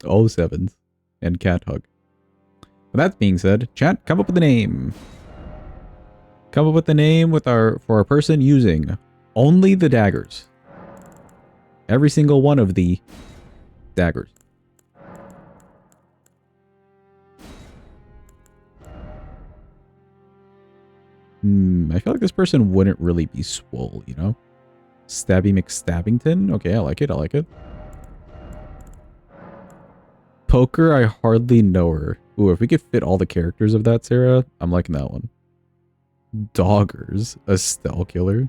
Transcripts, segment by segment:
Oh sevens. And cat hug. With that being said, chat, come up with a name. Come up with a name for our person using only the daggers. Every single one of the daggers. I feel like this person wouldn't really be swole, you know? Stabby McStabbington? Okay, I like it, I like it. Poker, I hardly know her. Ooh, if we could fit all the characters of that, Sarah, I'm liking that one. Doggers, a Stell killer.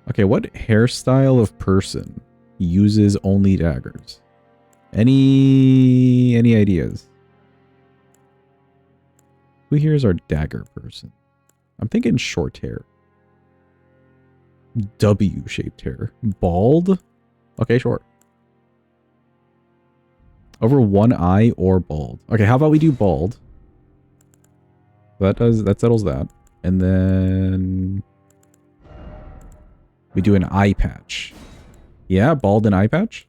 Okay, what hairstyle of person uses only daggers? Any ideas? Who here is our dagger person? I'm thinking short hair. W-shaped hair. Bald? Okay, short. Over one eye or bald. Okay, how about we do bald? That settles that. And then we do an eye patch. Yeah, bald and eye patch?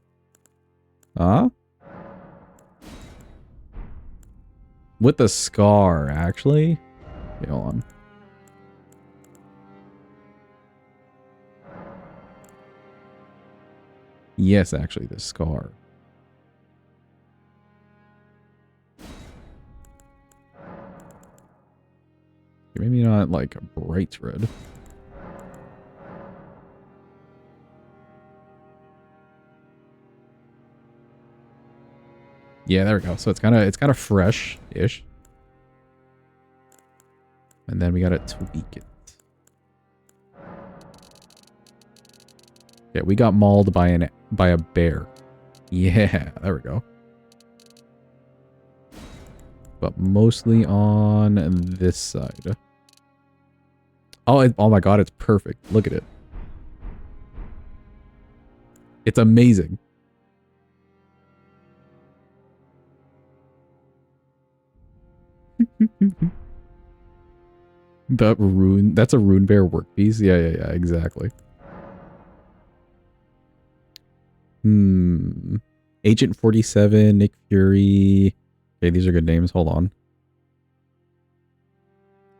Huh? With the scar, actually. Okay, hold on. Yes, actually, the scar. Maybe not like a bright red. Yeah, there we go. So it's kind of fresh-ish. And then we gotta tweak it. Okay, we got mauled by a bear. Yeah, there we go. But mostly on this side. Oh, oh my god, it's perfect. Look at it. It's amazing. That's a rune bear work piece. Yeah, exactly. Agent 47, Nick Fury. Okay, these are good names. Hold on.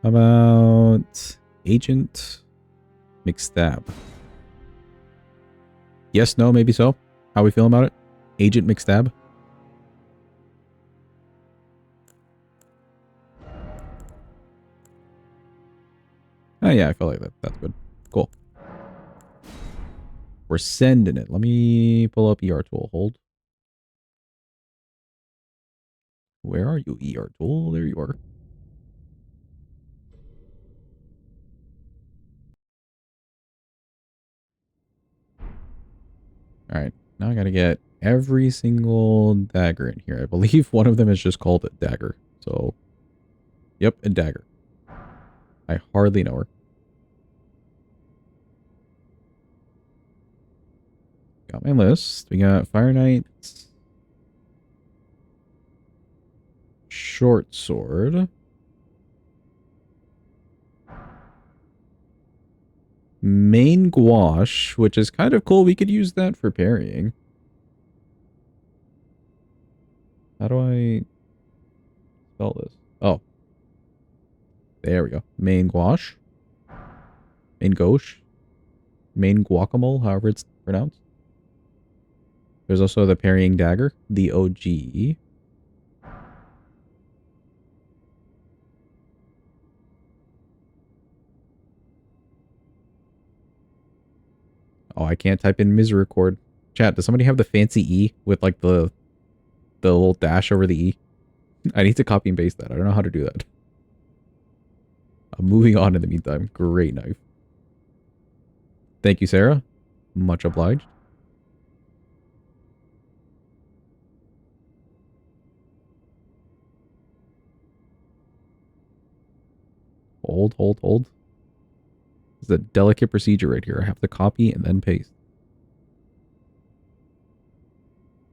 How about Agent McStab? Yes, no, maybe so. How we feeling about it? Agent McStab? Oh yeah, I feel like that's good. Cool. We're sending it. Let me pull up ER tool. Hold. Where are you, ER tool? There you are. Alright. Now I gotta get every single dagger in here. I believe one of them is just called a dagger. So, yep, a dagger. I hardly know her. Got my list. We got Fire Knight. Short sword. Main gouache, which is kind of cool. We could use that for parrying. How do I spell this? Oh, there we go. Main gouache. Main gauche. Main guacamole, however it's pronounced. There's also the parrying dagger, the OG. Oh, I can't type in misericord. Chat, does somebody have the fancy E with like the little dash over the E? I need to copy and paste that. I don't know how to do that. I'm moving on in the meantime. Great knife. Thank you, Sarah. Much obliged. Hold. It's a delicate procedure right here. I have to copy and then paste.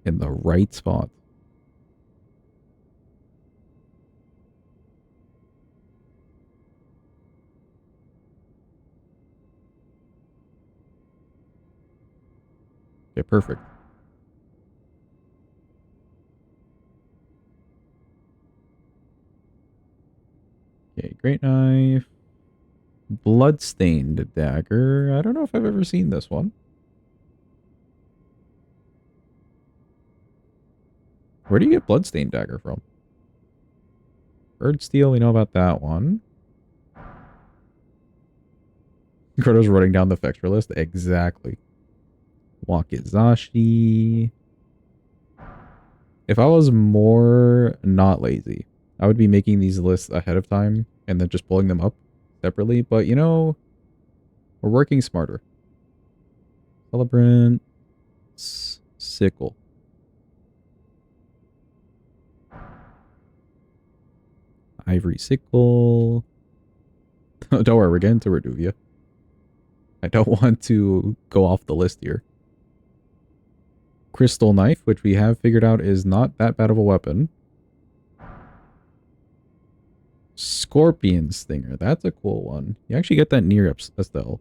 In the right spot. Okay, perfect. Okay, great knife. Bloodstained dagger. I don't know if I've ever seen this one. Where do you get bloodstained dagger from? Bird steel, we know about that one. Croto's running down the fextra list. Exactly. Wakizashi. If I was more not lazy, I would be making these lists ahead of time and then just pulling them up separately. But, you know, we're working smarter. Celebrant. Sickle. Ivory sickle. Don't worry, we're getting to Reduvia. I don't want to go off the list here. Crystal knife, which we have figured out is not that bad of a weapon. Scorpion stinger. That's a cool one. You actually get that near Estelle.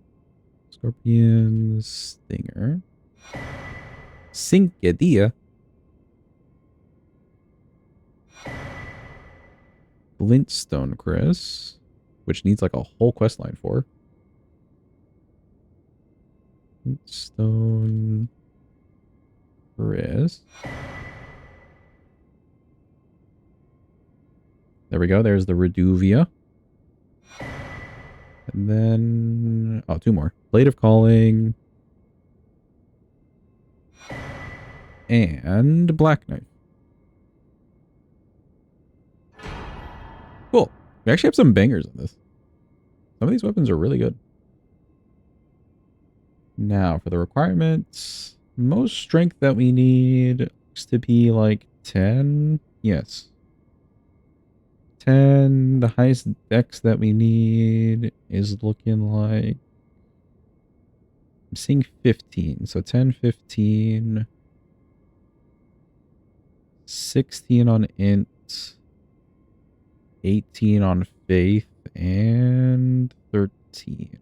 Scorpion stinger. Cincadilla. Glintstone Chris, which needs like a whole quest line for. Glintstone Chris. There we go. There's the Reduvia. And then... oh, two more. Blade of Calling. And Black Knife. Cool. We actually have some bangers in this. Some of these weapons are really good. Now, for the requirements, most strength that we need looks to be like 10. Yes. 10. The highest dex that we need is looking like... I'm seeing 15. So 10, 15. 16 on int. 18 on faith. And 13.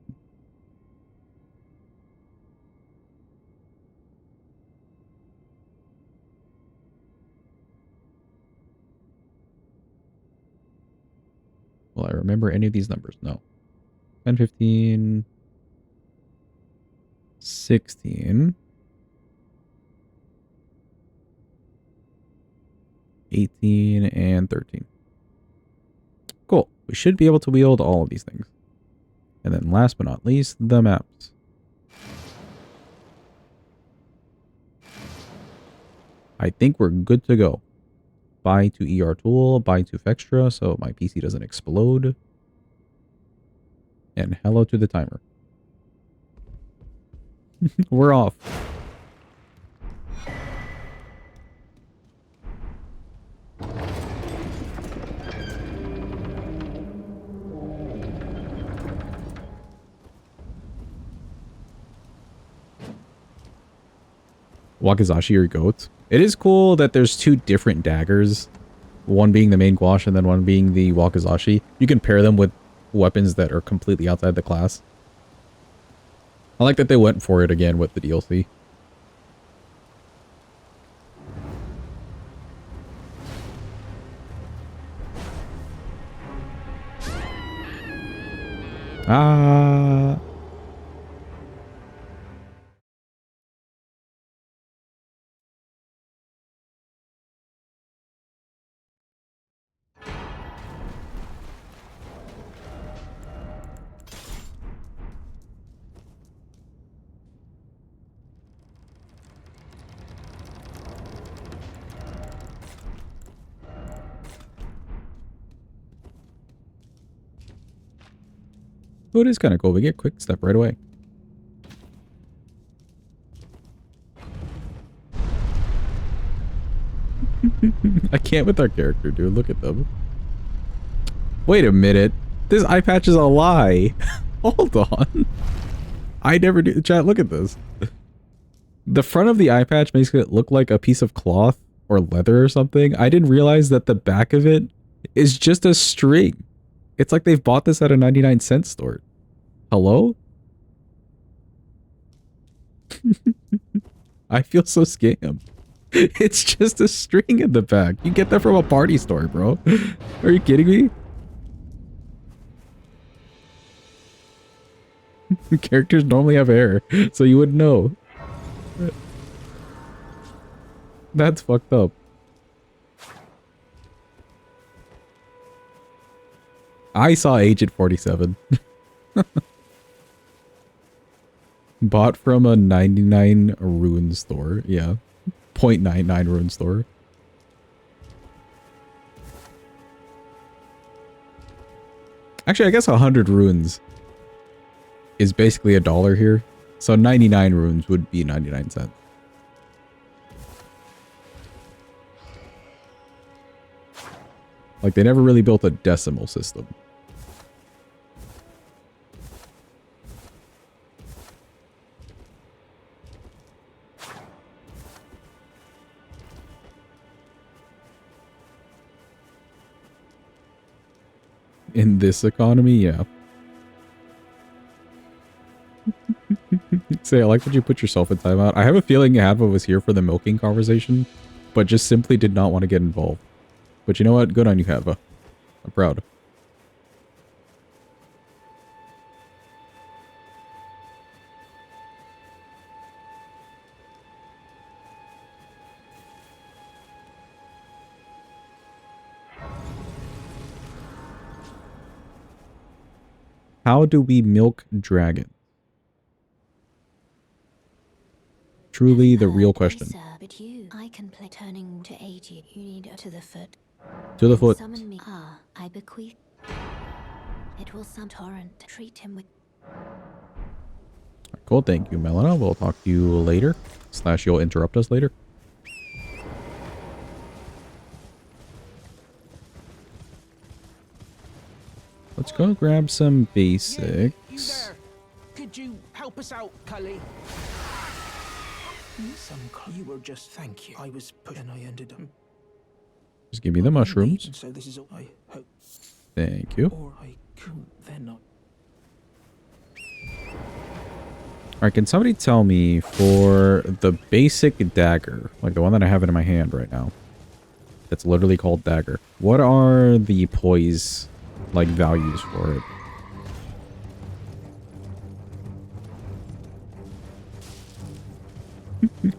Will I remember any of these numbers? No. 10, 15, 16, 18, and 13. Cool. We should be able to wield all of these things. And then last but not least, the maps. I think we're good to go. Buy to ER tool, buy to Fextra so my PC doesn't explode. And hello to the timer. We're off. Wakizashi or goat. It is cool that there's two different daggers. One being the main gouache and then one being the Wakizashi. You can pair them with weapons that are completely outside the class. I like that they went for it again with the DLC. Ah. Oh, it is kind of cool. We get quick step right away. I can't with our character, dude. Look at them. Wait a minute. This eye patch is a lie. Hold on. I never do. Chat, look at this. The front of the eye patch makes it look like a piece of cloth or leather or something. I didn't realize that the back of it is just a string. It's like they've bought this at a 99-cent store. Hello? I feel so scammed. It's just a string in the back. You get that from a party store, bro. Are you kidding me? Characters normally have hair, so you wouldn't know. That's fucked up. I saw Agent 47. Bought from a 99 rune store. Yeah. 0.99 rune store. Actually, I guess 100 runes is basically $1 here. So 99 runes would be 99 cents. Like, they never really built a decimal system. In this economy, yeah. Say, I like that you put yourself in timeout. I have a feeling Hadva was here for the milking conversation, but just simply did not want to get involved. But you know what? Good on you, Hadva. I'm proud. How do we milk dragon? Truly the real question. But you, I can play turning to aid you. You need to the foot. To the foot. Summon me. I bequeath. It will some torrent. Treat him with. Cool, thank you, Melina. We'll talk to you later. / you'll interrupt us later. Let's go grab some basics. You there? Could you help us out, Cully? You were just thank you. I was put and I ended up. Just give me the mushrooms. So this is all I hope. Thank you. Or I could then not. Alright, can somebody tell me for the basic dagger, like the one that I have in my hand right now, it's literally called Dagger, what are the poise, like, values for it?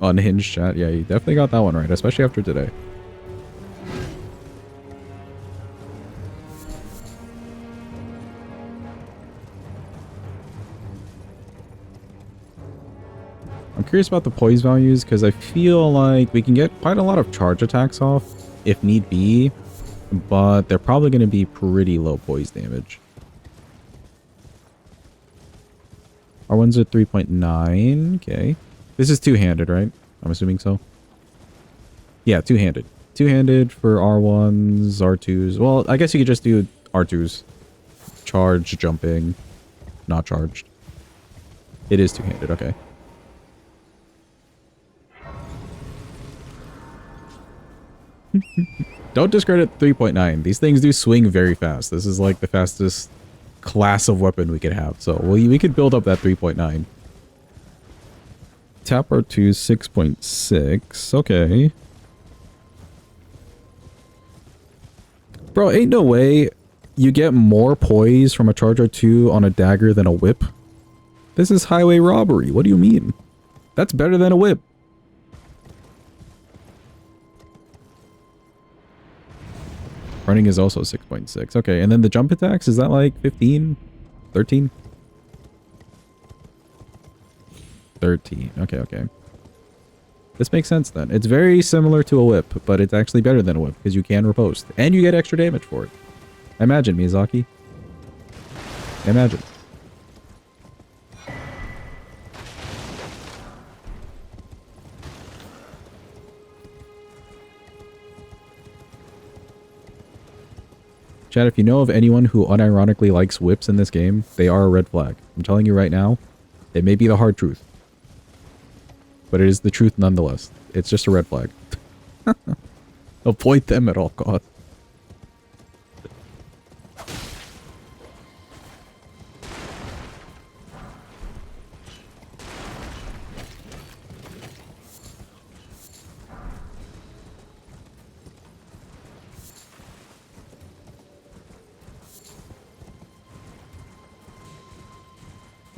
Unhinged chat. Yeah, you definitely got that one right, especially after today. I'm curious about the poise values because I feel like we can get quite a lot of charge attacks off if need be, but they're probably going to be pretty low poise damage. Our one's at 3.9. Okay. This is two-handed, right? I'm assuming so. Yeah, two-handed. Two-handed for R1s, R2s. Well, I guess you could just do R2s. Charge, jumping, not charged. It is two-handed, okay. Don't discredit 3.9. These things do swing very fast. This is like the fastest class of weapon we could have. So we could build up that 3.9. Tap R2 6.6. Okay. Bro, ain't no way you get more poise from a charge R2 on a dagger than a whip. This is highway robbery. What do you mean? That's better than a whip. Running is also 6.6. Okay, and then the jump attacks, is that like 15? 13? 13. Okay, okay. This makes sense then. It's very similar to a whip, but it's actually better than a whip because you can riposte. And you get extra damage for it. Imagine, Miyazaki. Imagine. Chad, if you know of anyone who unironically likes whips in this game, they are a red flag. I'm telling you right now, it may be the hard truth. But it is the truth nonetheless. It's just a red flag. Avoid them at all costs.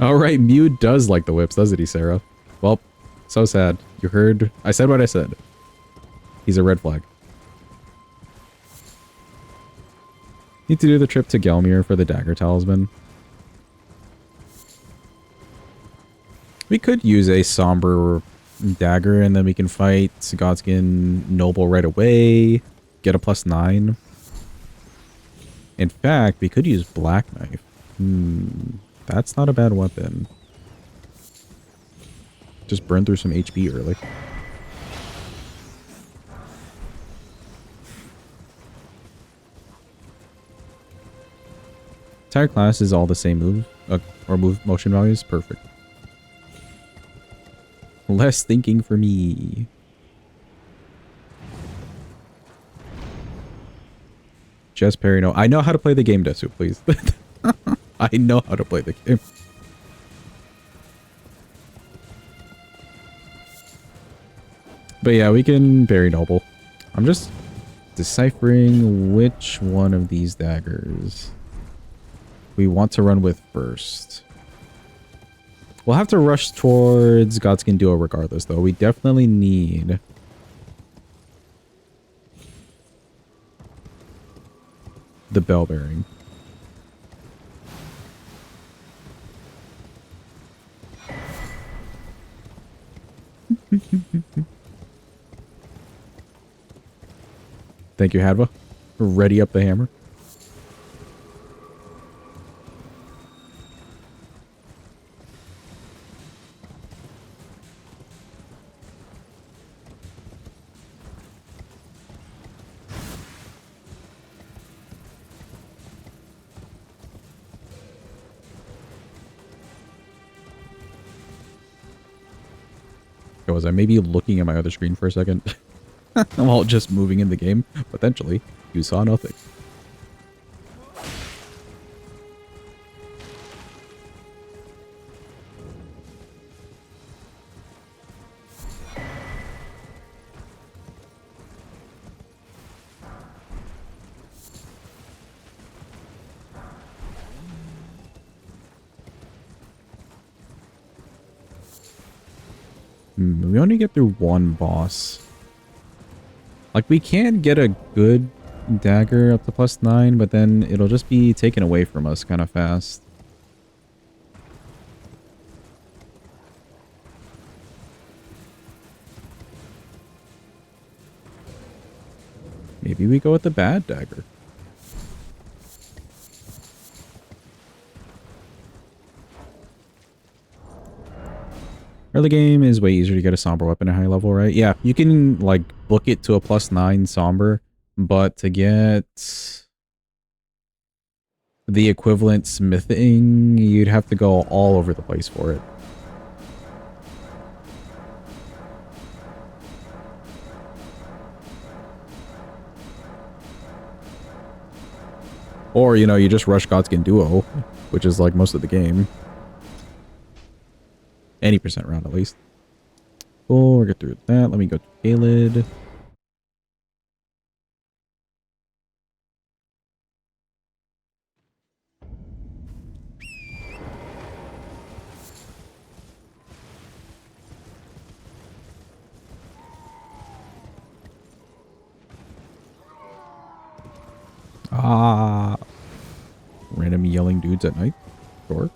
All right, Mew does like the whips, doesn't he, Sarah? Well, so sad. You heard. I said what I said. He's a red flag. Need to do the trip to Gelmir for the Dagger Talisman. We could use a somber dagger and then we can fight Godskin Noble right away. Get a +9. In fact, we could use Black Knife. That's not a bad weapon. Just burn through some HP early. Entire class is all the same move or move motion values. Perfect. Less thinking for me. Just parry. No, I know how to play the game, Desu, please. I know how to play the game. But yeah, we can parry Noble. I'm just deciphering which one of these daggers we want to run with first. We'll have to rush towards Godskin Duo regardless, though. We definitely need the bell bearing. Thank you, Hadva. Ready up the hammer. Was I maybe looking at my other screen for a second? While just moving in the game? Potentially. You saw nothing. We only get through one boss. Like, we can get a good dagger up to +9, but then it'll just be taken away from us kind of fast. Maybe we go with the bad dagger. Early game is way easier to get a somber weapon at high level, right? Yeah, you can, like, book it to a +9 somber, but to get the equivalent smithing, you'd have to go all over the place for it. Or, you know, you just rush Godskin Duo, which is like most of the game. Any percent round, at least. Cool, we'll get through that. Let me go to Kaled. Ah. Random yelling dudes at night. Sure.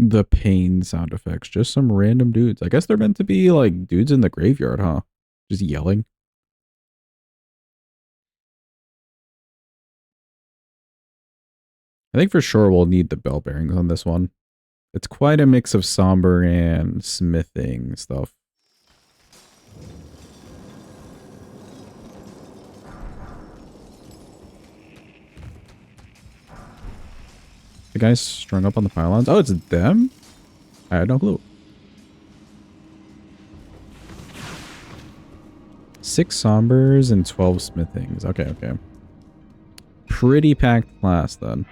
The pain sound effects. Just some random dudes. I guess they're meant to be like dudes in the graveyard, huh? Just yelling. I think for sure we'll need the bell bearings on this one. It's quite a mix of somber and smithing stuff. The guys strung up on the pylons. Oh, it's them? I had no clue. 6 sombers and 12 smithings. Okay, okay. Pretty packed class then.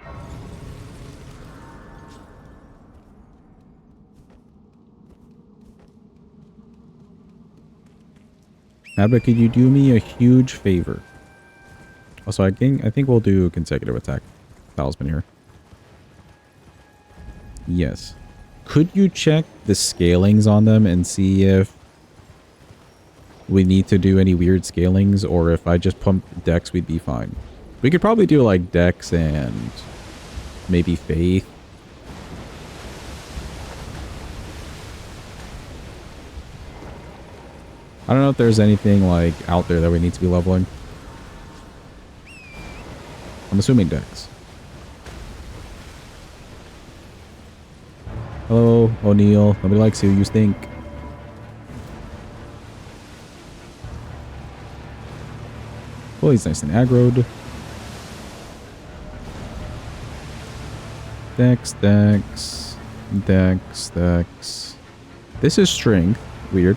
Abba, could you do me a huge favor? Also, I think we'll do consecutive attack talisman here. Yes. Could you check the scalings on them and see if we need to do any weird scalings, or if I just pump dex, we'd be fine. We could probably do like dex and maybe faith. I don't know if there's anything like out there that we need to be leveling. I'm assuming dex. Hello, O'Neill. Nobody likes you. You stink. Well, he's nice and aggroed. Dex, dex, dex, dex. This is strength. Weird.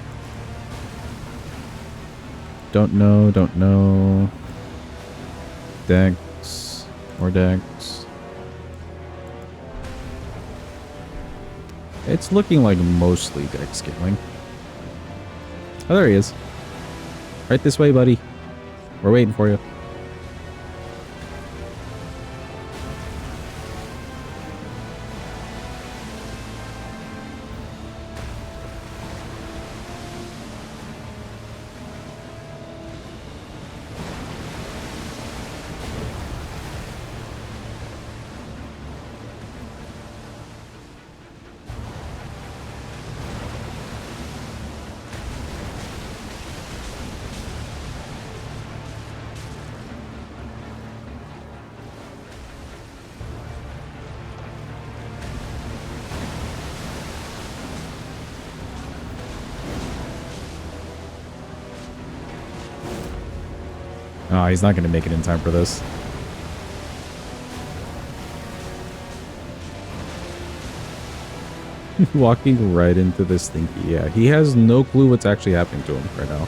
Don't know, don't know. Dex, or dex. It's looking like mostly dex scaling. Oh, there he is. Right this way, buddy. We're waiting for you. Oh, he's not going to make it in time for this. Walking right into this stinky. Yeah, he has no clue what's actually happening to him right now.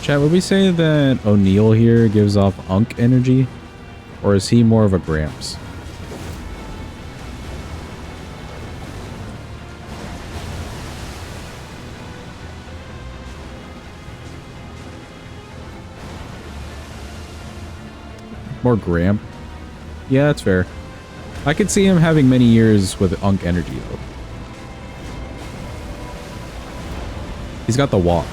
Chat, would we say that O'Neill here gives off Unk energy? Or is he more of a Gramps? More Gramp? Yeah, that's fair. I could see him having many years with Unk energy, though. He's got the walk.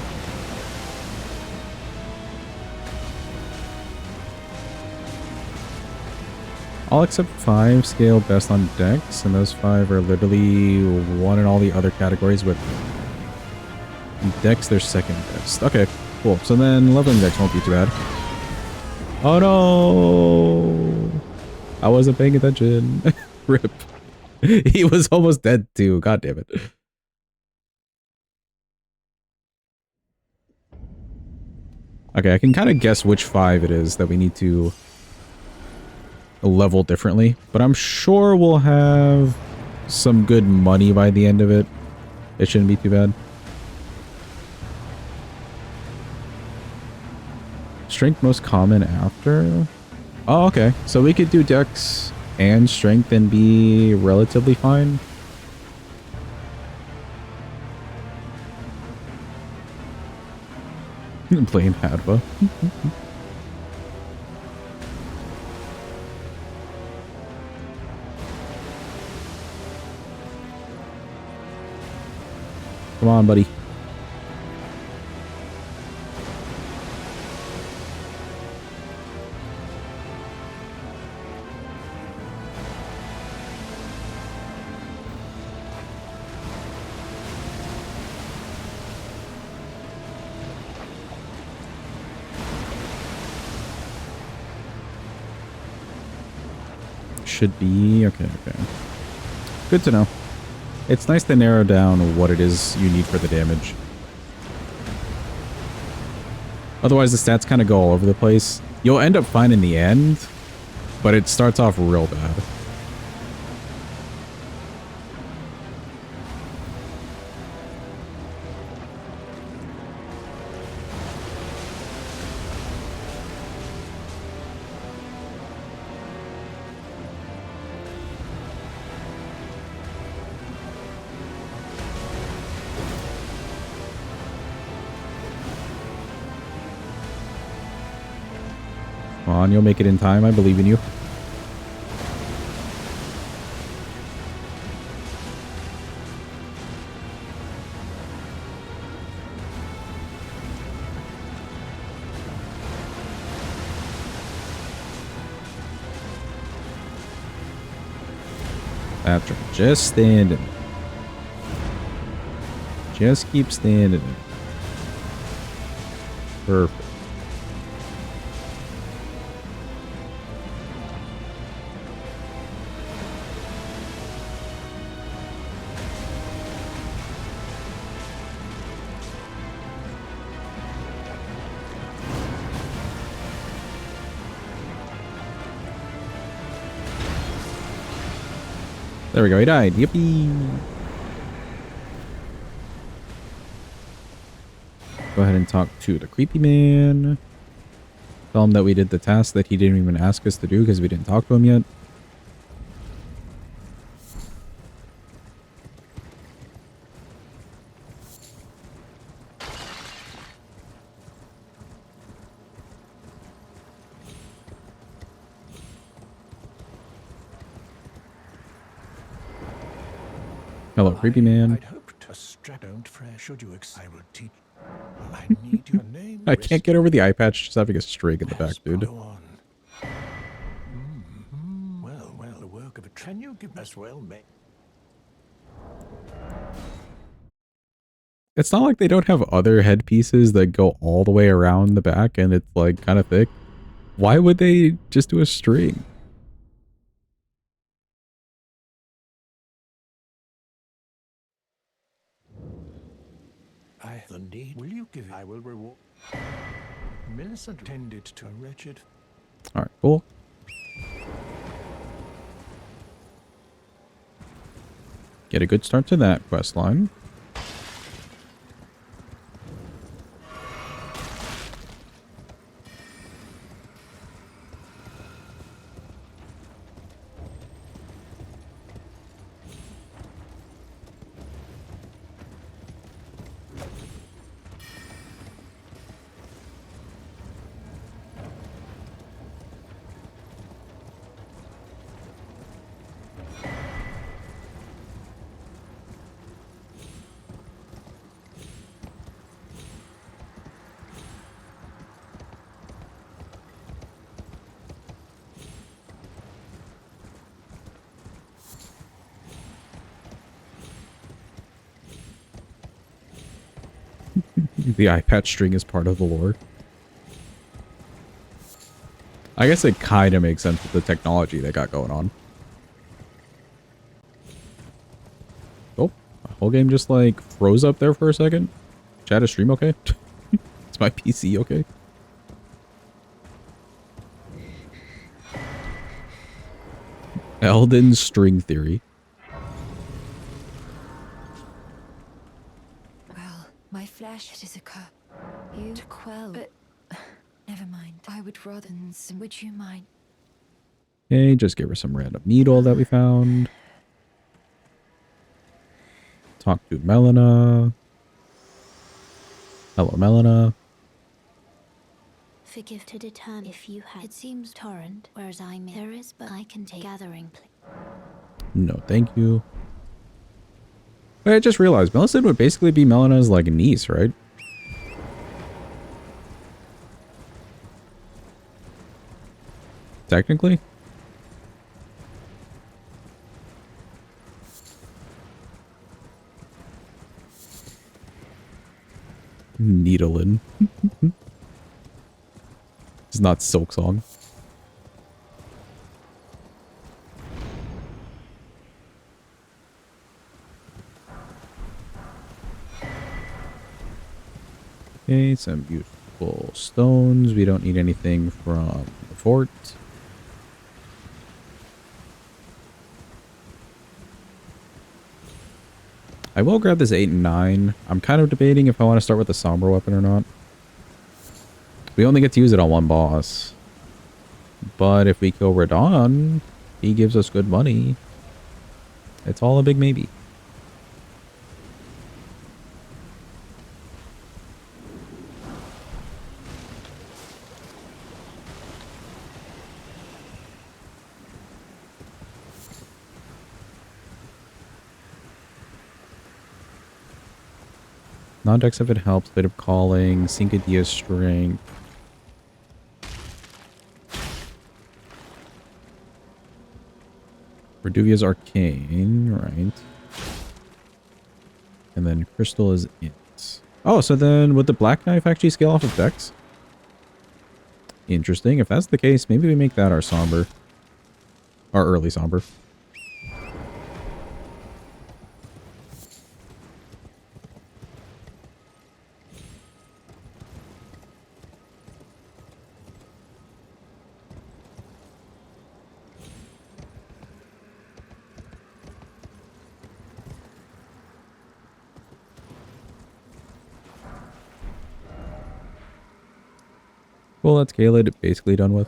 All except 5 scale best on dex, and those 5 are literally 1 in all the other categories, but dex they're second best. Okay, cool. So then leveling dex won't be too bad. Oh no! I wasn't paying attention. Rip. He was almost dead too. God damn it. Okay, I can kind of guess which 5 it is that we need to level differently, but I'm sure we'll have some good money by the end of it. It shouldn't be too bad. Strength most common after? Oh, okay. So we could do dex and strength and be relatively fine. Playing Hadva. Come on, buddy. Should be okay. Okay. Good to know. It's nice to narrow down what it is you need for the damage. Otherwise, the stats kind of go all over the place. You'll end up fine in the end, but it starts off real bad. Come on, you'll make it in time. I believe in you. After just standing. Just keep standing. Perfect. There we go, he died. Yippee! Go ahead and talk to the creepy man. Tell him that we did the task that he didn't even ask us to do because we didn't talk to him yet. Hello, creepy man. I'd hoped to don't fret. Should you I will teach. Well, I need your name. I can't get over the eye patch just having a string in the back, dude. Well, the work of a. Can you give us mate? It's not like they don't have other headpieces that go all the way around the back and it's like kind of thick. Why would they just do a string? I the need. Will you give it? I will reward. Millicent tended to a wretched. Alright, cool. Get a good start to that quest line. The eye patch string is part of the lore. I guess it kind of makes sense with the technology they got going on. Oh, the whole game just like froze up there for a second. Chat, is stream okay? Is my PC okay? Elden string theory. Well, my flesh it is a curse. You to quell, but never mind. I would rather than some. Would you mind? Okay, just give her some random needle that we found. Talk to Melina. Hello, Melina. Forgive to determine if you had. It seems torrent, whereas there is, but I can take gathering. No, thank you. Wait, I just realized Millicent would basically be Melina's like niece, right? Technically. Needlin. It's not Silk Song. Okay, some beautiful Multiple stones. We don't need anything from the fort. I will grab this 8 and 9. I'm kind of debating if I want to start with the somber weapon or not. We only get to use it on one boss. But if we kill Radon, he gives us good money. It's all a big maybe. Non-dex if it helps, bit of calling, Syncadia's strength. Reduvia's arcane, right. And then crystal is it. Oh, so then would the black knife actually scale off of dex? Interesting. If that's the case, maybe we make that our somber. Our early somber. Well, that's Caelid basically done with.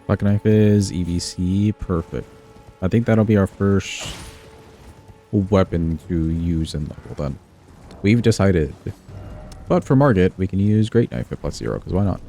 Black knife is EBC. Perfect. I think that'll be our first weapon to use in level then. We've decided. But for Margit, we can use Great Knife at +0, because why not?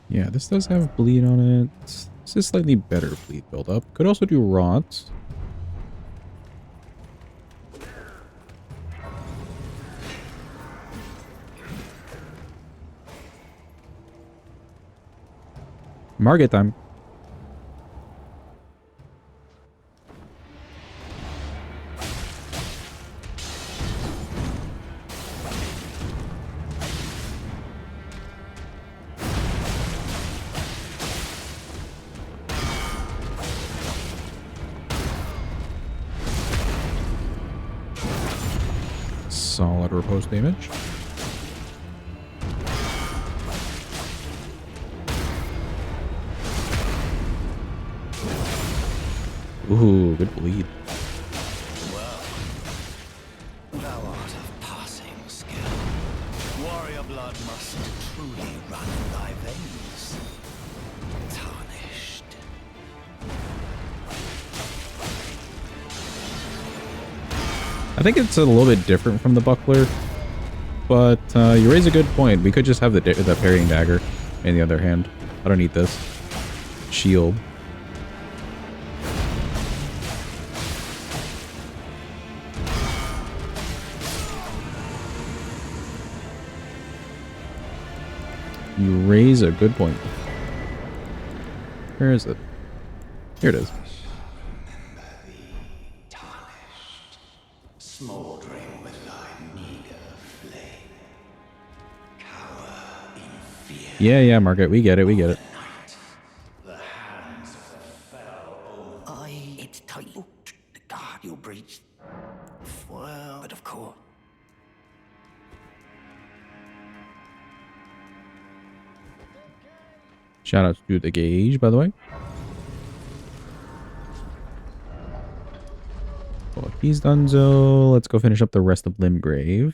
Yeah, this does have bleed on it. This is slightly better bleed buildup. Could also do rot. Margit time. Solid riposte damage. Ooh, good bleed. Well, thou art of passing skill. Warrior blood must truly run in thy veins. Tarnished. I think it's a little bit different from the buckler, but you raise a good point. We could just have the parrying dagger in the other hand. I don't need this. shield. You raise a good point. Where is it? Here it is. Smoldering with thy meager flame. Cower in fear. Yeah, Margaret, we get it, we get it. The hands of the fell omen. It's tight. The guard you breached. Well, but of course. Shout out to the Gauge, by the way. Well, he's done so. Let's go finish up the rest of Limgrave.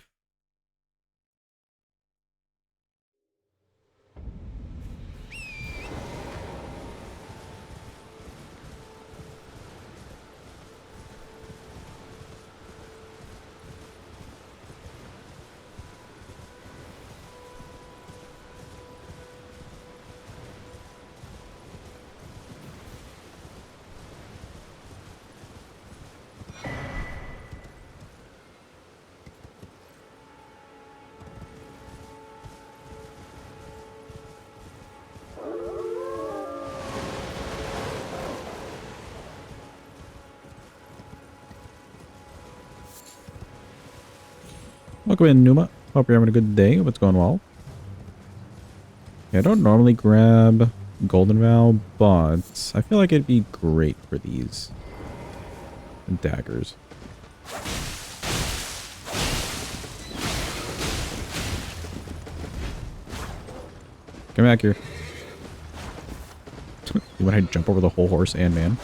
Welcome in, Numa. Hope you're having a good day. Hope it's going well. Yeah, I don't normally grab Golden Vow, but I feel like it'd be great for these daggers. Come back here. When I jump over the whole horse and man.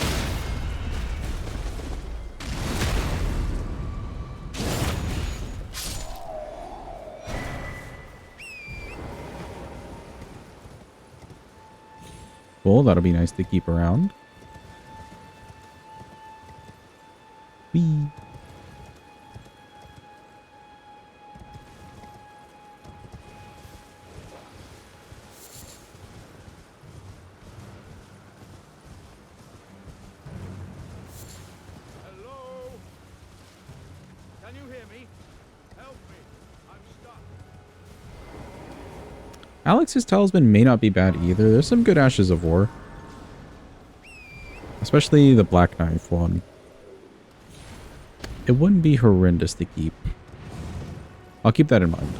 Cool, that'll be nice to keep around. Whee. Hello? Can you hear me? Help me. I'm stuck. Alex's talisman may not be bad either. There's some good Ashes of War. Especially the Black Knife one. It wouldn't be horrendous to keep. I'll keep that in mind.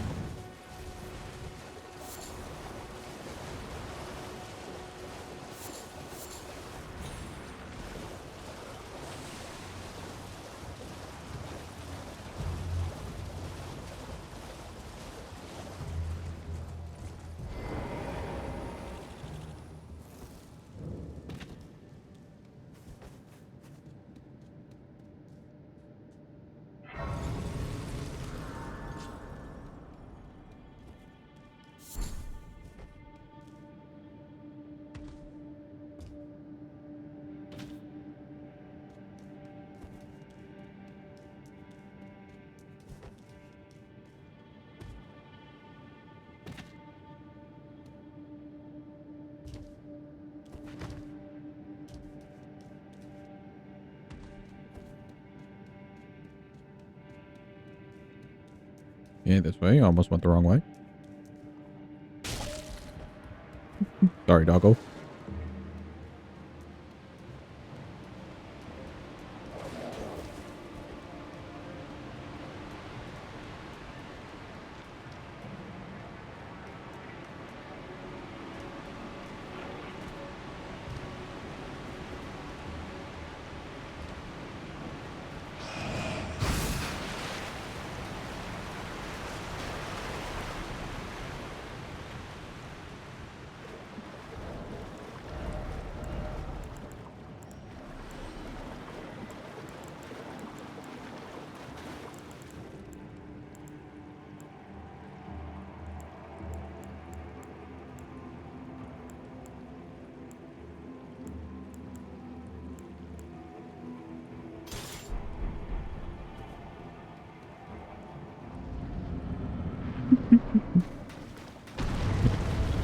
Yeah, this way. Almost went the wrong way. Sorry, doggo.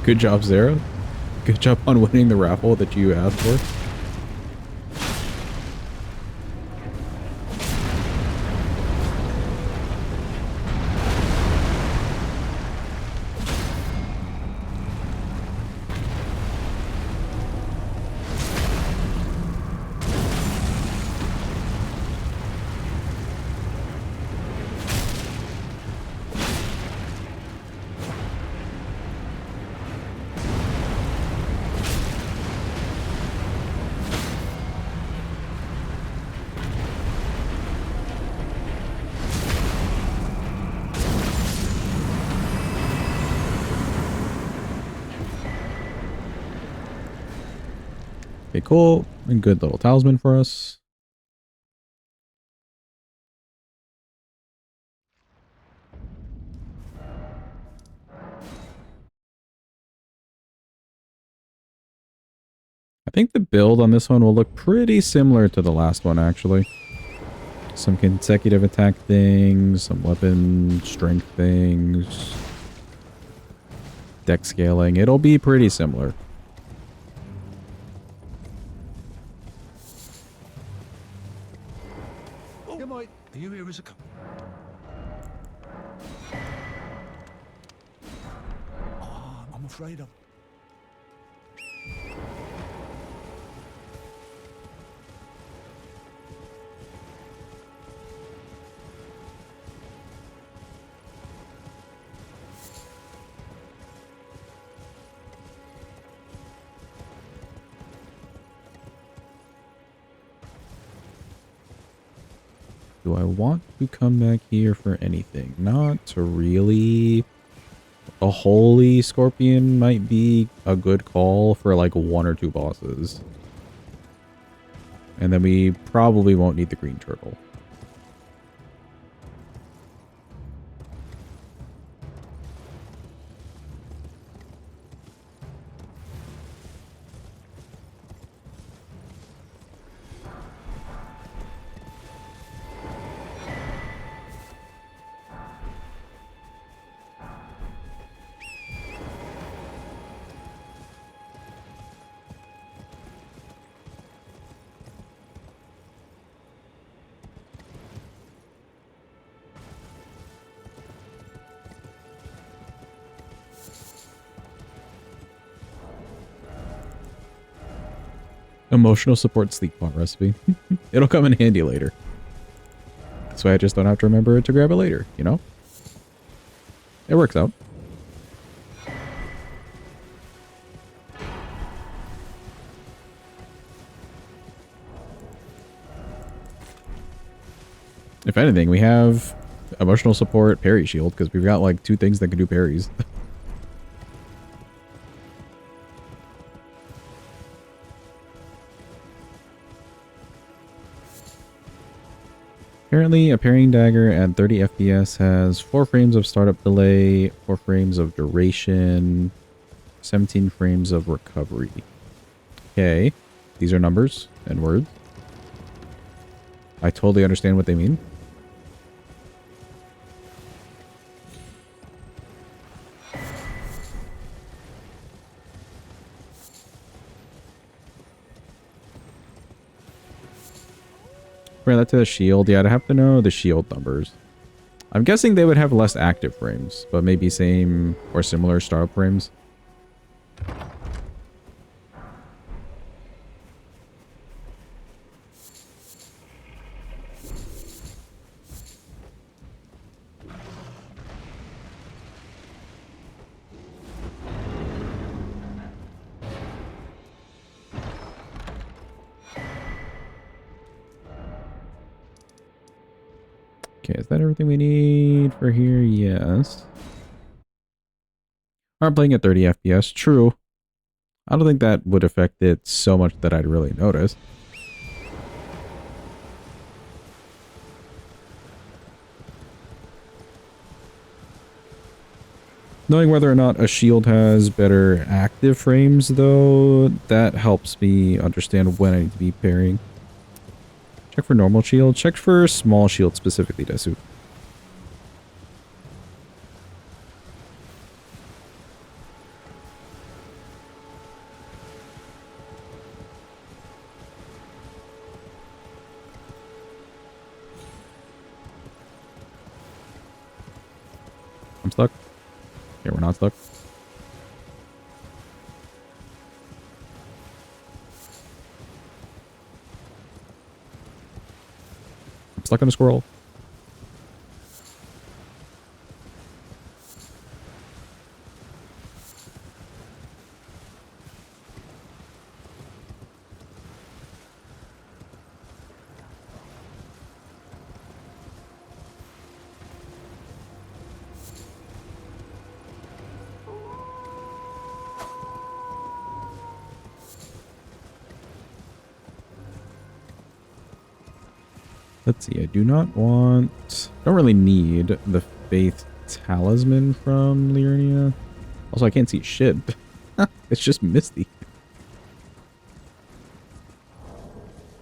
Good job, Zara. Good job on winning the raffle that you asked for. Okay, cool. And good little talisman for us. I think the build on this one will look pretty similar to the last one, actually. Some consecutive attack things, some weapon strength things, deck scaling. It'll be pretty similar. Good morning. Are you here as a couple? I'm afraid of. Do I want to come back here for anything? Not really. A holy scorpion might be a good call for like 1 or 2 bosses. And then we probably won't need the green turtle. Emotional support sleep pot recipe. It'll come in handy later. That's why I just don't have to remember to grab it later, you know? It works out. If anything, we have emotional support parry shield because we've got like 2 things that can do parries. Apparently, a parrying dagger at 30 FPS has 4 frames of startup delay, 4 frames of duration, 17 frames of recovery. Okay, these are numbers and words. I totally understand what they mean. Compare that to the shield. Yeah, I'd have to know the shield numbers. I'm guessing they would have less active frames, but maybe same or similar startup frames. Okay, is that everything we need for here? Yes. I'm playing at 30 FPS. True. I don't think that would affect it so much that I'd really notice. Knowing whether or not a shield has better active frames, though, that helps me understand when I need to be parrying. Check for normal shield. Check for small shield specifically, Desu. stuck? Okay, we're not stuck. I'm stuck on a squirrel. Let's see, I do not want... Don't really need the Faith Talisman from Liurnia. Also, I can't see shit. It's just misty.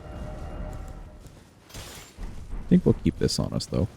I think we'll keep this on us, though.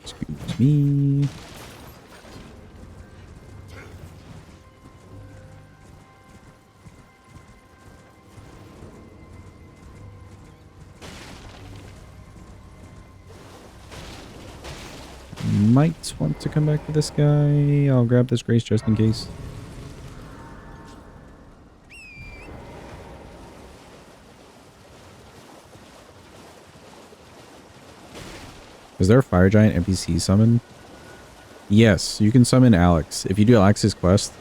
Excuse me. Might want to come back to this guy. I'll grab this grace just in case. Is there a fire giant NPC summon? Yes, you can summon Alex. If you do Alex's quest,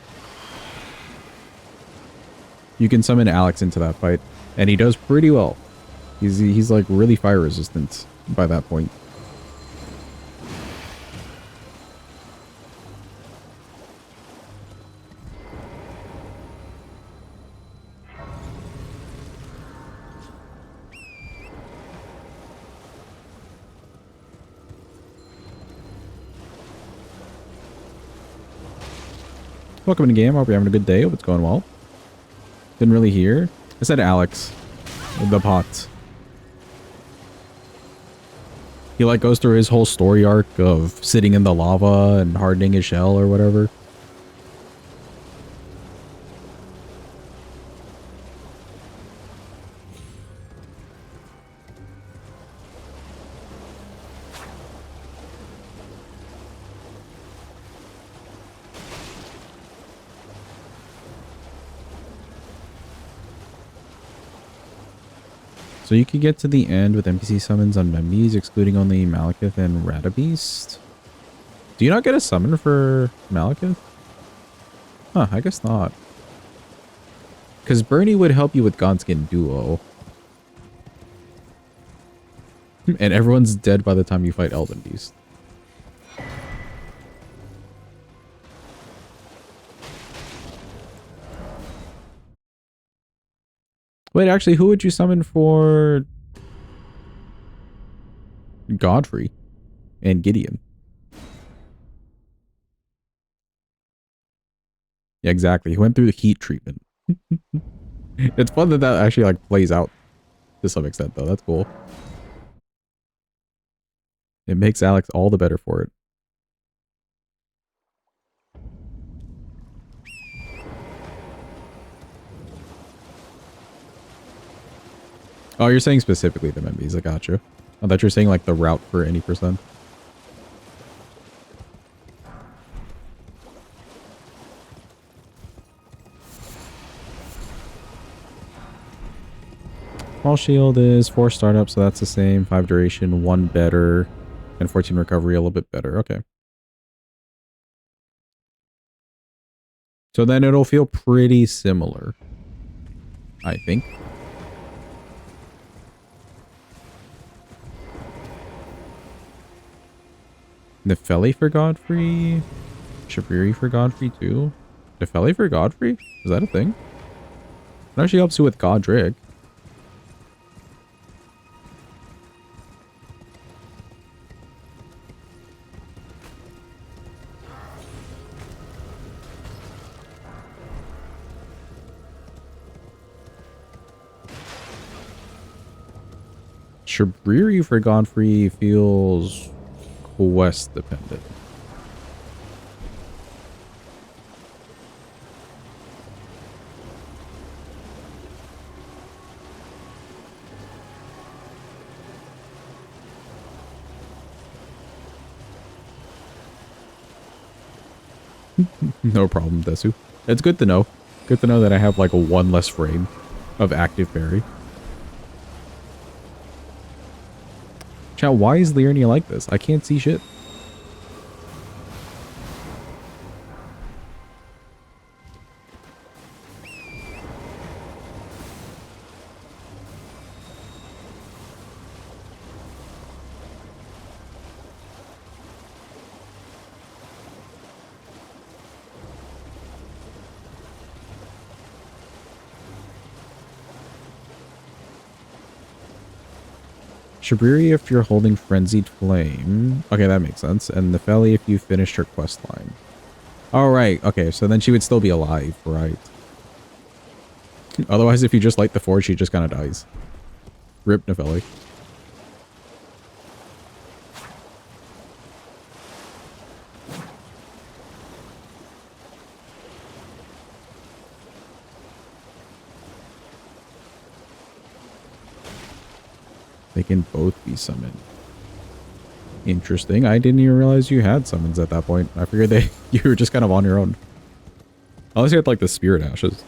you can summon Alex into that fight. And he does pretty well. He's like really fire resistant by that point. Welcome to the game. Hope you're having a good day. Hope it's going well. Didn't really hear. I said Alex. The pot. He like goes through his whole story arc of sitting in the lava and hardening his shell or whatever. So you could get to the end with NPC summons on Membies, excluding only Malekith and Radabeast. Do you not get a summon for Malekith? Huh, I guess not. Because Bernie would help you with Godskin Duo. And everyone's dead by the time you fight Elden Beast. Wait, actually, who would you summon for Godfrey and Gideon? Yeah, exactly. He went through the heat treatment. It's fun that that actually like plays out to some extent, though. That's cool. It makes Alex all the better for it. Oh, you're saying specifically the Membies. I got you. I thought you were saying like the route for any percent. Small shield is 4 startup, so that's the same. 5 duration, 1 better, and 14 recovery, a little bit better. Okay. So then it'll feel pretty similar, I think. Nefeli for Godfrey? Shabiri for Godfrey too? Nefeli for Godfrey? Is that a thing? It actually helps you with Godric. Shabriri for Godfrey feels quest dependent. No problem, Desu. It's good to know. Good to know that I have like a one less frame of active berry. Chat, why is Liurnia like this? I can't see shit. Shabriri if you're holding Frenzied Flame. Okay, that makes sense. And Nefeli if you finished her quest line. All right. Okay, so then she would still be alive, right? Otherwise, if you just light the forge, she just kind of dies. Rip Nefeli. They can both be summoned. Interesting. I didn't even realize you had summons at that point. I figured you were just kind of on your own. Unless you had like the spirit ashes.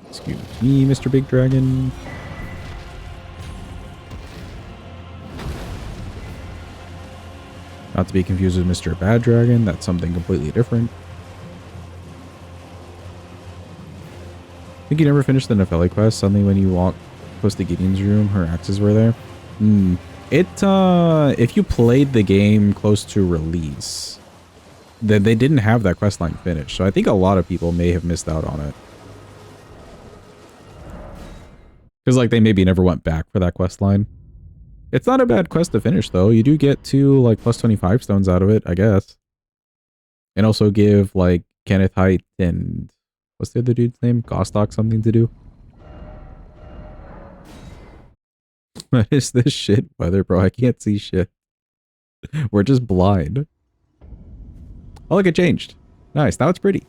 Excuse me, Mr. Big Dragon. Not to be confused with Mr. Bad Dragon. That's something completely different. I think you never finished the Nefeli quest. Suddenly when you walk close to Gideon's room, her axes were there. If you played the game close to release, then they didn't have that quest line finished. So I think a lot of people may have missed out on it. Because, like, they maybe never went back for that quest line. It's not a bad quest to finish, though. You do get 2, like, plus 25 stones out of it, I guess. And also give, like, Kenneth Height and... what's the other dude's name? Gostock something to do. What is this shit weather, bro? I can't see shit. We're just blind. Oh, look, it changed. Nice. Now it's pretty.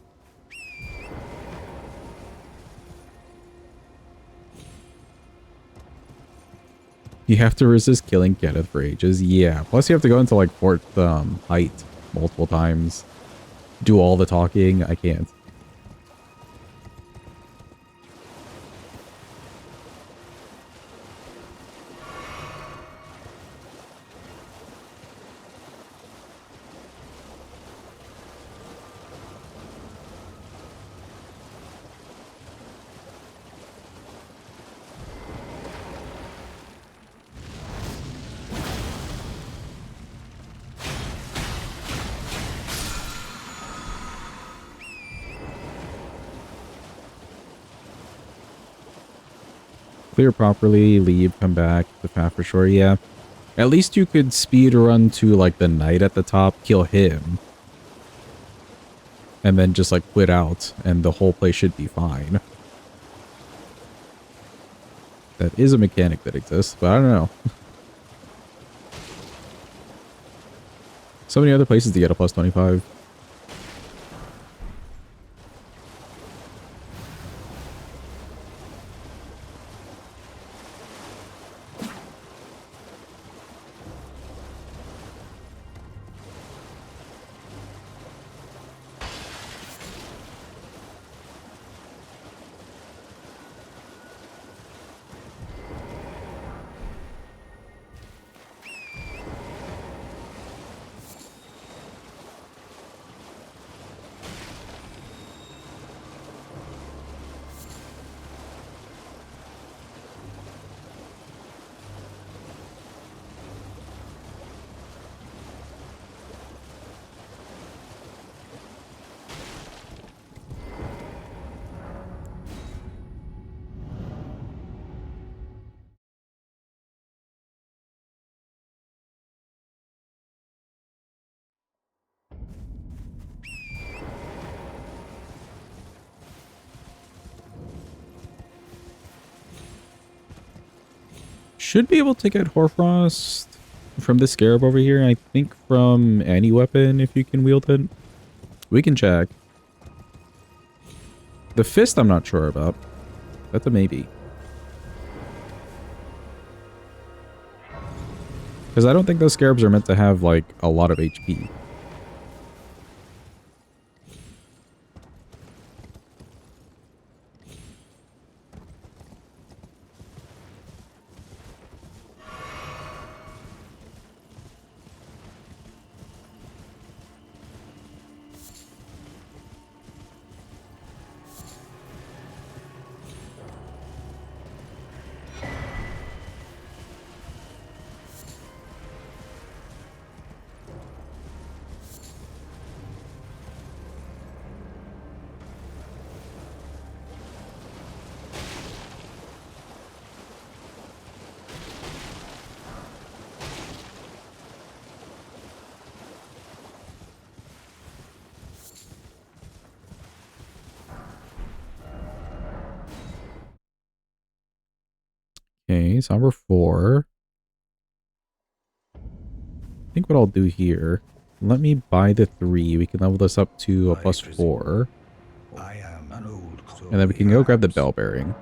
You have to resist killing Kenneth for ages. Yeah. Plus you have to go into like Fort Height multiple times. Do all the talking. I can't. Clear properly, leave, come back, the path for sure, yeah. At least you could speed run to, like, the knight at the top, kill him. And then just, like, quit out, and the whole place should be fine. That is a mechanic that exists, but I don't know. So many other places to get a plus 25. should be able to get Hoarfrost from the Scarab over here. I think from any weapon if you can wield it. We can check. The fist I'm not sure about. That's a maybe. Because I don't think those Scarabs are meant to have, like, a lot of HP. Okay, so number 4. I think what I'll do here, let me buy the 3. We can level this up to a +4. I am an old And then we can go grab the bell bearing.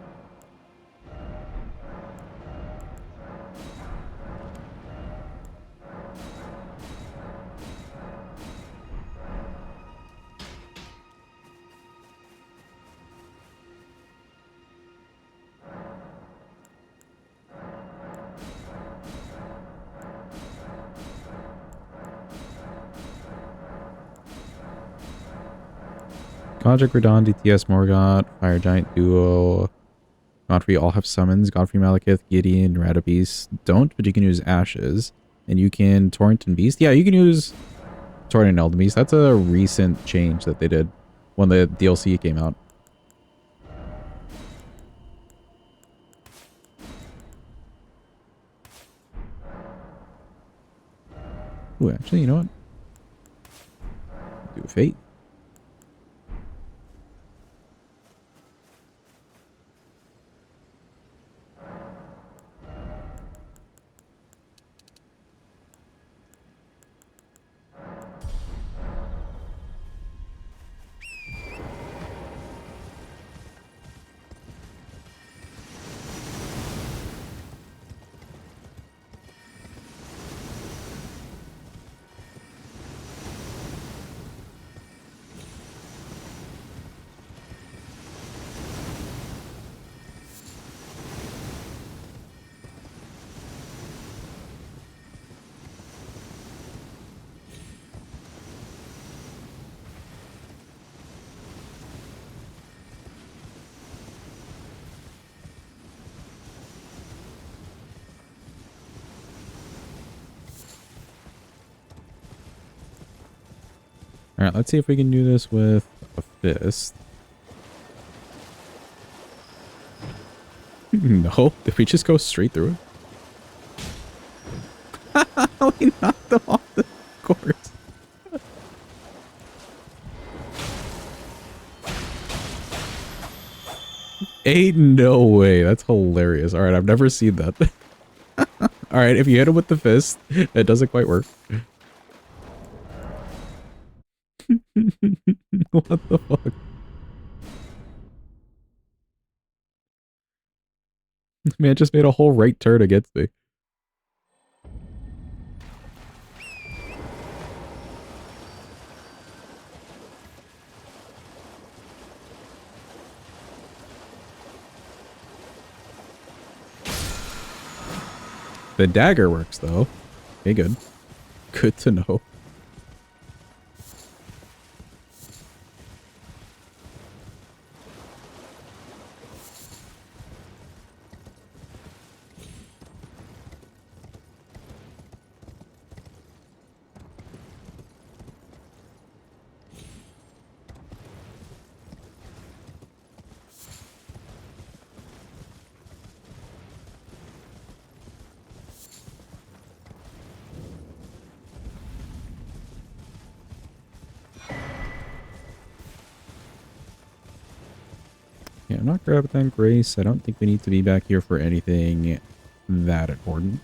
Godric, Radon, DTS, Morgott, Fire Giant Duo, Godfrey all have summons. Godfrey, Malekith, Gideon, Radabeast don't, but you can use Ashes. And you can Torrent and Beast. Yeah, you can use Torrent and Elden Beast. That's a recent change that they did when the DLC came out. Ooh, actually, you know what? Do Fate. Alright, let's see if we can do this with a fist. No? Did we just go straight through it? We knocked them off the course. Ain't no way. That's hilarious. Alright, I've never seen that. Alright, if you hit him with the fist, it doesn't quite work. What the fuck? Man just made a whole right turn against me. The dagger works though. Okay, good. Good to know. Yeah, I'm not grabbing that Grace. I don't think we need to be back here for anything that important.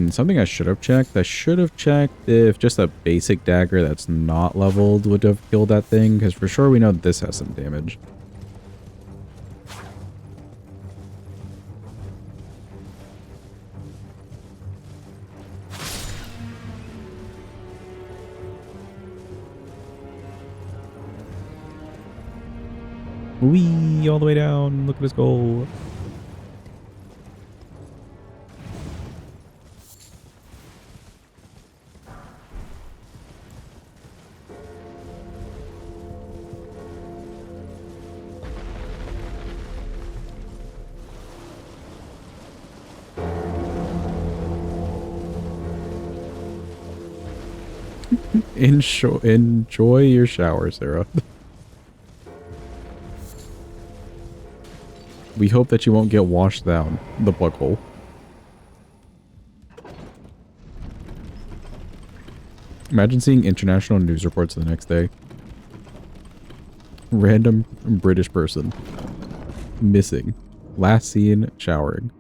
Something I should have checked. I should have checked if just a basic dagger that's not leveled would have killed that thing, because for sure we know this has some damage. Whee! All the way down. Look at us go. Enjoy your shower, Sarah. We hope that you won't get washed down the plug hole. Imagine seeing international news reports the next day. Random British person missing. Last seen showering.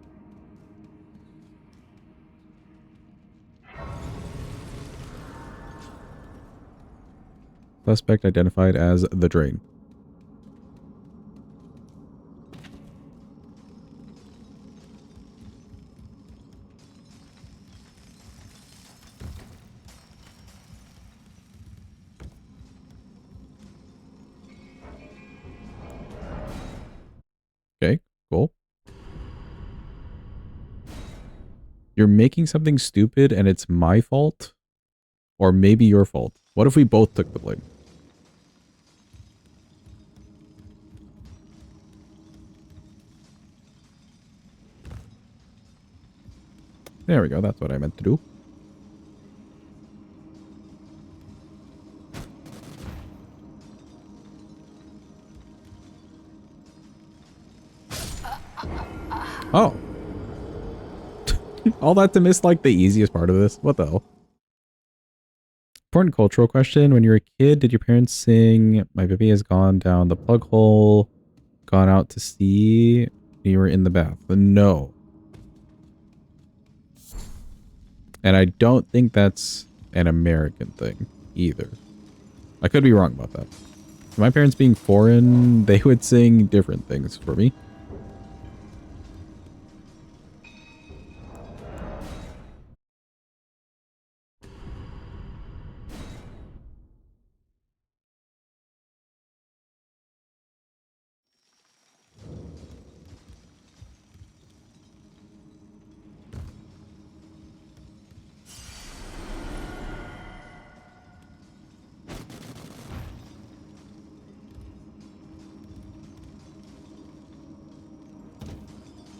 Suspect identified as the drain. Okay, cool. You're making something stupid and it's my fault? Or maybe your fault. What if we both took the blame? There we go, that's what I meant to do. Oh. All that to miss like the easiest part of this? What the hell? Important cultural question. When you were a kid, did your parents sing "My baby has gone down the plug hole, gone out to sea" when you were in the bath? No. And I don't think that's an American thing either. I could be wrong about that. My parents being foreign, they would sing different things for me.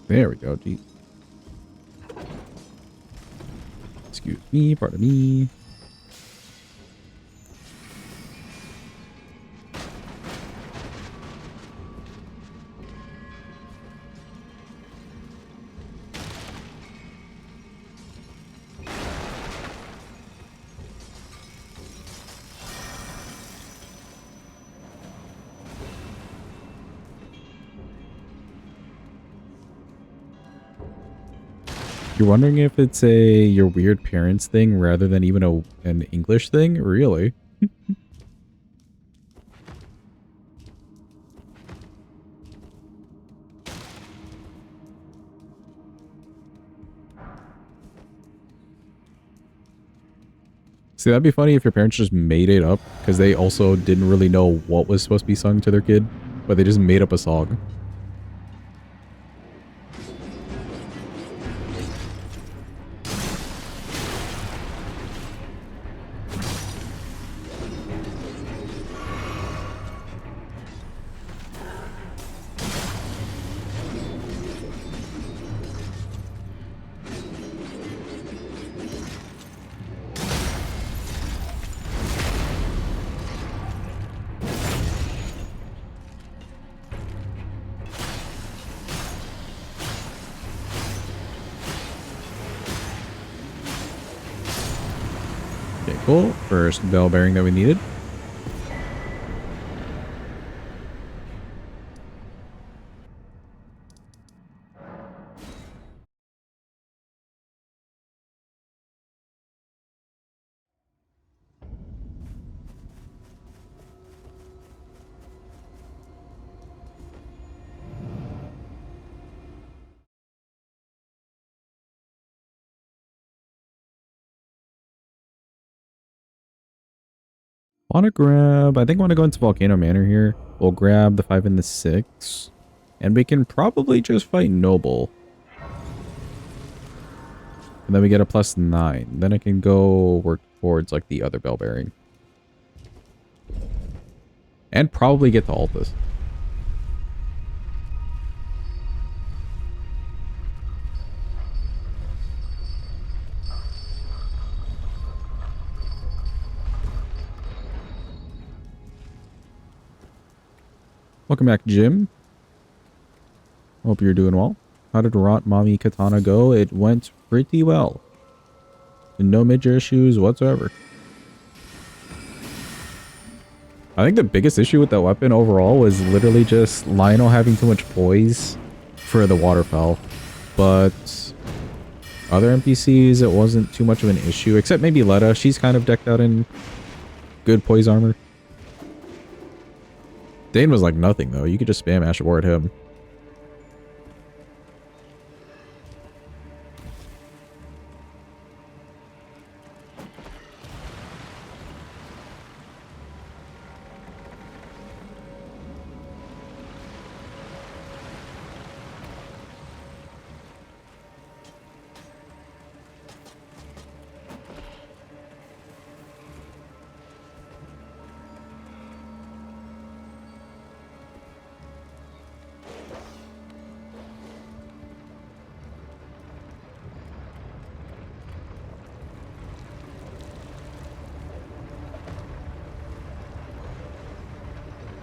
There we go, gee. Excuse me, pardon me. You're wondering if it's a your weird parents thing rather than even an English thing? Really? See, that'd be funny if your parents just made it up because they also didn't really know what was supposed to be sung to their kid, but they just made up a song. Okay, cool. First bell bearing that we needed. Want to grab... I think I want to go into Volcano Manor here. We'll grab the 5 and the 6. And we can probably just fight Noble. And then we get a +9. Then I can go work towards, like, the other bell bearing. And probably get to Altus. Welcome back, Jim. Hope you're doing well. How did Rot Mommy Katana go? It went pretty well. No major issues whatsoever. I think the biggest issue with that weapon overall was literally just Lionel having too much poise for the waterfowl. But other NPCs, it wasn't too much of an issue. Except maybe Letta. She's kind of decked out in good poise armor. Dane was like nothing, though. You could just spam Ash War at him.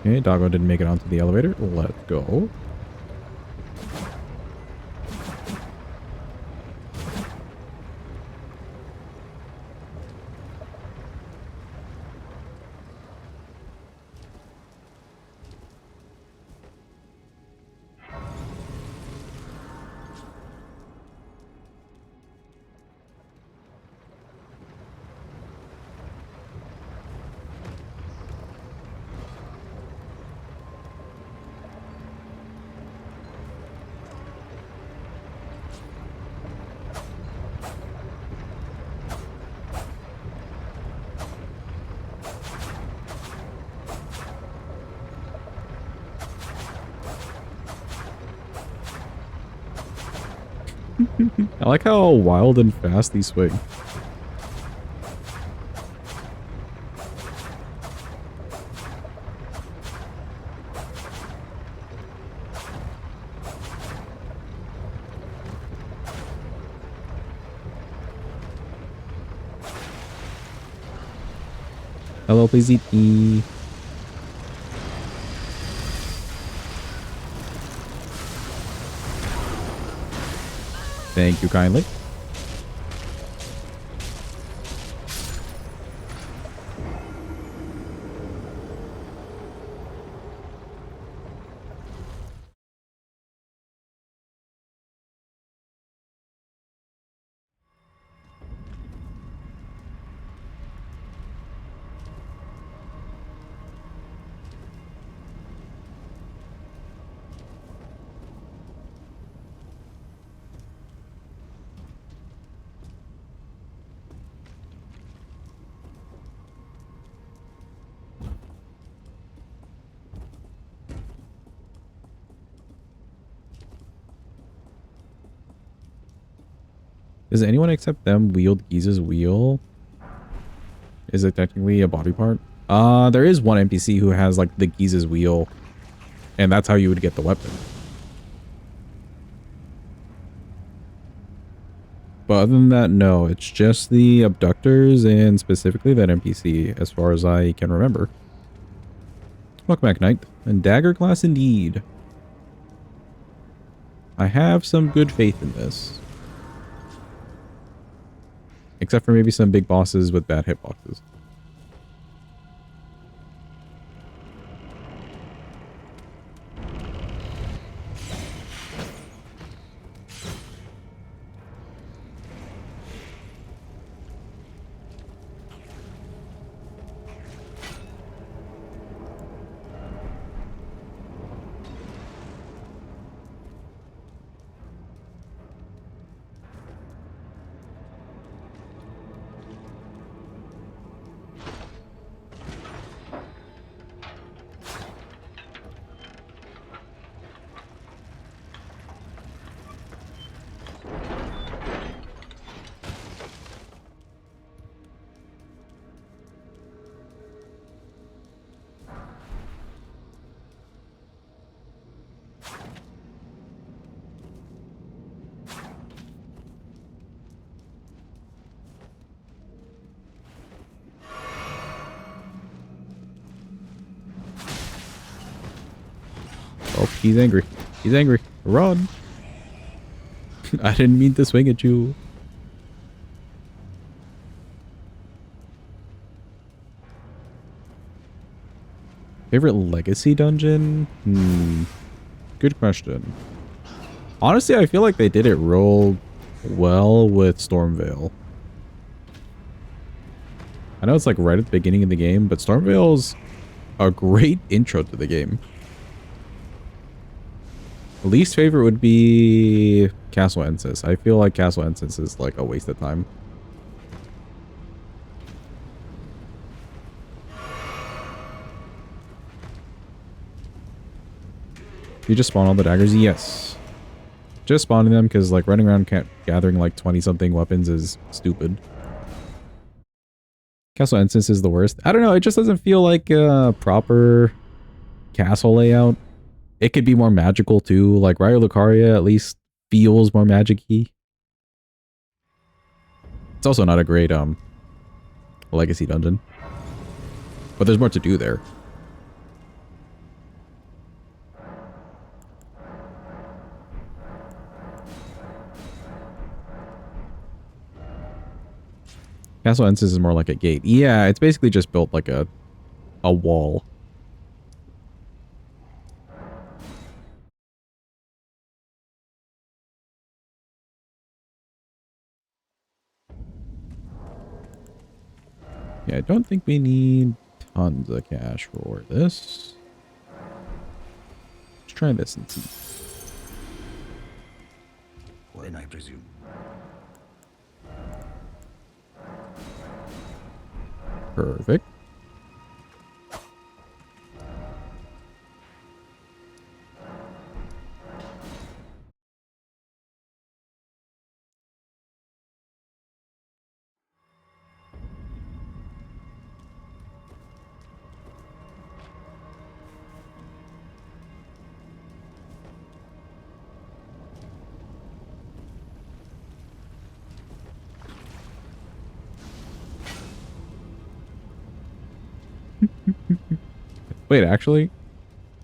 Okay, Doggo didn't make it onto the elevator. Let's go. I like how wild and fast these swing. Hello, please eat me. Thank you kindly. Does anyone except them wield Giza's wheel? Is it technically a body part? There is one NPC who has like the Giza's wheel, and that's how you would get the weapon. But other than that, no, it's just the abductors and specifically that NPC as far as I can remember. Welcome back, Knight. And Dagger class indeed. I have some good faith in this. Except for maybe some big bosses with bad hitboxes. Oh, he's angry. He's angry. Run. I didn't mean to swing at you. Favorite legacy dungeon? Good question. Honestly, I feel like they did it real well with Stormveil. I know it's like right at the beginning of the game, but Stormveil's a great intro to the game. Least favorite would be Castle Ensis. I feel like Castle Ensis is like a waste of time. You just spawn all the daggers? Yes. Just spawning them because like running around gathering like 20 something weapons is stupid. Castle Ensis is the worst. I don't know. It just doesn't feel like a proper castle layout. It could be more magical too. Like Raya Lucaria at least feels more magic-y. It's also not a great legacy dungeon. But there's more to do there. Castle Ensis is more like a gate. Yeah, it's basically just built like a wall. Yeah, I don't think we need tons of cash for this. Let's try this and see. When I presume. Perfect. Wait, actually?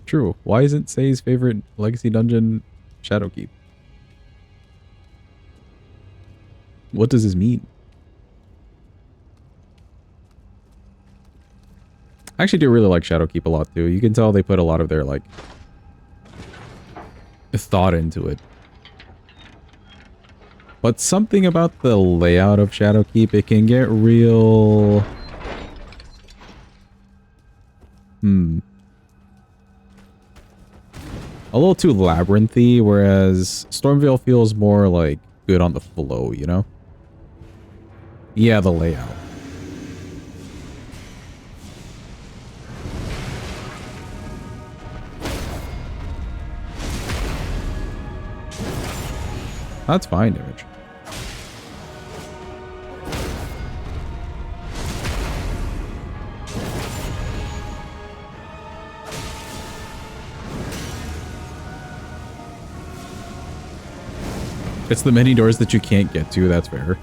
True. Why isn't Say's favorite legacy dungeon Shadowkeep? What does this mean? I actually do really like Shadowkeep a lot too. You can tell they put a lot of their like thought into it. But something about the layout of Shadowkeep, it can get real... a little too labyrinthy, whereas Stormveil feels more like good on the flow, you know? Yeah, the layout. That's fine, damage. It's the many doors that you can't get to, that's fair.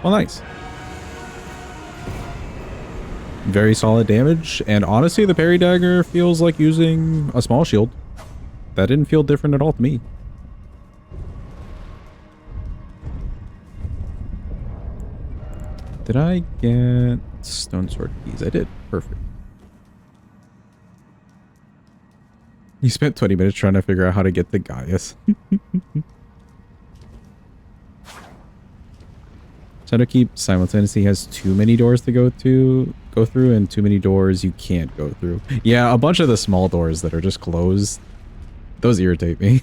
Well, nice. Very solid damage, and honestly, the parry dagger feels like using a small shield. That didn't feel different at all to me. Did I get stone sword keys? I did. Perfect. You spent 20 minutes trying to figure out how to get to Gaius. Shadowkeep simultaneously has too many doors to go through, and too many doors you can't go through. Yeah, a bunch of the small doors that are just closed, those irritate me.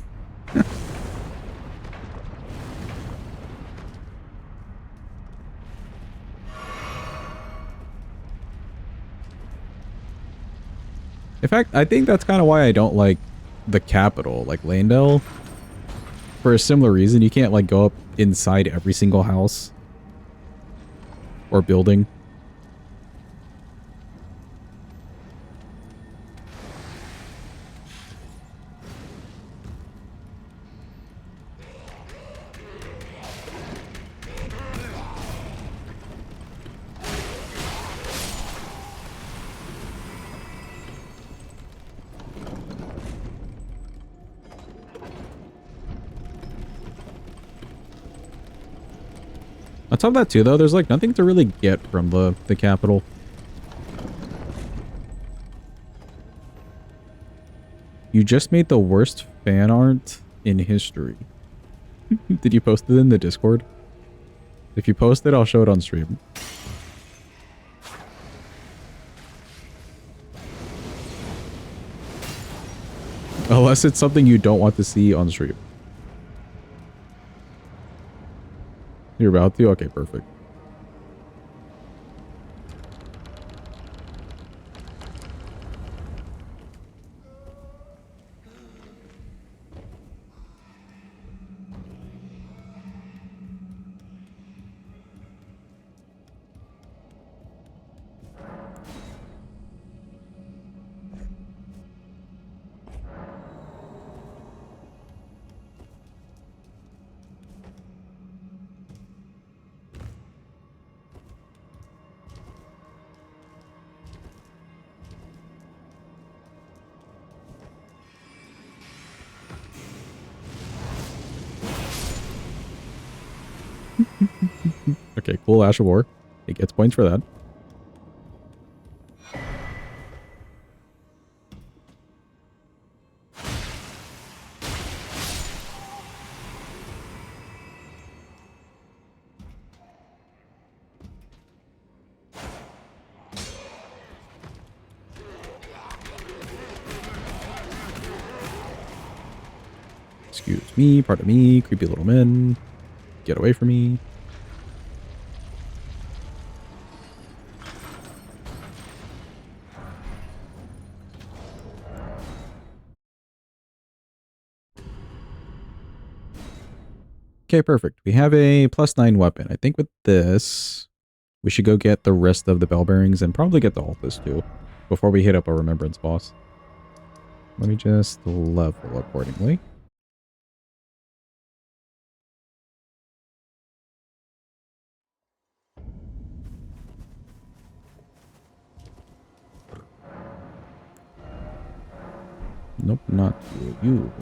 In fact, I think that's kind of why I don't like the capital, like Landell. For a similar reason, you can't like go up inside every single house or building. On top of that too, though, there's like nothing to really get from the capital. You just made the worst fan art in history. Did you post it in the Discord? If you post it, I'll show it on stream. Unless it's something you don't want to see on stream. You're about to? Okay, perfect. Okay, cool. Ash of War. It gets points for that. Excuse me, pardon me, creepy little men. Get away from me. Okay, perfect. We have a +9 weapon. I think with this, we should go get the rest of the bell bearings and probably get the Altus too before we hit up a remembrance boss. Let me just level accordingly. Nope, not you. You.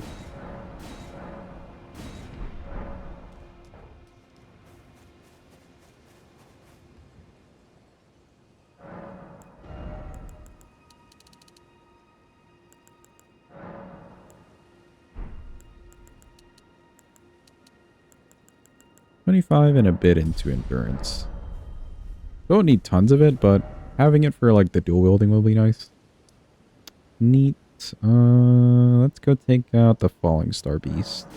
$25 and a bit into endurance. Don't need tons of it, but having it for like the dual wielding will be nice. Neat. Let's go take out the Falling Star Beast.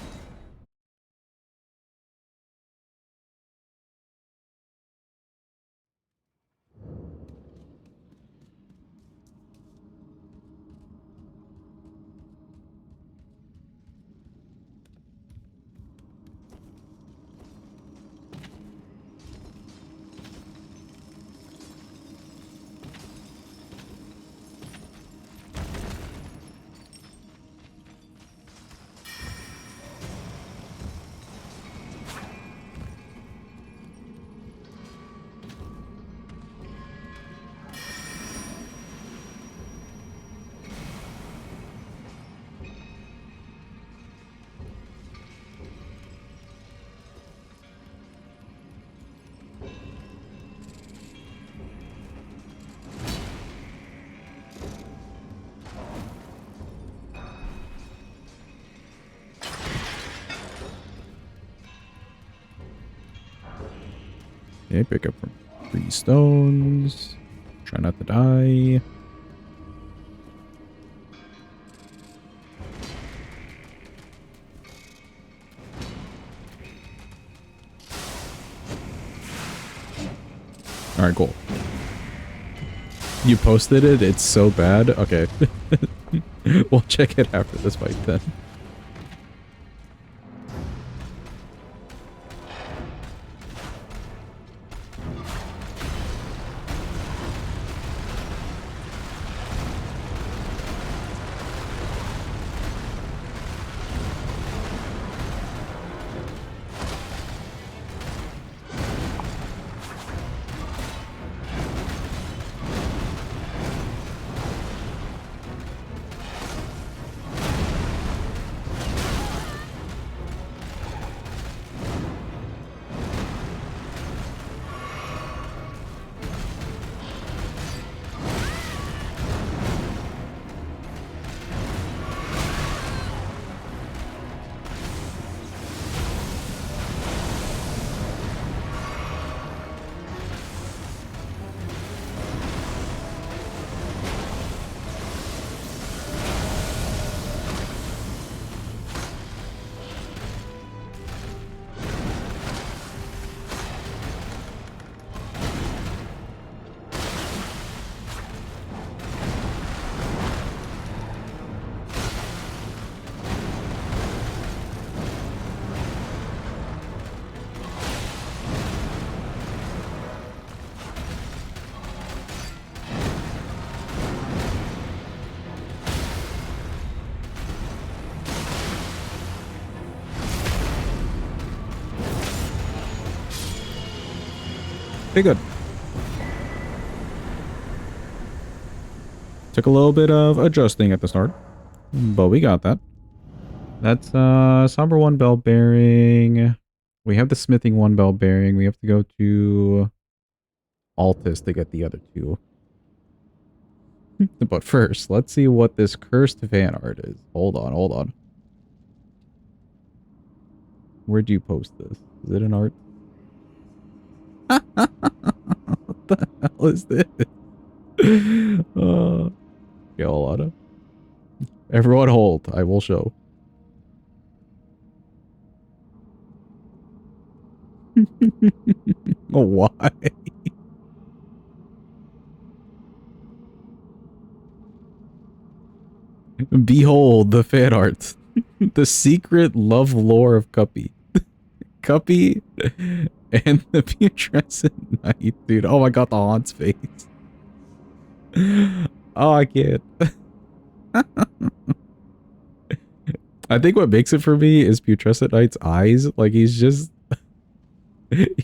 Okay, pick up from 3 stones. Try not to die. Alright, cool. You posted it? It's so bad? Okay. We'll check it after this fight then. Pretty good. Took a little bit of adjusting at the start, but we got that. That's Somber 1 bell bearing. We have the smithing 1 bell bearing. We have to go to Altus to get the other 2. But first, let's see what this cursed fan art is. Hold on, hold on. Where'd you post this? Is it an art? What the hell is this? Okay, hold on. Everyone hold. I will show. Why? Behold the fan art. The secret love lore of Cuppy. Cuppy and the putrescent knight, dude. Oh, I got the Haun's face. Oh, I can't. I think what makes it for me is putrescent knight's eyes. Like, he's just...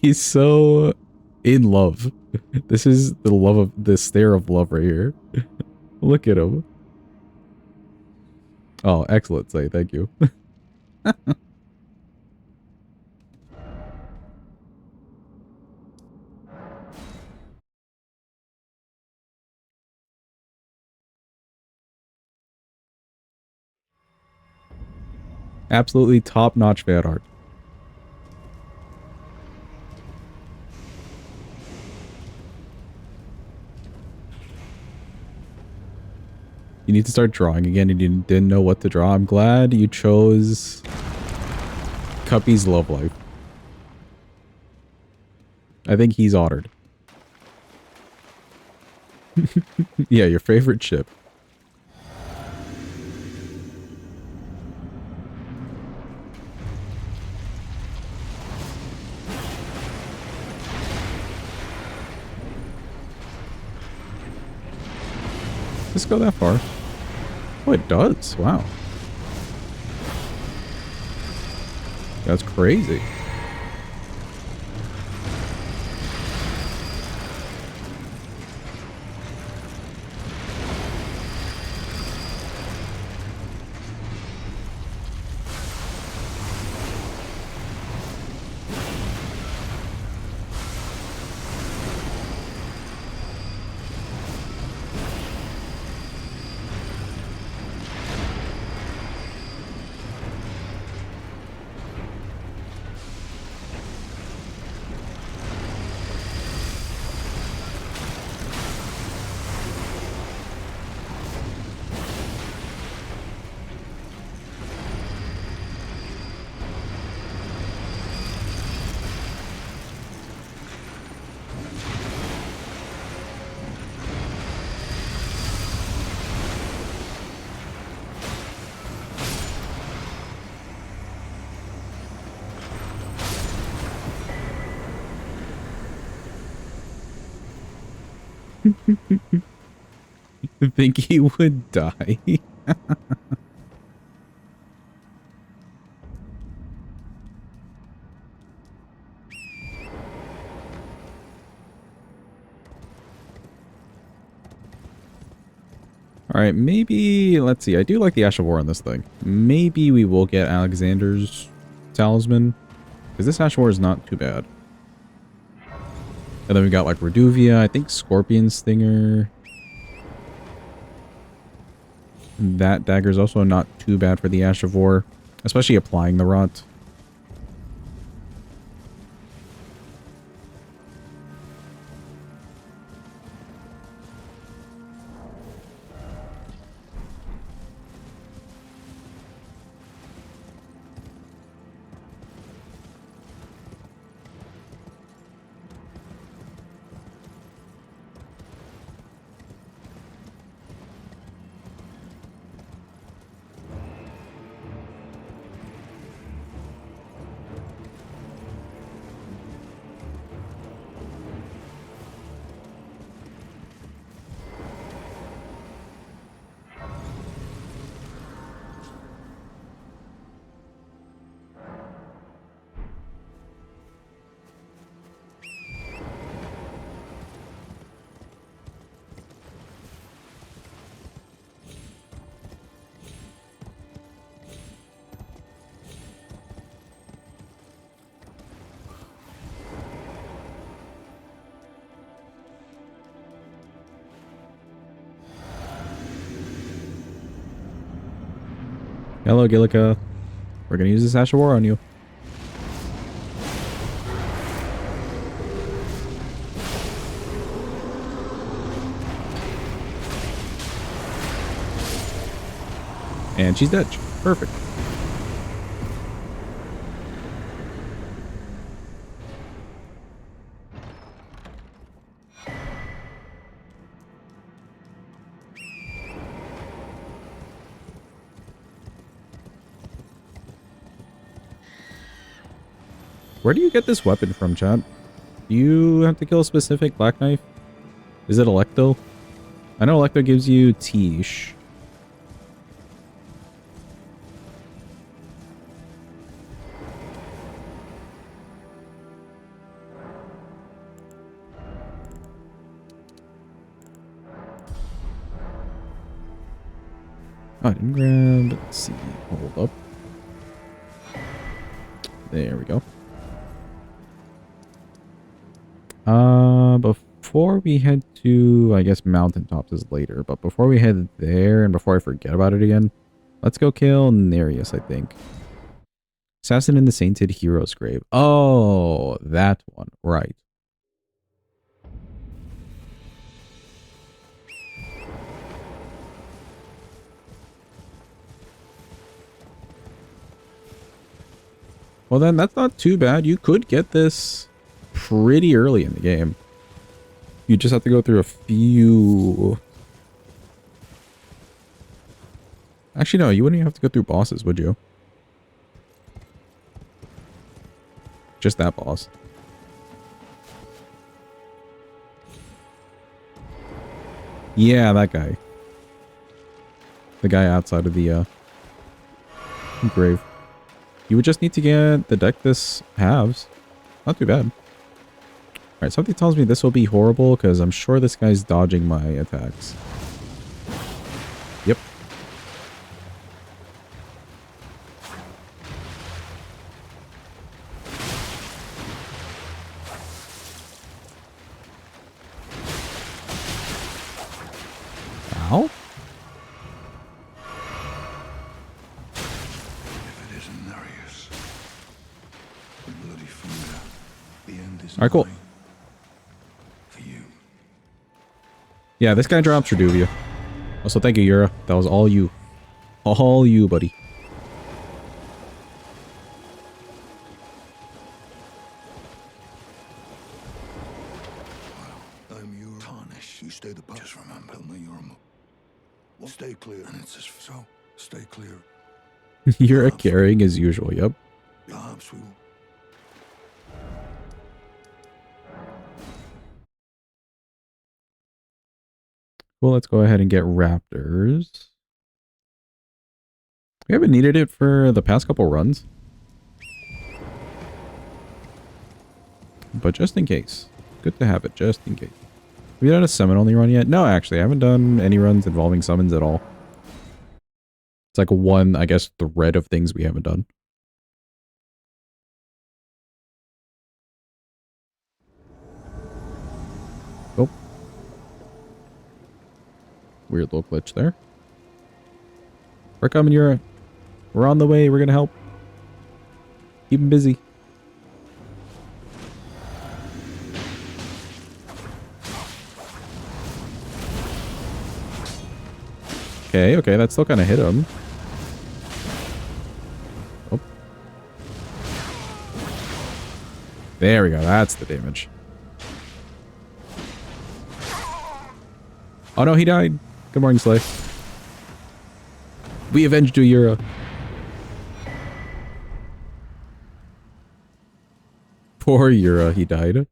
he's so in love. This is the love of... the stare of love right here. Look at him. Oh, excellent. Say thank you. Absolutely top-notch fan art. You need to start drawing again and you didn't know what to draw. I'm glad you chose Cuppy's love life. I think he's honored. Yeah, your favorite ship. Does this go that far? Oh, it does. Wow. That's crazy. Think he would die? Alright, maybe... Let's see. I do like the Ash of War on this thing. Maybe we will get Alexander's Talisman. Because this Ash of War is not too bad. And then we got like Reduvia. I think Scorpion Stinger. That dagger is also not too bad for the Ash of War. Especially applying the rot. Hello, Gillica. We're gonna use this Ash of War on you. And she's dead. Perfect. Where do you get this weapon from, chat? Do you have to kill a specific Black Knife? Is it Electo? I know Electo gives you Tish. Oh, I didn't grab... Let's see. Hold up. There we go. Before we head to, I guess Mountaintops is later, but before we head there and before I forget about it again, let's go kill Nereus, I think. Assassin in the Sainted Hero's Grave. Oh, that one. Right. Well then, that's not too bad. You could get this pretty early in the game. You just have to go through a few... Actually, no, you wouldn't even have to go through bosses, would you? Just that boss. Yeah, that guy. The guy outside of the grave. You would just need to get the Dectus halves. Not too bad. Alright, something tells me this will be horrible because I'm sure this guy's dodging my attacks. Yep. Ow? If it isn't Nereus, the bloody finger, the end is Alright, cool. nigh. For you. Yeah, this guy drops Reduvia. Also, thank you, Yura. That was all you. All you, buddy. I'm your tarnish. You stay the post. Just remember, tell me you're a well, stay clear. And it's just so. Stay clear. Yura carrying as usual, yep. Perhaps we will. Well, let's go ahead and get raptors. We haven't needed it for the past couple runs. But just in case. Good to have it, just in case. Have you done a summon only run yet? No, actually, I haven't done any runs involving summons at all. It's like one, I guess, thread of things we haven't done. Oh. Weird little glitch there. We're coming, Yura. We're on the way. We're going to help. Keep him busy. Okay, that still kind of hit him. Oh. There we go. That's the damage. Oh no, he died. Good morning, Slay. We avenged you, Yura. Poor Yura, he died.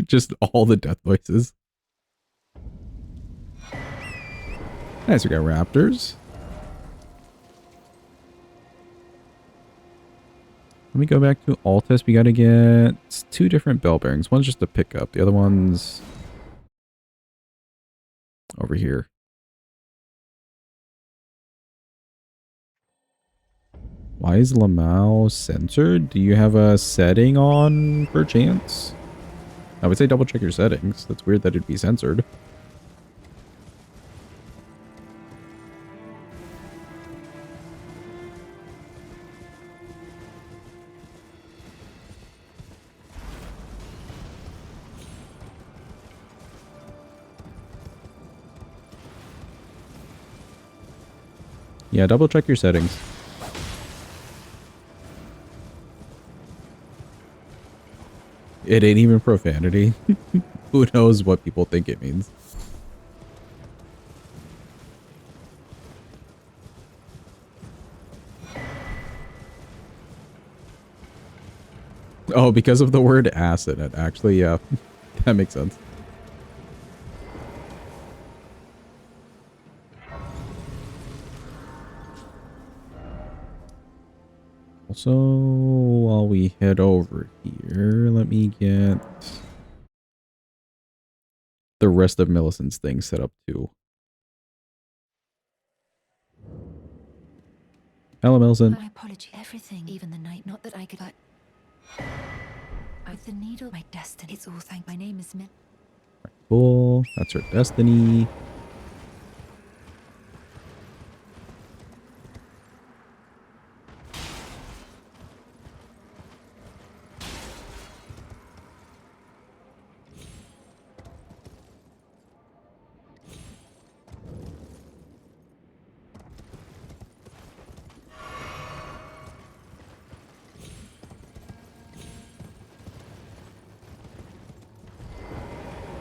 Just all the death voices. Nice, we got raptors. Let me go back to Altus. We gotta get 2 different bell bearings. One's just a pickup. The other one's over here. Why is Lamau censored? Do you have a setting on, perchance? I would say double check your settings. That's weird that it'd be censored. Yeah, double check your settings. It ain't even profanity. Who knows what people think it means? Oh, because of the word ass in it. Actually, yeah. That makes sense. Also, while we head over here, let me get the rest of Millicent's things set up too. Hello, Millicent. My apology. Everything, even the night. Not that I could, but with the needle, my destiny. It's all thank. My name is Min. Cool. That's her destiny.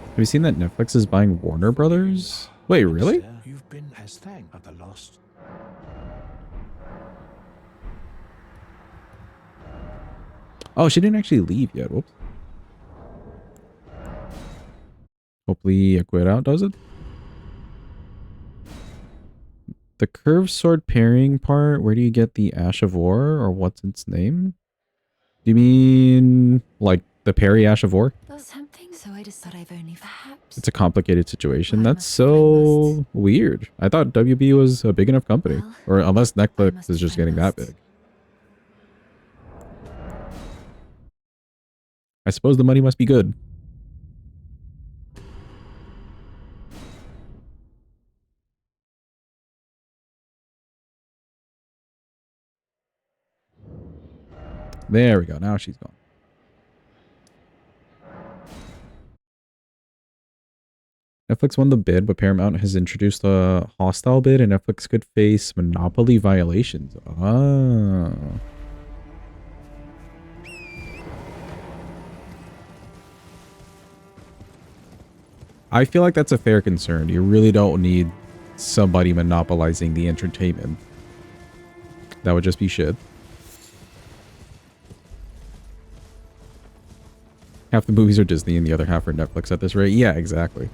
Have you seen that Netflix is buying Warner Brothers? Wait, really? You've been as thank of the lost. Oh, she didn't actually leave yet. Whoops. Hopefully a quit out does it. The curved sword pairing part, where do you get the Ash of War, or what's its name? Do you mean like the parry Ash of War? There's something, so I decided I've only perhaps. It's a complicated situation. Well, I That's must- so weird. I thought WB was a big enough company. Well, Or unless I Netflix must is just try getting that must. big. I suppose the money must be good. There we go. Now she's gone. Netflix won the bid, but Paramount has introduced a hostile bid, and Netflix could face monopoly violations. Ah. I feel like that's a fair concern. You really don't need somebody monopolizing the entertainment. That would just be shit. Half the movies are Disney and the other half are Netflix at this rate. Yeah, exactly.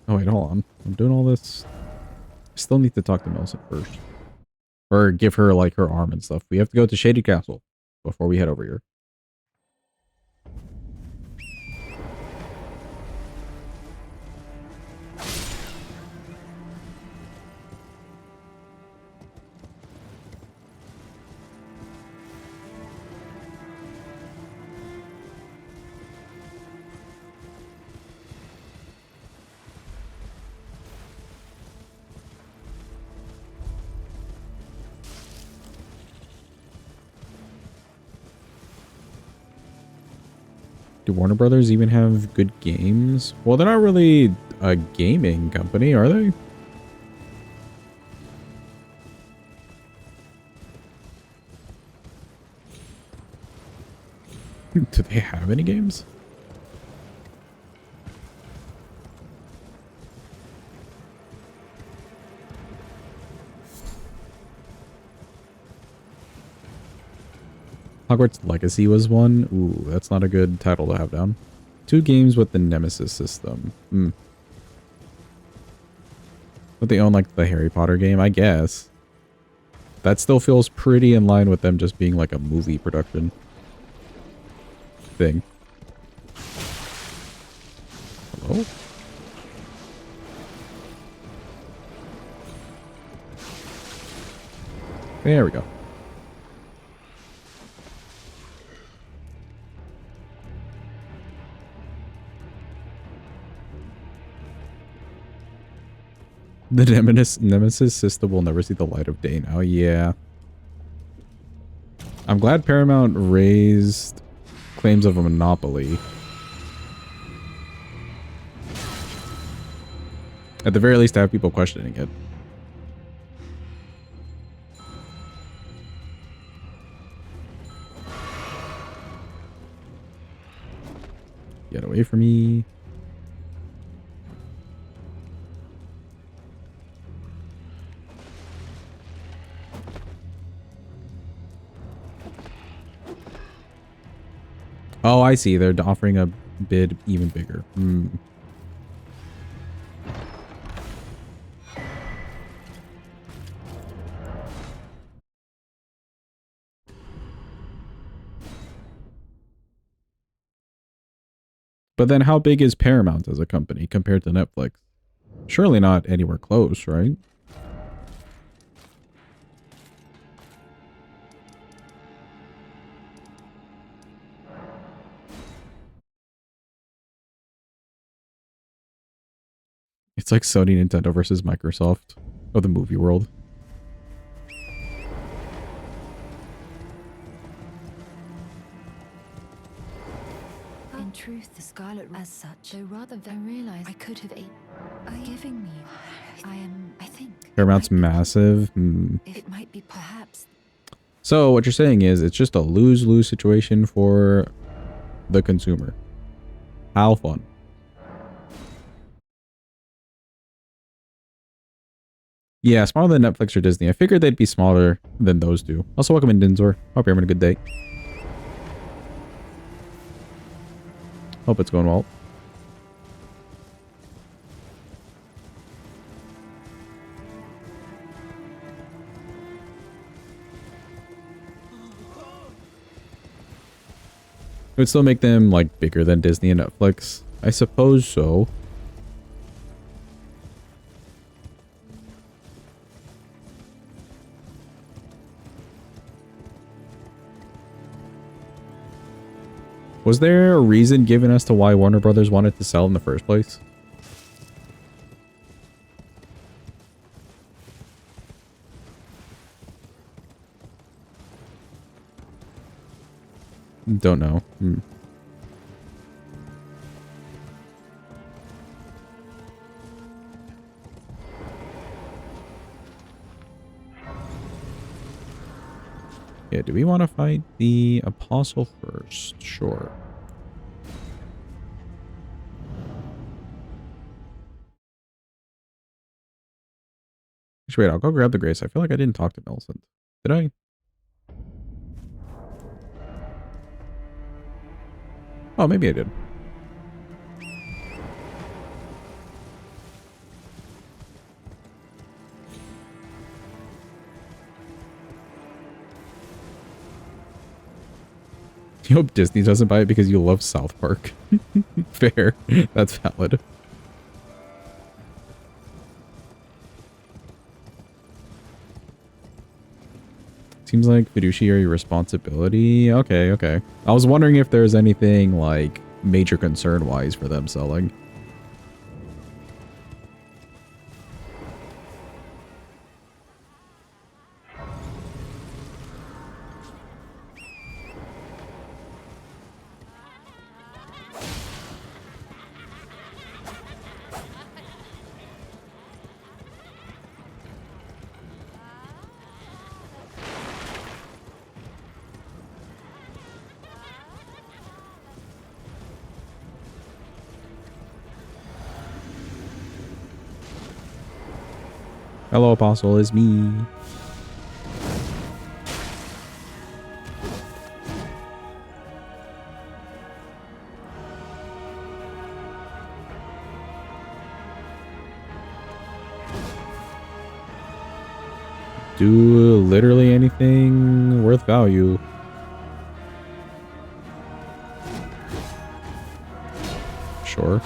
Oh, wait, hold on. I'm doing all this. I still need to talk to Millicent first. Or give her, like, her arm and stuff. We have to go to Shady Castle before we head over here. Do Warner Brothers even have good games? Well, they're not really a gaming company, are they? Do they have any games? Hogwarts Legacy was one. Ooh, that's not a good title to have down. 2 games with the Nemesis system. But they own, like, the Harry Potter game, I guess. That still feels pretty in line with them just being, like, a movie production thing. Hello? There we go. The Nemesis system will never see the light of day now. Yeah. I'm glad Paramount raised claims of a monopoly. At the very least, to have people questioning it. Get away from me. Oh, I see. They're offering a bid even bigger. But then how big is Paramount as a company compared to Netflix? Surely not anywhere close, right? It's like Sony, Nintendo versus Microsoft of the movie world. In truth, the Scarlet as such, though rather than realize I could have giving me. I think. Paramount's massive. It might be perhaps. So what you're saying is it's just a lose-lose situation for the consumer. How fun. Yeah, smaller than Netflix or Disney. I figured they'd be smaller than those two. Also, welcome in, Dinzor. Hope you're having a good day. Hope it's going well. It would still make them, like, bigger than Disney and Netflix. I suppose so. Was there a reason given as to why Warner Brothers wanted to sell in the first place? Don't know. Okay, do we want to fight the apostle first? Sure. Actually, wait, I'll go grab the grace. I feel like I didn't talk to Millicent. Did I? Oh, maybe I did. You hope Disney doesn't buy it because you love South Park. Fair. That's valid. Seems like fiduciary responsibility. Okay, okay. I was wondering if there's anything, like, major concern-wise for them selling. Hello, Apostle, it's me. Do literally anything worth value. Sure.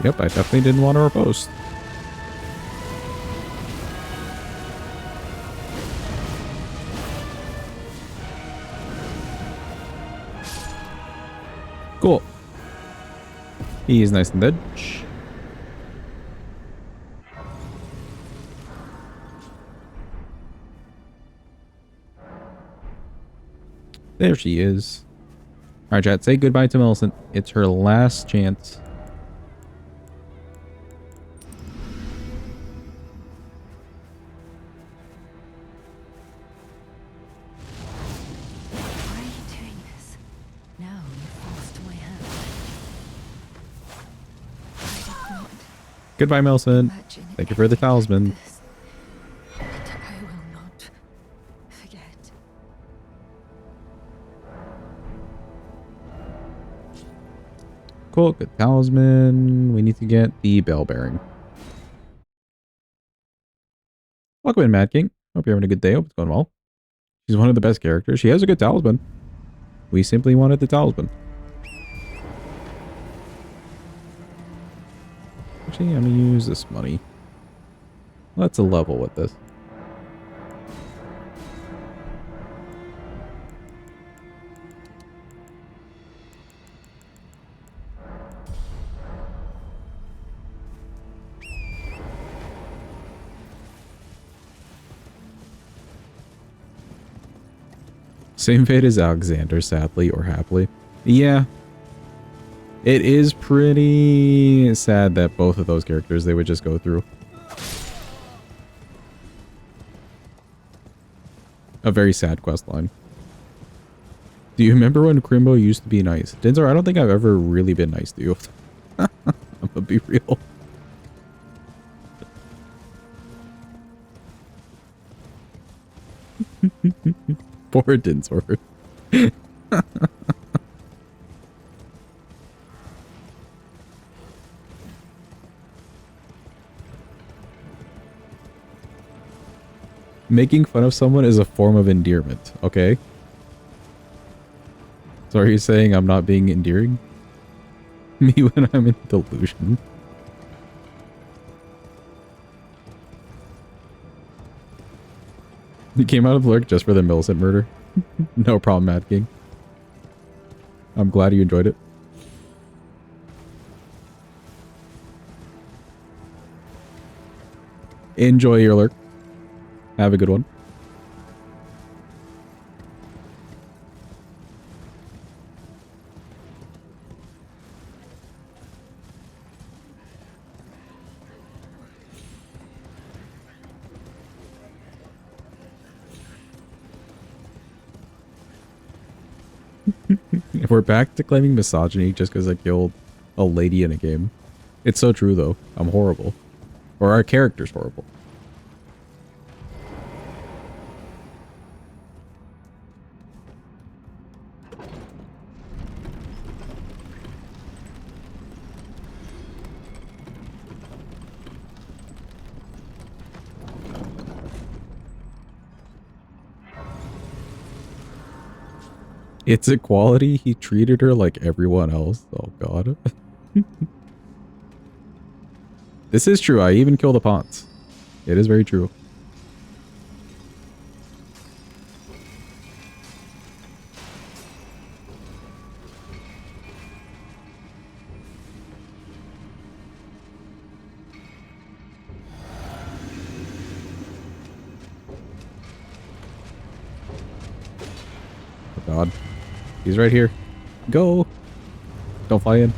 Yep, I definitely didn't want to riposte. Cool. He's nice and dead. There she is. Alright, chat, say goodbye to Millicent. It's her last chance. Why are you doing this? Now you forced my hand. I did not Goodbye, Millicent. imagine Thank you for the anything like talisman. this. And I will not forget. Cool, good talisman. We need to get the bell bearing. Welcome in, Mad King. Hope you're having a good day. Hope it's going well. She's one of the best characters. She has a good talisman. We simply wanted the talisman. Actually, I'm gonna use this money. Let's a level with this. Same fate as Alexander, sadly or happily. Yeah. It is pretty sad that both of those characters they would just go through. A very sad quest line. Do you remember when Crimbo used to be nice? Dinzar, I don't think I've ever really been nice to you. I'm gonna be real. Poor Dinzor. Making fun of someone is a form of endearment, okay? So are you saying I'm not being endearing? Me when I'm in delusion? You came out of Lurk just for the Millicent murder? No problem, Mad King. I'm glad you enjoyed it. Enjoy your Lurk. Have a good one. If we're back to claiming misogyny just because I killed a lady in a game. It's so true, though. I'm horrible. Or our character's horrible. It's equality. He treated her like everyone else. Oh, God. This is true. I even killed a Ponce. It is very true. Oh, God. He's right here. Go. Don't fly in.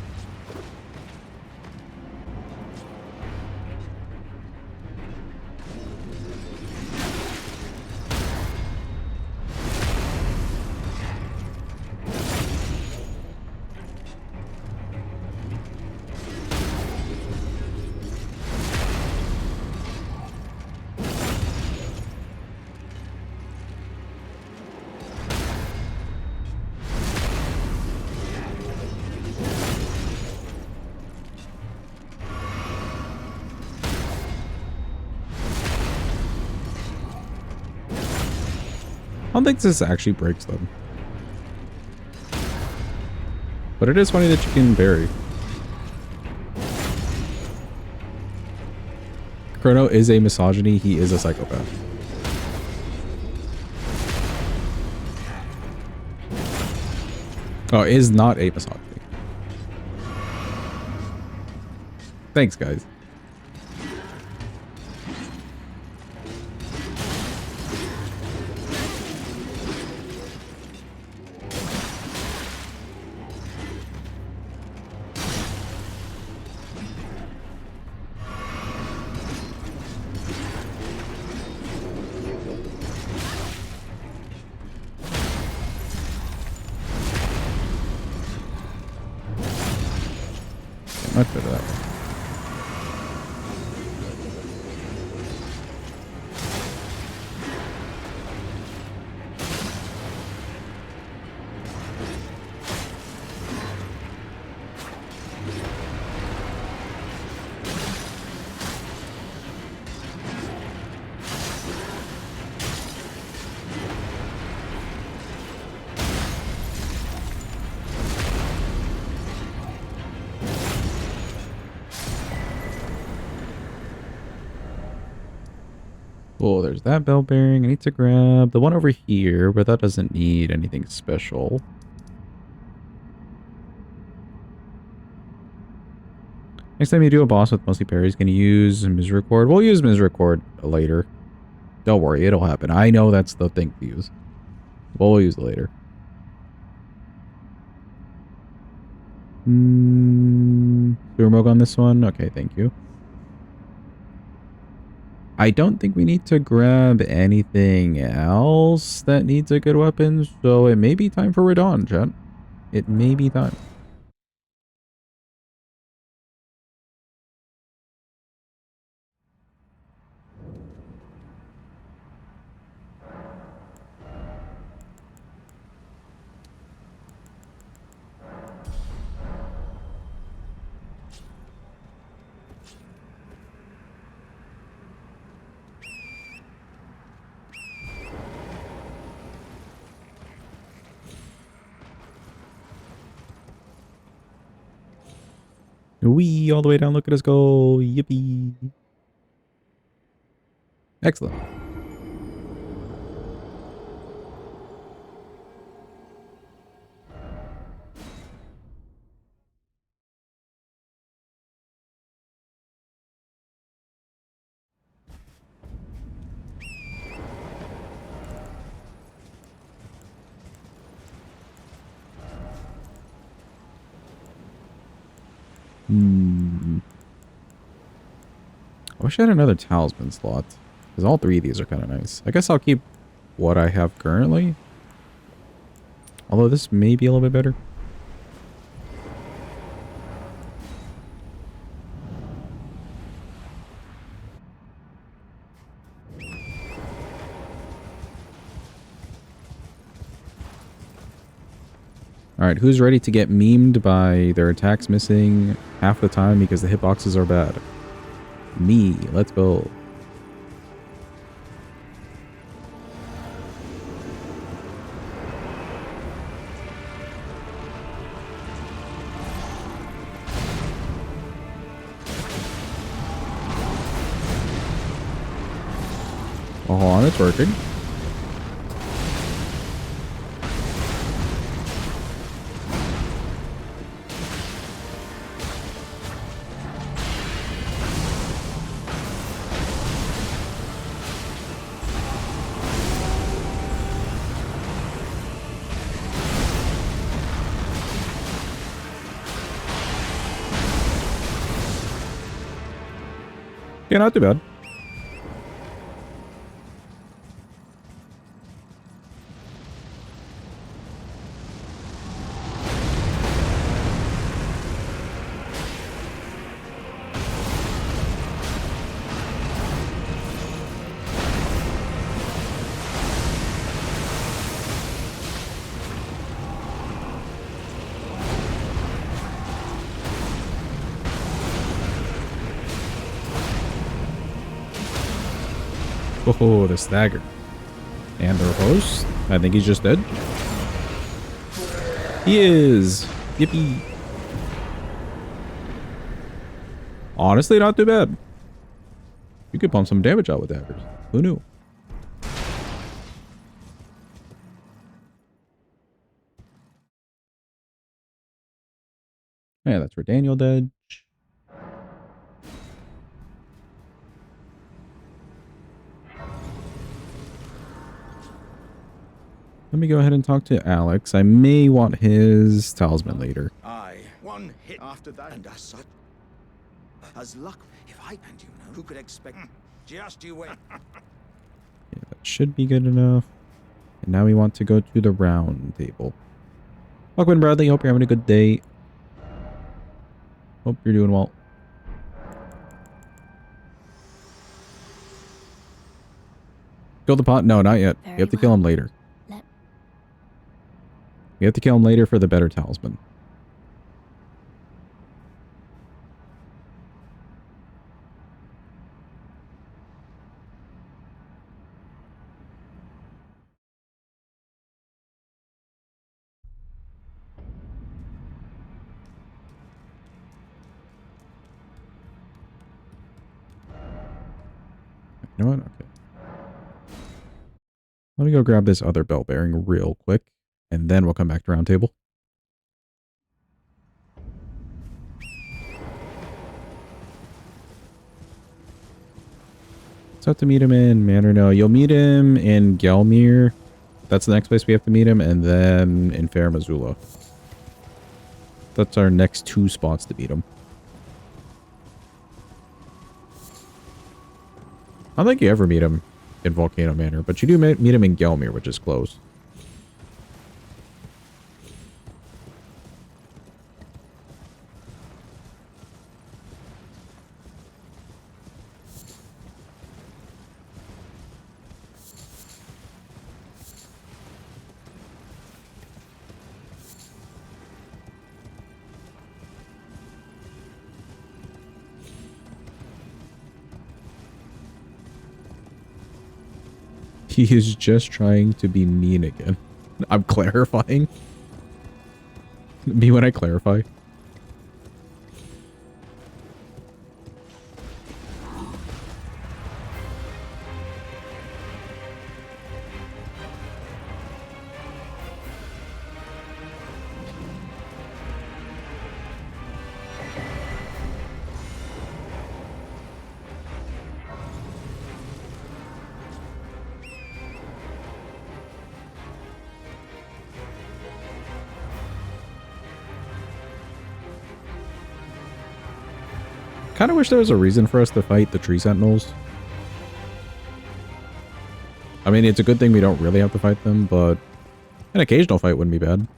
I don't think this actually breaks them. But it is funny that you can bury. Chrono is a misogyny. He is a psychopath. Oh, is not a misogyny. Thanks, guys. Much better that way. Oh, there's that bell bearing. I need to grab the one over here, but that doesn't need anything special. Next time you do a boss with mostly parries, can you use Misericord? We'll use Misericord later. Don't worry, it'll happen. I know that's the thing to use. But we'll use it later. Durmog on this one? Okay, thank you. I don't think we need to grab anything else that needs a good weapon, so it may be time for Radon, chat. It may be time. Wee, all the way down. Look at us go. Yippee. Excellent. Hmm. I wish I had another talisman slot. Because all three of these are kind of nice. I guess I'll keep what I have currently. Although this may be a little bit better. Alright, who's ready to get memed by their attacks missing half the time because the hitboxes are bad? Me. Let's go. Oh, hold on, it's working. Yeah, not too bad. Oh, the Dagger. And the host. I think he's just dead. He is. Yippee. Honestly, not too bad. You could pump some damage out with daggers. Who knew? Yeah, that's where Daniel dead. Let me go ahead and talk to Alex. I may want his talisman later. Aye, one hit after that, and as such, as luck. If I and you know, who could expect? Just you wait. Yeah, that should be good enough. And now we want to go to the round table. Welcome, Bradley. Hope you're having a good day. Hope you're doing well. Kill the pot? No, not yet. You have to kill him later. You have to kill him later for the better talisman. You know what? Okay. Let me go grab this other bell bearing real quick, and then we'll come back to round table. So have to meet him in Manor. No, you'll meet him in Gelmir. That's the next place we have to meet him, and then in Fair Missoula. That's our next two spots to meet him. I don't think you ever meet him in Volcano Manor, but you do meet him in Gelmir, which is close. He is just trying to be mean again. I'm clarifying. Me when I clarify. Kind of wish there was a reason for us to fight the tree sentinels. I mean, it's a good thing we don't really have to fight them, but an occasional fight wouldn't be bad.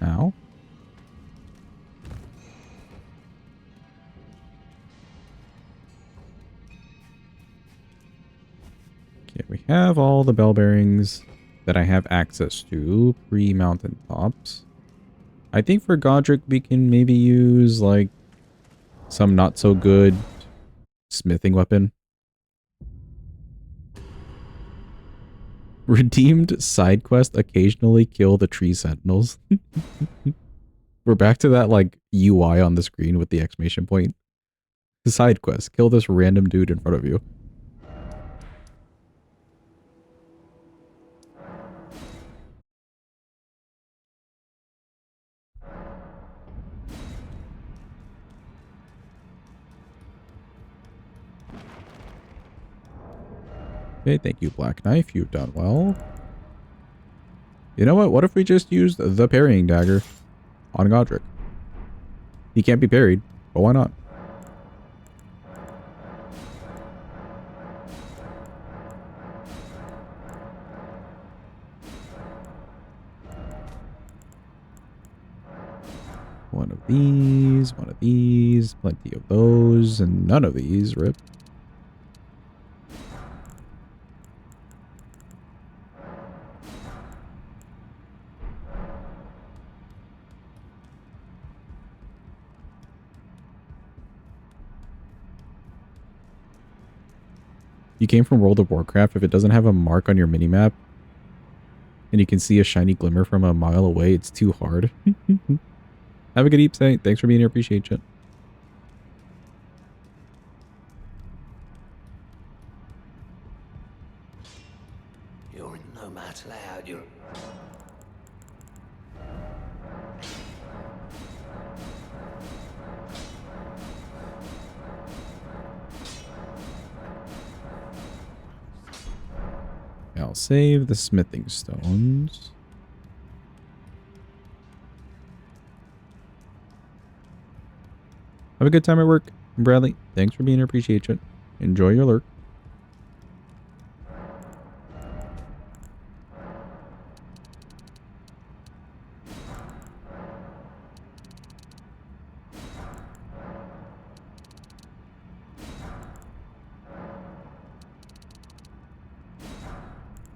Ow. Okay, we have all the bell bearings that I have access to pre-mountain tops. I think for Godric we can maybe use like some not so good smithing weapon. Redeemed side quest, occasionally kill the tree sentinels. We're back to that like UI on the screen with the exclamation point. Side quest, kill this random dude in front of you. Okay, thank you, Black Knife. You've done well. You know what? What if we just used the parrying dagger on Godric? He can't be parried, but why not? One of these, plenty of those, and none of these. Rip. You came from World of Warcraft. If it doesn't have a mark on your minimap, and you can see a shiny glimmer from a mile away, it's too hard. Have a good eat, say. Thanks for being here. Appreciate you. You're in no match loud. You're. I'll save the smithing stones. Have a good time at work, Bradley. Thanks for being here. Appreciate you. Enjoy your lurk.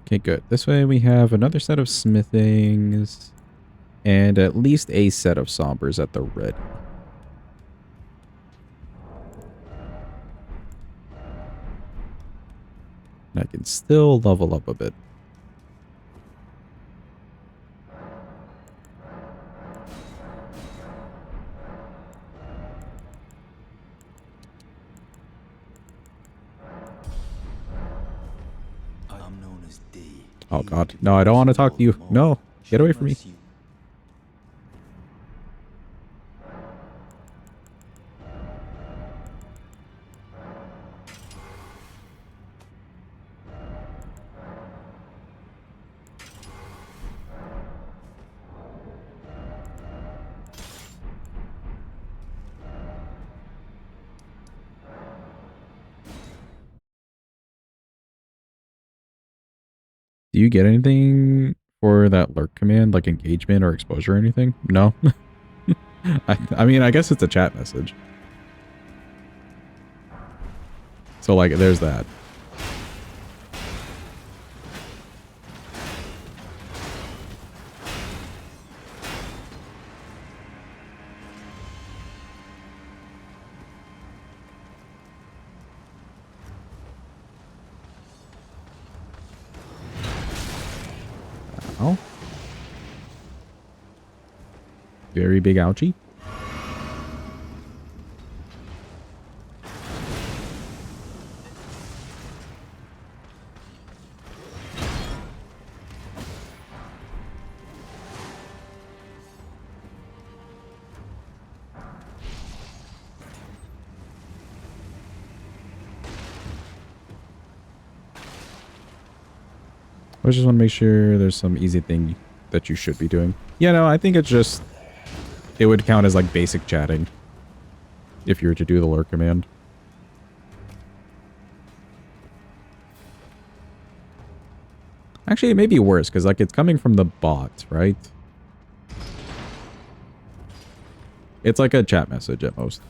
Okay, good. This way we have another set of smithings and at least a set of sombers at the ready. And I can still level up a bit. I'm known as D. Oh god. No, I don't want to talk to you. No. Get away from me. Do you get anything for that lurk command, like engagement or exposure or anything? No? I mean, I guess it's a chat message. So, like, there's that. Ow. Very big ouchie. I just want to make sure there's some easy thing that you should be doing. Yeah, no, I think it's just... It would count as like basic chatting if you were to do the lurk command. Actually, it may be worse because like it's coming from the bot, right? It's like a chat message at most.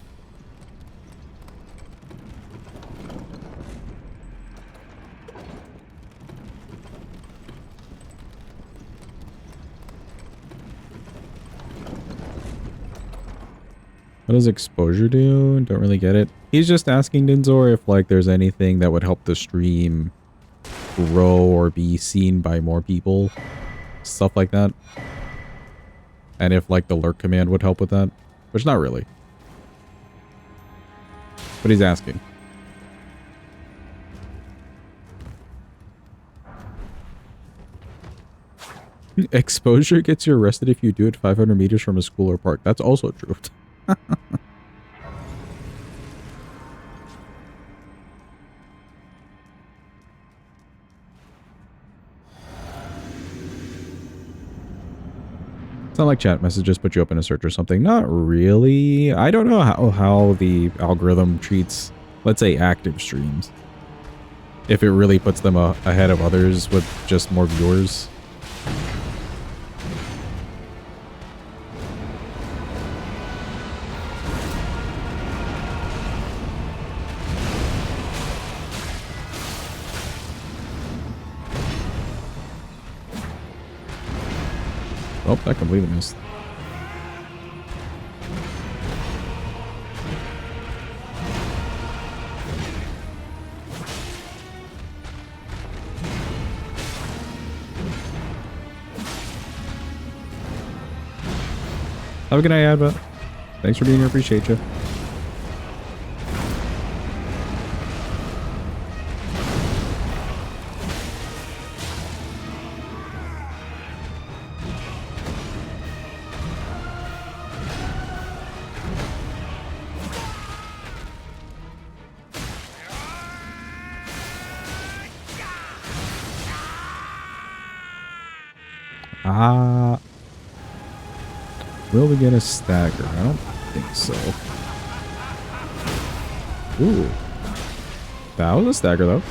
What does exposure do? Don't really get it. He's just asking Dinzor if like there's anything that would help the stream grow or be seen by more people. Stuff like that. And if like the lurk command would help with that. Which not really. But he's asking. Exposure gets you arrested if you do it 500 meters from a school or park. That's also true. It's not like chat messages put you up in a search or something. Not really. I don't know how the algorithm treats, let's say, active streams. If it really puts them ahead of others with just more viewers. Oh, that completely missed. Have a good night, Adva. Thanks for being here. Appreciate you. Will we get a stagger? I don't think so. Ooh. That was a stagger, though.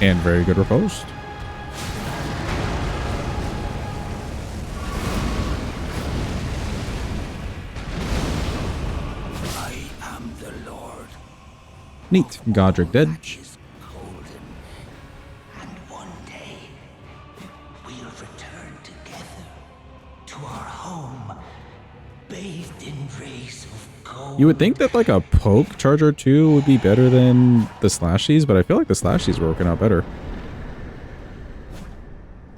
And very good riposte. I am the Lord. Neat. Godric dead. Is golden, and one day we'll return together to our home, bathed in rays of gold. You would think that like a poke charger 2 would be better than the slashies, but I feel like the slashies were working out better.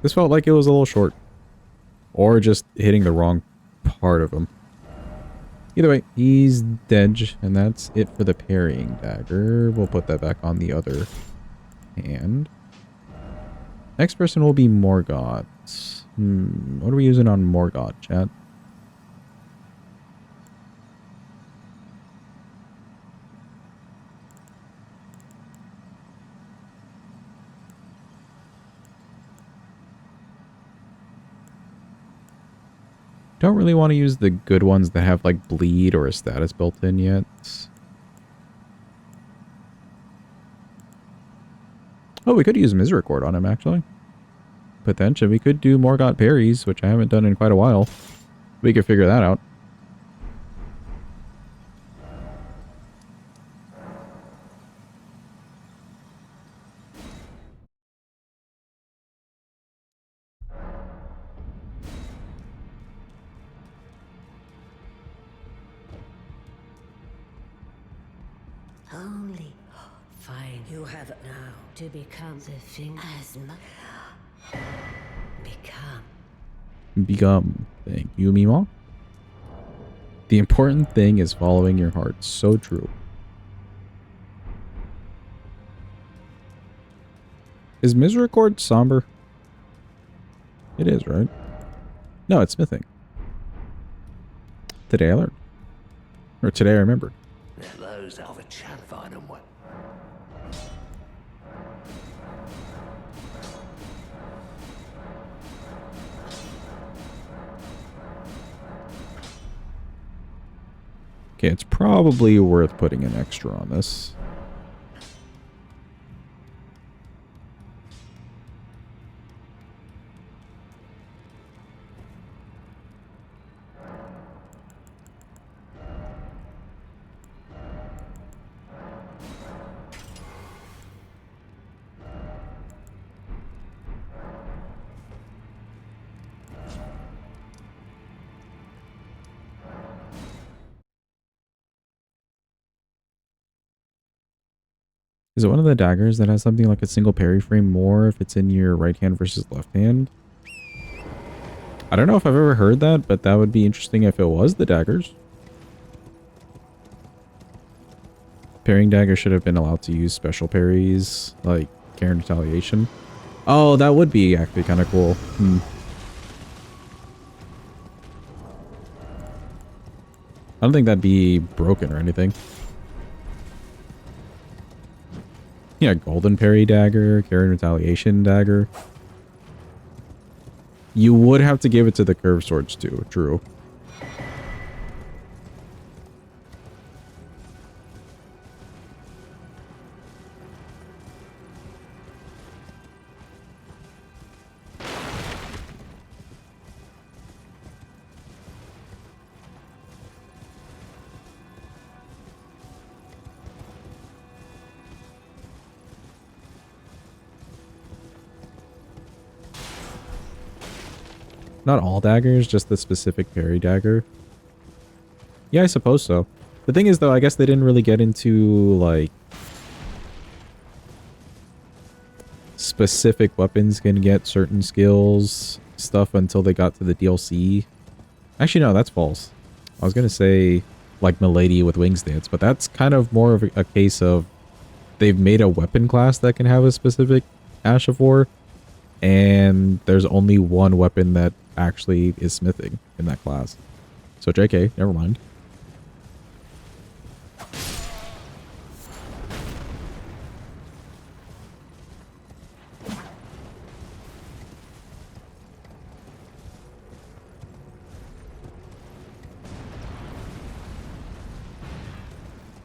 This felt like it was a little short. Or just hitting the wrong part of him. Either way, he's dead, and that's it for the parrying dagger. We'll put that back on the other hand. Next person will be Morgoth. What are we using on Morgoth, chat? Don't really want to use the good ones that have like bleed or a status built in yet. Oh, we could use Misericord on him actually. Potentially, we could do Morgoth parries, which I haven't done in quite a while. We could figure that out. Only fine you have it now to become the thing as much. Become. Become. Thank you, Mima. The important thing is following your heart. So true. Is Misericord somber? It is, right? No, it's smithing. Today I learned. Or today I remembered. Those are the Chatfine and what? Okay, it's probably worth putting an extra on this. Is it one of the daggers that has something like a single parry frame more if it's in your right hand versus left hand? I don't know if I've ever heard that, but that would be interesting if it was the daggers. Parrying dagger should have been allowed to use special parries, like Karen Retaliation. Oh, that would be actually kind of cool. I don't think that'd be broken or anything. Yeah, golden parry dagger, Karen Retaliation dagger. You would have to give it to the curved swords too, true. Not all daggers, just the specific parry dagger. Yeah, I suppose so. The thing is, though, I guess they didn't really get into, like, specific weapons can get certain skills, stuff until they got to the DLC. Actually, no, that's false. I was going to say, like, Milady with Wings Dance, but that's kind of more of a case of they've made a weapon class that can have a specific Ash of War, and there's only one weapon that actually is smithing in that class. So JK, never mind.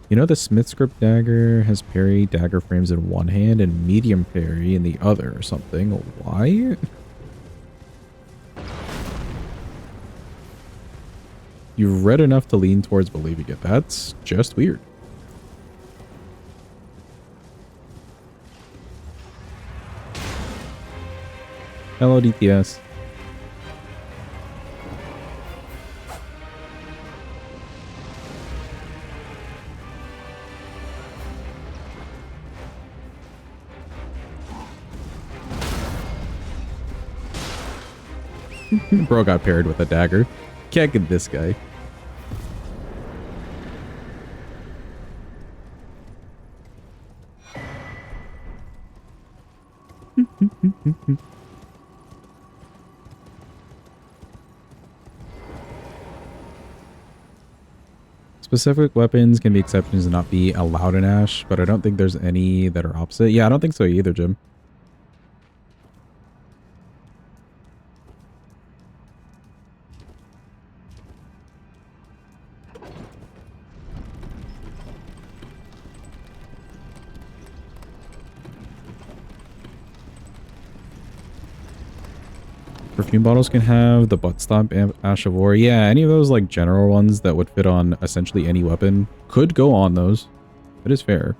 You know the Smith script dagger has parry dagger frames in one hand and medium parry in the other or something. Why? You've read enough to lean towards believing it. That's just weird. Hello, DTS. Bro got paired with a dagger. Can't get this guy. Specific weapons can be exceptions and not be allowed in Ash, but I don't think there's any that are opposite. Yeah, I don't think so either, Jim. Perfume bottles can have the butt stomp Ash of War. Yeah, any of those like general ones that would fit on essentially any weapon could go on those. That is fair.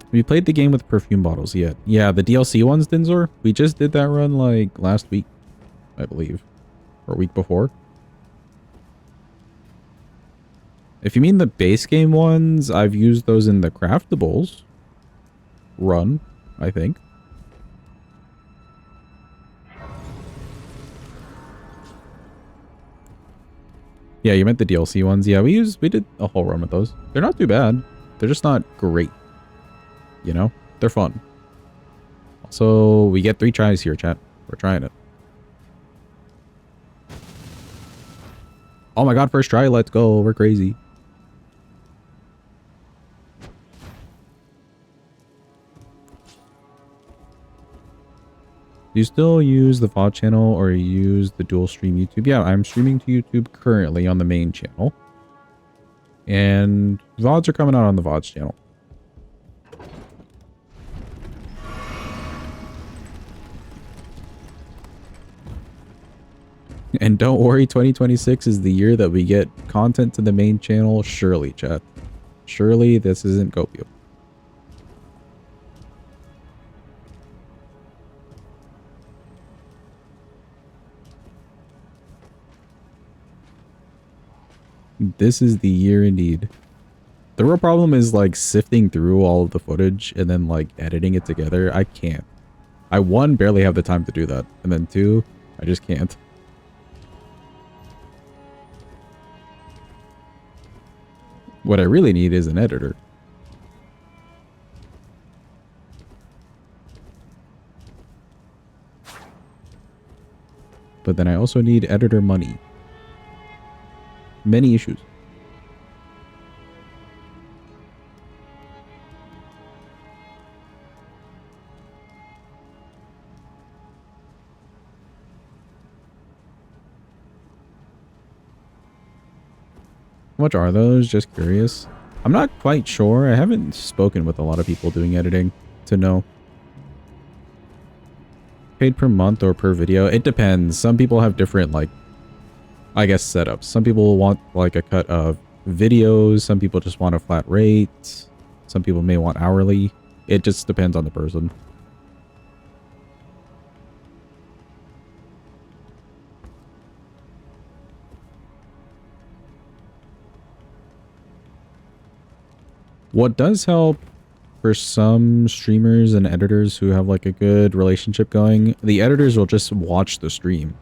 Have you played the game with perfume bottles yet? Yeah, the DLC ones, Dinzor. We just did that run like last week, I believe. Or week before. If you mean the base game ones, I've used those in the craftables run, I think. Yeah, you meant the DLC ones. Yeah, we did a whole run with those. They're not too bad. They're just not great. You know? They're fun. Also, we get 3 tries here, chat. We're trying it. Oh my god, first try. Let's go. We're crazy. Do you still use the VOD channel or use the dual stream YouTube? Yeah, I'm streaming to YouTube currently on the main channel. And VODs are coming out on the VODs channel. And don't worry, 2026 is the year that we get content to the main channel. Surely, chat. Surely this isn't Gopio. This is the year indeed. The real problem is like sifting through all of the footage and then like editing it together. I can't. I, 1, barely have the time to do that. And then 2, I just can't. What I really need is an editor. But then I also need editor money. Many issues. How much are those? Just curious. I'm not quite sure. I haven't spoken with a lot of people doing editing to know. Paid per month or per video? It depends. Some people have different, like, I guess, setups. Some people want, like, a cut of videos. Some people just want a flat rate. Some people may want hourly. It just depends on the person. What does help for some streamers and editors who have like a good relationship going, the editors will just watch the stream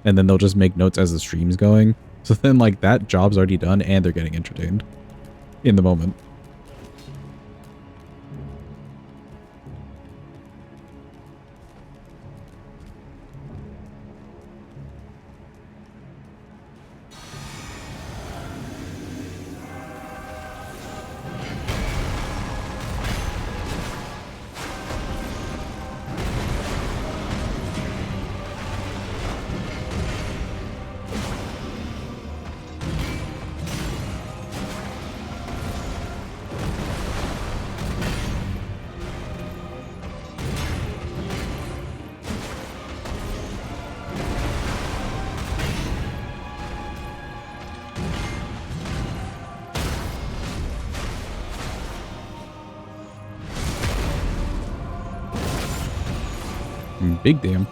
and then they'll just make notes as the stream's going. So then like that job's already done and they're getting entertained in the moment. Big damn.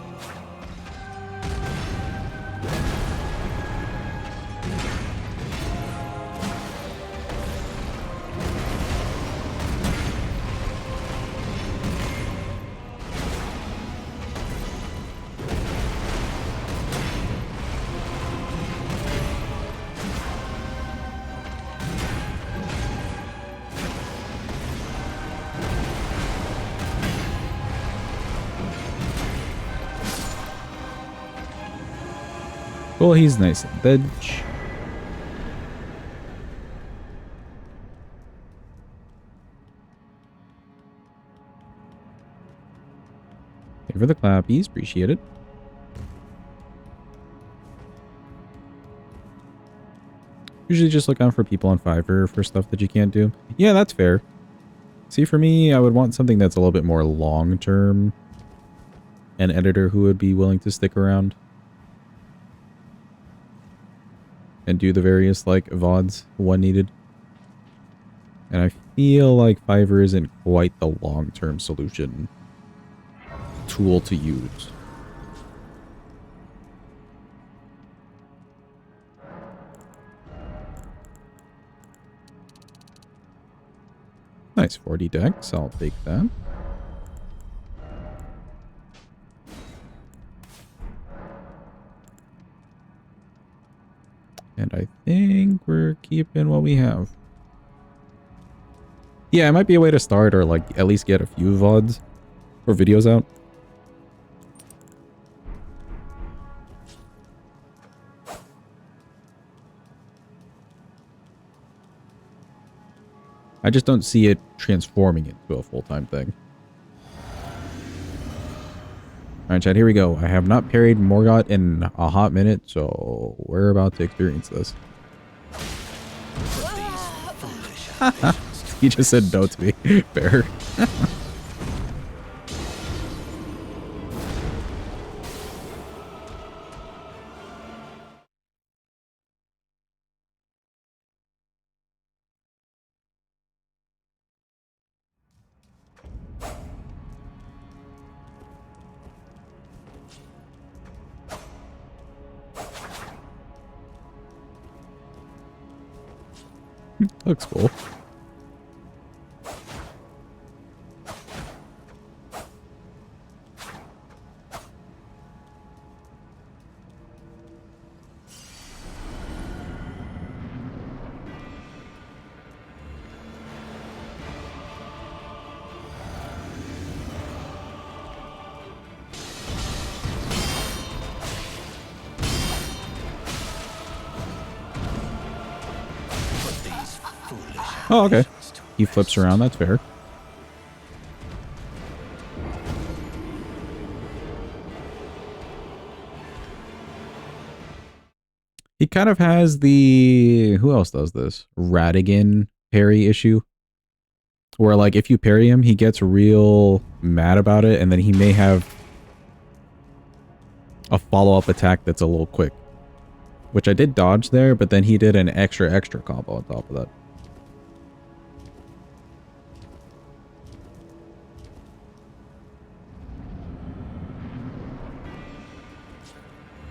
Well, he's nice and veg. Thank you for the clappies. Appreciate it. Usually just look out for people on Fiverr for stuff that you can't do. Yeah, that's fair. See, for me, I would want something that's a little bit more long-term. An editor who would be willing to stick around. And do the various, like, VODs when needed. And I feel like Fiverr isn't quite the long-term solution tool to use. Nice 40 decks, I'll take that. And I think we're keeping what we have. Yeah, it might be a way to start or like at least get a few VODs or videos out. I just don't see it transforming into a full-time thing. Alright, Chad, here we go. I have not parried Morgott in a hot minute, so we're about to experience this. He just said no to me. Fair. Looks cool. Oh, okay. He flips around, that's fair. He kind of has the... Who else does this? Radigan parry issue. Where, like, if you parry him, he gets real mad about it, and then he may have a follow-up attack that's a little quick. Which I did dodge there, but then he did an extra combo on top of that.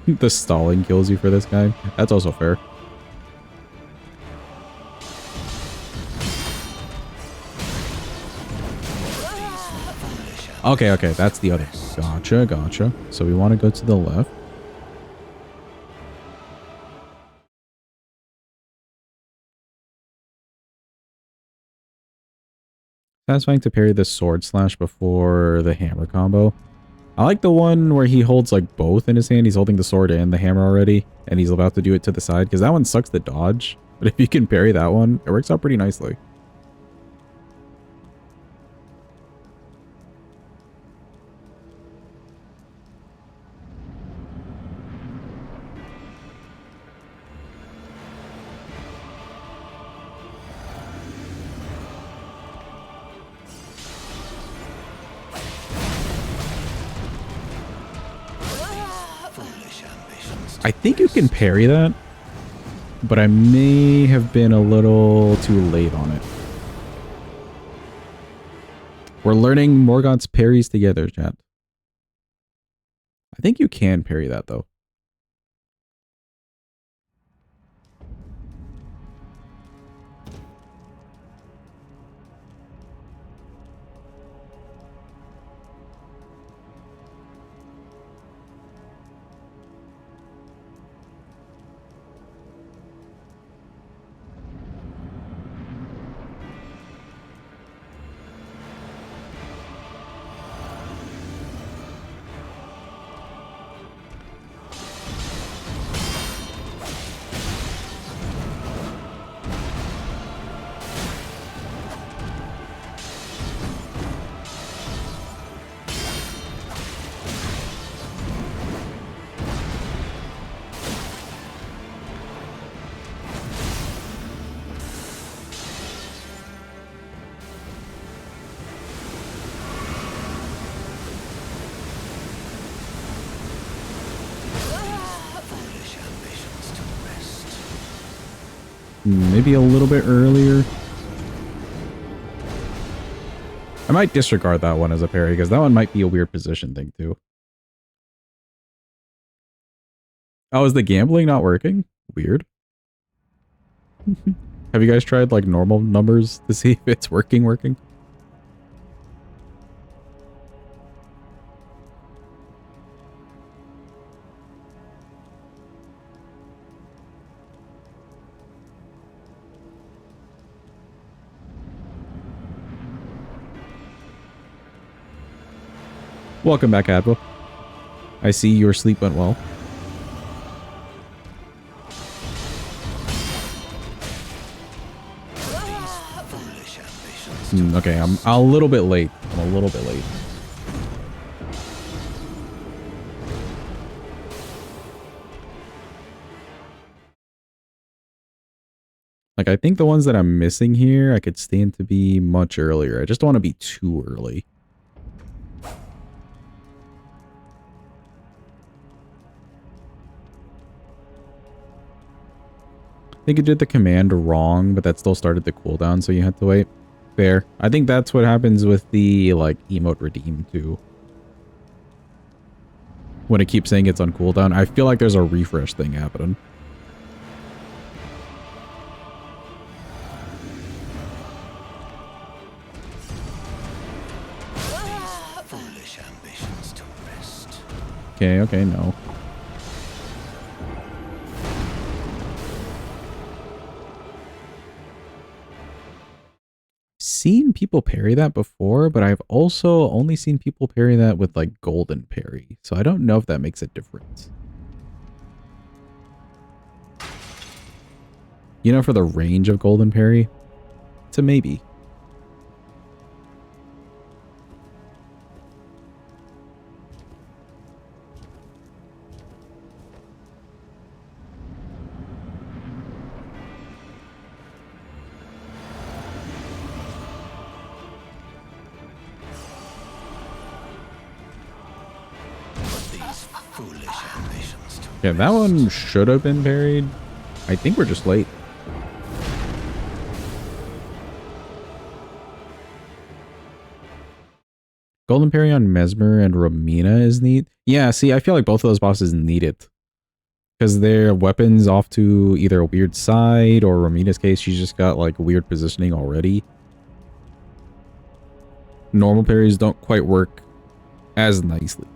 The stalling kills you for this guy. That's also fair. Okay, okay, that's the other. Gotcha, gotcha. So we want to go to the left. Satisfying to parry the sword slash before the hammer combo. I like the one where he holds like both in his hand. He's holding the sword and the hammer already, and he's about to do it to the side because that one sucks to dodge. But if you can parry that one, it works out pretty nicely. I think you can parry that, but I may have been a little too late on it. We're learning Morgott's parries together, chat. I think you can parry that, though. Maybe a little bit earlier. I might disregard that one as a parry, because that one might be a weird position thing, too. Oh, is the gambling not working? Weird. Have you guys tried, like, normal numbers to see if it's working? Welcome back, Advo. I see your sleep went well. Okay, I'm a little bit late. I'm a little bit late. Like, I think the ones that I'm missing here, I could stand to be much earlier. I just don't want to be too early. I think it did the command wrong, but that still started the cooldown, so you had to wait. Fair. I think that's what happens with the, like, emote redeem, too. When it keeps saying it's on cooldown, I feel like there's a refresh thing happening. Foolish ambitions to rest. Okay, okay, no. Seen people parry that before, but I've also only seen people parry that with like golden parry. So I don't know if that makes a difference. You know, for the range of golden parry, it's a maybe. Yeah, that one should have been parried. I think we're just late. Golden parry on Mesmer and Romina is neat. Yeah, see, I feel like both of those bosses need it. Because their weapons off to either a weird side, or Romina's case, she's just got like weird positioning already. Normal parries don't quite work as nicely.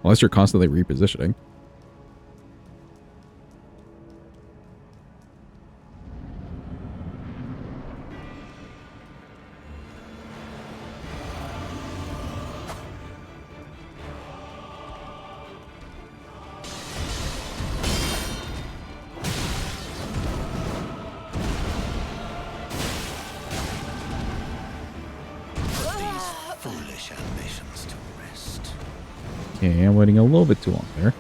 Unless you're constantly repositioning. Okay, I'm waiting a little bit too long there.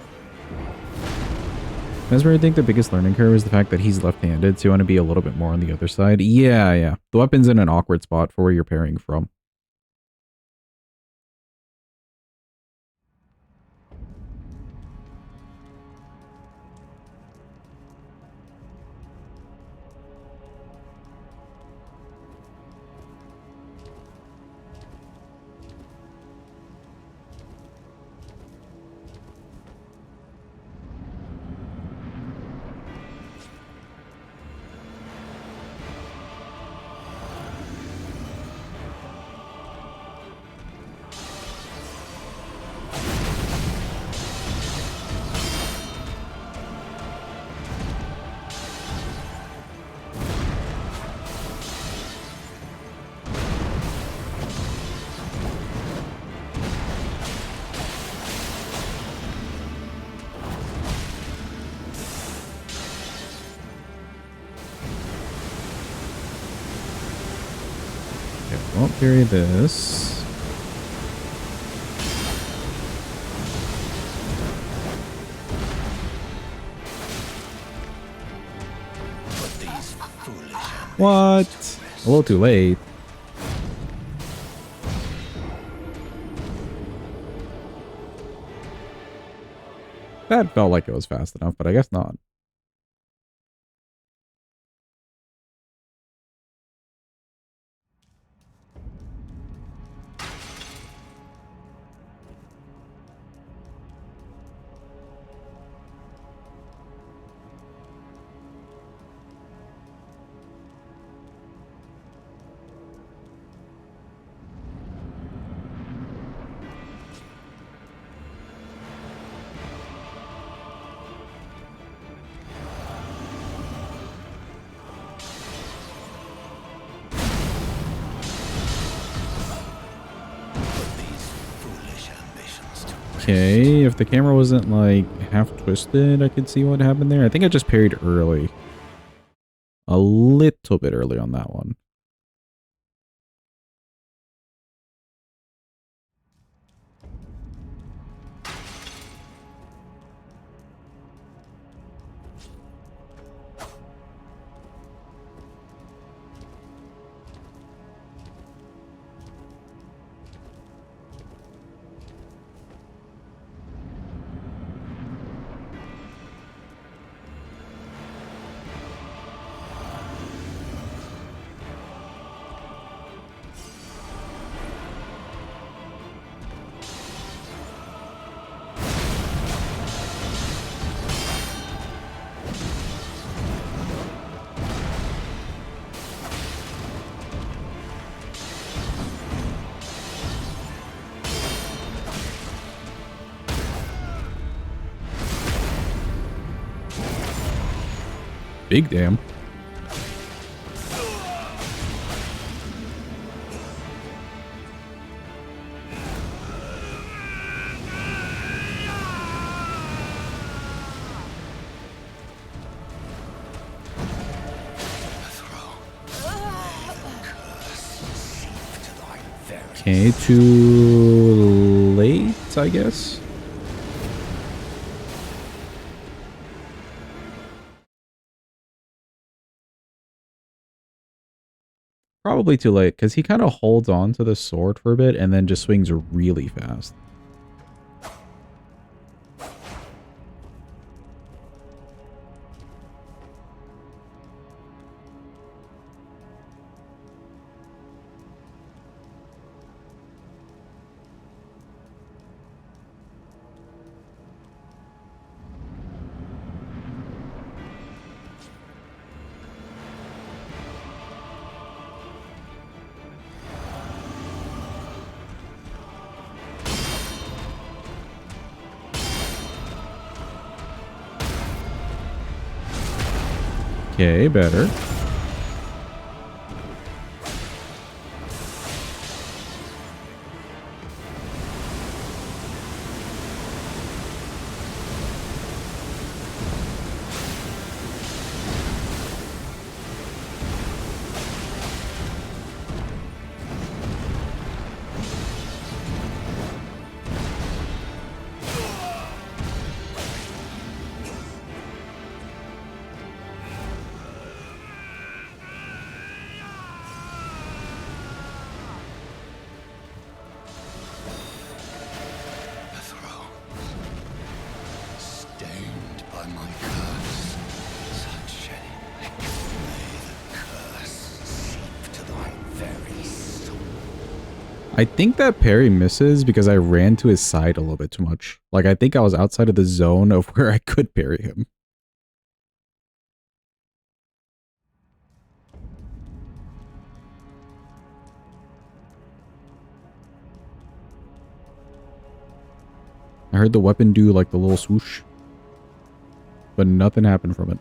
Mesmer, I think the biggest learning curve is the fact that he's left-handed, so you want to be a little bit more on the other side. Yeah. The weapon's in an awkward spot for where you're parrying from. Won't parry this. What? A little too late. That felt like it was fast enough, but I guess not. Okay, if the camera wasn't like half twisted, I could see what happened there. I think I just parried early. A little bit early on that one. Big damn. Okay, too late, I guess. Probably too late, because he kind of holds on to the sword for a bit and then just swings really fast. Okay, better. I think that parry misses because I ran to his side a little bit too much. Like, I think I was outside of the zone of where I could parry him. I heard the weapon do like the little swoosh, but nothing happened from it.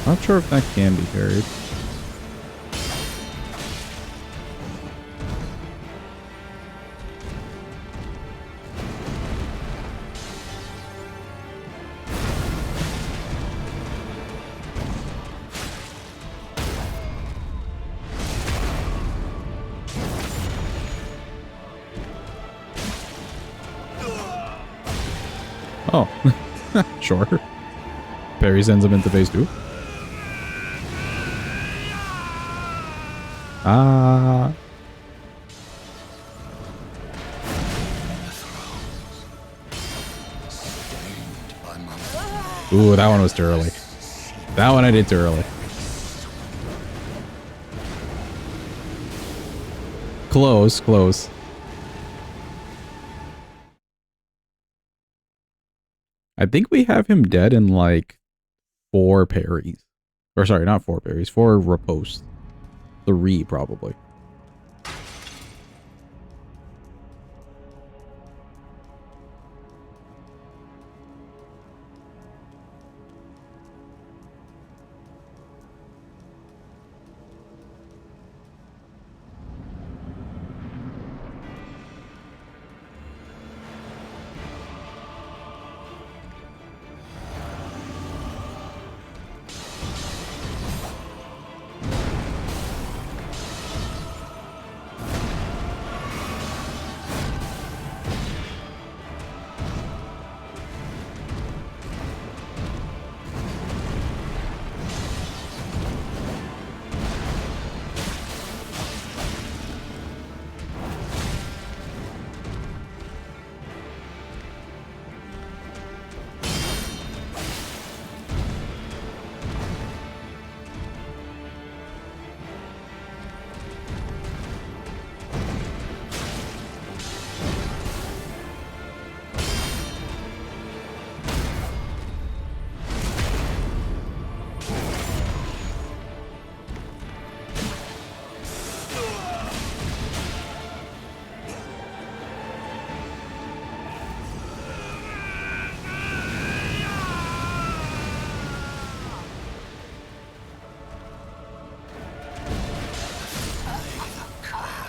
Not sure if that can be parried. Oh, sure. Parry sends him into phase 2. Ah. Ooh, that one was too early. That one I did too early. Close, close. I think we have him dead in like 4 parries. Or sorry, not 4 parries, 4 ripostes. 3 probably.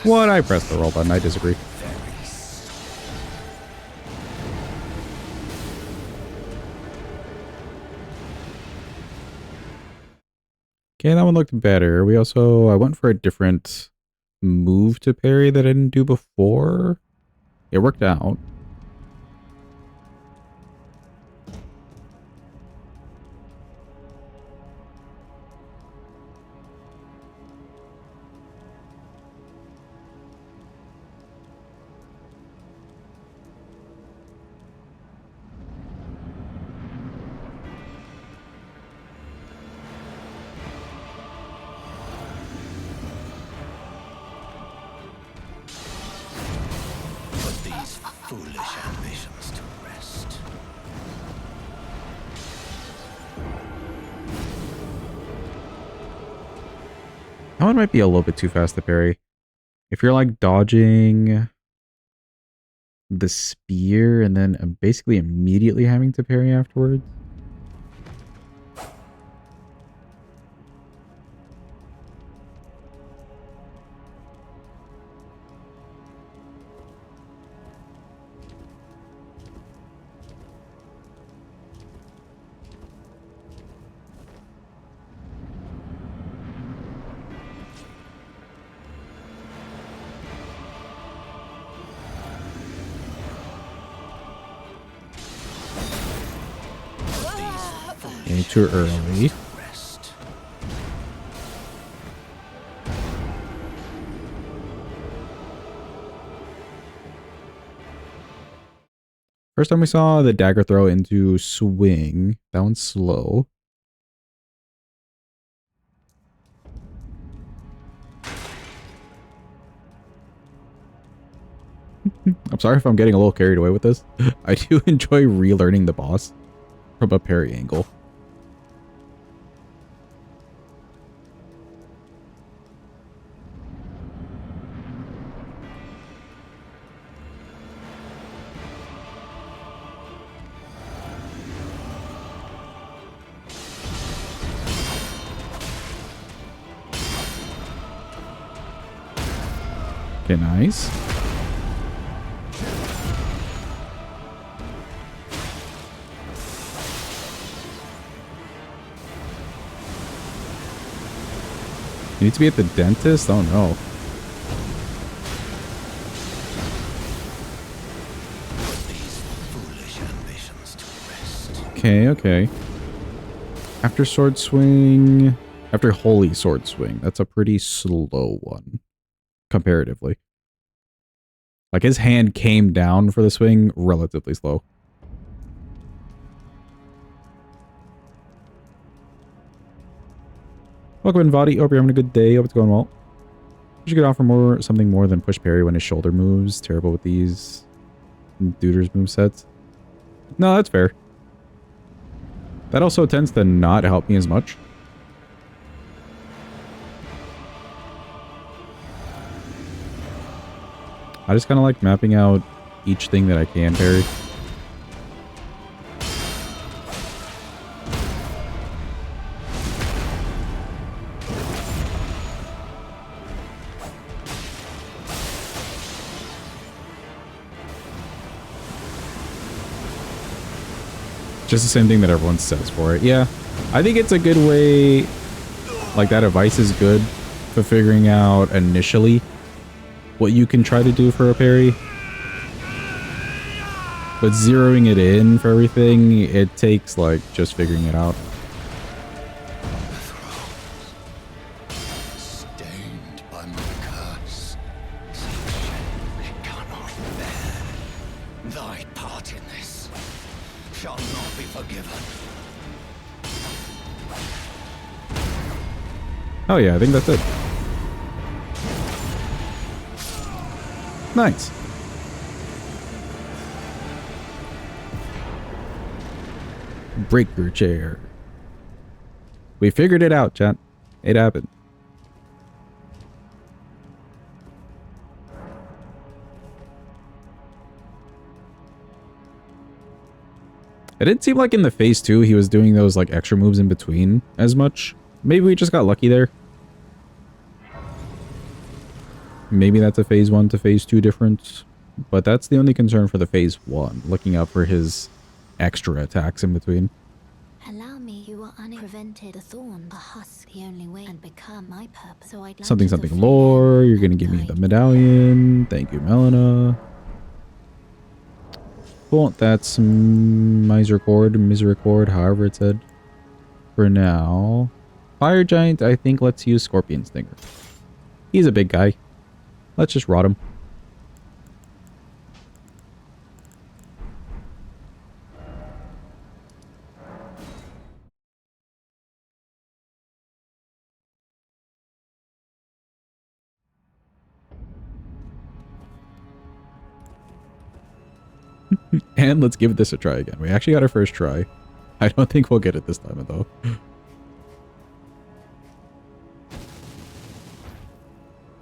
What? I pressed the roll button. I disagree. Okay, that one looked better. I went for a different move to parry that I didn't do before. It worked out. Put these foolish ambitions to rest. That one might be a little bit too fast to parry. If you're like dodging the spear and then basically immediately having to parry afterwards. Too early. First time we saw the dagger throw into swing. That one's slow. I'm sorry if I'm getting a little carried away with this. I do enjoy relearning the boss from a parry angle. Okay, nice. You need to be at the dentist? Oh no. Okay, okay. After sword swing... After holy sword swing, that's a pretty slow one. Comparatively. Like, his hand came down for the swing relatively slow. Welcome in, Vadi. Hope you're having a good day. Hope it's going well. You should get off for something more than push parry when his shoulder moves. Terrible with these Duder's movesets. No, that's fair. That also tends to not help me as much. I just kind of like mapping out each thing that I can parry. Just the same thing that everyone says for it. Yeah, I think it's a good way, like that advice is good for figuring out initially what you can try to do for a parry. But zeroing it in for everything, it takes like just figuring it out. Stained by my curse, such cannot bear. Thy part in this shall not be forgiven. Oh yeah, I think that's it. Nice. Breaker chair. We figured it out, chat. It happened. It didn't seem like in the phase 2 he was doing those like extra moves in between as much. Maybe we just got lucky there. Maybe that's a phase 1 to phase 2 difference. But that's the only concern for the phase 1. Looking out for his extra attacks in between. Allow me, you are unprevented. The thorns are husk the only way and become my purpose. So I'd like Something to something free lore. them You're gonna and give me the guide medallion. Thank you, Melina. Cool. That's Misericord, however it's said. For now. Fire Giant, I think let's use Scorpion Stinger. He's a big guy. Let's just rot him. And let's give this a try again. We actually got our first try. I don't think we'll get it this time, though.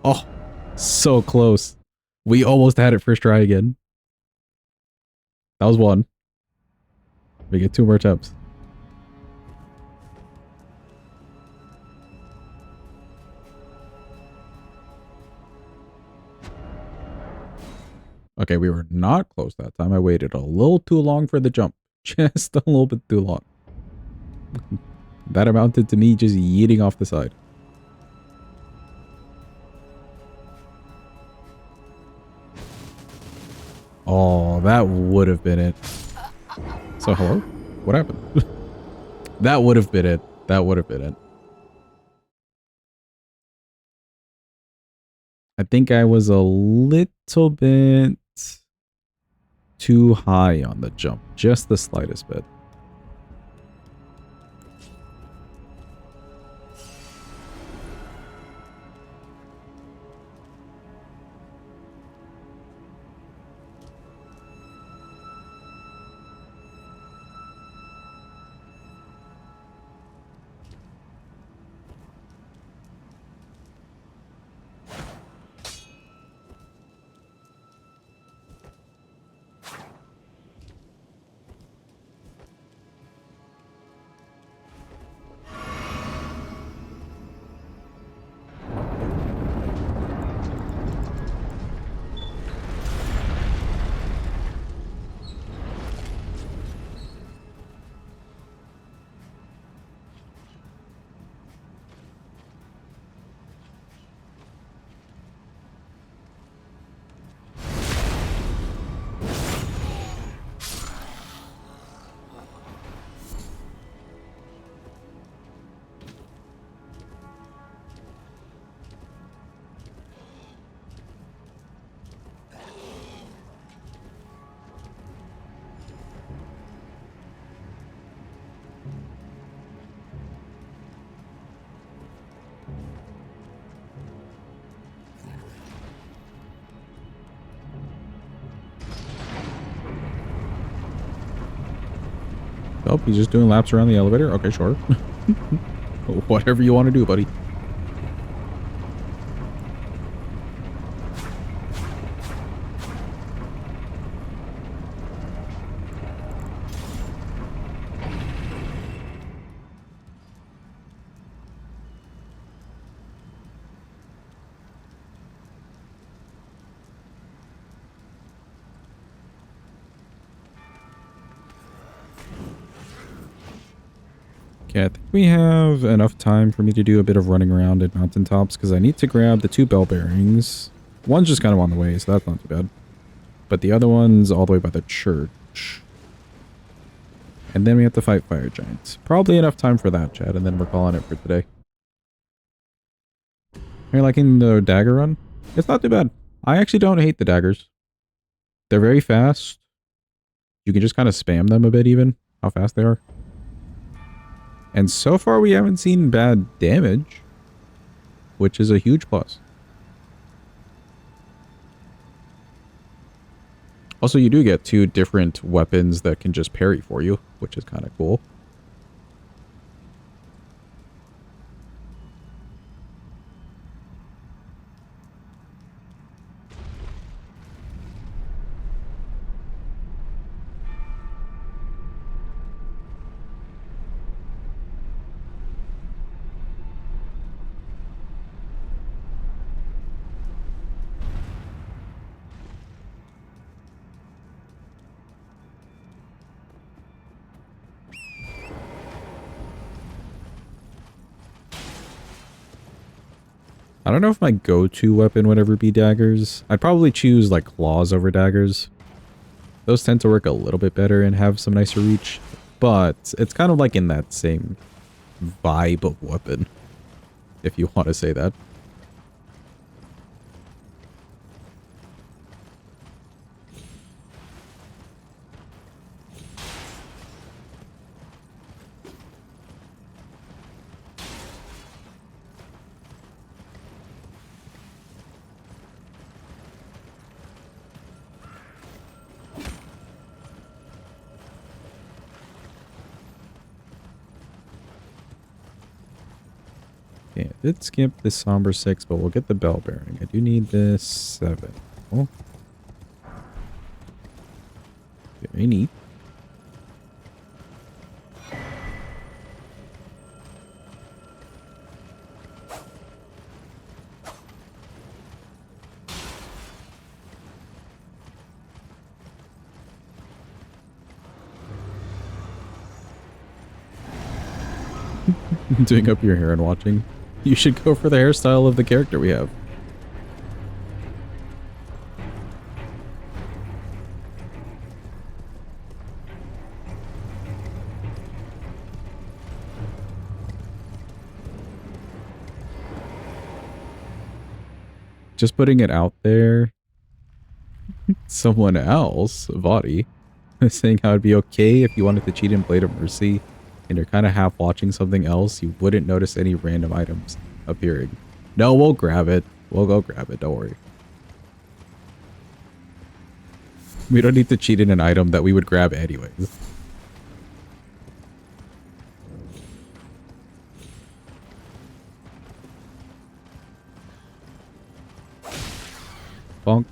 Oh, so close. We almost had it first try again. That was one. We get 2 more attempts. Okay, we were not close that time. I waited a little too long for the jump. Just a little bit too long. That amounted to me just yeeting off the side. Oh, that would have been it. So, hello? What happened? That would have been it. That would have been it. I think I was a little bit too high on the jump. Just the slightest bit. Oh, he's just doing laps around the elevator? Okay, sure. Whatever you want to do, buddy. Okay, I think we have enough time for me to do a bit of running around at mountaintops because I need to grab the 2 bell bearings. One's just kind of on the way, so that's not too bad. But the other one's all the way by the church. And then we have to fight fire giants. Probably enough time for that, Chad, and then we're calling it for today. Are you liking the dagger run? It's not too bad. I actually don't hate the daggers. They're very fast. You can just kind of spam them a bit even, how fast they are. And so far we haven't seen bad damage, which is a huge plus. Also, you do get 2 different weapons that can just parry for you, which is kind of cool. I don't know if my go-to weapon would ever be daggers. I'd probably choose like claws over daggers. Those tend to work a little bit better and have some nicer reach, but it's kind of like in that same vibe of weapon, if you want to say that. Okay, I did skip the somber 6, but we'll get the bell bearing. I do need this 7. Oh. Very neat. Doing up your hair and watching. You should go for the hairstyle of the character we have. Just putting it out there. Someone else, Vadi, saying how it'd be okay if you wanted to cheat in Blade of Mercy and you're kind of half watching something else, you wouldn't notice any random items appearing. No, we'll grab it. We'll go grab it. Don't worry. We don't need to cheat in an item that we would grab anyways. Bonk.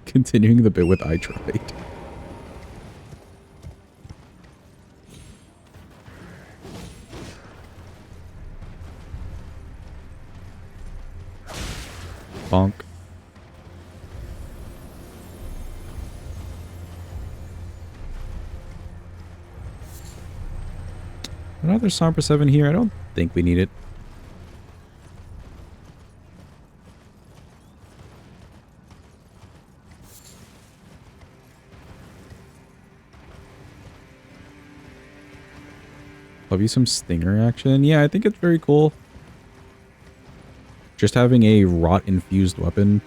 Continuing the bit with I tried. Bonk. Another Somber 7 here. I don't think we need it. Love you some stinger action. Yeah, I think it's very cool. Just having a rot infused weapon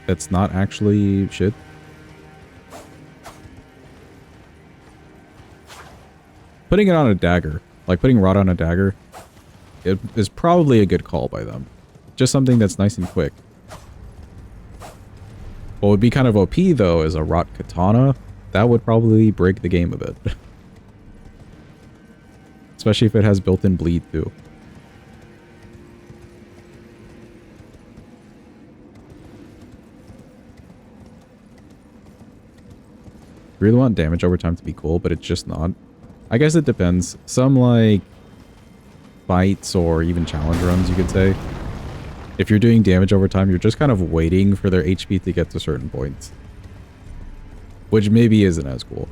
that's not actually shit. Putting it on a dagger, like putting rot on a dagger, it is probably a good call by them. Just something that's nice and quick. What would be kind of OP though is a rot katana. That would probably break the game a bit. Especially if it has built-in bleed too. Really want damage over time to be cool, but it's just not. I guess it depends. Some like fights or even challenge runs, you could say. If you're doing damage over time, you're just kind of waiting for their HP to get to certain points. Which maybe isn't as cool.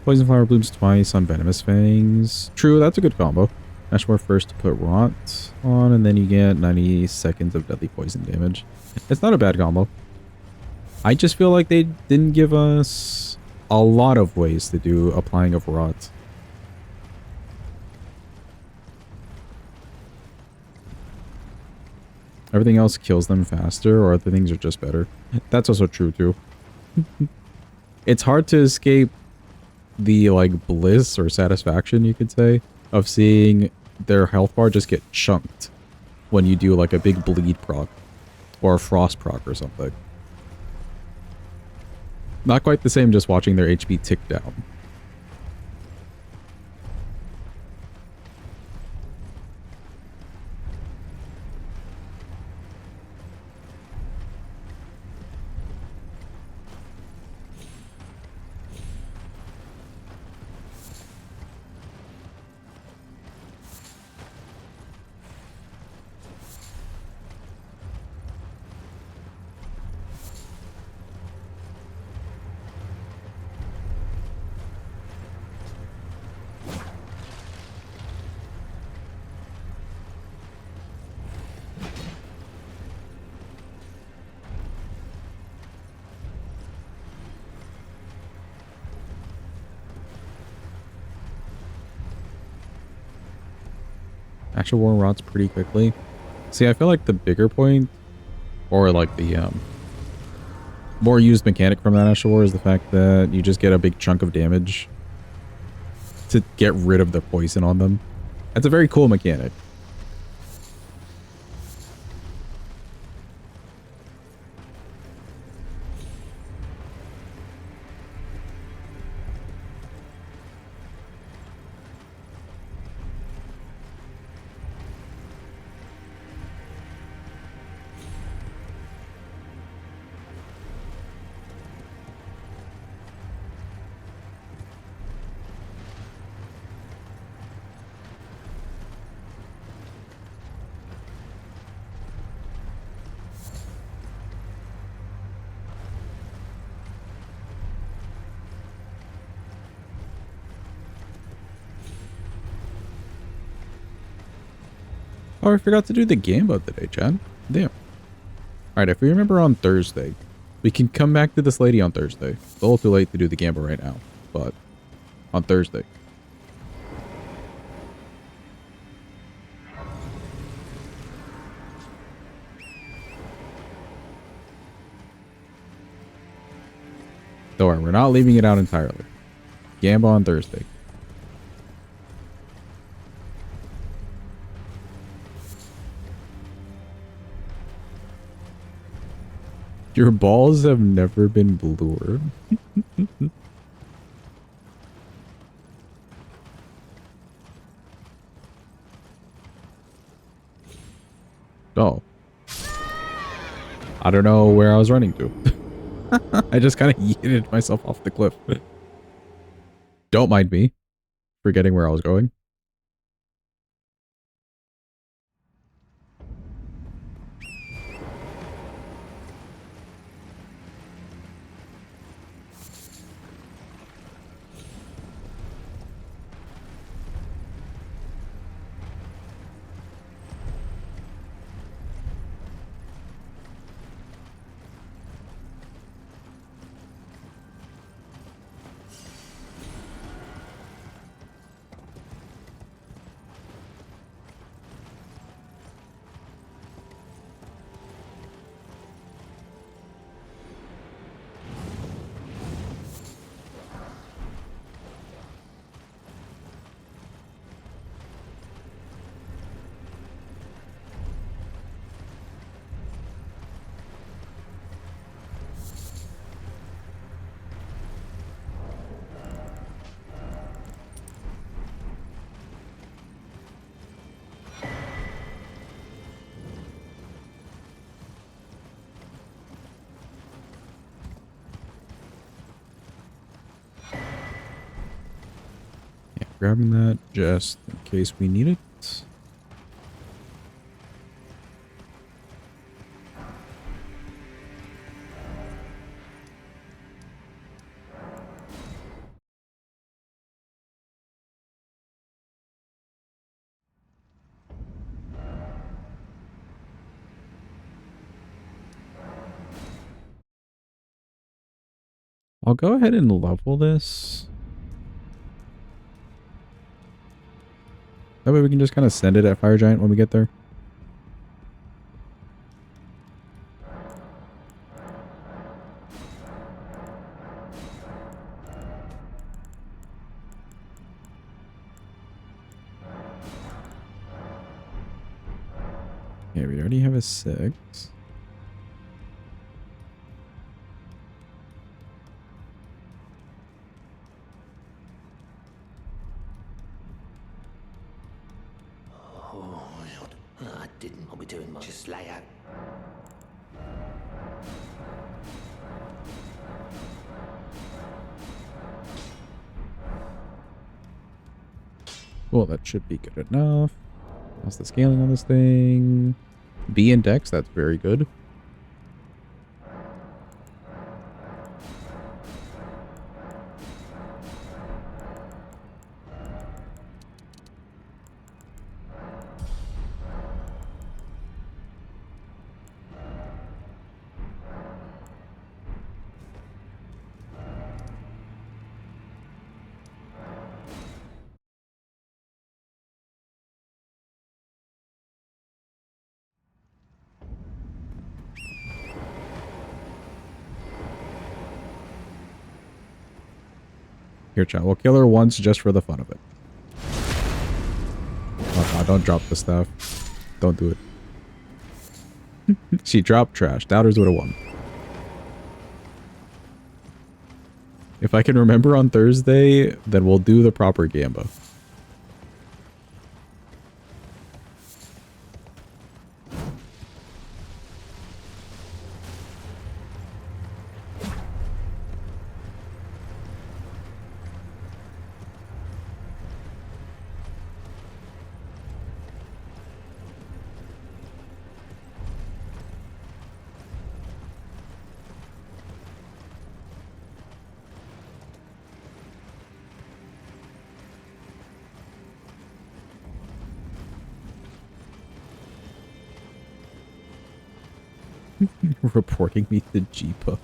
Poison Flower blooms twice on Venomous Fangs. True, that's a good combo. Ashmore first to put Rot on, and then you get 90 seconds of deadly poison damage. It's not a bad combo. I just feel like they didn't give us a lot of ways to do applying of Rot. Everything else kills them faster, or other things are just better. That's also true, too. It's hard to escape the, like, bliss or satisfaction, you could say, of seeing their health bar just get chunked when you do, like, a big bleed proc or a frost proc or something. Not quite the same just watching their HP tick down. Actual war rots pretty quickly. See, I feel like the bigger point, or like the more used mechanic from that Actual War is the fact that you just get a big chunk of damage to get rid of the poison on them. That's a very cool mechanic. Oh, I forgot to do the Gambo today, Chad. Damn. Alright, if we remember on Thursday, we can come back to this lady on Thursday. It's a little too late to do the Gambo right now, but on Thursday. Don't worry, we're not leaving it out entirely. Gambo on Thursday. Your balls have never been bluer. Oh. I don't know where I was running to. I just kind of yeeted myself off the cliff. Don't mind me forgetting where I was going. grabbing that just in case we need it. I'll go ahead and level this. That way we can just kind of send it at Fire Giant when we get there. Yeah, we already have a 6. Oh, I didn't want to be doing much. Just lay out. Well, that should be good enough. How's the scaling on this thing? B index, that's very good. Here, chat. We'll kill her once just for the fun of it. Oh, no, don't drop the stuff. Don't do it. She dropped trash. Doubters would have won. If I can remember on Thursday, then we'll do the proper Gamba. Reporting me to Jeepa.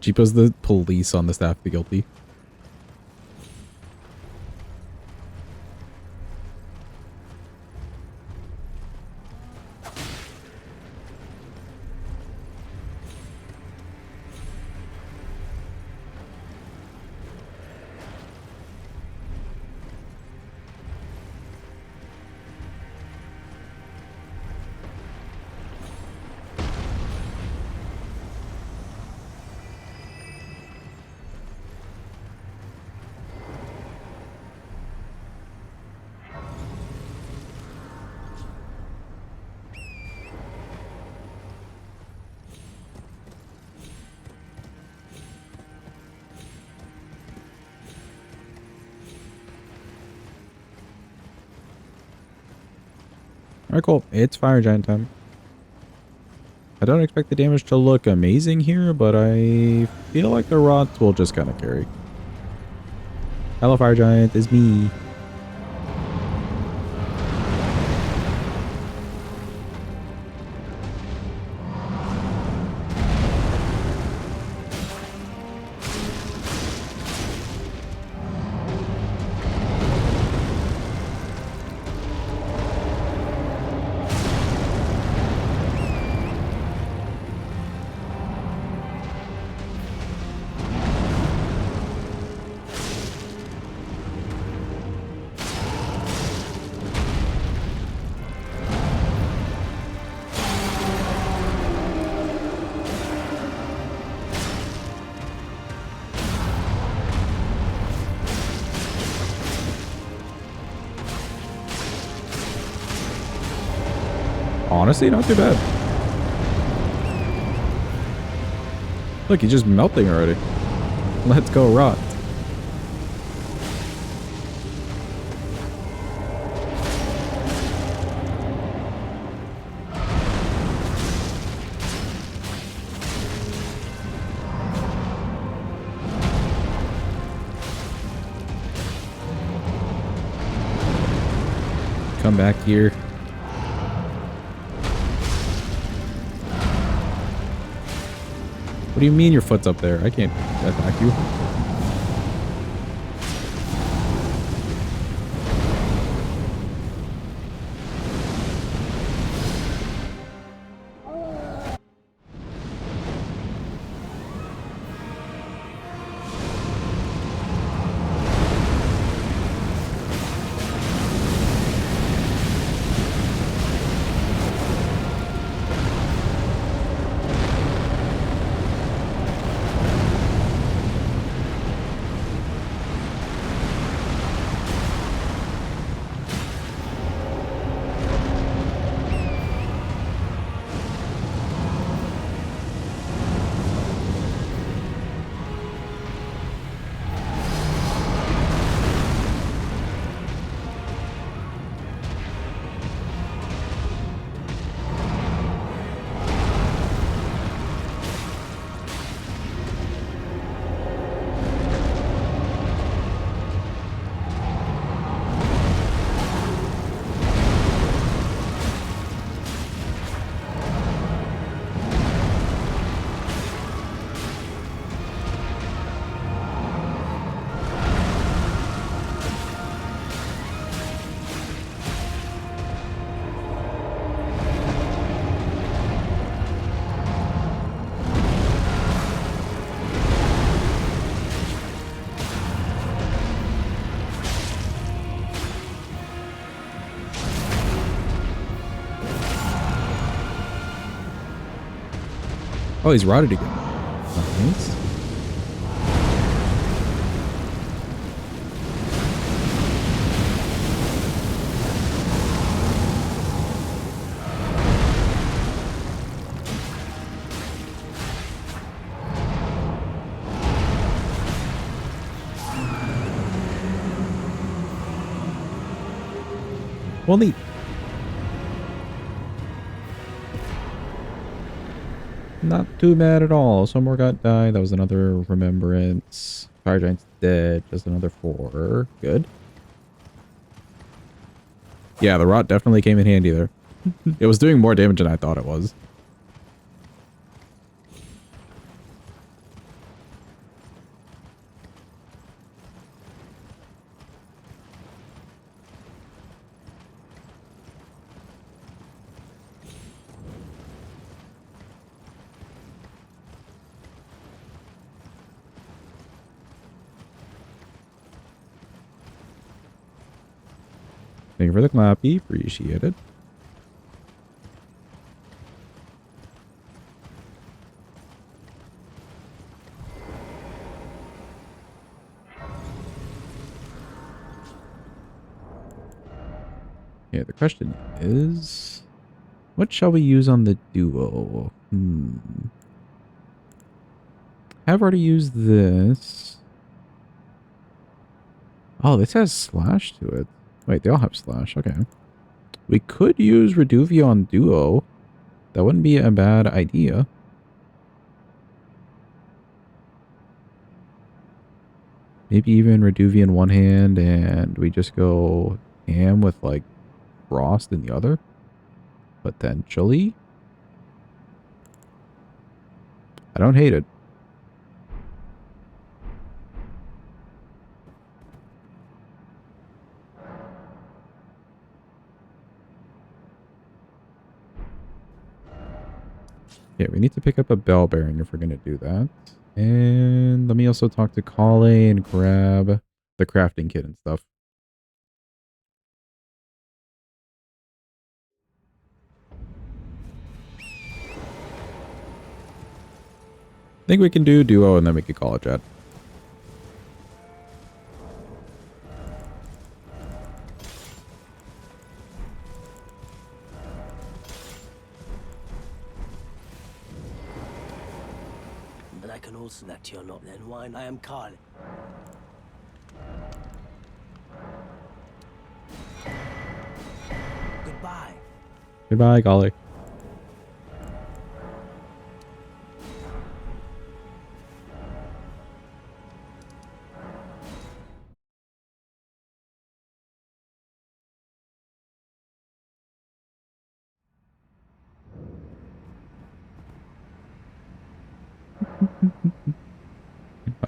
Jeepa's the police on the staff of the guilty. Alright, cool. It's Fire Giant time. I don't expect the damage to look amazing here, but I feel like the rots will just kind of carry. Hello, Fire Giant. It's me. Honestly, not too bad. Look, he's just melting already. Let's go rot. come back here. What do you mean your foot's up there? I can't attack you. Oh, he's rotted again. Nice. Well, neat. Not too bad at all. Some more got died. That was another remembrance. Fire Giant's dead. Just another 4. Good. Yeah, the rot definitely came in handy there. It was doing more damage than I thought it was. Thank you for the clappy. Appreciate it. Yeah, the question is, what shall we use on the duo? I've already used this. Oh, this has slash to it. Wait, they all have slash. Okay. We could use Reduvia on duo. That wouldn't be a bad idea. Maybe even Reduvia in one hand and we just go ham with like Frost in the other. Potentially. I don't hate it. Yeah, we need to pick up a bell bearing if we're going to do that. And let me also talk to Kale and grab the crafting kit and stuff. I think we can do duo and then we can call it chat. But I can also that to your lot then wine. I am Carl. Goodbye. Goodbye, Kale.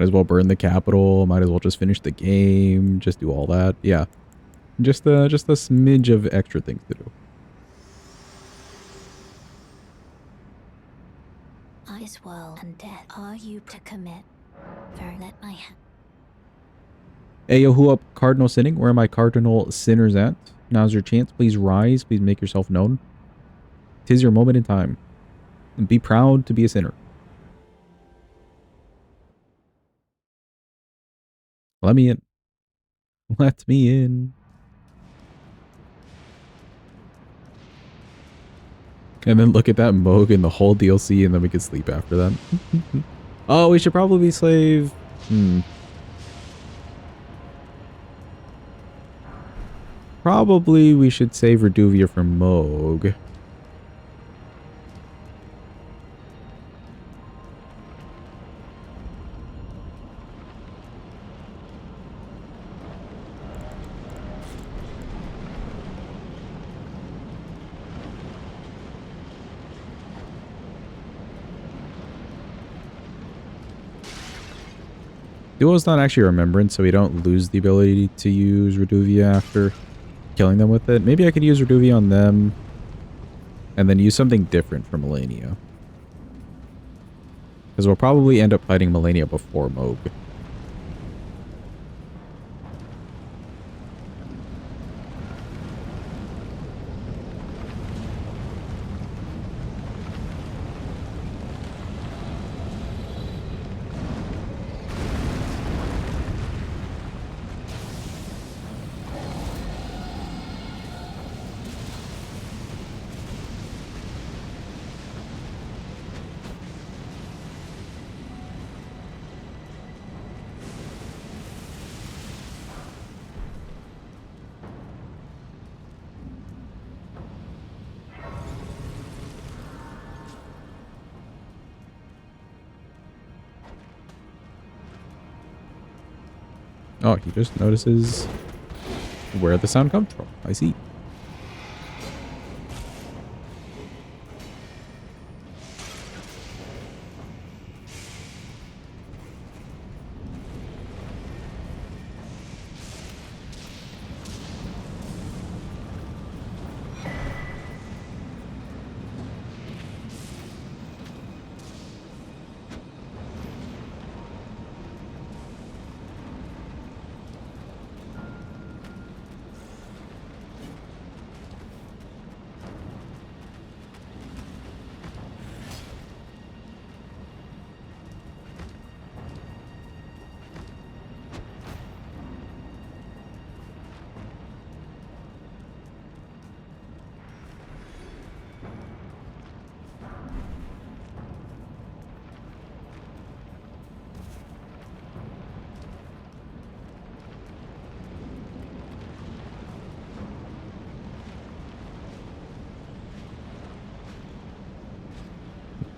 Might as well burn the capital. Might as well just finish the game. Just do all that. Yeah. Just a smidge of extra things to do. This world and death. Are you to commit? Very let my hand. Hey, yo, who up? Cardinal sinning? Where are my cardinal sinners at? Now's your chance. Please rise. Please make yourself known. 'Tis your moment in time. And be proud to be a sinner. Let me in. Let me in. And then look at that Moog in the whole DLC, and then we can sleep after that. Oh, we should probably slave. Probably we should save Reduvia for Moog. Duo's not actually a remembrance, so we don't lose the ability to use Reduvia after killing them with it. Maybe I could use Reduvia on them and then use something different for Melania. Because we'll probably end up fighting Melania before Moog. Oh, he just notices where the sound comes from. I see.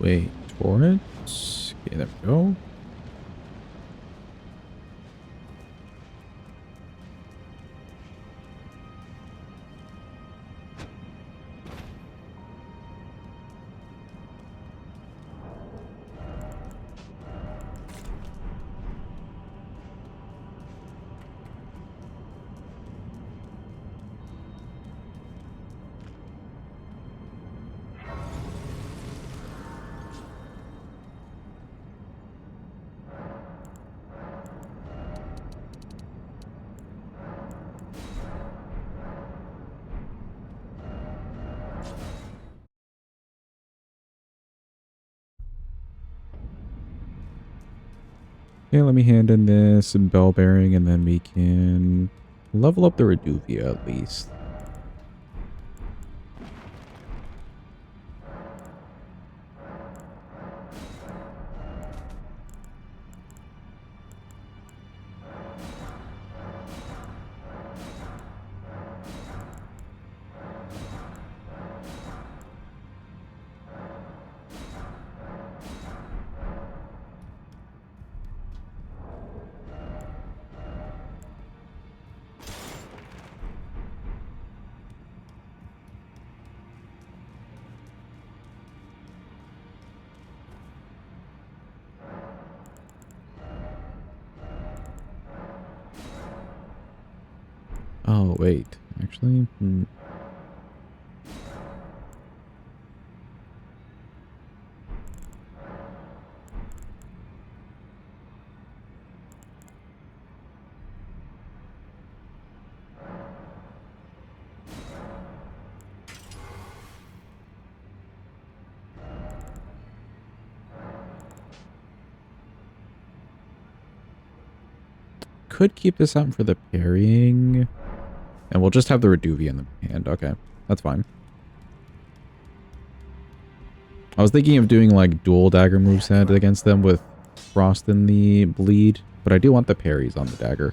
Wait for it. Okay, there we go. Okay, let me hand in this bell bearing and then we can level up the Reduvia at least. Oh, wait. Actually, could keep this out for the parrying. And we'll just have the Reduvi in the hand. Okay, that's fine. I was thinking of doing like dual dagger moveset against them with Frost in the bleed, but I do want the parries on the dagger.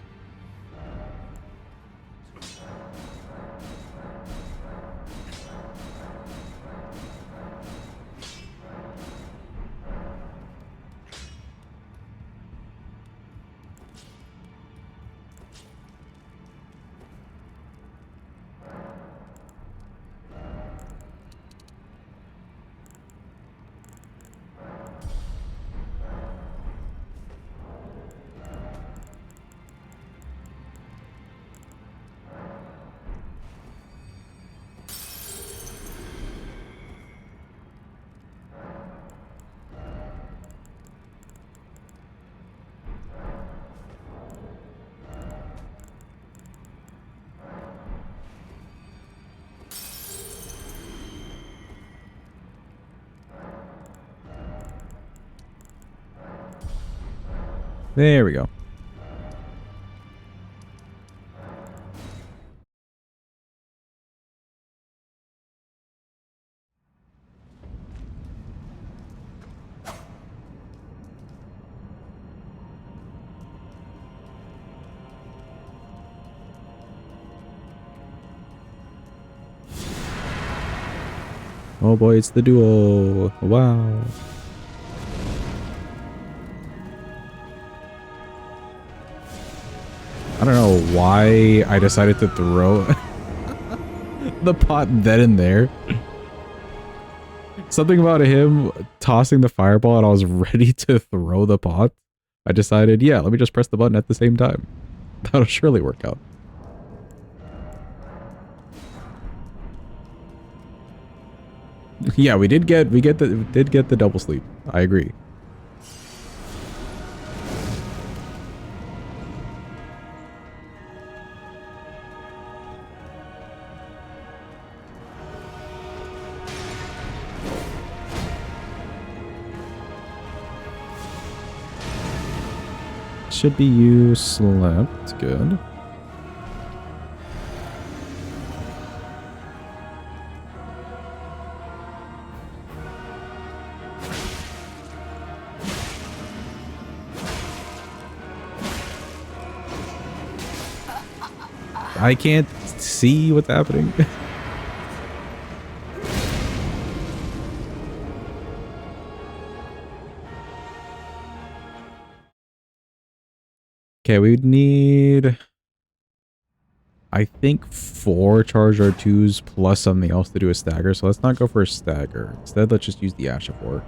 There we go. Oh boy, it's the duo. Wow. I don't know why I decided to throw the pot then and there. Something about him tossing the fireball and I was ready to throw the pot. I decided, yeah, let me just press the button at the same time. That'll surely work out. Yeah, we did get the double sleep. I agree. Should be you slept. Good. I can't see what's happening. Okay, we would need, I think, 4 charge R2s plus something else to do a stagger. So let's not go for a stagger. Instead, let's just use the Ash of War.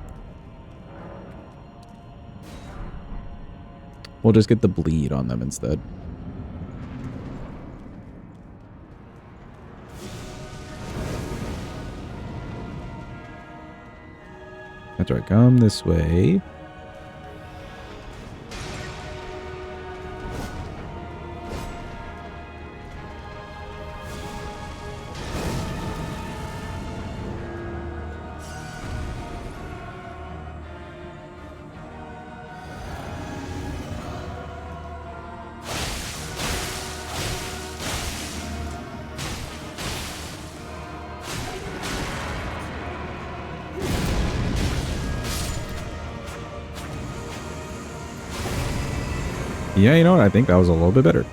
We'll just get the bleed on them instead. That's right, come this way. Yeah, you know what? I think that was a little bit better.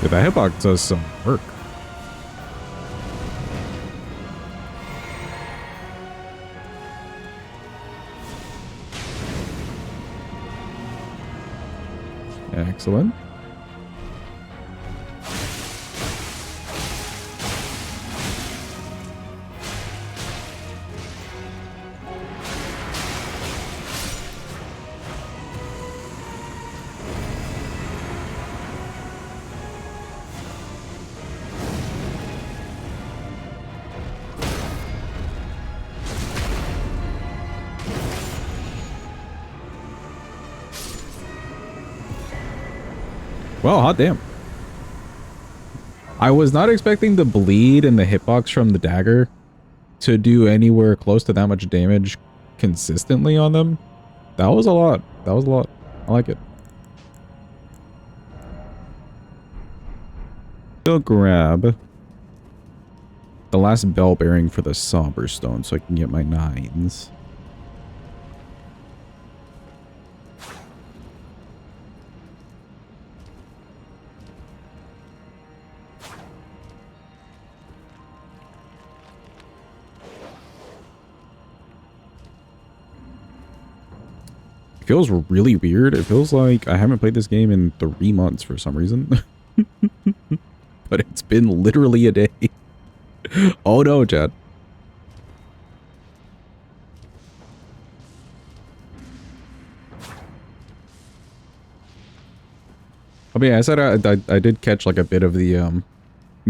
Dude, that hitbox does some work. Excellent. Well, hot damn. I was not expecting the bleed and the hitbox from the dagger to do anywhere close to that much damage consistently on them. That was a lot. That was a lot. I like it. Still grab the last bell bearing for the somber stone so I can get my 9s. Feels really weird. It feels like I haven't played this game in 3 months for some reason. But it's been literally a day. Oh no, Chad. I mean, I said I did catch like a bit of the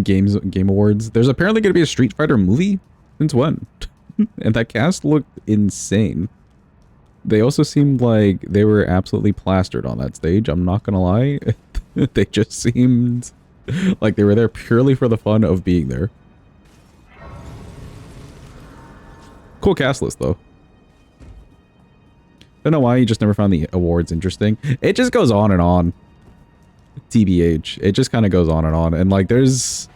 game awards. There's apparently going to be a Street Fighter movie. Since when? And that cast looked insane. They also seemed like they were absolutely plastered on that stage. I'm not gonna lie. They just seemed like they were there purely for the fun of being there. Cool cast list, though. Don't know why you just never found the awards interesting. It just goes on and on. TBH. It just kind of goes on and on. And, like, there's...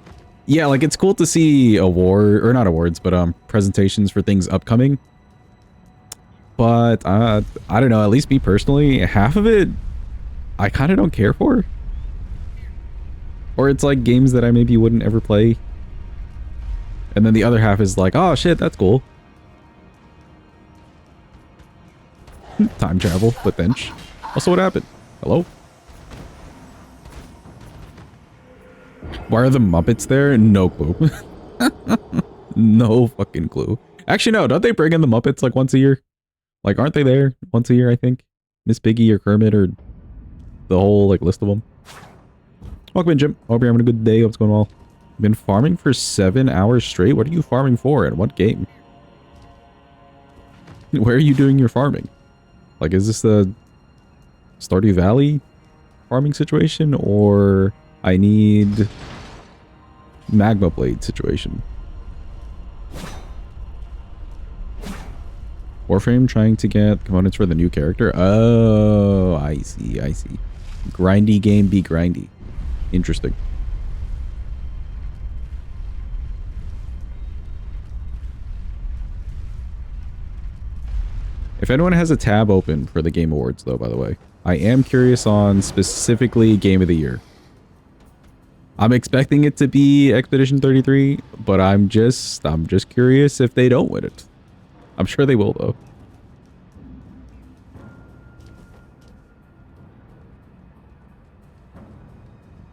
Yeah, like, it's cool to see or not awards, but presentations for things upcoming. But, I don't know, at least me personally, half of it, I kind of don't care for. Or it's like games that I maybe wouldn't ever play. And then the other half is like, oh shit, that's cool. Time travel, but bench. Also, what happened? Hello? Why are the Muppets there? No clue. No fucking clue. Actually, no, don't they bring in the Muppets like once a year? Like, aren't they there once a year, I think? Miss Piggy or Kermit or the whole, like, list of them. Welcome in, Jim. Hope you're having a good day. What's going on? Been farming for 7 hours straight? What are you farming for? And what game? Where are you doing your farming? Like, is this the Stardew Valley farming situation? Or I need Magma Blade situation? Warframe trying to get components for the new character? Oh, I see, I see. Grindy game be grindy. Interesting. If anyone has a tab open for the Game Awards, though, by the way, I am curious on specifically Game of the Year. I'm expecting it to be Expedition 33, but I'm just curious if they don't win it. I'm sure they will, though.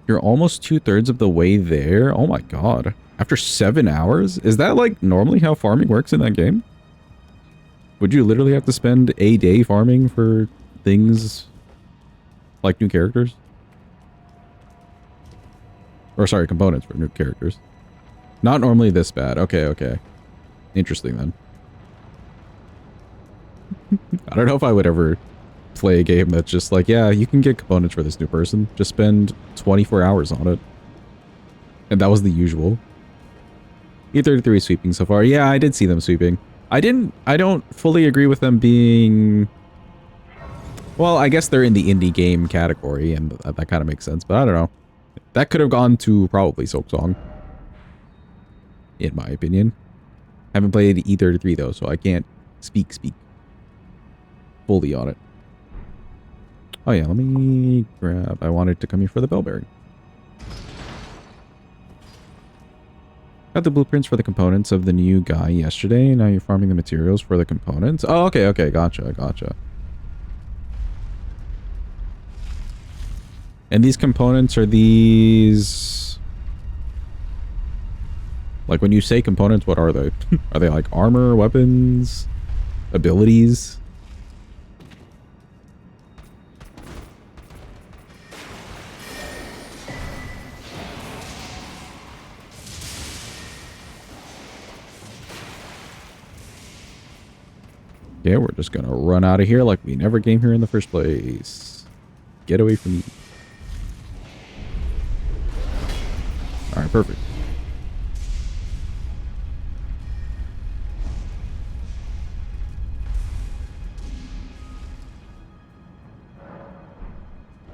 You're almost 2/3 of the way there? Oh my god. After 7 hours? Is that, like, normally how farming works in that game? Would you literally have to spend a day farming for things like new characters? Or, sorry, components for new characters. Not normally this bad. Okay, okay. Interesting, then. I don't know if I would ever play a game that's just like, yeah, you can get components for this new person. Just spend 24 hours on it. And that was the usual. E33 sweeping so far. Yeah, I did see them sweeping. I don't fully agree with them being... Well, I guess they're in the indie game category, and that kind of makes sense, but I don't know. That could have gone to probably Silksong. In my opinion. Haven't played E33 though, so I can't speak fully on it. Oh yeah, let me grab... I wanted to come here for the bell bearing. Got the blueprints for the components of the new guy yesterday. Now you're farming the materials for the components. Oh, okay, okay, gotcha, gotcha. And these components are these... Like, when you say components, what are they? Are they like armor, weapons, abilities? Yeah, we're just gonna run out of here like we never came here in the first place. Get away from me. Alright, perfect.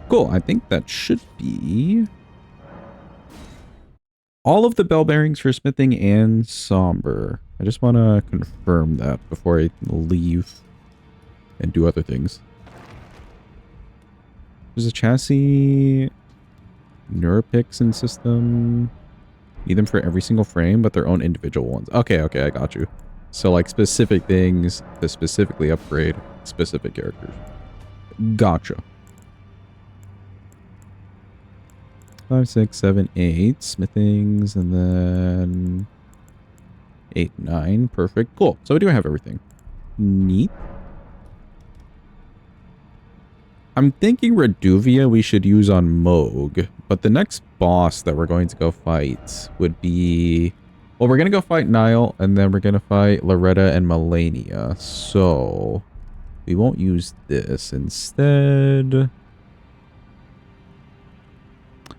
Cool, I think that should be all of the bell bearings for smithing and somber. I just want to confirm that before I leave and do other things. There's a chassis, neuropixin system. Need them for every single frame, but their own individual ones. Okay, okay, I got you. So like specific things to specifically upgrade specific characters. Gotcha. 5, 6, 7, 8 smithings, and then 8, 9. Perfect. Cool. So we do have everything. Neat. I'm thinking Reduvia we should use on Moog, but the next boss that we're going to go fight would be... Well, we're going to go fight Nile, and then we're going to fight Loretta and Melania. So we won't use this. Instead...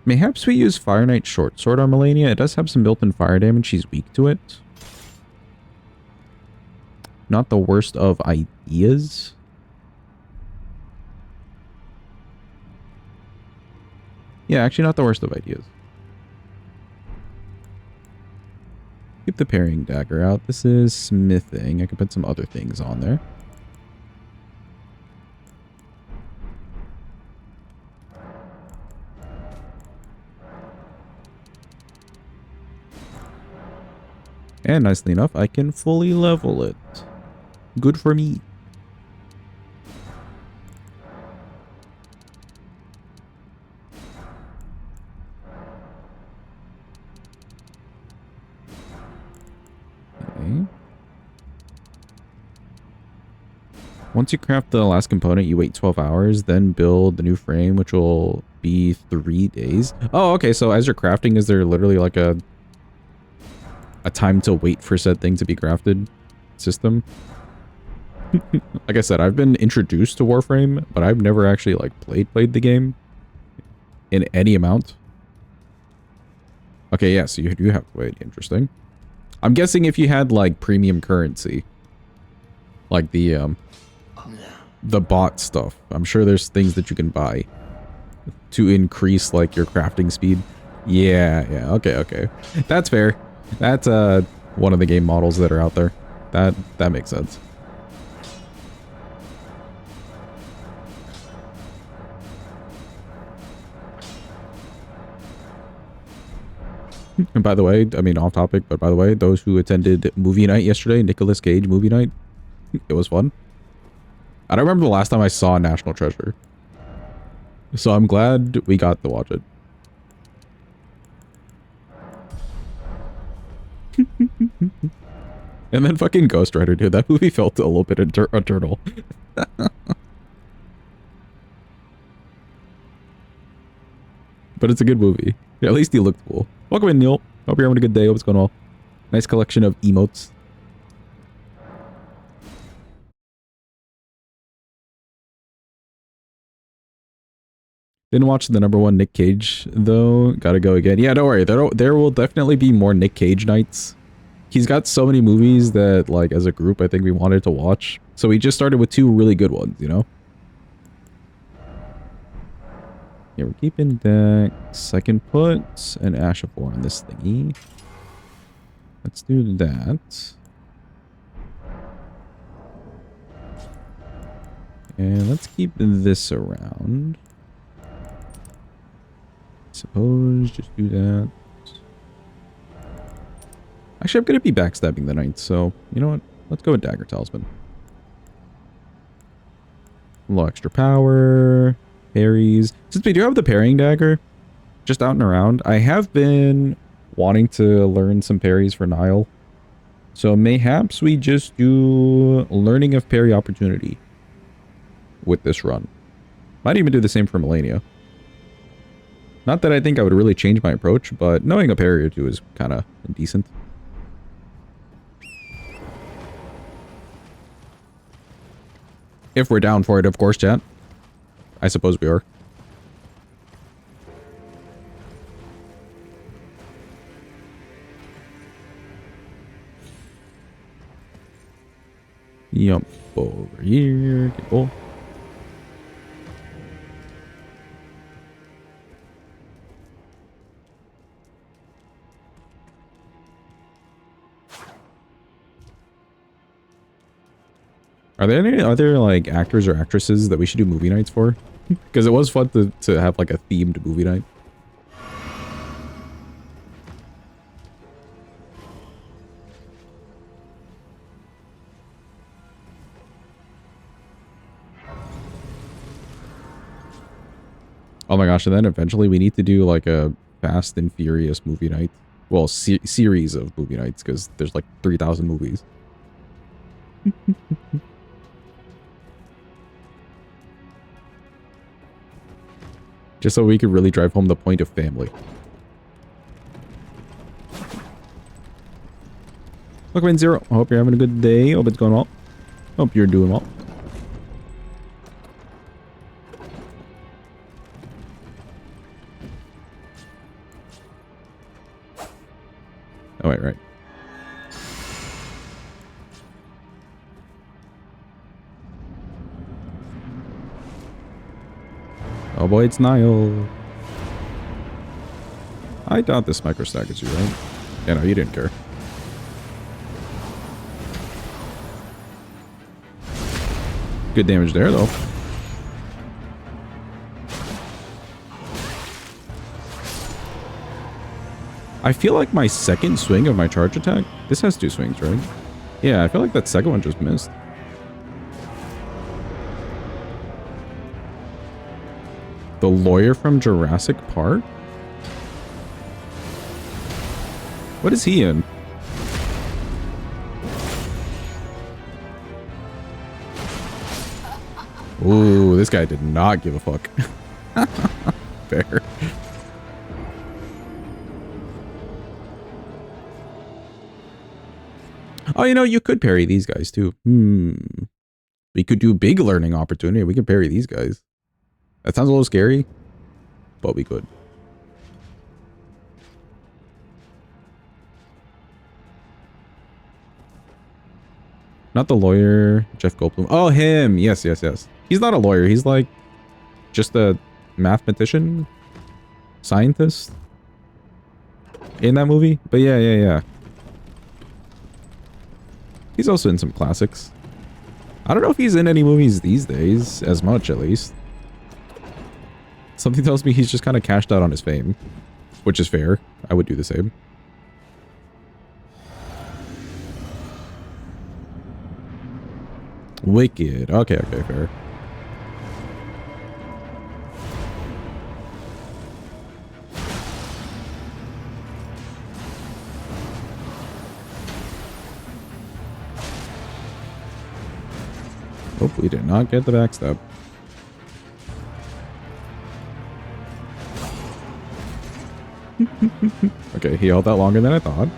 Mayhaps we use Fire Knight Short Sword on Melania. It does have some built-in fire damage. She's weak to it. Not the worst of ideas. Yeah, actually not the worst of ideas. Keep the parrying dagger out. This is smithing. I can put some other things on there. And nicely enough, I can fully level it. Good for me. Okay. Once you craft the last component, you wait 12 hours, then build the new frame, which will be 3 days. Oh, okay. So as you're crafting, is there literally like a time to wait for said thing to be crafted system? Like I said, I've been introduced to Warframe, but I've never actually like played the game in any amount. Okay, yeah, so you do have to wait. Interesting. I'm guessing if you had like premium currency, like the bot stuff, I'm sure there's things that you can buy to increase like your crafting speed. Yeah, yeah, okay, okay. That's fair. That's one of the game models that are out there. That makes sense. And by the way, I mean off topic, but by the way, those who attended movie night yesterday, Nicolas Cage movie night, it was fun. I don't remember the last time I saw National Treasure. So I'm glad we got to watch it. And then fucking Ghost Rider, dude. That movie felt a little bit eternal. But it's a good movie. Yeah, at least he looked cool. Welcome in, Neil. Hope you're having a good day. Hope it's going well. Nice collection of emotes. Didn't watch the #1 Nick Cage, though. Gotta go again. Yeah, don't worry. There will definitely be more Nick Cage nights. He's got so many movies that, like, as a group, I think we wanted to watch. So we just started with 2 really good ones, you know? Yeah, we're keeping Dex. I can put an Ash of War on this thingy. Let's do that. And let's keep this around. Suppose just do that. Actually, I'm going to be backstabbing the knight, so you know what? Let's go with Dagger Talisman. A little extra power. parries. Since we do have the parrying dagger, just out and around, I have been wanting to learn some parries for Nile. So mayhaps we just do learning of parry opportunity with this run. Might even do the same for Melania. Not that I think I would really change my approach, but knowing a parry or two is kind of decent. If we're down for it, of course, chat. I suppose we are. Yup. Over here. Get full. Are there any other, like, actors or actresses that we should do movie nights for? Because it was fun to have, like, a themed movie night. Oh my gosh, and then eventually we need to do, like, a Fast and Furious movie night. Well, series of movie nights, because there's, like, 3,000 movies. Just so we could really drive home the point of family. Welcome in, Zero. I hope you're having a good day. Hope it's going well. Hope you're doing well. Oh, wait, right. Oh boy, it's Nile. I doubt this micro staggers you, right? Yeah, no, you didn't care. Good damage there, though. I feel like my second swing of my charge attack... This has 2 swings, right? Yeah, I feel like that second one just missed. The lawyer from Jurassic Park? What is he in? Ooh, this guy did not give a fuck. Fair. Oh, you know, you could parry these guys too. We could do big learning opportunity. We could parry these guys. That sounds a little scary, but we could. Not the lawyer, Jeff Goldblum. Oh, him. Yes, yes, yes. He's not a lawyer. He's like just a mathematician, scientist in that movie. But yeah, yeah, yeah. He's also in some classics. I don't know if he's in any movies these days, as much at least. Something tells me he's just kind of cashed out on his fame, which is fair. I would do the same. Wicked. Okay, okay, fair. Oh, we did not get the backstab. Okay, he held that longer than I thought.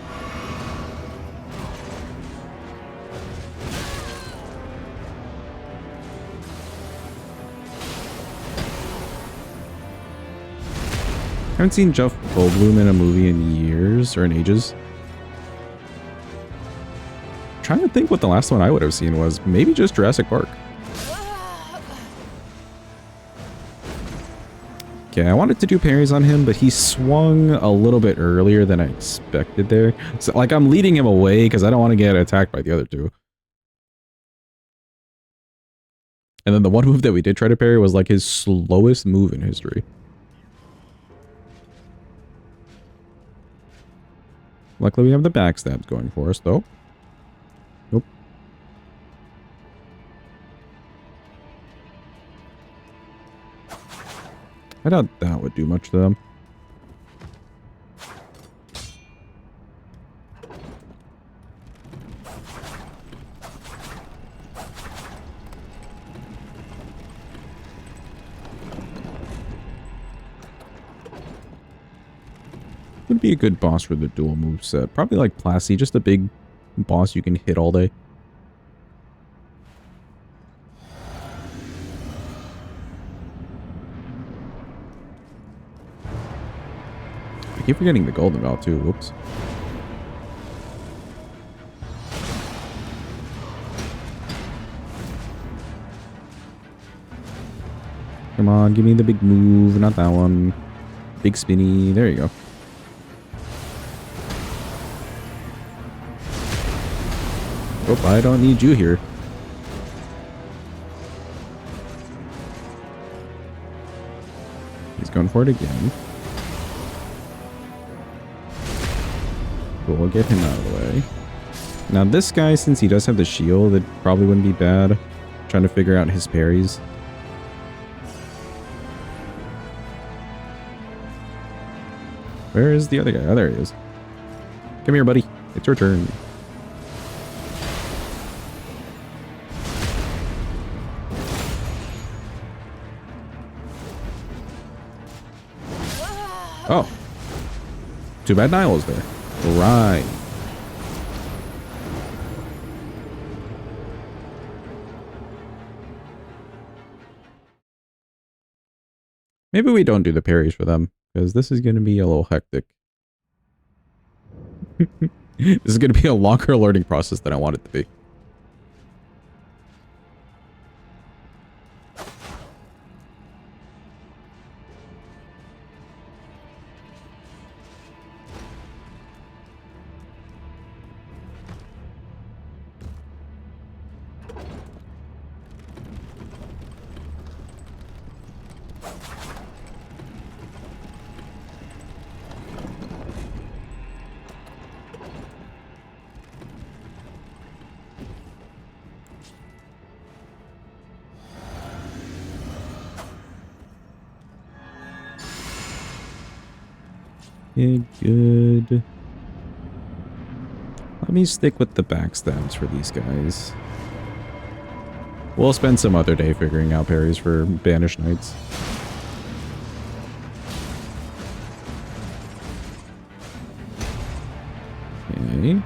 I haven't seen Jeff Goldblum in a movie in years, or in ages. I'm trying to think what the last one I would have seen was. Maybe just Jurassic Park. Okay, I wanted to do parries on him, but he swung a little bit earlier than I expected there. So, like, I'm leading him away because I don't want to get attacked by the other two. And then the one move that we did try to parry was like his slowest move in history. Luckily, we have the backstabs going for us, though. Nope. I doubt that would do much to them. Would be a good boss for the dual move set. Probably like Plasty, just a big boss you can hit all day. I keep forgetting the golden belt too. Whoops. Come on, give me the big move, not that one. Big spinny. There you go. Oh, I don't need you here. He's going for it again. We'll get him out of the way. Now this guy, since he does have the shield, it probably wouldn't be bad. Trying to figure out his parries. Where is the other guy? Oh, there he is. Come here, buddy. It's your turn. Oh. Too bad Nile was there. Right. Maybe we don't do the parries for them, because this is going to be a little hectic. This is going to be a longer learning process than I want it to be. Okay, good. Let me stick with the backstabs for these guys. We'll spend some other day figuring out parries for Banished Knights. Okay.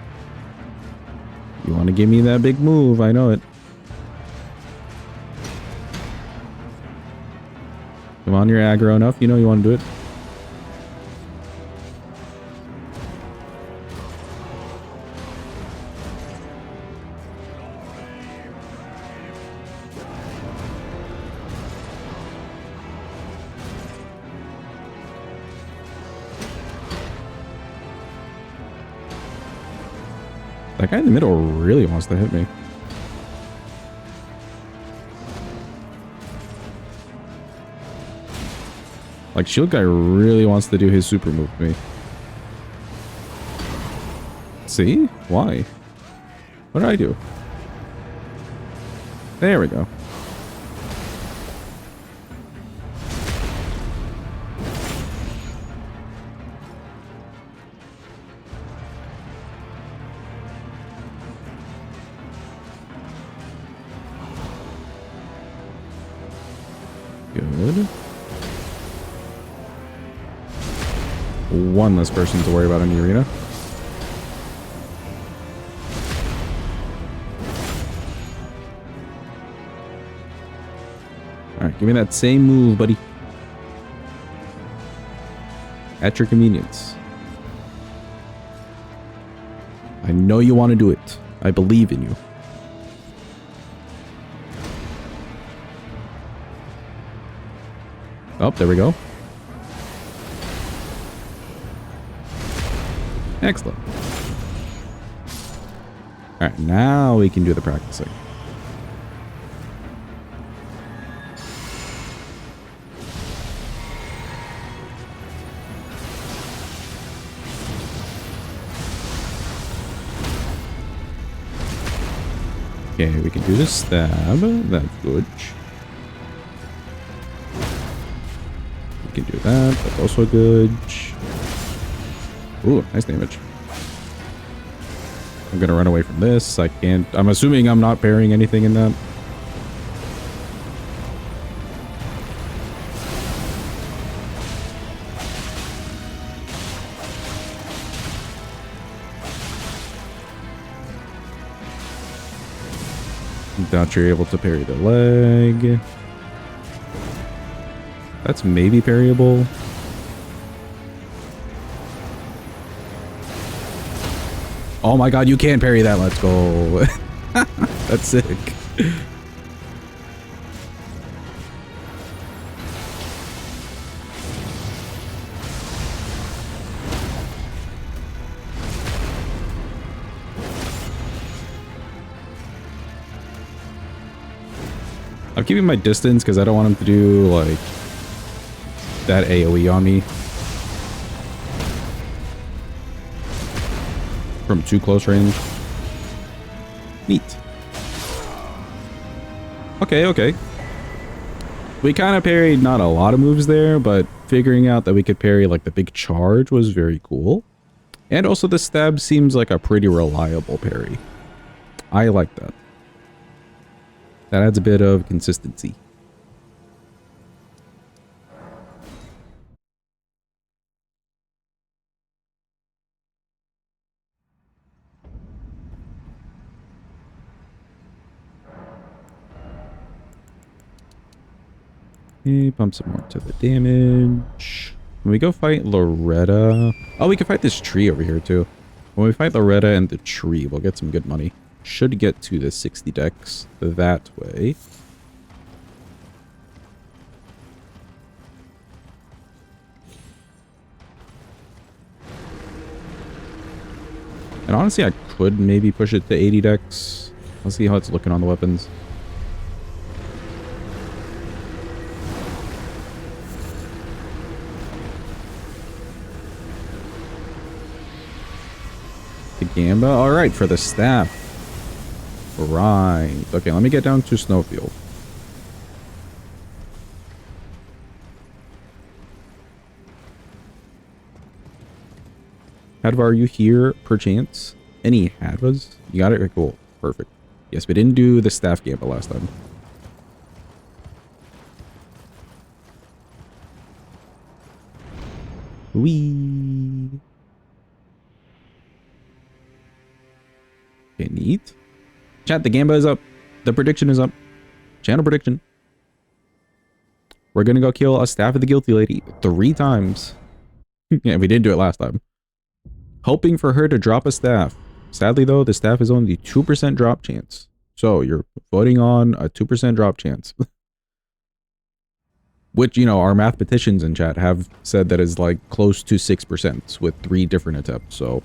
You want to give me that big move, I know it. Come on, you're aggro enough, you know you want to do it. That guy in the middle really wants to hit me. Like, Shield Guy really wants to do his super move to me. See? Why? What did I do? There we go. Good. One less person to worry about in the arena. Alright, give me that same move, buddy. At your convenience. I know you want to do it. I believe in you. Oh, there we go. Excellent. Alright, now we can do the practicing. Okay, we can do the stab. That's good. Can do that. That's also good. Ooh, nice damage. I'm gonna run away from this. I can't. I'm assuming I'm not parrying anything in that. Doubt you're able to parry the leg. That's maybe parryable. Oh my god, you can parry that. Let's go. That's sick. I'm keeping my distance because I don't want him to do like that AoE on me from too close range. Neat. Okay, okay. We kind of parried not a lot of moves there, but figuring out that we could parry like the big charge was very cool. And also the stab seems like a pretty reliable parry. I like that. That adds a bit of consistency. Okay, pump some more to the damage. When we go fight Loretta... Oh, we can fight this tree over here too. When we fight Loretta and the tree, we'll get some good money. Should get to the 60 decks that way. And honestly, I could maybe push it to 80 decks. Let's see how it's looking on the weapons. The Gamba. Alright, for the staff. Right. Okay, let me get down to Snowfield. Hadvar, are you here, perchance? Any Hadvas? You got it? Okay, cool. Perfect. Yes, we didn't do the staff Gamba last time. Whee! Okay, neat. Chat, the Gamba is up. The prediction is up. Channel prediction. We're gonna go kill a Staff of the Guilty Lady 3 times. Yeah, we didn't do it last time. Hoping for her to drop a staff. Sadly though, the staff is only 2% drop chance. So you're voting on a 2% drop chance. Which, you know, our mathematicians in chat have said that is like close to 6% with 3 different attempts, so...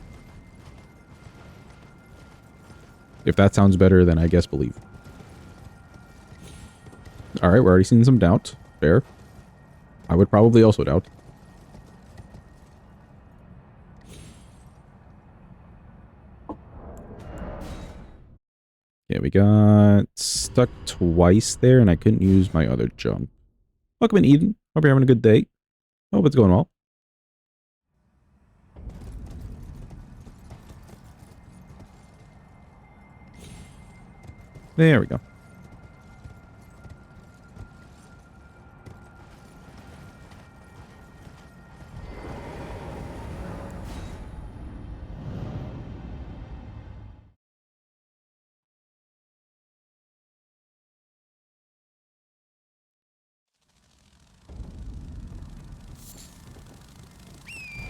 If that sounds better, then I guess believe. Alright, we're already seeing some doubt. Fair. I would probably also doubt. Yeah, we got stuck twice there, and I couldn't use my other jump. Welcome in, Eden. Hope you're having a good day. Hope it's going well. There we go.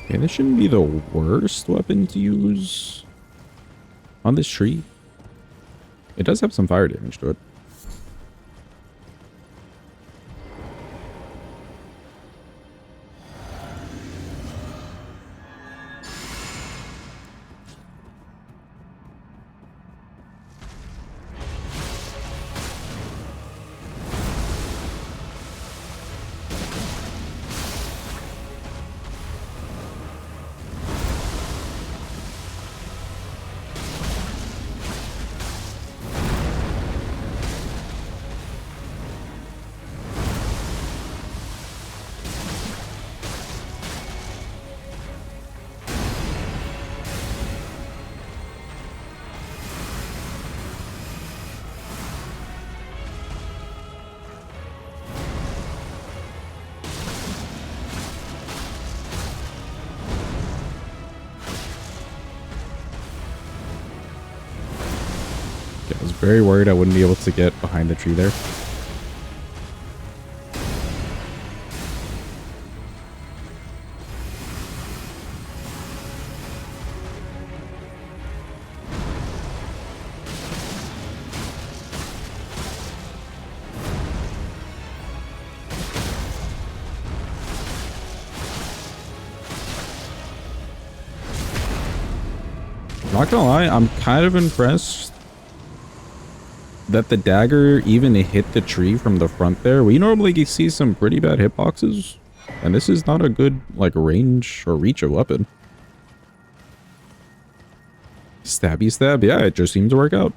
Okay, this shouldn't be the worst weapon to use on this tree. It does have some fire damage to it. Very worried I wouldn't be able to get behind the tree there. Not gonna lie, I'm kind of impressed that the dagger even hit the tree from the front there. We normally see some pretty bad hitboxes, and this is not a good, like, range or reach a weapon. Stabby stab, yeah, it just seemed to work out.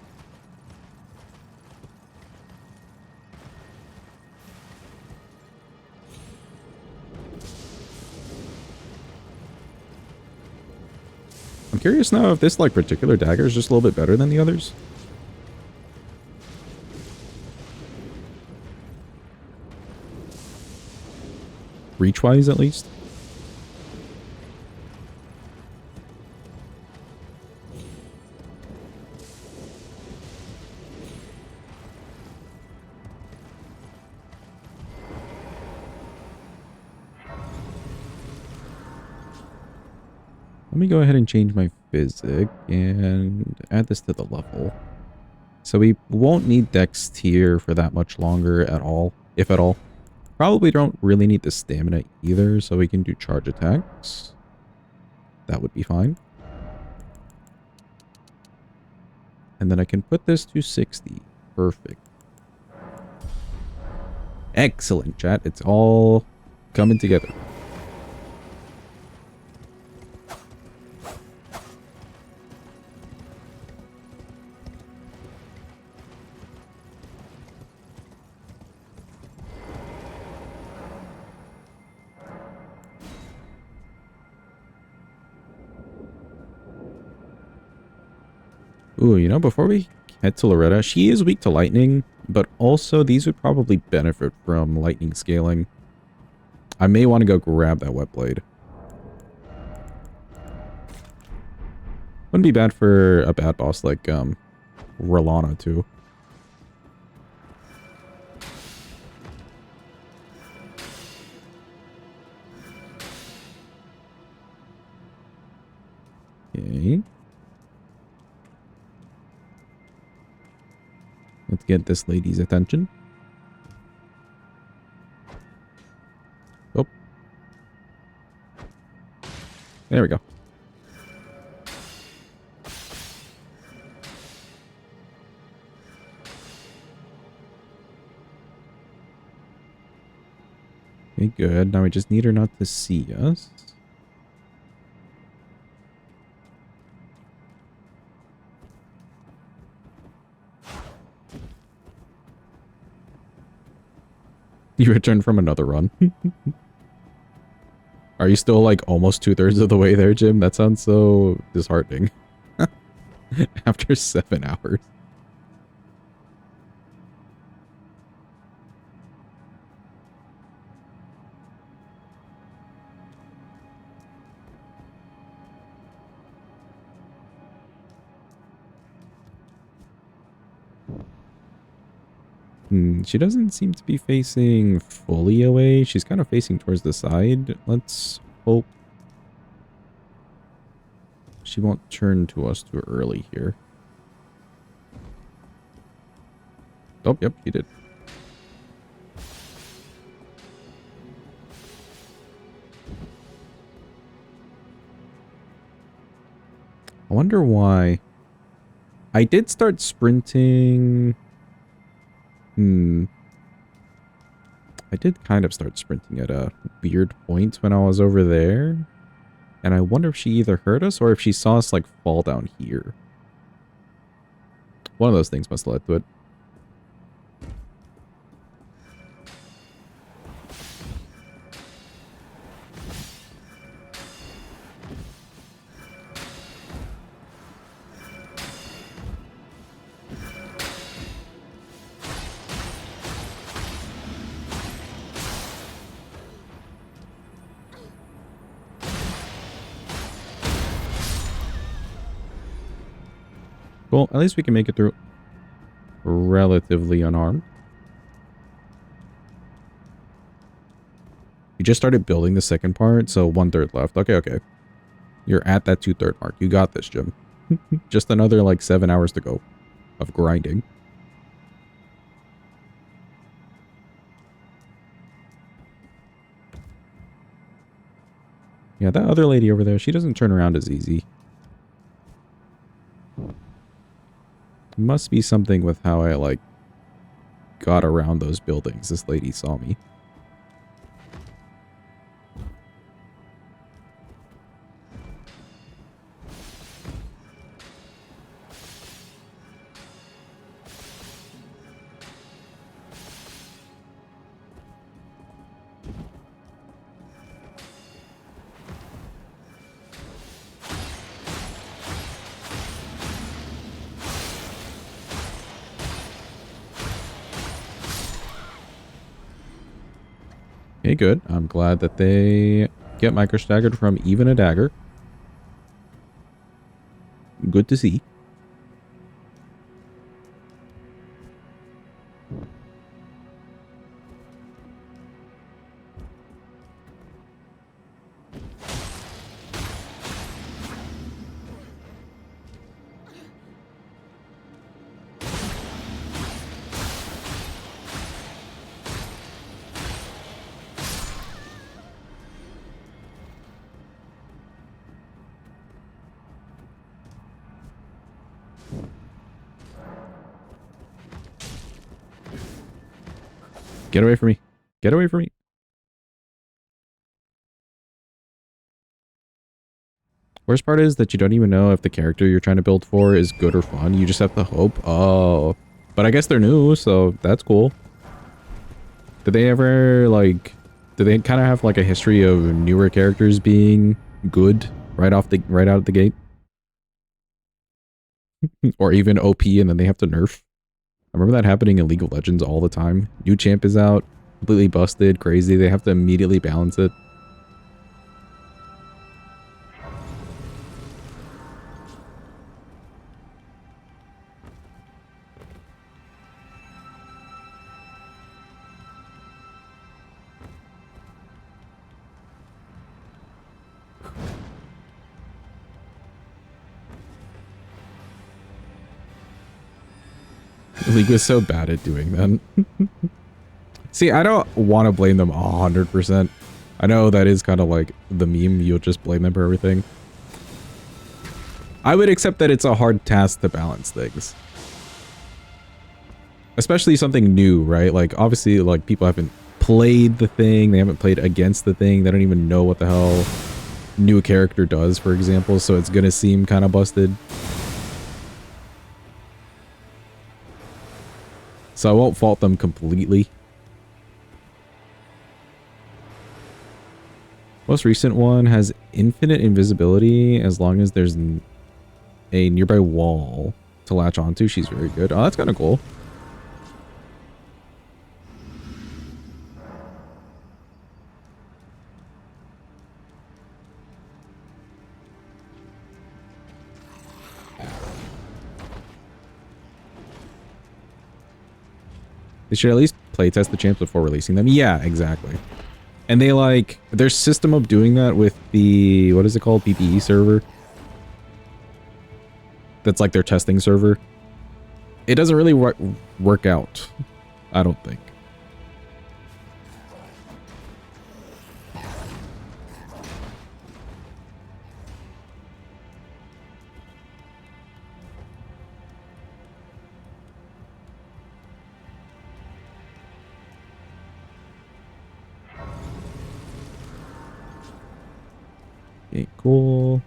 I'm curious now if this, like, particular dagger is just a little bit better than the others. Reach-wise, at least. Let me go ahead and change my physic and add this to the level. So we won't need Dex tier for that much longer at all, if at all. Probably don't really need the stamina either, so we can do charge attacks. That would be fine. And then I can put this to 60. Perfect. Excellent, chat. It's all coming together. Ooh, you know, before we head to Loretta, she is weak to lightning, but also these would probably benefit from lightning scaling. I may want to go grab that wet blade. Wouldn't be bad for a bad boss like Rolana too. Okay. Let's get this lady's attention. Oh. There we go. Okay, good. Now we just need her not to see us. You returned from another run. Are you still like almost 2/3 of the way there, Jim? That sounds so disheartening. After 7 hours. She doesn't seem to be facing fully away. She's kind of facing towards the side. Let's hope she won't turn to us too early here. Oh, yep, she did. I wonder why. I did start sprinting. I did kind of start sprinting at a weird point when I was over there. And I wonder if she either heard us or if she saw us like fall down here. One of those things must have led to it. Well, at least we can make it through. relatively unharmed. You just started building the second part, so 1/3 left. Okay, okay. You're at that 2/3 mark. You got this, Jim. Just another, like, 7 hours to go of grinding. Yeah, that other lady over there, she doesn't turn around as easy. Must be something with how I, like, got around those buildings. This lady saw me. Okay, good. I'm glad that they get micro staggered from even a dagger. Good to see. Get away from me. Get away from me. Worst part is that you don't even know if the character you're trying to build for is good or fun. You just have to hope. Oh. But I guess they're new, so that's cool. Did they ever, like... Do they kind of have, like, a history of newer characters being good right out the gate? Or even OP and then they have to nerf? I remember that happening in League of Legends all the time. New champ is out, completely busted, crazy. They have to immediately balance it. League was so bad at doing that. See, I don't want to blame them 100%. I know that is kind of like the meme. You'll just blame them for everything. I would accept that it's a hard task to balance things. Especially something new, right? Like, obviously, like, people haven't played the thing. They haven't played against the thing. They don't even know what the hell new character does, for example. So it's going to seem kind of busted. So I won't fault them completely. Most recent one has infinite invisibility as long as there's a nearby wall to latch onto. She's very good. Oh, that's kind of cool. They should at least playtest the champs before releasing them. Yeah, exactly. And they like, their system of doing that with the, what is it called? PPE server. That's like their testing server. It doesn't really work out, I don't think. Okay, cool.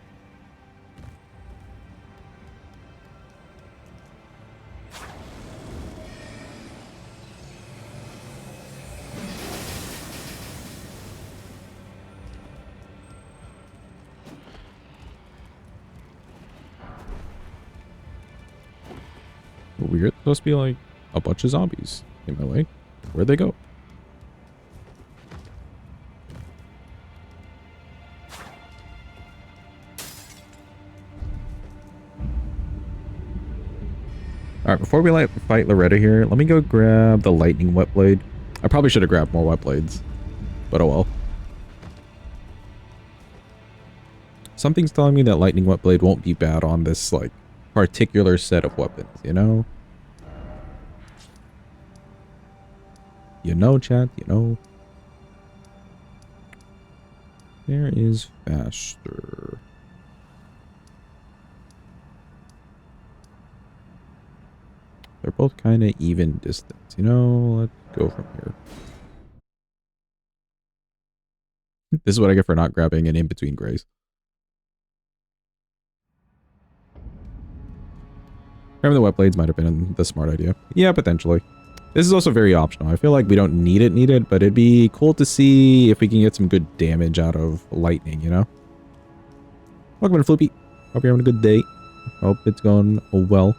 Weird. Supposed to be like a bunch of zombies in my way. Where'd they go? All right, before we fight Loretta here. Let me go grab the lightning wet blade. I probably should have grabbed more wet blades, but oh well. Something's telling me that lightning wet blade won't be bad on this like particular set of weapons, you know? You know, chat, you know. There is faster. They're both kind of even distance, you know? Let's go from here. This is what I get for not grabbing an in-between grace. Grabbing the wet blades might have been the smart idea. Yeah, potentially. This is also very optional. I feel like we don't need it, but it'd be cool to see if we can get some good damage out of lightning, you know? Welcome to Floopy. Hope you're having a good day. Hope it's going well.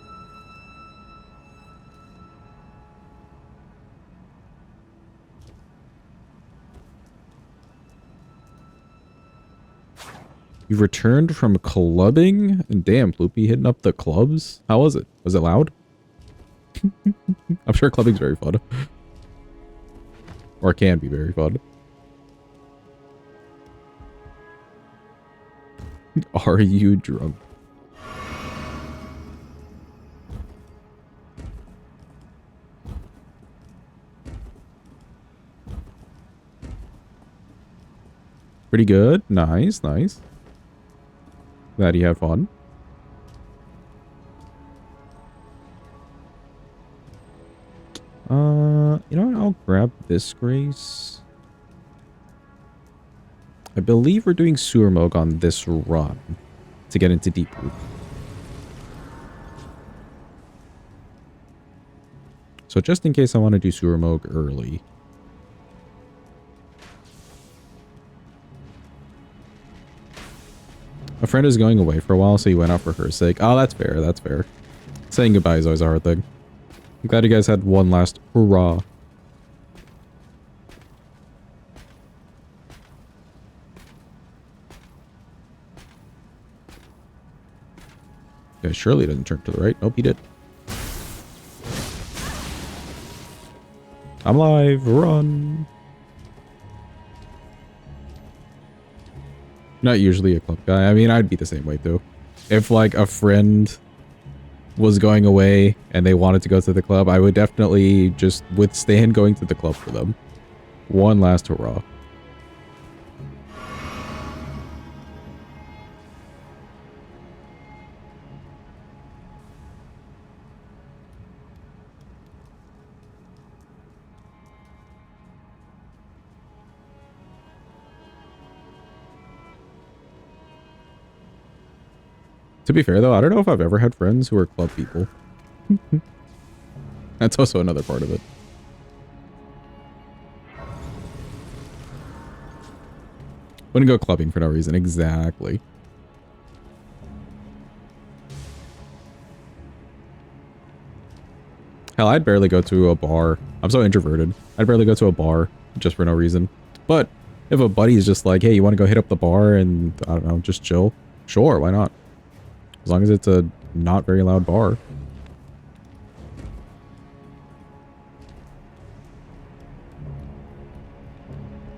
You returned from clubbing? Damn, Floopy hitting up the clubs? How was it? Was it loud? I'm sure clubbing's very fun. Or can be very fun. Are you drunk? Pretty good. Nice, nice. Glad you had fun. You know what? I'll grab this grace. I believe we're doing sewer milk on this run to get into deep root. So just in case I want to do sewer milk early. A friend is going away for a while, so he went out for her sake. Oh, that's fair. That's fair. Saying goodbye is always a hard thing. I'm glad you guys had one last hurrah. Okay, surely doesn't turn to the right. Nope, he did. I'm live. Run. Not usually a club guy. I mean, I'd be the same way too. If like a friend was going away and they wanted to go to the club, I would definitely just withstand going to the club for them. One last hurrah. To be fair, though, I don't know if I've ever had friends who are club people. That's also another part of it. Wouldn't go clubbing for no reason. Exactly. Hell, I'd barely go to a bar. I'm so introverted. I'd barely go to a bar just for no reason. But if a buddy is just like, hey, you want to go hit up the bar and, I don't know, just chill? Sure, why not? As long as it's a not very loud bar.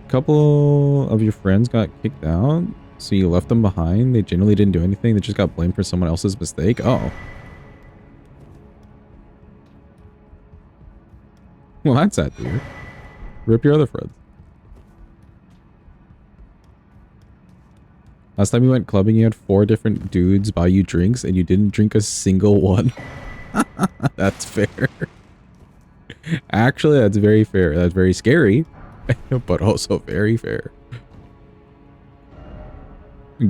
A couple of your friends got kicked out, so you left them behind. They generally didn't do anything. They just got blamed for someone else's mistake. Oh. Well, that's sad to hear. Rip your other friends. Last time you went clubbing, you had 4 different dudes buy you drinks, and you didn't drink a single one. That's fair. Actually, that's very fair. That's very scary, but also very fair.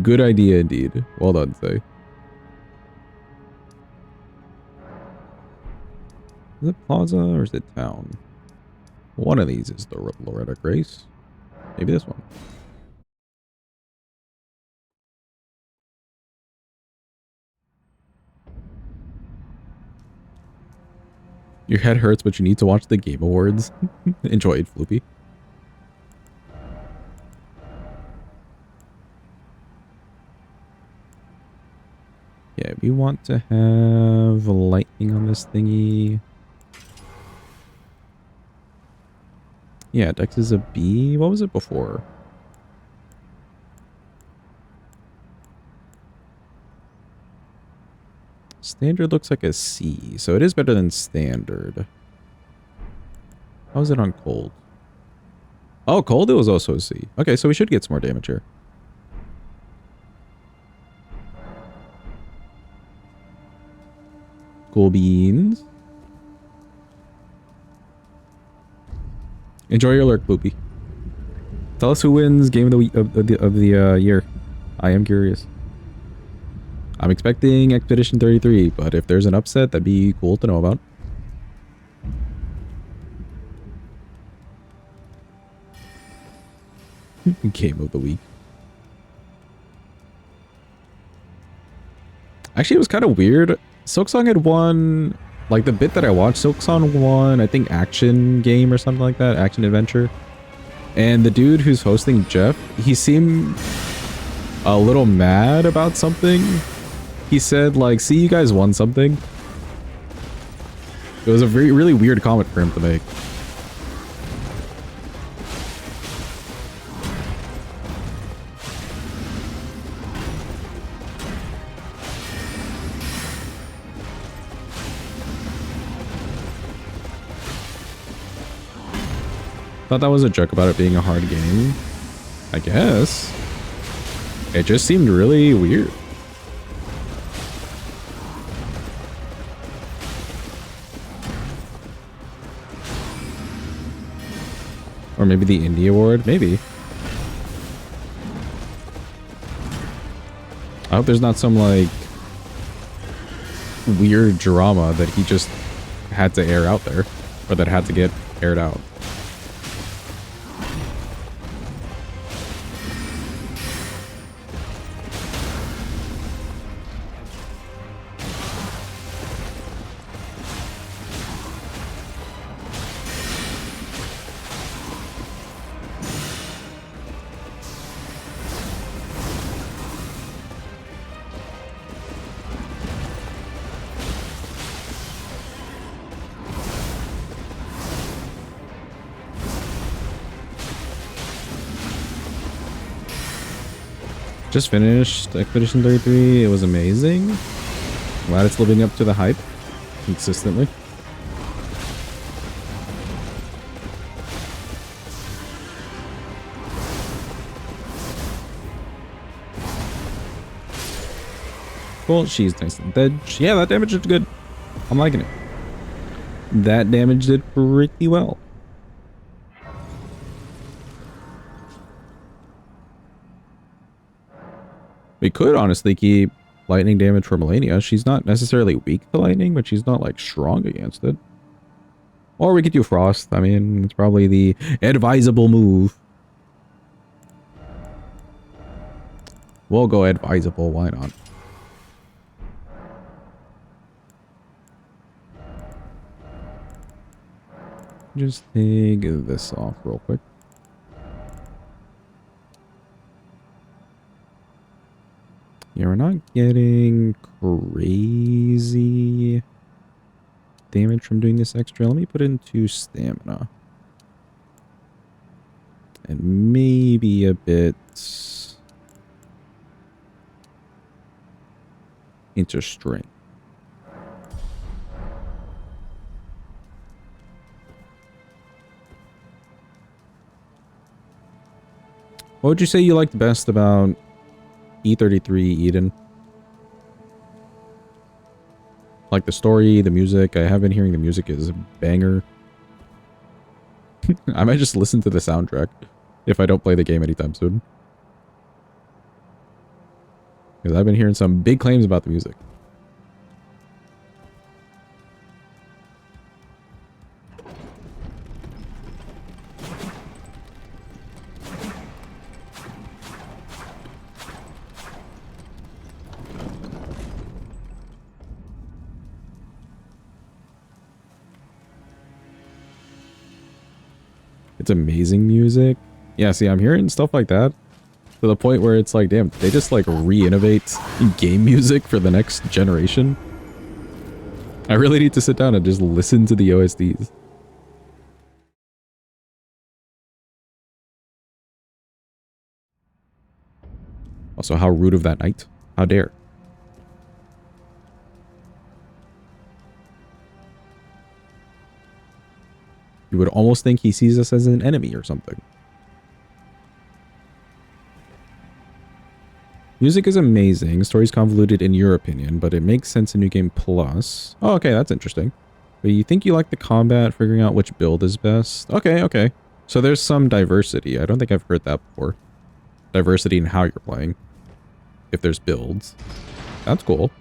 Good idea indeed. Well done, Say. Is it Plaza or is it Town? One of these is the Loretta Grace. Maybe this one. Your head hurts, but you need to watch the Game Awards. Enjoy it, Floopy. Yeah, we want to have lightning on this thingy. Yeah, Dex is a B. What was it before? Standard looks like a C, so it is better than standard. How is it on cold? Oh, cold it was also a C. Okay, so we should get some more damage here. Cool beans. Enjoy your lurk, Boopy. Tell us who wins game of the week of the year. I am curious. I'm expecting Expedition 33, but if there's an upset, that'd be cool to know about. Game of the week. Actually, it was kind of weird. Silksong had won, like the bit that I watched, Silksong won, I think action game or something like that, action adventure. And the dude who's hosting, Jeff, he seemed a little mad about something. He said like, see, you guys won something. It was a really weird comment for him to make. Thought that was a joke about it being a hard game. I guess. It just seemed really weird. Or maybe the Indie Award? Maybe. I hope there's not some, like, weird drama that he just had to air out there. Or that had to get aired out. Just finished Expedition 33. It was amazing. Glad it's living up to the hype consistently. Cool, she's nice and dead. Yeah, that damage did good. I'm liking it. That damage did pretty well. We could honestly keep lightning damage for Melania. She's not necessarily weak to lightning, but she's not like strong against it. Or we could do Frost. I mean, it's probably the advisable move. We'll go advisable. Why not? Just take this off real quick. Yeah, we're not getting crazy damage from doing this extra. Let me put in 2 stamina. And maybe a bit into strength. What would you say you liked best about E33 Eden? Like the story, the music. I have been hearing the music is a banger. I might just listen to the soundtrack if I don't play the game anytime soon. Because I've been hearing some big claims about the music. It's amazing music. Yeah, see, I'm hearing stuff like that to the point where it's like, damn, they just like re-innovate game music for the next generation. I really need to sit down and just listen to the OSTs. Also, how rude of that knight. How dare. You would almost think he sees us as an enemy or something. Music is amazing. Story's convoluted in your opinion, but it makes sense in New Game Plus. Oh, okay, that's interesting. But you think you like the combat, figuring out which build is best? Okay, okay. So there's some diversity. I don't think I've heard that before. Diversity in how you're playing. If there's builds. That's cool.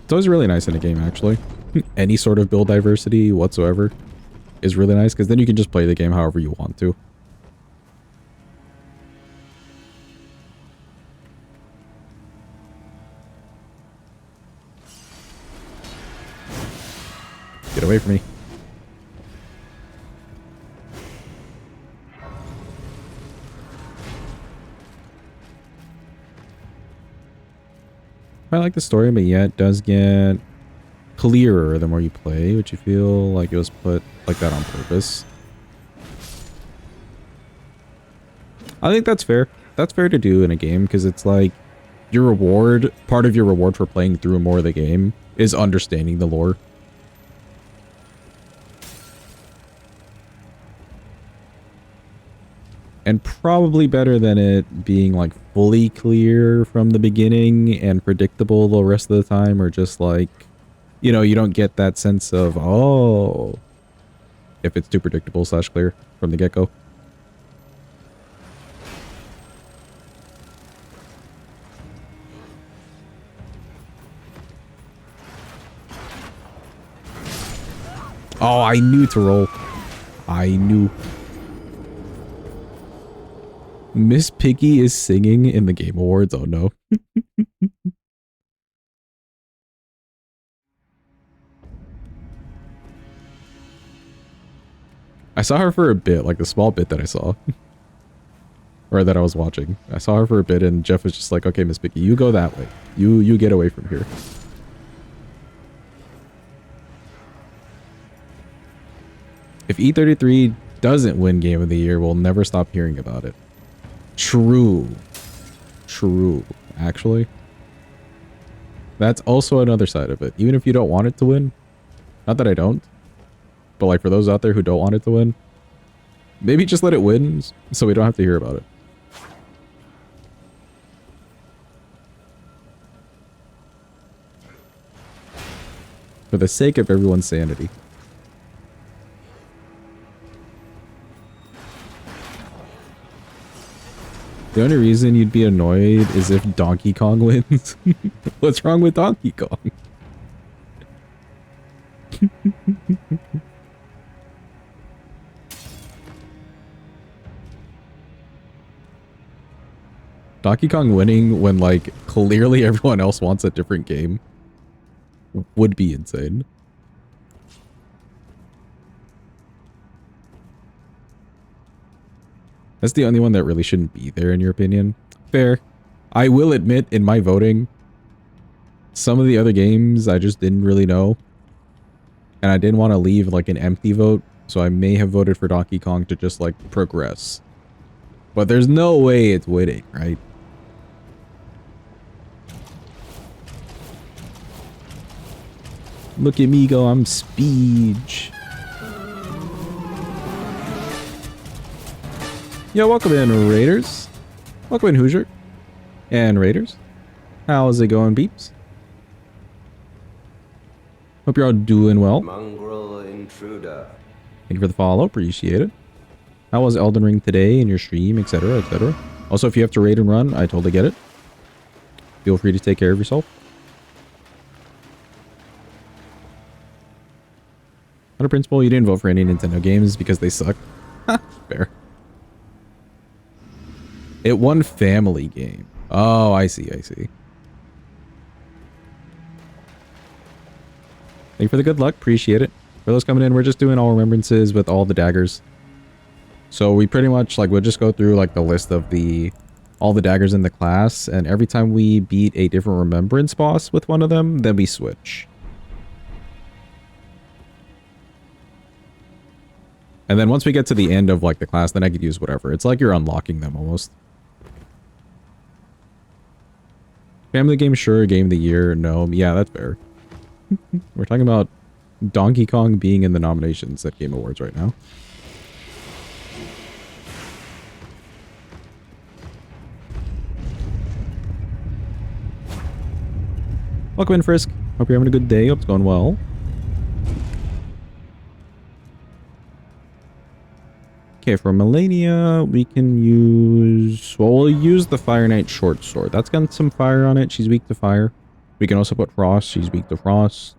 It's always really nice in a game, actually. Any sort of build diversity whatsoever is really nice, because then you can just play the game however you want to. Get away from me. I like the story, but yeah, it does get clearer the more you play, which you feel like it was put like that on purpose. I think that's fair. That's fair to do in a game, because it's like your reward, part of your reward for playing through more of the game is understanding the lore. And probably better than it being like fully clear from the beginning and predictable the rest of the time, or just like, you know, you don't get that sense of, oh, if it's too predictable / clear from the get-go. Oh, I knew to roll. I knew. Miss Piggy is singing in the Game Awards. Oh no. I saw her for a bit, like the small bit that I saw. Or that I was watching. I saw her for a bit and Jeff was just like, okay, Miss Piggy, you go that way. You get away from here. If E33 doesn't win Game of the Year, we'll never stop hearing about it. True. True. Actually. That's also another side of it. Even if you don't want it to win. Not that I don't. But like for those out there who don't want it to win. Maybe just let it win so we don't have to hear about it. For the sake of everyone's sanity. The only reason you'd be annoyed is if Donkey Kong wins. What's wrong with Donkey Kong? Donkey Kong winning when, like, clearly everyone else wants a different game would be insane. That's the only one that really shouldn't be there, in your opinion. Fair. I will admit, in my voting, some of the other games I just didn't really know. And I didn't want to leave, like, an empty vote, so I may have voted for Donkey Kong to just, like, progress. But there's no way it's winning, right? Look at me go, I'm Speech. Yo, welcome in, Raiders. Welcome in, Hoosier. And Raiders. How's it going, peeps? Hope you're all doing well. Mongrel intruder. Thank you for the follow. Appreciate it. How was Elden Ring today in your stream, etc., etc.? Also, if you have to raid and run, I totally get it. Feel free to take care of yourself. On a principle, you didn't vote for any Nintendo games because they suck. Fair. It won family game. Oh, I see, I see. Thank you for the good luck. Appreciate it. For those coming in, we're just doing all remembrances with all the daggers. So we pretty much, like, we'll just go through, like, the list of all the daggers in the class, and every time we beat a different remembrance boss with one of them, then we switch. And then once we get to the end of, like, the class, then I could use whatever. It's like you're unlocking them almost. Family game, sure. Game of the year, no. Yeah, that's fair. We're talking about Donkey Kong being in the nominations at Game Awards right now. Welcome in, Frisk. Hope you're having a good day. Hope it's going well. Okay, for Melania, we can use... Well, we'll use the Fire Knight short sword. That's got some fire on it. She's weak to fire. We can also put Frost. She's weak to Frost.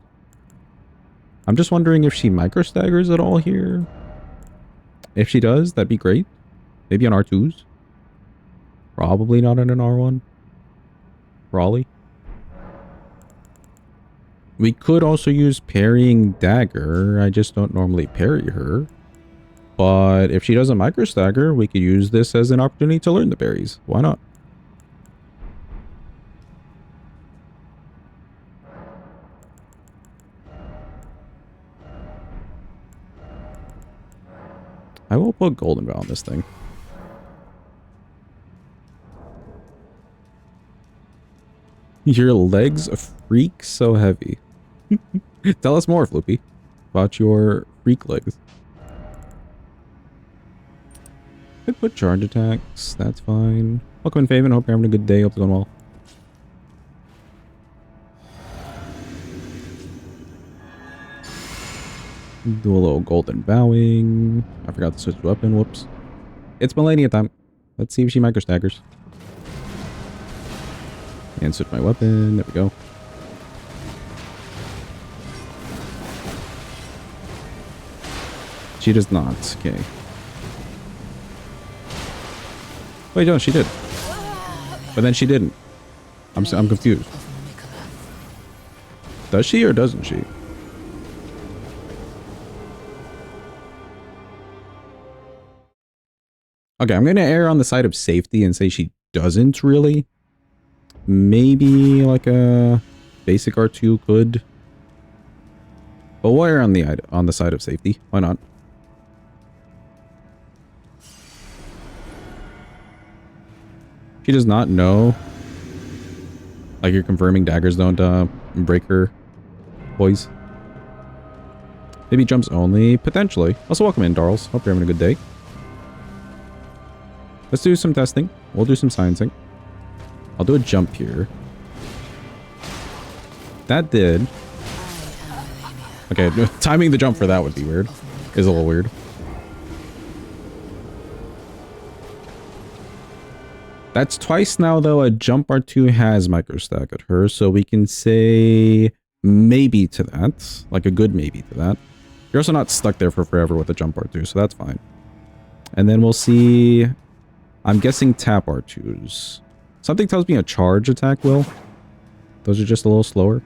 I'm just wondering if she micro-staggers at all here. If she does, that'd be great. Maybe on R2s. Probably not on an R1. Probably. We could also use parrying Dagger. I just don't normally parry her. But if she doesn't micro-stagger, we could use this as an opportunity to learn the berries. Why not? I will put Golden Bow on this thing. Your legs freak so heavy. Tell us more, Floopy, about your freak legs. Could put charge attacks. That's fine. Welcome in, Faven. Hope you're having a good day. Hope it's going well. Do a little golden bowing. I forgot to switch weapon. Whoops. It's Melania time. Let's see if she micro staggers. And switch my weapon. There we go. She does not. Okay. Wait, no, she did. But then she didn't. I'm confused. Does she or doesn't she? Okay, I'm going to err on the side of safety and say she doesn't really. Maybe like a basic R2 could. But we'll err on the side of safety. Why not? She does not know. Like, you're confirming daggers don't break her boys. Maybe jumps only. Potentially. Also, welcome in, Darls. Hope you're having a good day. Let's do some testing. We'll do some sciencing. I'll do a jump here. That did. Okay, timing the jump for that would be weird. Is a little weird. That's twice now, though. A jump R2 has microstack at her, so we can say maybe to that. Like a good maybe to that. You're also not stuck there for forever with a jump R2, so that's fine. And then we'll see... I'm guessing tap R2s. Something tells me a charge attack will. Those are just a little slower.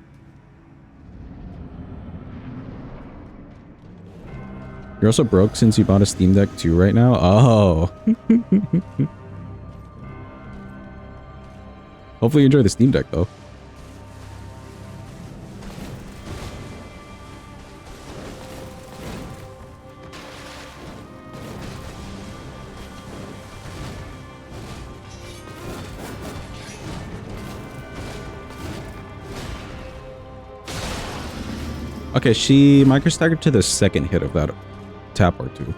You're also broke since you bought a Steam Deck 2 right now? Oh. Hopefully you enjoy the Steam Deck, though. Okay, she microstaggered to the second hit of that tap R2.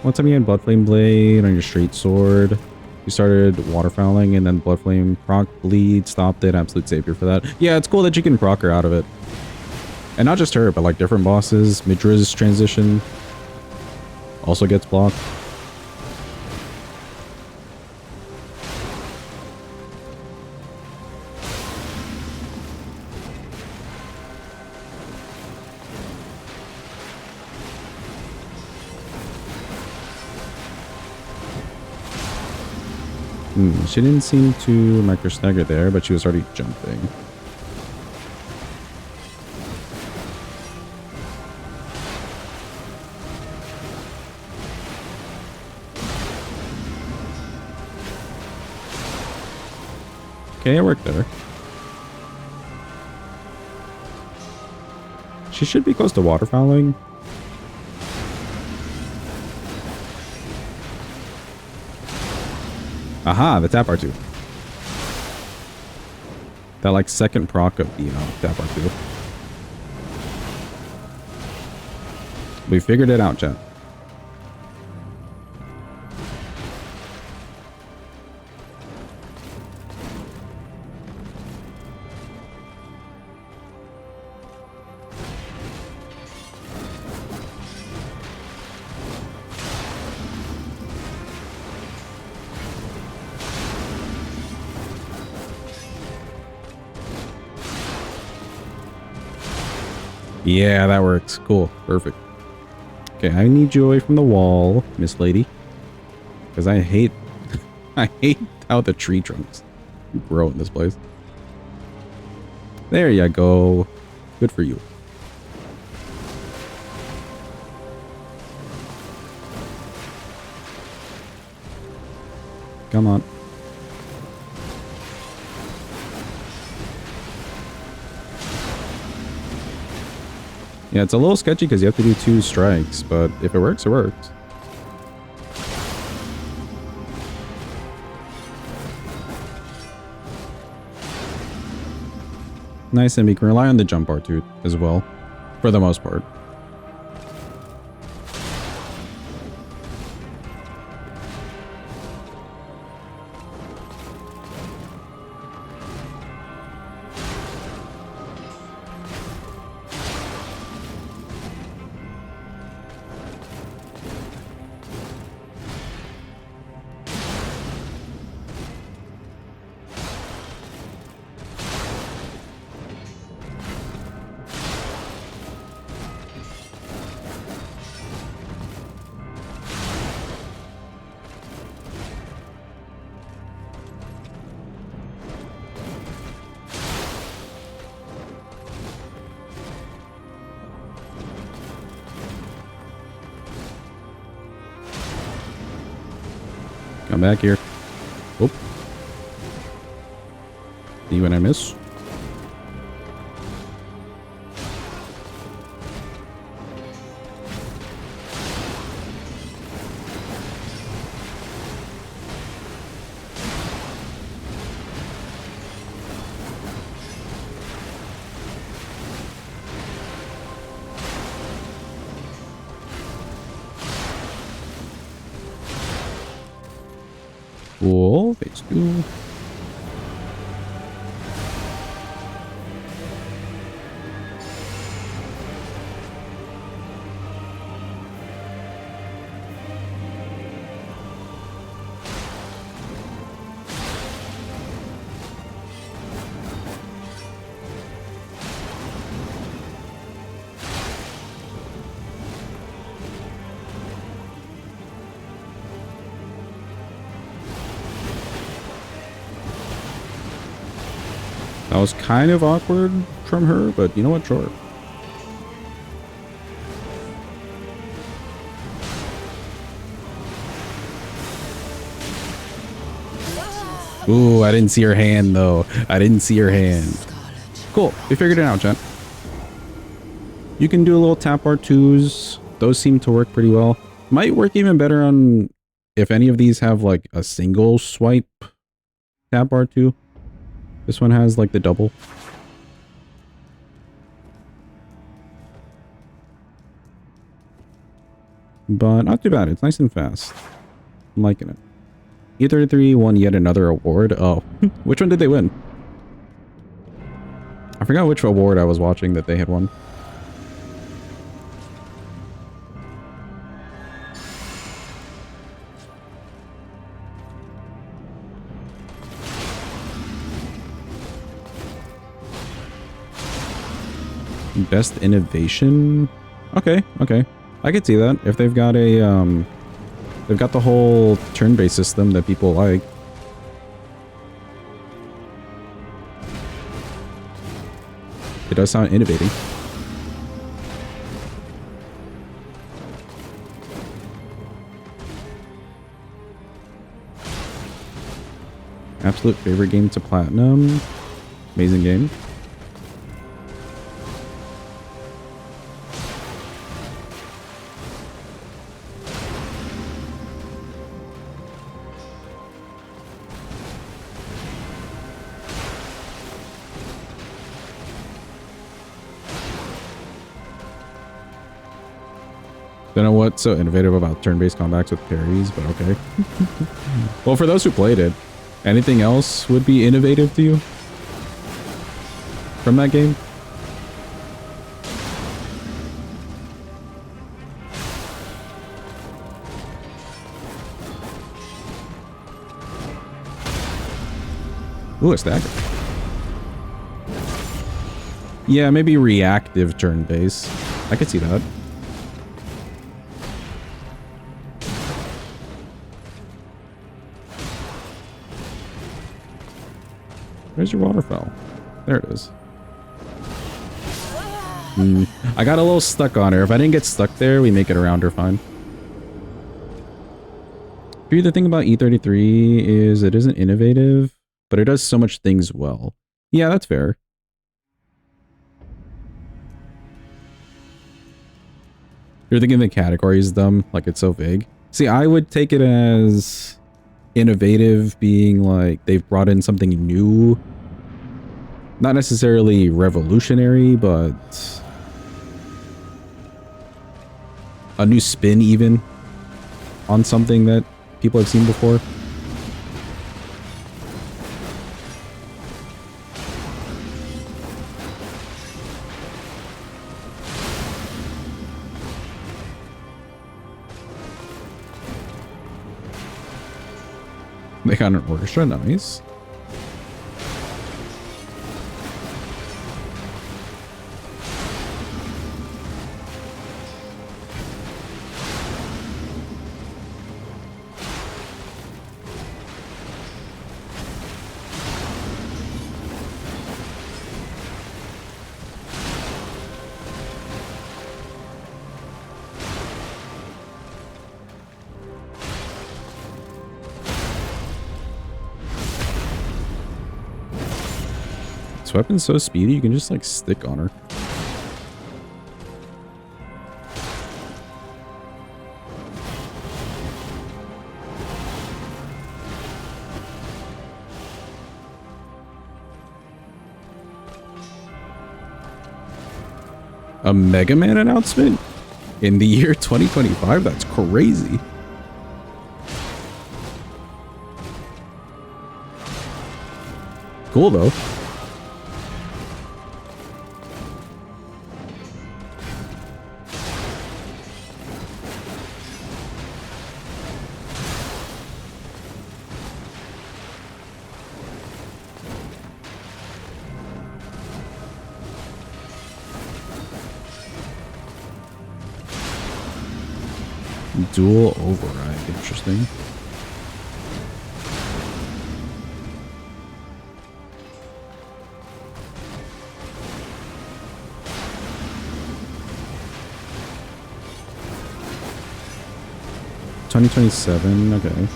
One time you had Bloodflame Blade on your straight sword. You started waterfowling and then Bloodflame proc bleed, stopped it. Absolute savior for that. Yeah, it's cool that you can proc her out of it. And not just her, but like different bosses. Midra's transition also gets blocked. She didn't seem to micro-stagger there, but she was already jumping. Okay, it worked there. She should be close to waterfowling. Aha, the tap R2. That like second proc of the tap R2. We figured it out, chat. Yeah, that works. Cool. Perfect. Okay, I need you away from the wall, Miss Lady. Because I hate... I hate how the tree trunks grow in this place. There you go. Good for you. Come on. Yeah, it's a little sketchy because you have to do 2 strikes, but if it works, it works. Nice, and we can rely on the jump R2 as well, for the most part. Come back here. Oop. See when I miss? Cool. Phase 2. That was kind of awkward from her, but you know what? Sure. Ooh, I didn't see her hand, though. I didn't see her hand. Cool. We figured it out, chat. You can do a little tap R2s. Those seem to work pretty well. Might work even better on if any of these have, like, a single swipe tap R2. This one has, like, the double. But not too bad. It's nice and fast. I'm liking it. E33 won yet another award. Oh, which one did they win? I forgot which award I was watching that they had won. Best innovation? Okay, okay. I could see that. If they've got a, they've got the whole turn-based system that people like. It does sound innovating. Absolute favorite game to platinum. Amazing game. Don't know what's so innovative about turn-based combats with parries, but okay. Well, for those who played it, anything else would be innovative to you from that game? Ooh, a Dagger. Yeah, maybe reactive turn-based. I could see that. Where's your waterfall? There it is. I got a little stuck on her. If I didn't get stuck there, we make it around her fine. The thing about E33 is it isn't innovative, but it does so much things well. Yeah, that's fair. You're thinking the category is dumb, like it's so vague. See, I would take it as innovative being like they've brought in something new. Not necessarily revolutionary, but a new spin even on something that people have seen before. They got an orchestra, nice. This weapon's so speedy, you can just like stick on her. A Mega Man announcement in the year 2025? That's crazy. Cool though. Dual override, interesting. $2027, okay.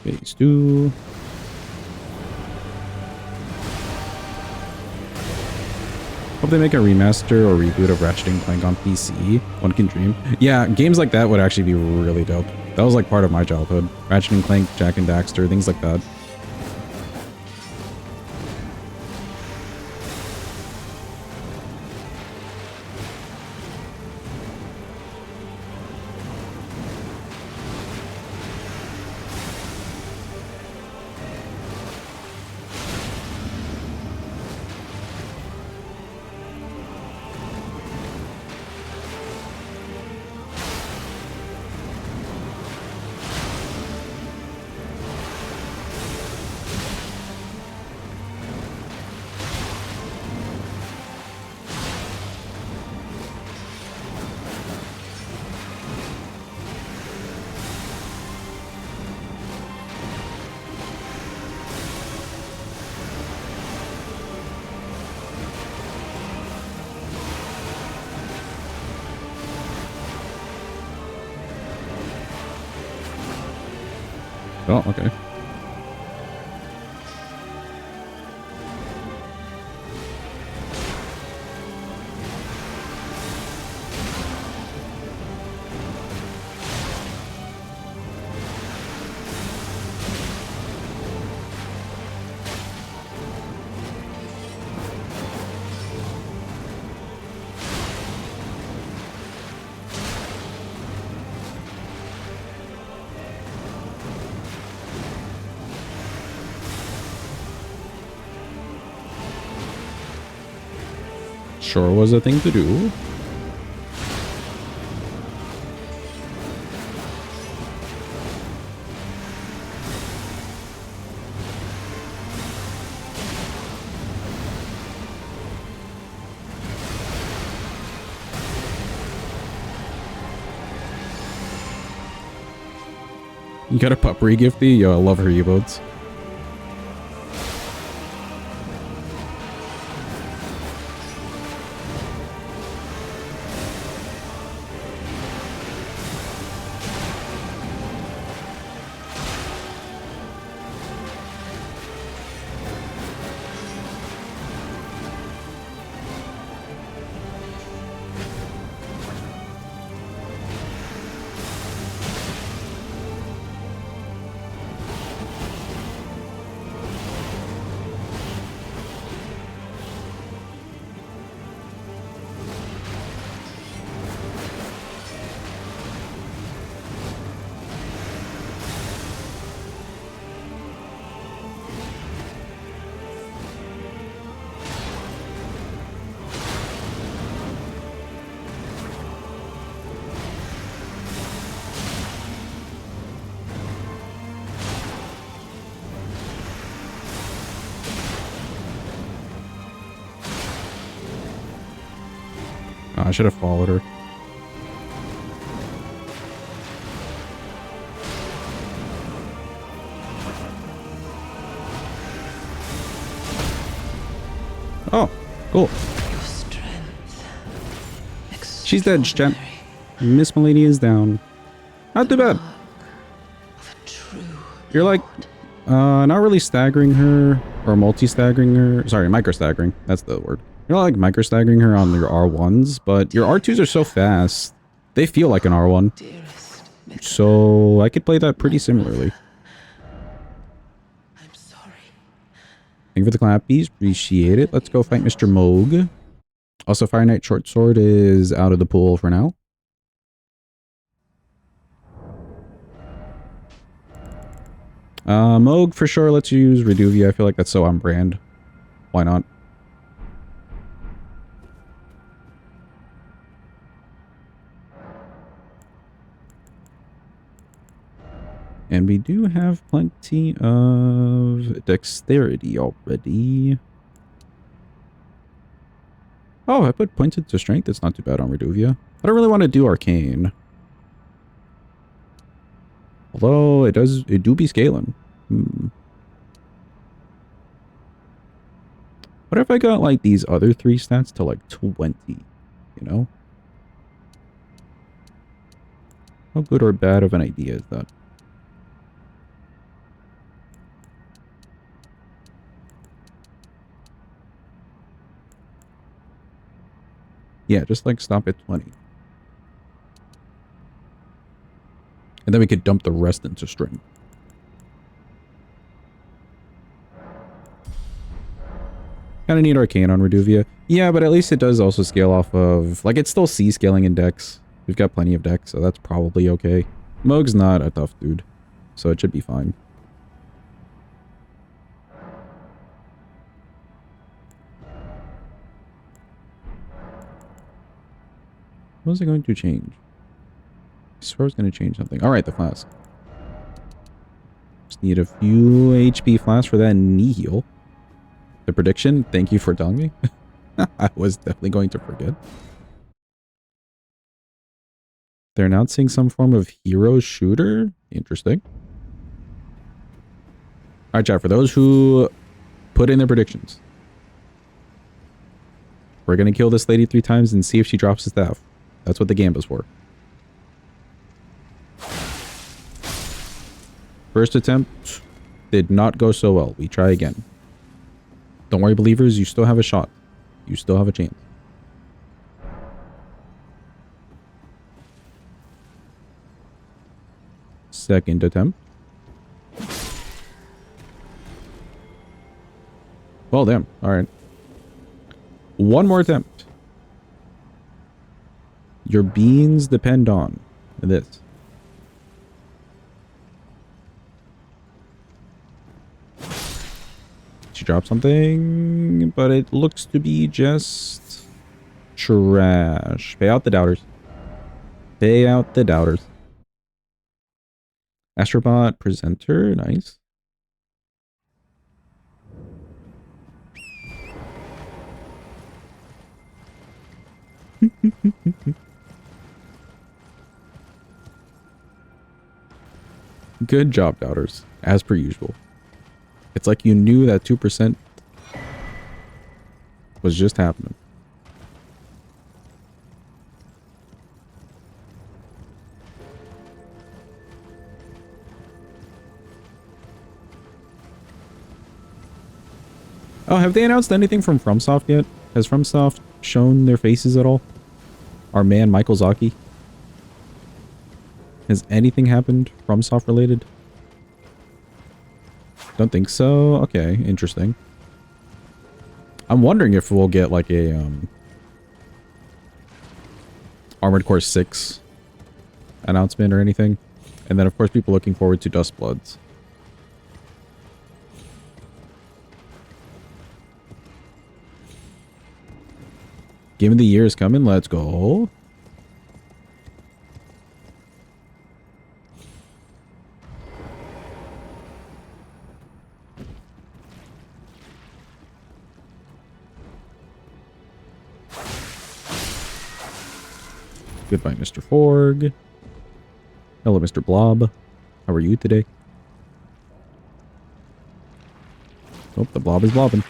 Phase 2. Hope they make a remaster or reboot of Ratchet & Clank on PC. One can dream. Yeah, games like that would actually be really dope. That was like part of my childhood. Ratchet & Clank, Jak and Daxter, things like that. Oh, okay. Sure was a thing to do. You got a pup re-gifty? Yo, I love her emotes. Oh, I should have followed her. Oh, cool. She's dead, champ. Miss Melania is down. Not too bad. You're like, not really staggering her, or multi-staggering her. Sorry, micro-staggering. That's the word. You're not like micro-staggering her on your R1s, but your R2s are so fast. They feel like an R1. So I could play that pretty similarly. I'm sorry. Thank you for the clappies. Appreciate it. Let's go fight Mr. Moog. Also, Fire Knight Short Sword is out of the pool for now. Moog for sure. Let's use Reduvia. I feel like that's so on brand. Why not? And we do have plenty of dexterity already. Oh, I put pointed to strength. It's not too bad on Reduvia. I don't really want to do arcane. Although it do be scaling. What if I got like these other 3 stats to like 20, you know? How good or bad of an idea is that? Yeah, just like stop at 20. And then we could dump the rest into strength. Kinda need arcane on Reduvia. Yeah, but at least it does also scale off of... Like, it's still C scaling in dex. We've got plenty of dex, so that's probably okay. Moog's not a tough dude, so it should be fine. What was it going to change? I swear I was going to change something. Alright, the flask. Just need a few HP flasks for that knee heal. The prediction, thank you for telling me. I was definitely going to forget. They're announcing some form of hero shooter? Interesting. Alright, chat, for those who put in their predictions. We're going to kill this lady 3 times and see if she drops the staff. That's what the Gamba's for. First attempt did not go so well. We try again. Don't worry, believers. You still have a shot. You still have a chance. Second attempt. Well, damn. All right. One more attempt. Your beans depend on this. She dropped something, but it looks to be just trash. Pay out the doubters. Pay out the doubters. Astrobot presenter, nice. Good job, doubters, as per usual. It's like you knew that 2% was just happening. Oh, have they announced anything from FromSoft yet? Has FromSoft shown their faces at all? Our man, Michael Zaki? Has anything happened FromSoft related? Don't think so. Okay, interesting. I'm wondering if we'll get like a Armored Core 6 announcement or anything. And then of course people looking forward to Dustbloods. Game of the year is coming. Let's go. Goodbye, Mr. Forg. Hello, Mr. Blob. How are you today? Oh, the blob is blobbing.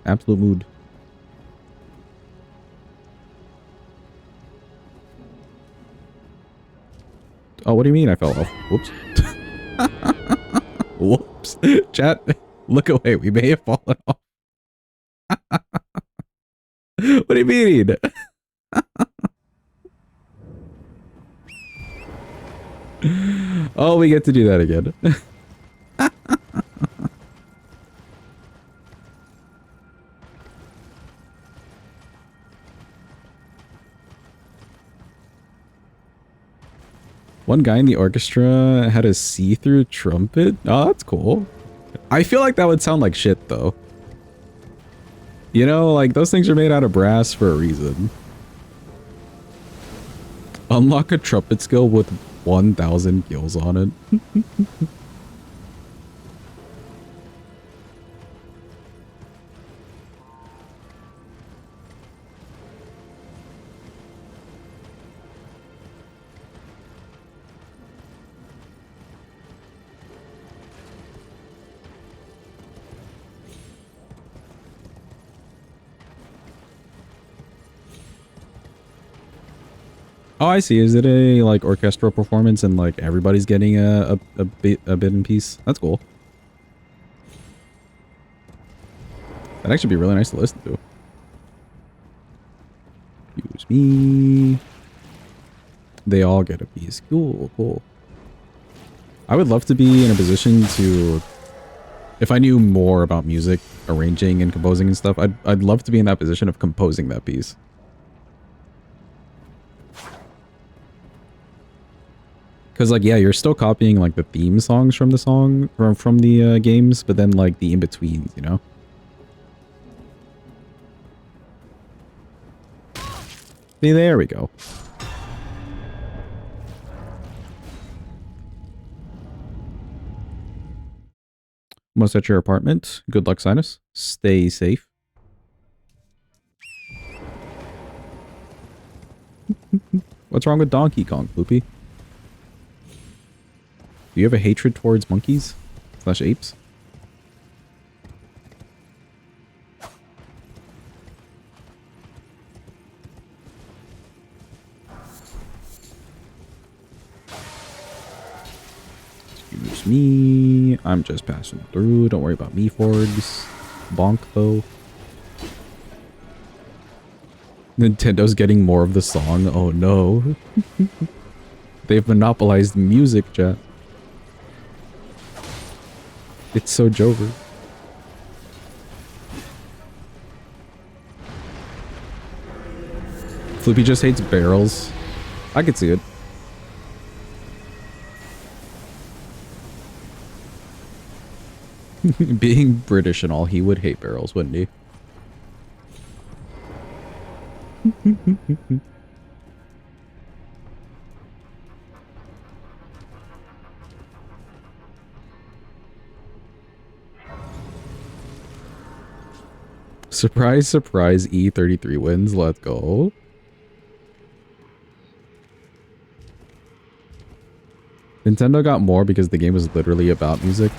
Absolute mood. Oh, what do you mean I fell off? Whoops. Whoops. Chat, look away. We may have fallen off. What do you mean? Oh, we get to do that again. One guy in the orchestra had a see-through trumpet. Oh, that's cool. I feel like that would sound like shit, though. You know, like, those things are made out of brass for a reason. Unlock a trumpet skill with 1,000 gills on it. Oh, I see. Is it a, like, orchestral performance and, like, everybody's getting a bit in piece? That's cool. That'd actually be really nice to listen to. Excuse me. They all get a piece. Cool, cool. I would love to be in a position to... If I knew more about music, arranging and composing and stuff, I'd love to be in that position of composing that piece. Because, like, yeah, you're still copying, like, the theme songs from the song, from the games, but then, like, the in-betweens, you know? See, there we go. Almost at your apartment. Good luck, Sinus. Stay safe. What's wrong with Donkey Kong, Poopy? Do you have a hatred towards monkeys? / apes? Excuse me. I'm just passing through. Don't worry about me, Forgs. Bonk, though. Nintendo's getting more of the song. Oh, no. They've monopolized music, chat. It's so Jover. Flippy just hates barrels. I could see it. Being British and all, he would hate barrels, wouldn't he? Surprise, surprise, E33 wins. Let's go. Nintendo got more because the game was literally about music.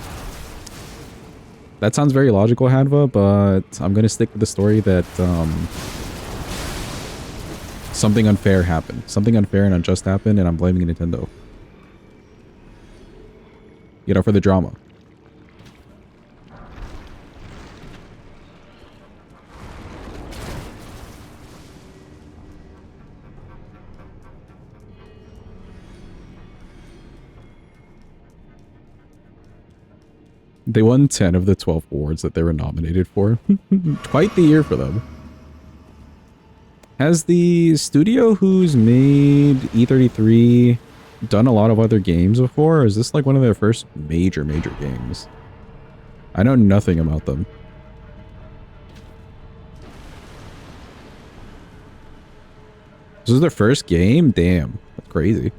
That sounds very logical, Hadva, but I'm going to stick with the story that something unfair happened. Something unfair and unjust happened, and I'm blaming Nintendo. You know, for the drama. They won 10 of the 12 awards that they were nominated for. Quite the year for them. Has the studio who's made E33 done a lot of other games before? Or is this like one of their first major games? I know nothing about them. This is their first game? Damn, that's crazy.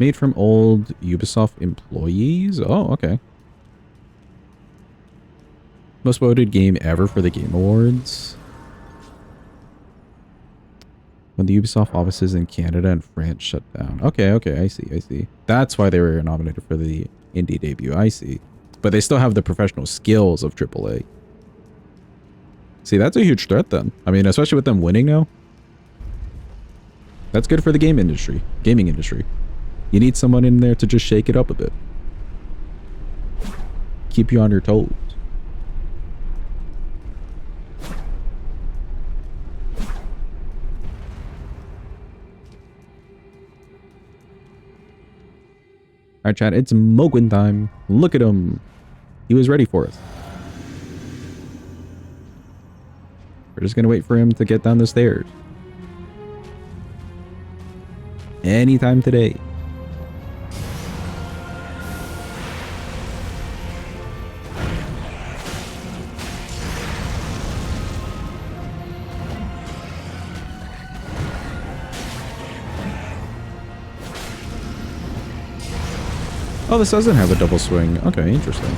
Made from old Ubisoft employees? Oh, okay. Most voted game ever for the Game Awards. When the Ubisoft offices in Canada and France shut down. Okay, I see. That's why they were nominated for the indie debut. I see. But they still have the professional skills of AAA. See, that's a huge threat then. I mean, especially with them winning now. That's good for the gaming industry. You need someone in there to just shake it up a bit. Keep you on your toes. Alright, chat, it's Mogwin time. Look at him. He was ready for us. We're just gonna wait for him to get down the stairs. Anytime today. Oh, this doesn't have a double swing. Okay, interesting.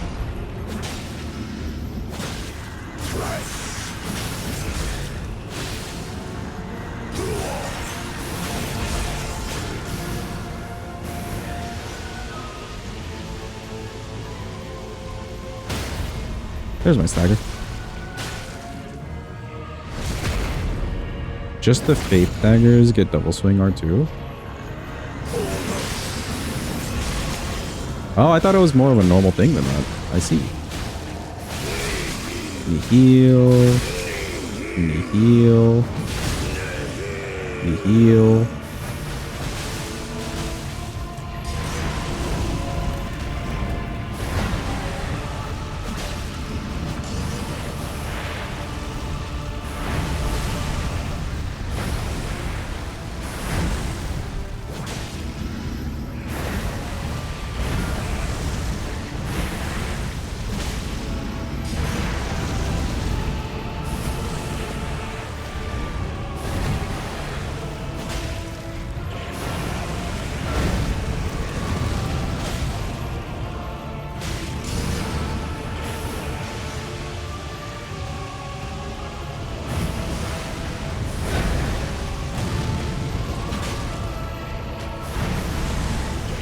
There's my stagger. Just the Faith daggers get double swing R2? Oh, I thought it was more of a normal thing than that. I see. Let me heal. Let me heal. Let me heal.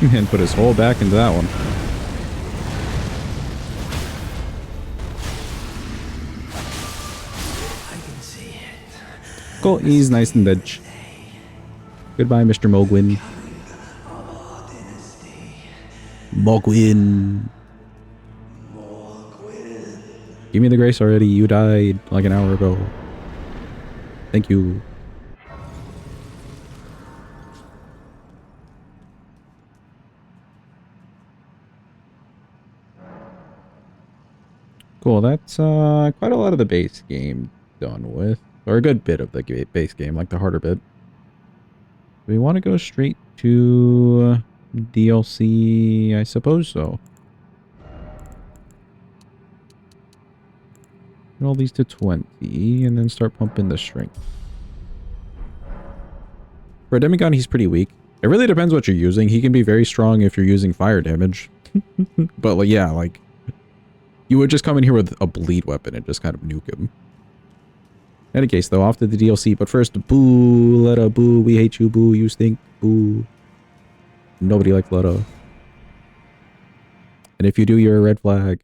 And put his whole back into that one. I can see it. Cool, he's nice and edge. Goodbye, Mr. Mogwin. Mogwin. Give me the grace already. You died like an hour ago. Thank you. Cool, that's quite a lot of the base game done with. Or a good bit of the base game, like the harder bit. Do we want to go straight to DLC? I suppose so. Get all these to 20 and then start pumping the strength. For a demigod, he's pretty weak. It really depends what you're using. He can be very strong if you're using fire damage. But like, yeah, like you would just come in here with a bleed weapon and just kind of nuke him. In any case, though, off to the DLC. But first, boo, Letta, boo, we hate you, boo, you stink, boo. Nobody likes Letta. And if you do, you're a red flag.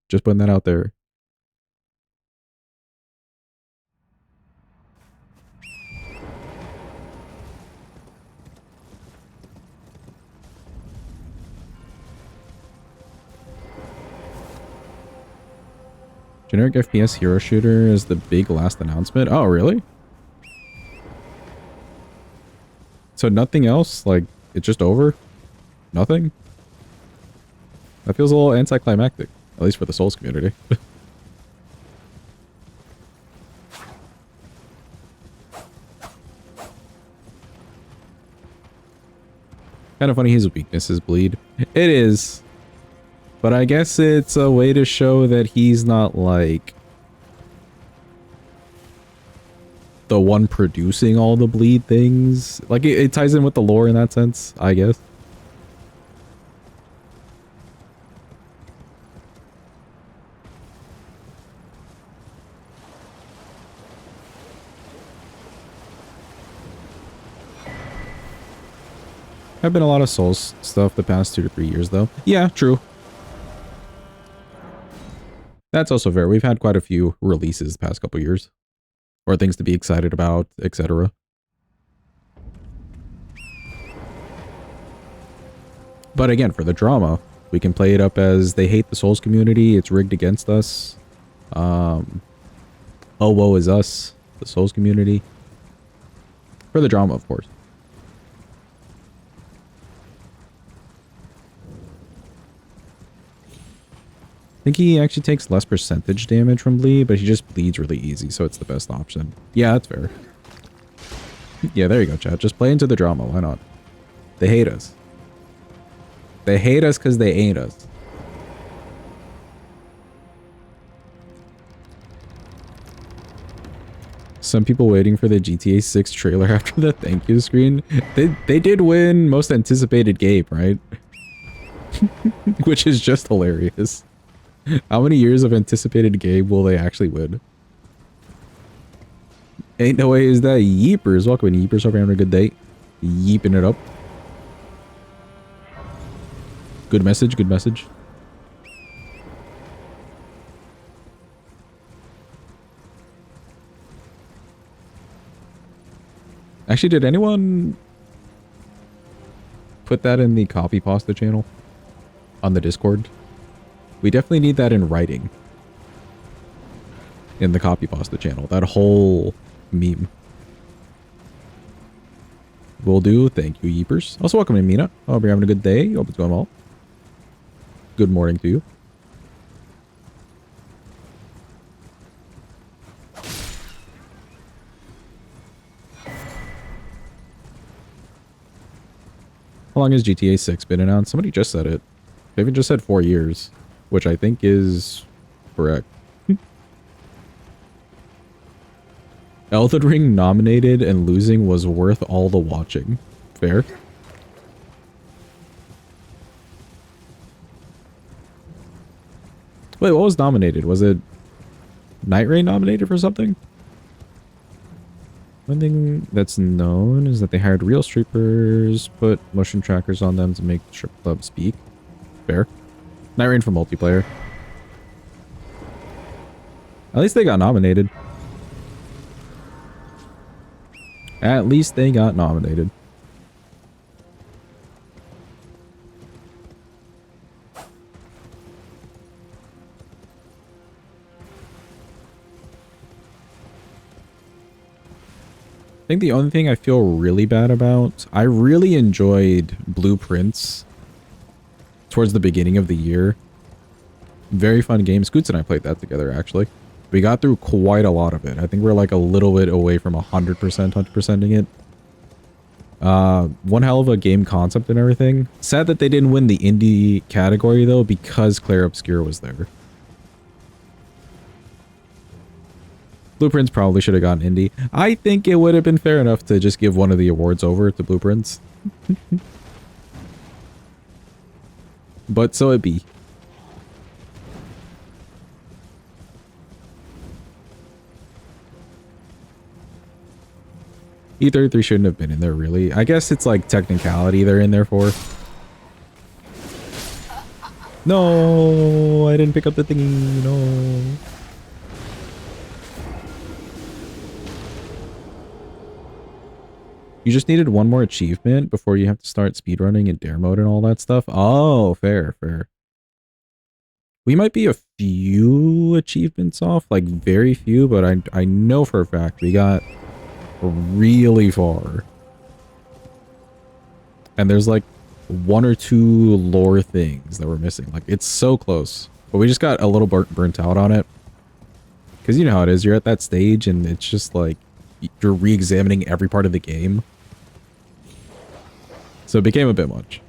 Just putting that out there. Generic FPS hero shooter is the big last announcement. Oh, really? So nothing else? Like, it's just over? Nothing? That feels a little anticlimactic. At least for the Souls community. Kind of funny his weaknesses bleed. It is. But I guess it's a way to show that he's not, like, the one producing all the bleed things. Like, it ties in with the lore in that sense, I guess. Have been a lot of Souls stuff the past 2 to 3 years, though. Yeah, true. That's also fair. We've had quite a few releases the past couple years. Or things to be excited about, etc. But again, for the drama, we can play it up as they hate the Souls community, it's rigged against us. Oh, woe is us, the Souls community. For the drama, of course. I think he actually takes less percentage damage from bleed, but he just bleeds really easy, so it's the best option. Yeah, that's fair. Yeah, there you go, chat. Just play into the drama. Why not? They hate us. They hate us because they ain't us. Some people waiting for the GTA 6 trailer after the thank you screen. They did win most anticipated game, right? Which is just hilarious. How many years of anticipated game will they actually win? Ain't no way is that. Yeepers. Welcome in, Yeepers. Hope you're having a good day. Yeeping it up. Good message, good message. Actually, did anyone put that in the copy pasta channel? On the Discord? We definitely need that in writing. In the copy pasta channel. That whole meme. Will do. Thank you, Yeepers. Also, welcome in, Mina. Hope you're having a good day. Hope it's going well. Good morning to you. How long has GTA 6 been announced? Somebody just said it. They even just said 4 years. Which I think is correct. Elden Ring nominated and losing was worth all the watching. Fair. Wait, what was nominated? Was it Night Rain nominated for something? One thing that's known is that they hired real strippers, put motion trackers on them to make the strip club speak. Fair. Night Rain for multiplayer. At least they got nominated. At least they got nominated. think the only thing I feel really bad about, I really enjoyed Blueprints towards the beginning of the year. Very fun game. Scoots and I played that together, actually. We got through quite a lot of it. I think we're like a little bit away from 100%ing it. One hell of a game concept and everything. Sad that they didn't win the indie category, though, because Claire Obscure was there. Blueprints probably should have gotten indie. I think it would have been fair enough to just give one of the awards over to Blueprints. But so it be. E33 shouldn't have been in there, really. I guess it's like technicality they're in there for. No, I didn't pick up the thingy. No. You just needed one more achievement before you have to start speedrunning in dare mode and all that stuff. Oh, fair, fair. We might be a few achievements off, like very few, but I know for a fact we got really far. And there's like one or two lore things that we're missing. Like it's so close, but we just got a little burnt out on it. Because you know how it is, you're at that stage and it's just like you're re-examining every part of the game. So it became a bit much.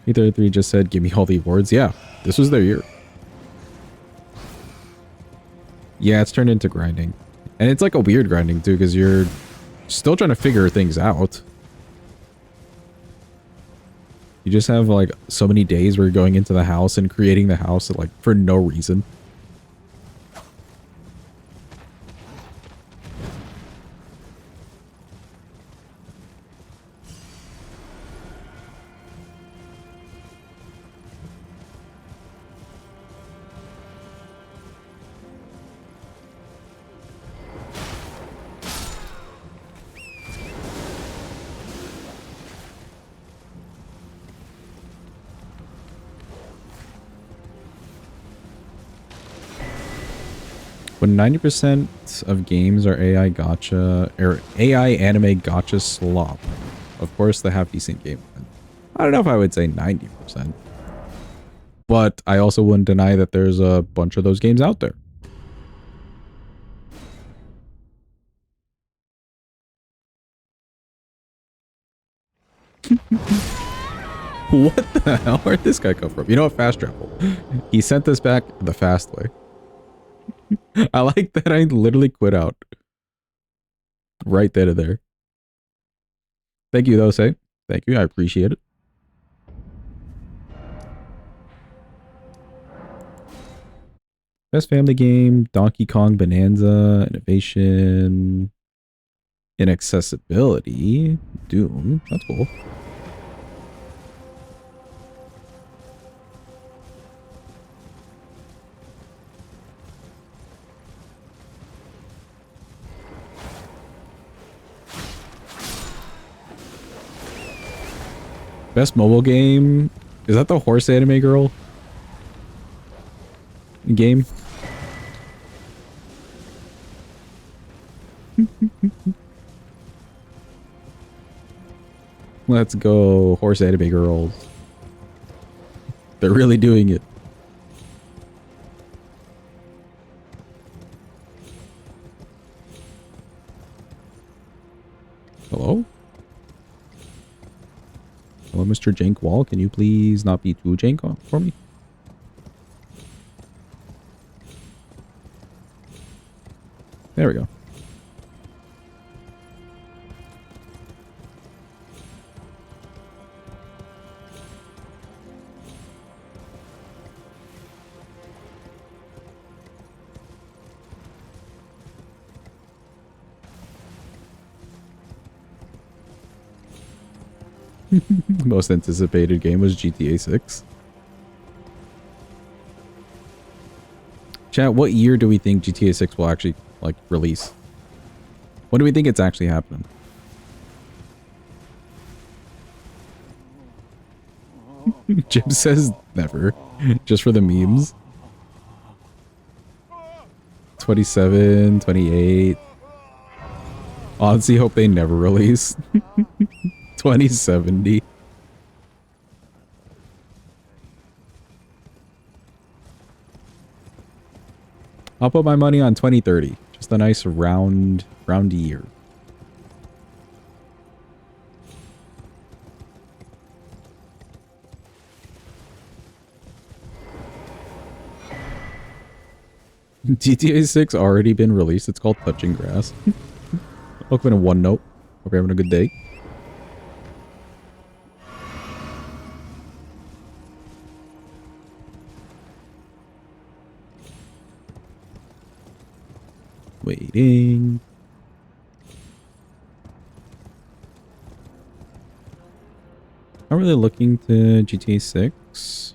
E33 just said, give me all the awards. Yeah, this was their year. Yeah, it's turned into grinding. And it's like a weird grinding too, because you're still trying to figure things out. You just have like so many days where you're going into the house and creating the house like for no reason. When 90% of games are AI gotcha, or AI anime gotcha slop, of course they have decent game. I don't know if I would say 90%. But I also wouldn't deny that there's a bunch of those games out there. What the hell? Where'd this guy come from? You know what? Fast travel. He sent us back the fast way. I like that I literally quit out. Right there to there. Thank you, though, Say. Thank you. I appreciate it. Best family game, Donkey Kong Bonanza, innovation, inaccessibility, Doom. That's cool. Best mobile game, is that the horse anime girl game? Let's go, horse anime girls. They're really doing it. Hello? Hello, Mr. Jank Wall. Can you please not be too jank for me? There we go. Most anticipated game was GTA 6. Chat, what year do we think GTA 6 will actually, like, release? When do we think it's actually happening? Jim says never. Just for the memes. 27, 28. Honestly, hope they never release. 2070. I'll put my money on 2030. Just a nice round year. GTA 6 already been released. It's called Touching Grass. Welcome to OneNote. Hope you're having a good day. Waiting. Not really looking to GTA 6.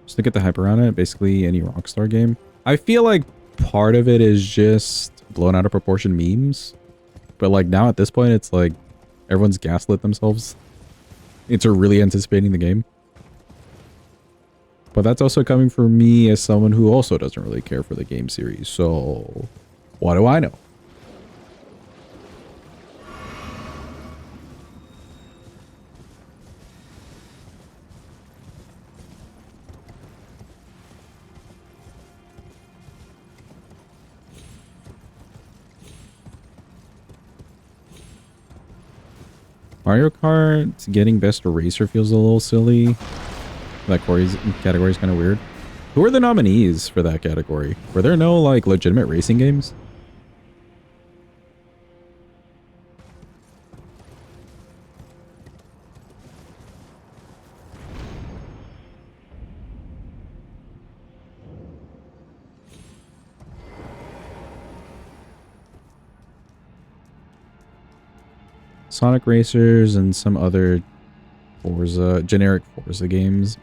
Just to get the hype around it. Basically, any Rockstar game. I feel like part of it is just blown out of proportion memes. But like now at this point, it's like everyone's gaslit themselves into really anticipating the game. But that's also coming from me as someone who also doesn't really care for the game series. So what do I know? Mario Kart getting best eraser feels a little silly. That category is kind of weird. Who are the nominees for that category? Were there no like legitimate racing games? Sonic Racers and some other generic Forza games.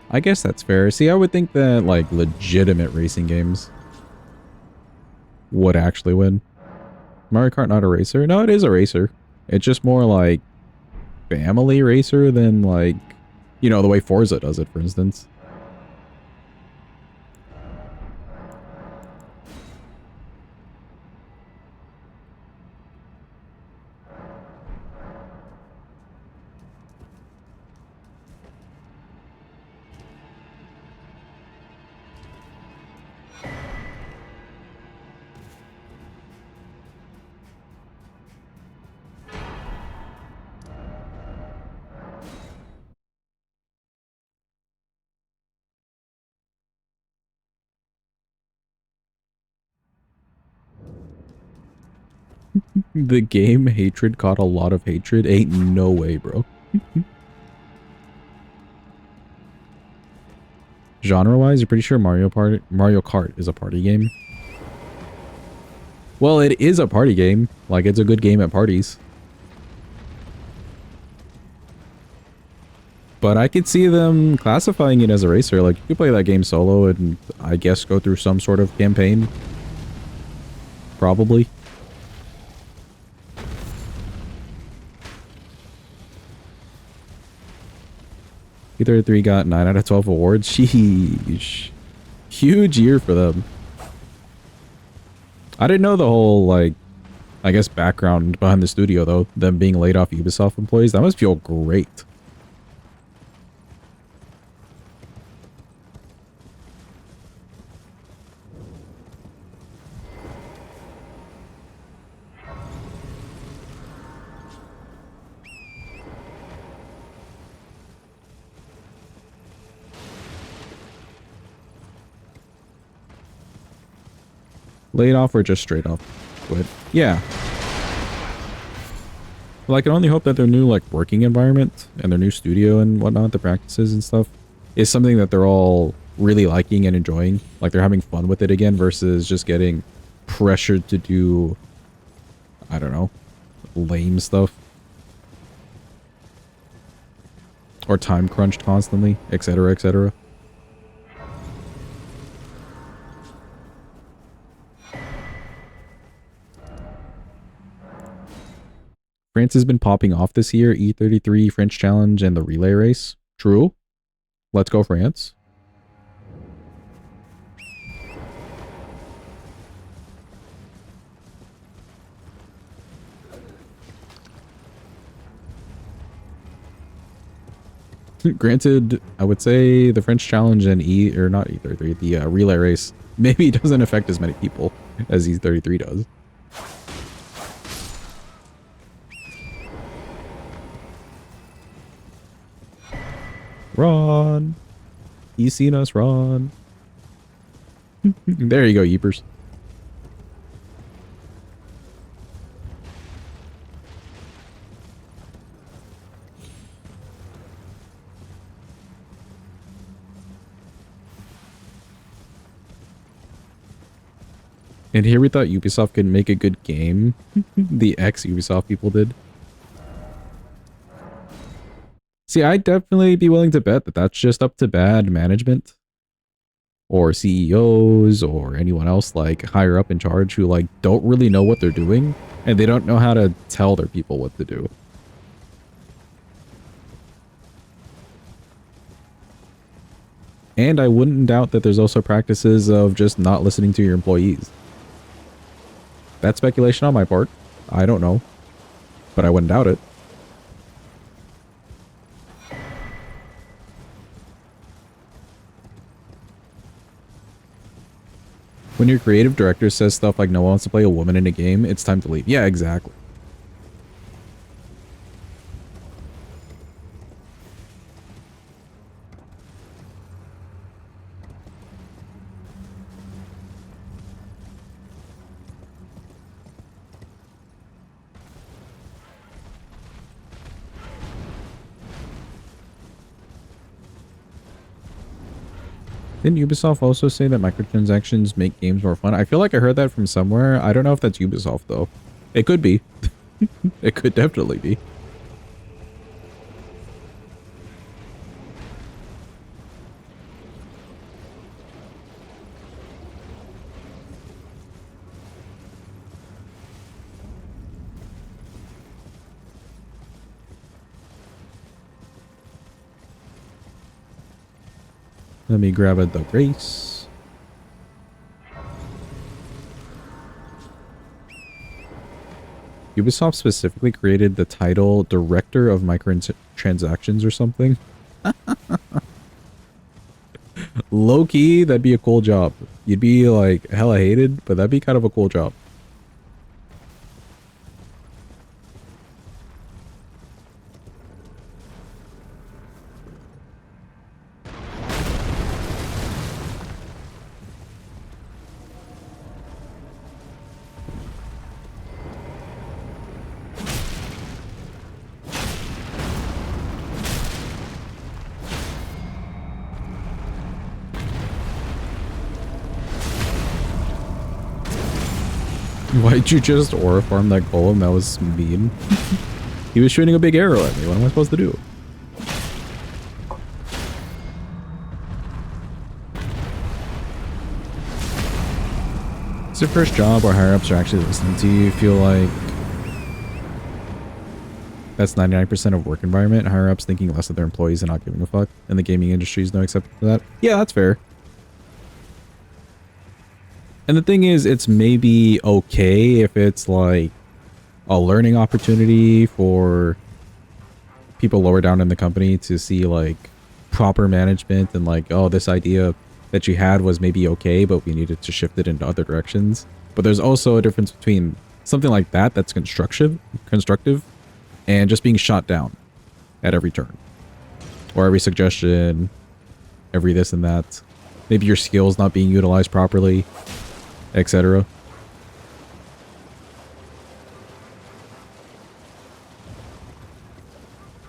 I guess that's fair. See, I would think that like legitimate racing games would actually win. Mario Kart not a racer? No, it is a racer. It's just more like family racer than like, you know, the way Forza does it, for instance. The game hatred caught a lot of hatred. Ain't no way, bro. Genre-wise, you're pretty sure Mario Kart is a party game? Well, it is a party game. Like, it's a good game at parties. But I could see them classifying it as a racer. Like, you could play that game solo and, I guess, go through some sort of campaign. Probably. E33 got 9 out of 12 awards. Sheesh. Huge year for them. I didn't know the whole, like, I guess background behind the studio, though. Them being laid off Ubisoft employees. That must feel great. Laid off or just straight off quit? Yeah. Well, I can only hope that their new, like, working environment and their new studio and whatnot, the practices and stuff, is something that they're all really liking and enjoying. Like, they're having fun with it again versus just getting pressured to do, I don't know, lame stuff. Or time crunched constantly, etc., etc. France has been popping off this year. E33, French Challenge, and the relay race. True. Let's go France. Granted, I would say the French Challenge and or not E33, the relay race maybe doesn't affect as many people as E33 does. Run! He's seen us run. There you go, Yeepers. And here we thought Ubisoft could make a good game. The ex-Ubisoft people did. See, I'd definitely be willing to bet that that's just up to bad management. Or CEOs or anyone else like higher up in charge who like don't really know what they're doing. And they don't know how to tell their people what to do. And I wouldn't doubt that there's also practices of just not listening to your employees. That's speculation on my part. I don't know. But I wouldn't doubt it. When your creative director says stuff like no one wants to play a woman in a game, it's time to leave. Yeah, exactly. Didn't Ubisoft also say that microtransactions make games more fun? I feel like I heard that from somewhere. I don't know if that's Ubisoft, though. It could be. It could definitely be. Let me grab the race. Ubisoft specifically created the title Director of Microtransactions or something. Low-key, that'd be a cool job. You'd be like hella hated, but that'd be kind of a cool job. Why'd you just aura farm that golem? That was mean. He was shooting a big arrow at me. What am I supposed to do? It's your first job where higher-ups are actually listening to you. You feel like that's 99% of work environment. Higher-ups thinking less of their employees and not giving a fuck. And the gaming industry is no exception to that. Yeah, that's fair. And the thing is, it's maybe okay if it's like a learning opportunity for people lower down in the company to see like proper management and like, oh, this idea that you had was maybe okay, but we needed to shift it into other directions. But there's also a difference between something like that that's constructive, and just being shot down at every turn. Or every suggestion, every this and that. Maybe your skills not being utilized properly, etc.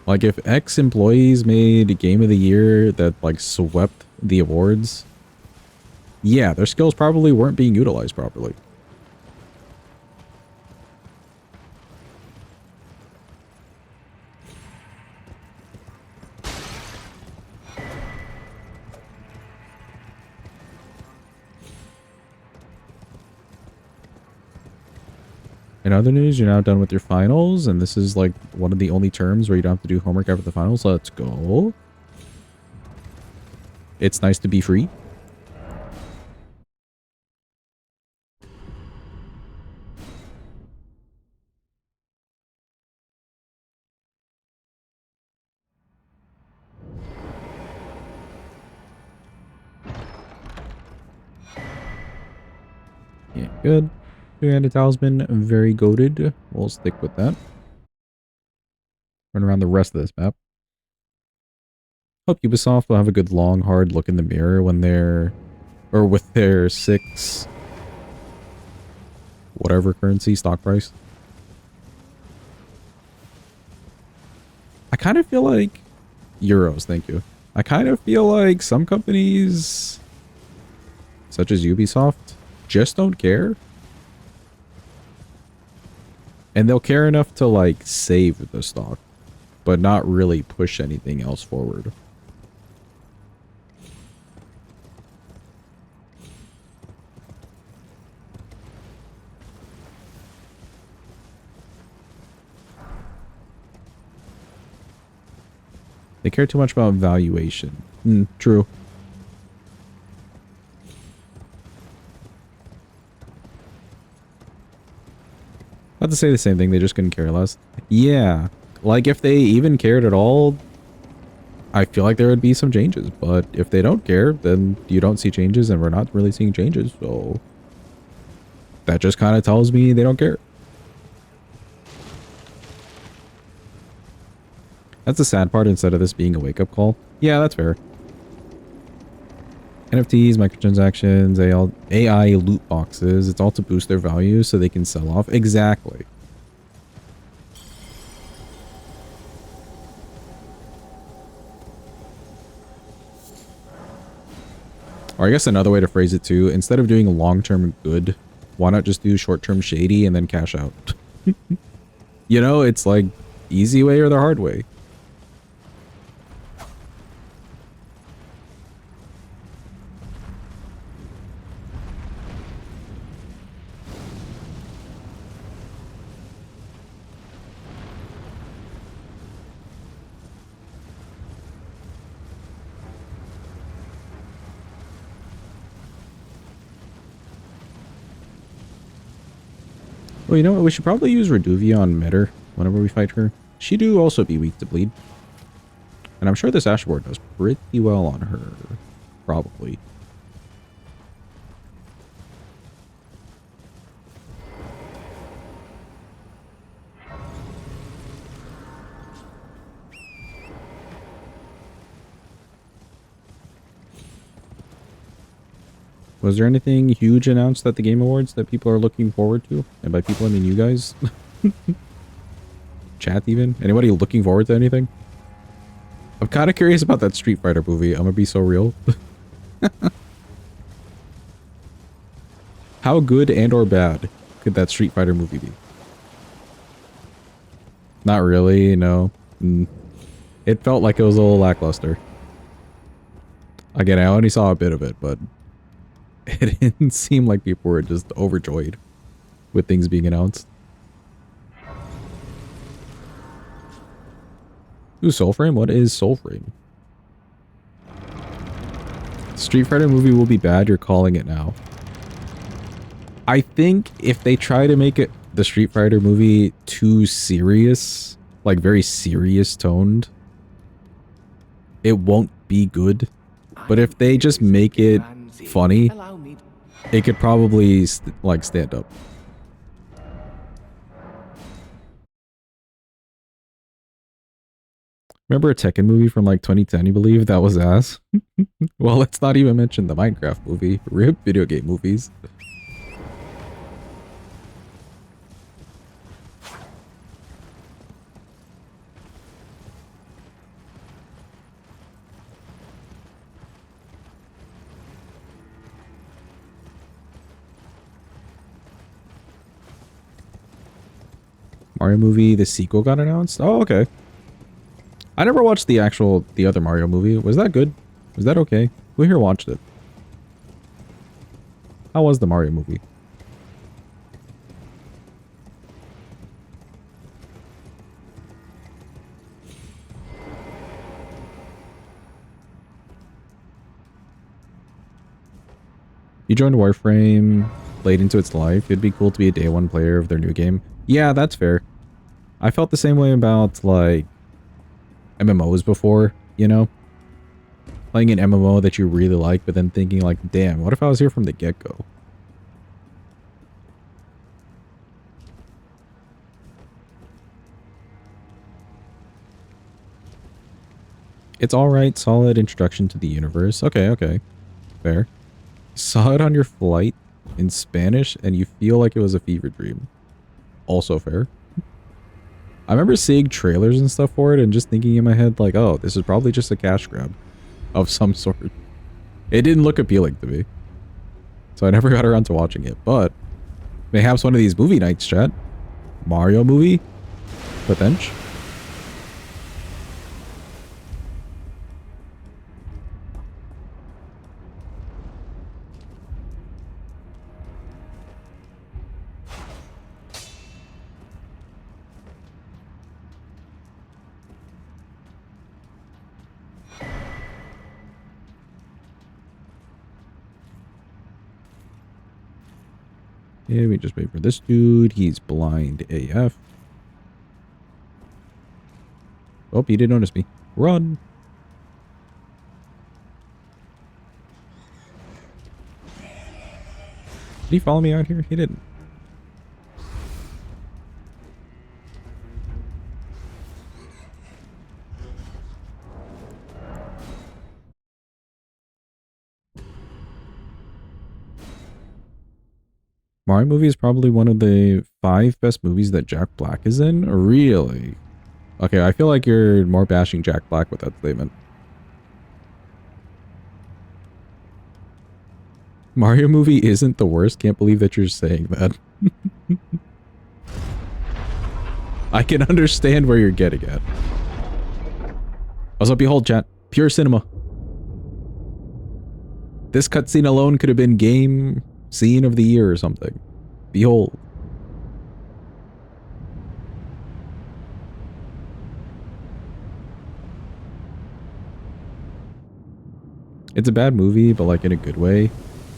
Like if X employees made Game of the Year that like swept the awards, yeah, their skills probably weren't being utilized properly. In other news, you're now done with your finals, and this is like one of the only terms where you don't have to do homework after the finals. Let's go. It's nice to be free. Yeah, good. Two-handed talisman, very goated. We'll stick with that. Run around the rest of this map. Hope Ubisoft will have a good long hard look in the mirror when they're, or with their 6 whatever currency stock price. I kind of feel like euros, thank you. I kind of feel like some companies such as Ubisoft just don't care. And they'll care enough to like save the stock, but not really push anything else forward. They care too much about valuation. True. Not to say the same thing, they just couldn't care less. Yeah. Like, if they even cared at all, I feel like there would be some changes. But if they don't care, then you don't see changes, and we're not really seeing changes. So that just kind of tells me they don't care. That's the sad part instead of this being a wake-up call. Yeah, that's fair. NFTs, microtransactions, AI loot boxes. It's all to boost their value so they can sell off. Exactly. Or I guess another way to phrase it too, instead of doing long-term good, why not just do short-term shady and then cash out? You know, it's like easy way or the hard way. Well, you know what? We should probably use Reduvia on Metter whenever we fight her. She do also be weak to bleed. And I'm sure this Ashboard does pretty well on her. Probably. Was there anything huge announced at the Game Awards that people are looking forward to? And by people, I mean you guys. Chat even? Anybody looking forward to anything? I'm kind of curious about that Street Fighter movie. I'm gonna be so real. How good and or bad could that Street Fighter movie be? Not really, no. It felt like it was a little lackluster. Again, I only saw a bit of it, but it didn't seem like people were just overjoyed with things being announced. Ooh, Soulframe? What is Soulframe? Street Fighter movie will be bad, you're calling it now. I think if they try to make it the Street Fighter movie too serious, like very serious toned, it won't be good. But if they just make it funny, it could probably like stand up. Remember a Tekken movie from like 2010, you believe? That was ass. Well, let's not even mention the Minecraft movie. RIP video game movies. Mario movie, the sequel got announced? Oh, okay. I never watched the other Mario movie. Was that good? Was that okay? Who here watched it? How was the Mario movie? You joined Warframe late into its life. It'd be cool to be a day one player of their new game. Yeah, that's fair. I felt the same way about, like, MMOs before, you know? Playing an MMO that you really like, but then thinking, like, damn, what if I was here from the get-go? It's alright, solid introduction to the universe. Okay, okay. Fair. Saw it on your flight in Spanish and you feel like it was a fever dream. Also fair. I remember seeing trailers and stuff for it and just thinking in my head like, oh, this is probably just a cash grab of some sort. It didn't look appealing to me. So I never got around to watching it, but mayhaps one of these movie nights, chat. Mario movie? Potential? Yeah, we just wait for this dude. He's blind AF. Oh, he didn't notice me. Run. Did he follow me out here? He didn't. Mario movie is probably one of the 5 best movies that Jack Black is in? Really? Okay, I feel like you're more bashing Jack Black with that statement. Mario movie isn't the worst. Can't believe that you're saying that. I can understand where you're getting at. Also, behold, chat. Pure cinema. This cutscene alone could have been game scene of the year or something. Behold. It's a bad movie, but like in a good way.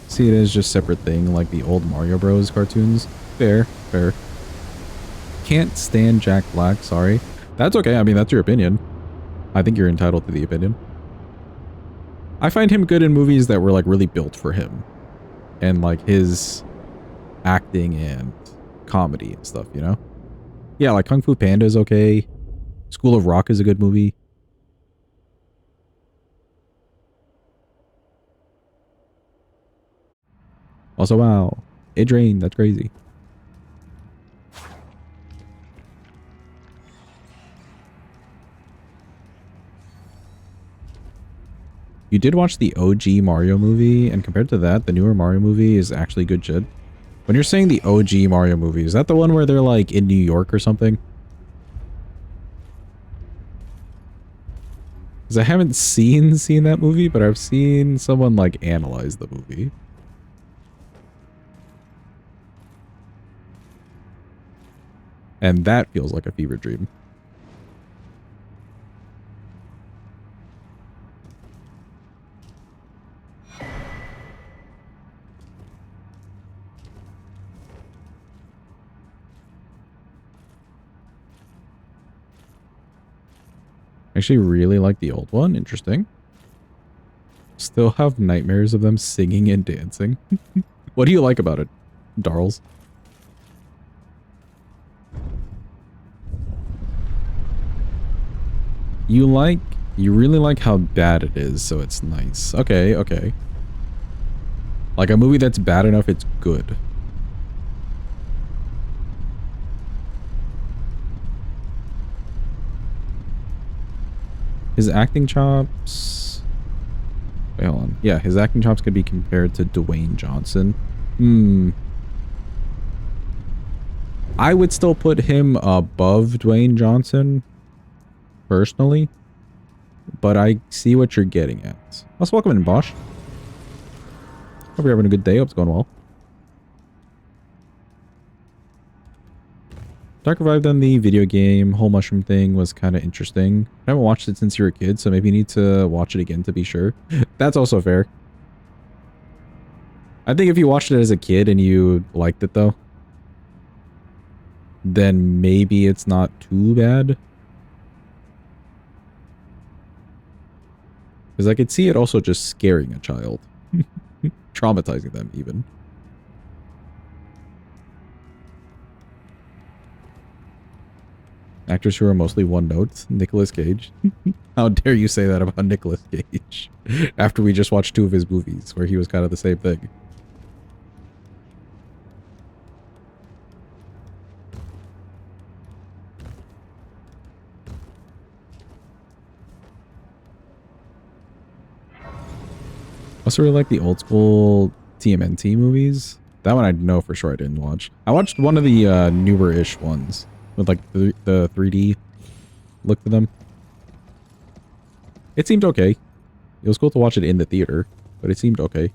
See it as just separate thing like the old Mario Bros cartoons. Fair, fair. Can't stand Jack Black, sorry. That's okay, I mean that's your opinion. I think you're entitled to the opinion. I find him good in movies that were like really built for him. And like his acting and comedy and stuff, you know? Yeah, like Kung Fu Panda is okay. School of Rock is a good movie. Also, wow. It rained, that's crazy. You did watch the OG Mario movie, and compared to that, the newer Mario movie is actually good shit. When you're saying the OG Mario movie, is that the one where they're like in New York or something? Because I haven't seen that movie, but I've seen someone like analyze the movie. And that feels like a fever dream. I actually really like the old one. Interesting. Still have nightmares of them singing and dancing. What do you like about it, Darls? You really like how bad it is, so it's nice. Okay, okay. Like a movie that's bad enough, it's good. His acting chops... Wait, hold on. Yeah, his acting chops could be compared to Dwayne Johnson. I would still put him above Dwayne Johnson, personally. But I see what you're getting at. Let's welcome in, Bosch. Hope you're having a good day. Hope it's going well. Dark Revived on the video game whole mushroom thing was kind of interesting. I haven't watched it since you were a kid, so maybe you need to watch it again to be sure. That's also fair. I think if you watched it as a kid and you liked it though, then maybe it's not too bad. Because I could see it also just scaring a child. Traumatizing them, even. Actors who are mostly one note. Nicolas Cage. How dare you say that about Nicolas Cage? After we just watched 2 of his movies where he was kind of the same thing. I also really like the old school TMNT movies. That one I know for sure I didn't watch. I watched one of the newer-ish ones with like the 3D look to them. It seemed okay. It was cool to watch it in the theater, but it seemed okay.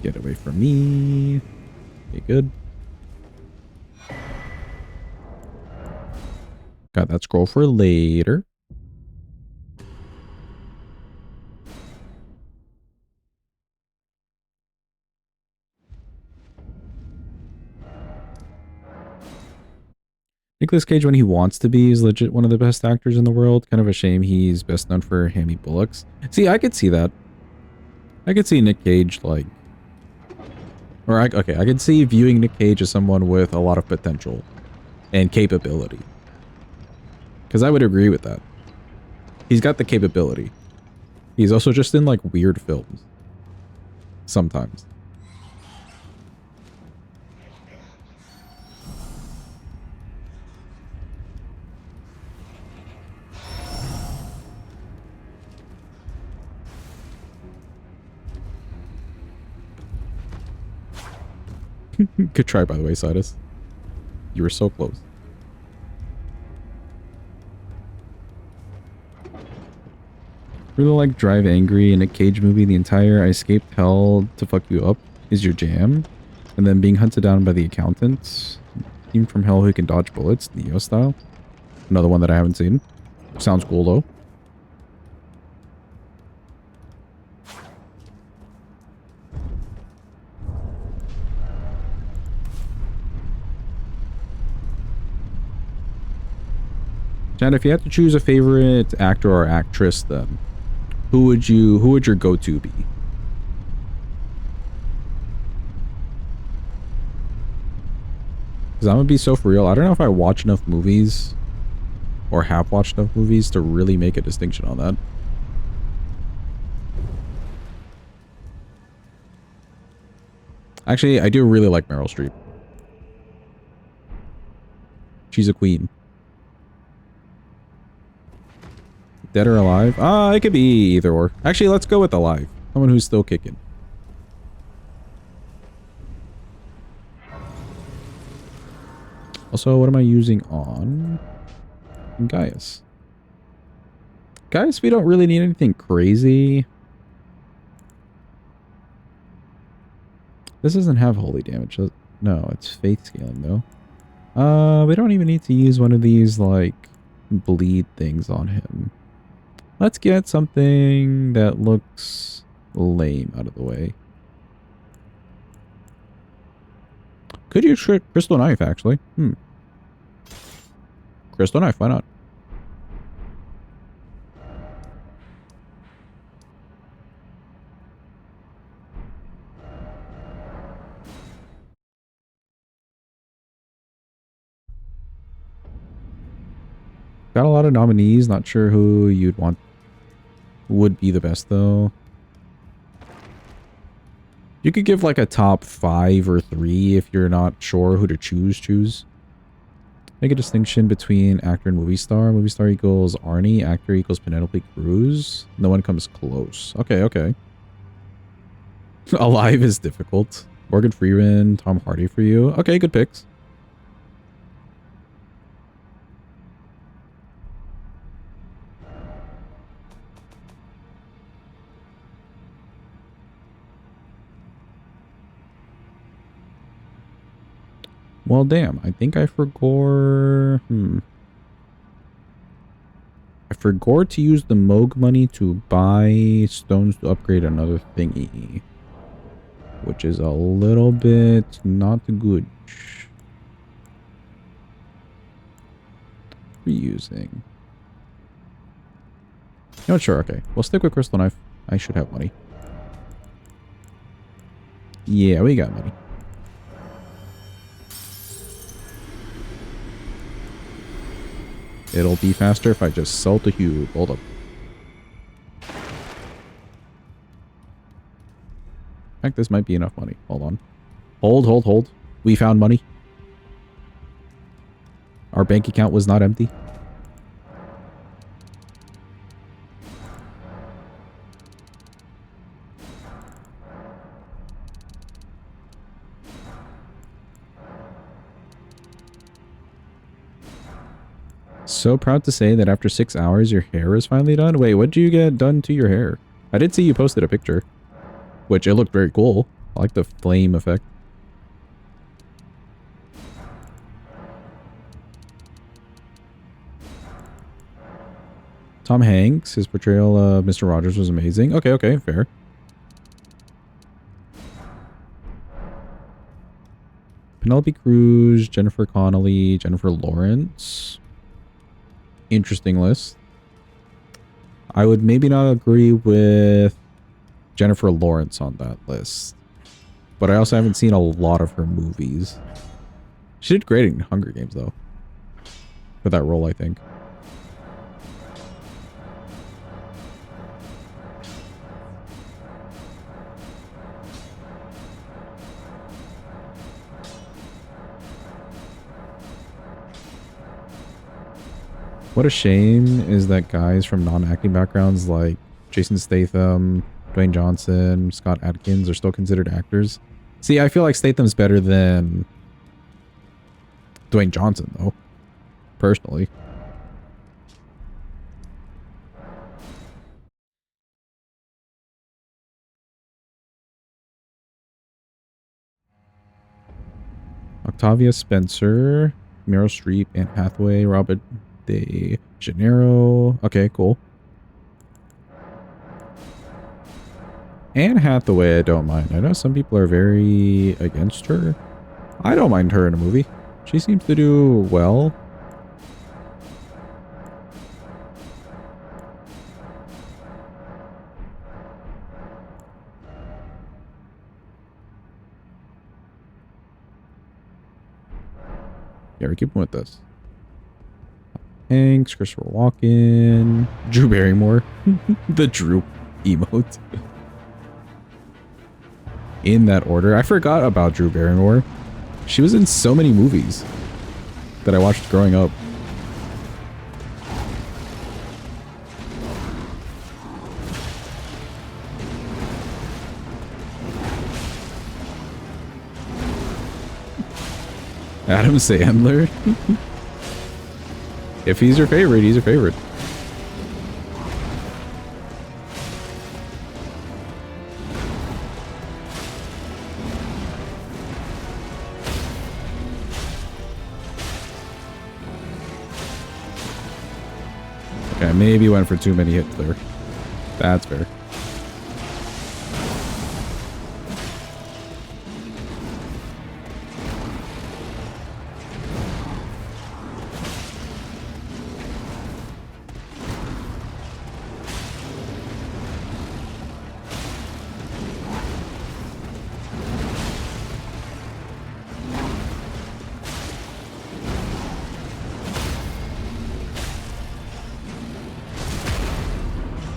Get away from me. Okay, good. Got that scroll for later. Nicolas Cage, when he wants to be, is legit one of the best actors in the world. Kind of a shame he's best known for Hammy Bullocks. See, I could see that. I could see Nick Cage, like... Okay, I could see viewing Nick Cage as someone with a lot of potential and capability. Because I would agree with that. He's got the capability. He's also just in, like, weird films. Sometimes. Good try, by the way, Sidus. You were so close. Really like Drive Angry in a Cage movie. The entire I escaped hell to fuck you up is your jam. And then being hunted down by the accountant. Team from hell who can dodge bullets, Neo style. Another one that I haven't seen. Sounds cool though. Chad, if you had to choose a favorite actor or actress, then who would your go-to be? Because I'm gonna be so for real. I don't know if I watch enough movies or have watched enough movies to really make a distinction on that. Actually, I do really like Meryl Streep. She's a queen. Dead or alive? It could be either or. Actually, let's go with alive. Someone who's still kicking. Also, what am I using on Gaius? Gaius, we don't really need anything crazy. This doesn't have holy damage. No, it's faith scaling though. We don't even need to use one of these like bleed things on him. Let's get something that looks lame out of the way. Could use Crystal Knife, actually. Crystal Knife, why not? Got a lot of nominees. Not sure who you'd want would be the best, though. You could give like a top 5 or 3 if you're not sure who to choose. Make a distinction between actor and movie star. Movie star equals Arnie. Actor equals Penelope Cruz. No one comes close. Okay. Alive is difficult. Morgan Freeman, Tom Hardy for you. Okay, good picks. Well, damn. I think I forgot... I forgot to use the Moog money to buy stones to upgrade another thingy. which is a little bit not good. Reusing. No, sure, okay. We'll stick with crystal knife. I should have money. Yeah, we got money. It'll be faster if I just sell to Hugh. Hold up. In fact, this might be enough money. Hold on. Hold. We found money. Our bank account was not empty. So proud to say that after 6 hours, your hair is finally done. Wait, what did you get done to your hair? I did see you posted a picture, which it looked very cool. I like the flame effect. Tom Hanks, his portrayal of Mr. Rogers was amazing. Okay, fair. Penelope Cruz, Jennifer Connelly, Jennifer Lawrence. Interesting list. I would maybe not agree with Jennifer Lawrence on that list. But I also haven't seen a lot of her movies. She did great in Hunger Games, though. For that role, I think. What a shame is that guys from non-acting backgrounds like Jason Statham, Dwayne Johnson, Scott Adkins are still considered actors. See, I feel like Statham's better than Dwayne Johnson, though. Personally. Octavia Spencer, Meryl Streep, Anne Hathaway, Robert De Janeiro. Okay, cool. Anne Hathaway, I don't mind. I know some people are very against her. I don't mind her in a movie. She seems to do well. Yeah, we're keeping with this. Hanks, Christopher Walken, Drew Barrymore. The Drew emote. In that order. I forgot about Drew Barrymore. She was in so many movies that I watched growing up. Adam Sandler? If he's your favorite, he's your favorite. Okay, maybe went for too many hits there. That's fair.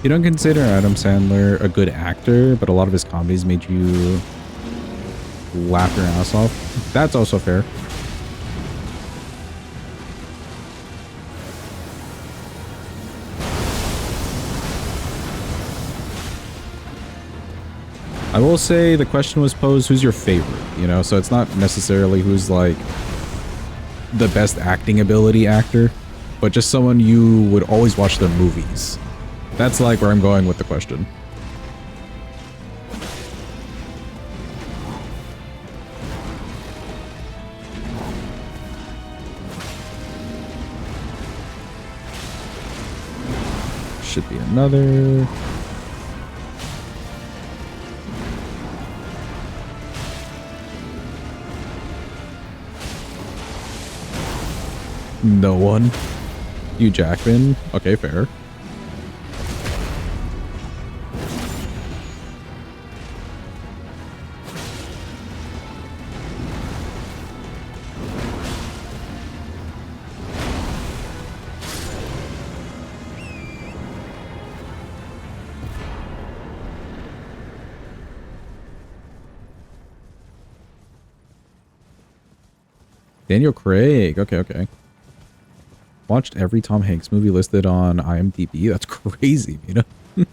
You don't consider Adam Sandler a good actor, but a lot of his comedies made you laugh your ass off. That's also fair. I will say the question was posed, who's your favorite? You know, so it's not necessarily who's like the best acting ability actor, but just someone you would always watch their movies. That's like where I'm going with the question. Should be another. No one. Hugh Jackman. Okay, fair. Daniel Craig. Okay, okay. Watched every Tom Hanks movie listed on IMDb. That's crazy, you know?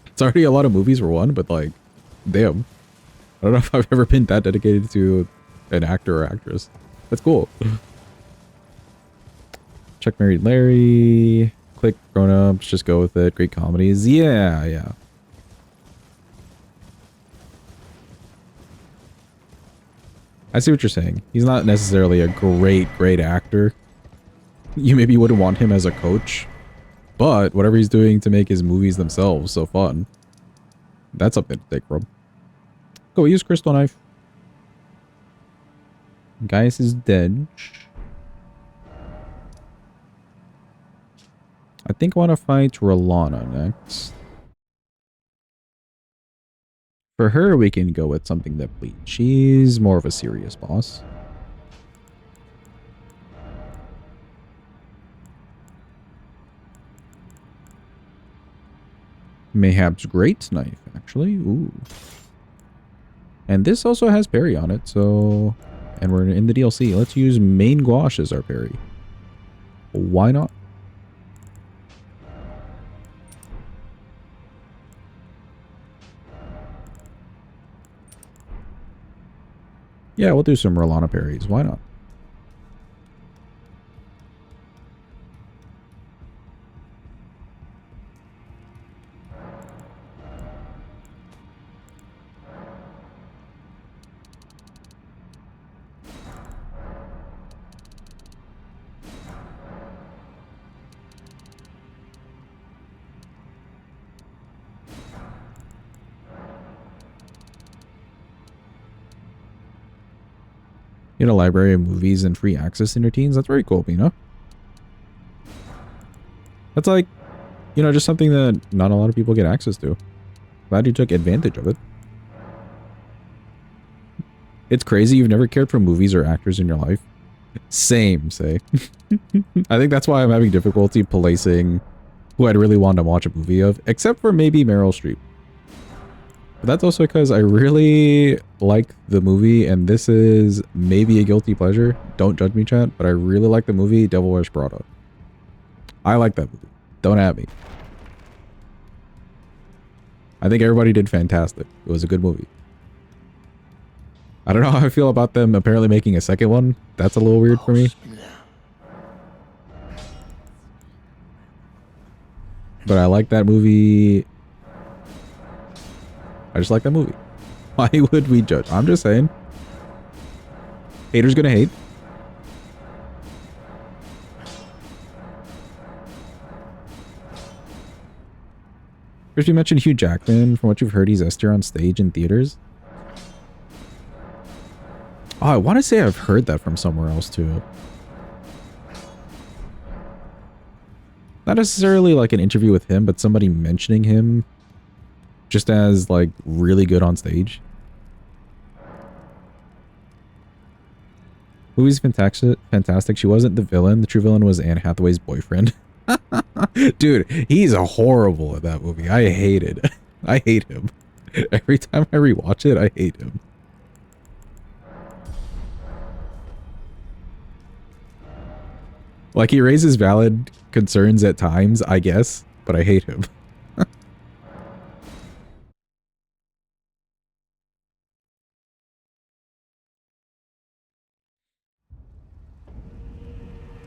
It's already a lot of movies for one, but like, damn. I don't know if I've ever been that dedicated to an actor or actress. That's cool. Check Married Larry. Click Grown Ups. Just go with it. Great comedies. Yeah, yeah. I see what you're saying. He's not necessarily a great actor. You maybe wouldn't want him as a coach, but whatever he's doing to make his movies themselves so fun, that's something to take from. Go use crystal knife. Gaius is dead. I think I want to fight Rolana next. For her, we can go with something that bleeds. She's more of a serious boss. Mayhap's great knife, actually. Ooh. And this also has parry on it, so... And we're in the DLC. Let's use main gouache as our parry. Why not? Yeah, we'll do some Rolana parries. Why not? You know, library of movies and free access in your teens. That's very cool, you know? That's like, you know, just something that not a lot of people get access to. Glad you took advantage of it. It's crazy you've never cared for movies or actors in your life. Same, say. I think that's why I'm having difficulty placing who I'd really want to watch a movie of, except for maybe Meryl Streep. But that's also because I really like the movie, and this is maybe a guilty pleasure. Don't judge me, chat, but I really like the movie Devil Wears Prada. I like that movie. Don't at me. I think everybody did fantastic. It was a good movie. I don't know how I feel about them apparently making a second one. That's a little weird for me. But I like that movie. I just like that movie. Why would we judge? I'm just saying. Haters gonna hate. First, you mentioned Hugh Jackman. From what you've heard, he's Esther on stage in theaters. Oh, I want to say I've heard that from somewhere else too. Not necessarily like an interview with him, but somebody mentioning him just as like really good on stage. Movie's fantastic. Fantastic. She wasn't the villain. The true villain was Anne Hathaway's boyfriend. Dude, he's horrible at that movie. I hate it. I hate him. Every time I rewatch it, I hate him. Like, he raises valid concerns at times, I guess, but I hate him.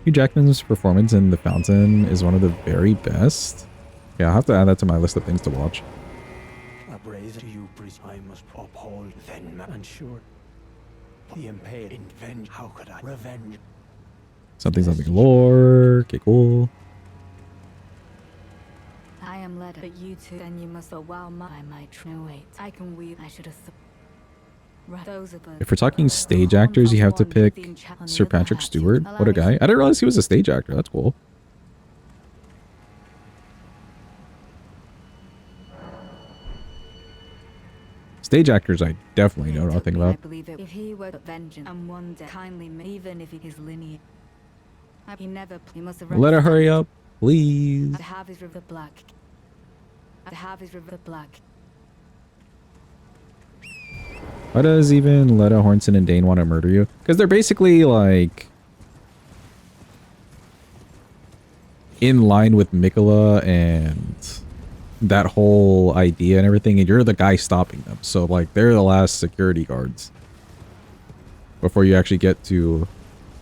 Hugh Jackman's performance in The Fountain is one of the very best. Yeah, I'll have to add that to my list of things to watch. I must uphold then and sure the impaled in venge. How could I revenge? Something lore. Okay, cool. I am led, but you two, then you must allow my might. No, wait, I can weave. I should have. If we're talking stage actors, you have to pick Sir Patrick Stewart. What a guy. I didn't realize he was a stage actor. That's cool. Stage actors I definitely know nothing about. I believe it. If he were vengeance and one day kindly, even if his lineage, he never. He must have. Let her hurry up, please. I have his river black. I have his river black. Why does even Letta, Hornson, and Dane want to murder you? Because they're basically like in line with Mikola and that whole idea and everything, and you're the guy stopping them. So like they're the last security guards before you actually get to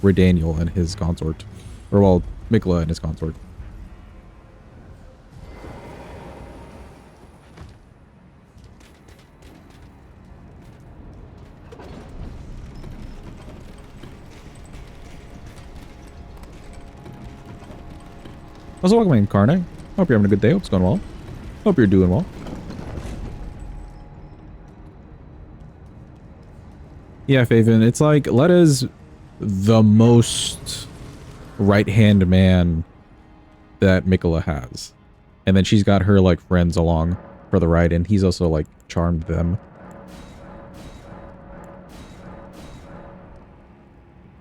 Redaniel and his consort, or well, Mikola and his consort. Also, welcome in, Karna. Hope you're having a good day. Hope it's going well. Hope you're doing well. Yeah, Faven, it's like Letta's the most right-hand man that Mikola has. And then she's got her, like, friends along for the ride, and he's also, like, charmed them.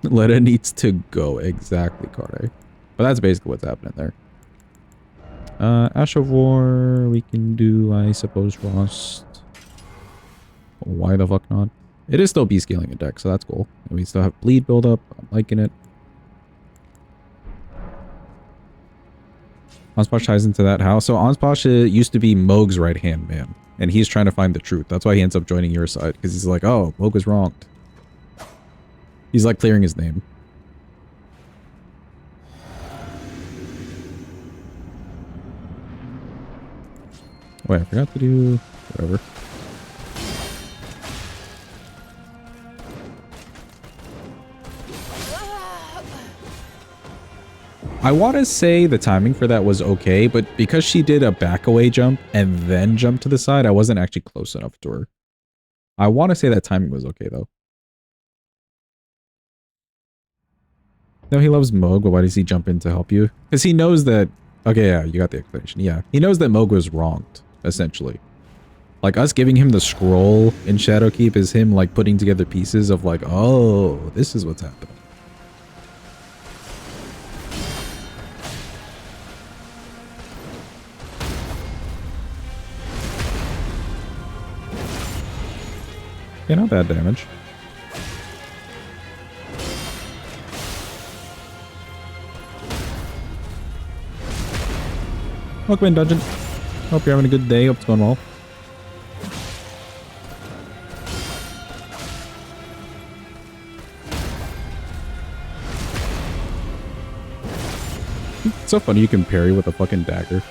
Letta needs to go. Exactly, Karna. But that's basically what's happening there. Ash of War, we can do, I suppose, Frost. Why the fuck not? It is still B-scaling a deck, so that's cool. And we still have bleed build-up. I'm liking it. Onsposh ties into that house. So Onsposh used to be Moog's right-hand man. And he's trying to find the truth. That's why he ends up joining your side. Because he's like, oh, Moog was wronged. He's like clearing his name. Wait, I forgot to do whatever. I want to say the timing for that was okay, but because she did a back away jump and then jump to the side, I wasn't actually close enough to her. I want to say that timing was okay though. No, he loves Moog, but why does he jump in to help you? Because he knows that... Okay, yeah, you got the explanation. Yeah, he knows that Moog was wronged, essentially. Like, us giving him the scroll in Shadowkeep is him, like, putting together pieces of, like, oh, this is what's happening. Yeah, not bad damage. Welcome in, Dungeon. Hope you're having a good day. Hope it's going well. It's so funny you can parry with a fucking dagger.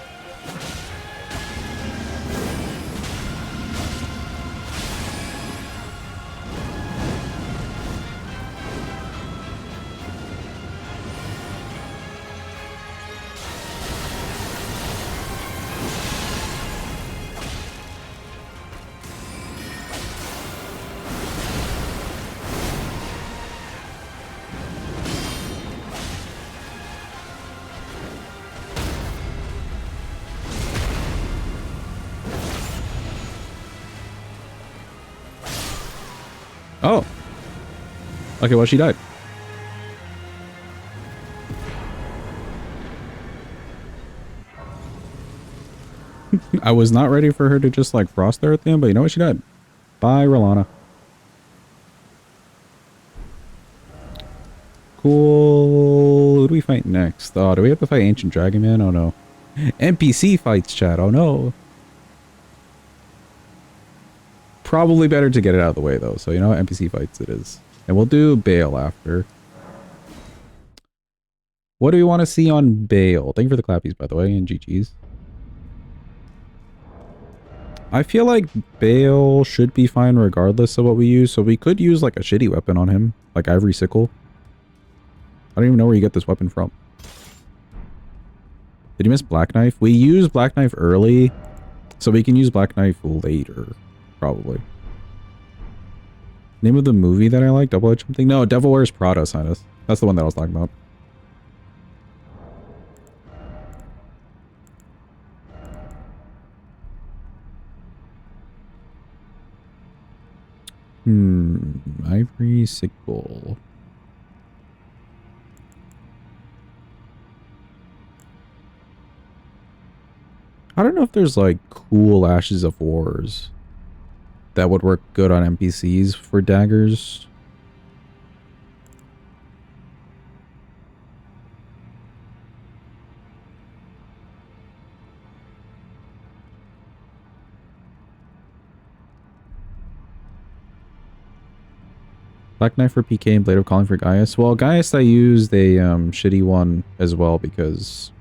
Oh. Okay, well, she died. I was not ready for her to just, like, frost there at the end, but you know what? She died. Bye, Rolana. Cool. Who do we fight next? Oh, do we have to fight Ancient Dragon Man? Oh, no. NPC fights, chat. Oh, no. Probably better to get it out of the way, though. So, you know, NPC fights it is. And we'll do Bale after. What do we want to see on Bale? Thank you for the clappies, by the way, and GG's. I feel like Bale should be fine regardless of what we use. So we could use, like, a shitty weapon on him. Like Ivory Sickle. I don't even know where you get this weapon from. Did you miss Black Knife? We use Black Knife early. So we can use Black Knife later. Probably. Name of the movie that I like? Double Edge something? No, Devil Wears Prada, Sinus. That's the one that I was talking about. Ivory Sickle. I don't know if there's like cool Ashes of Wars that would work good on NPCs for daggers. Black Knife for PK and Blade of Calling for Gaius. Well, Gaius I used a shitty one as well because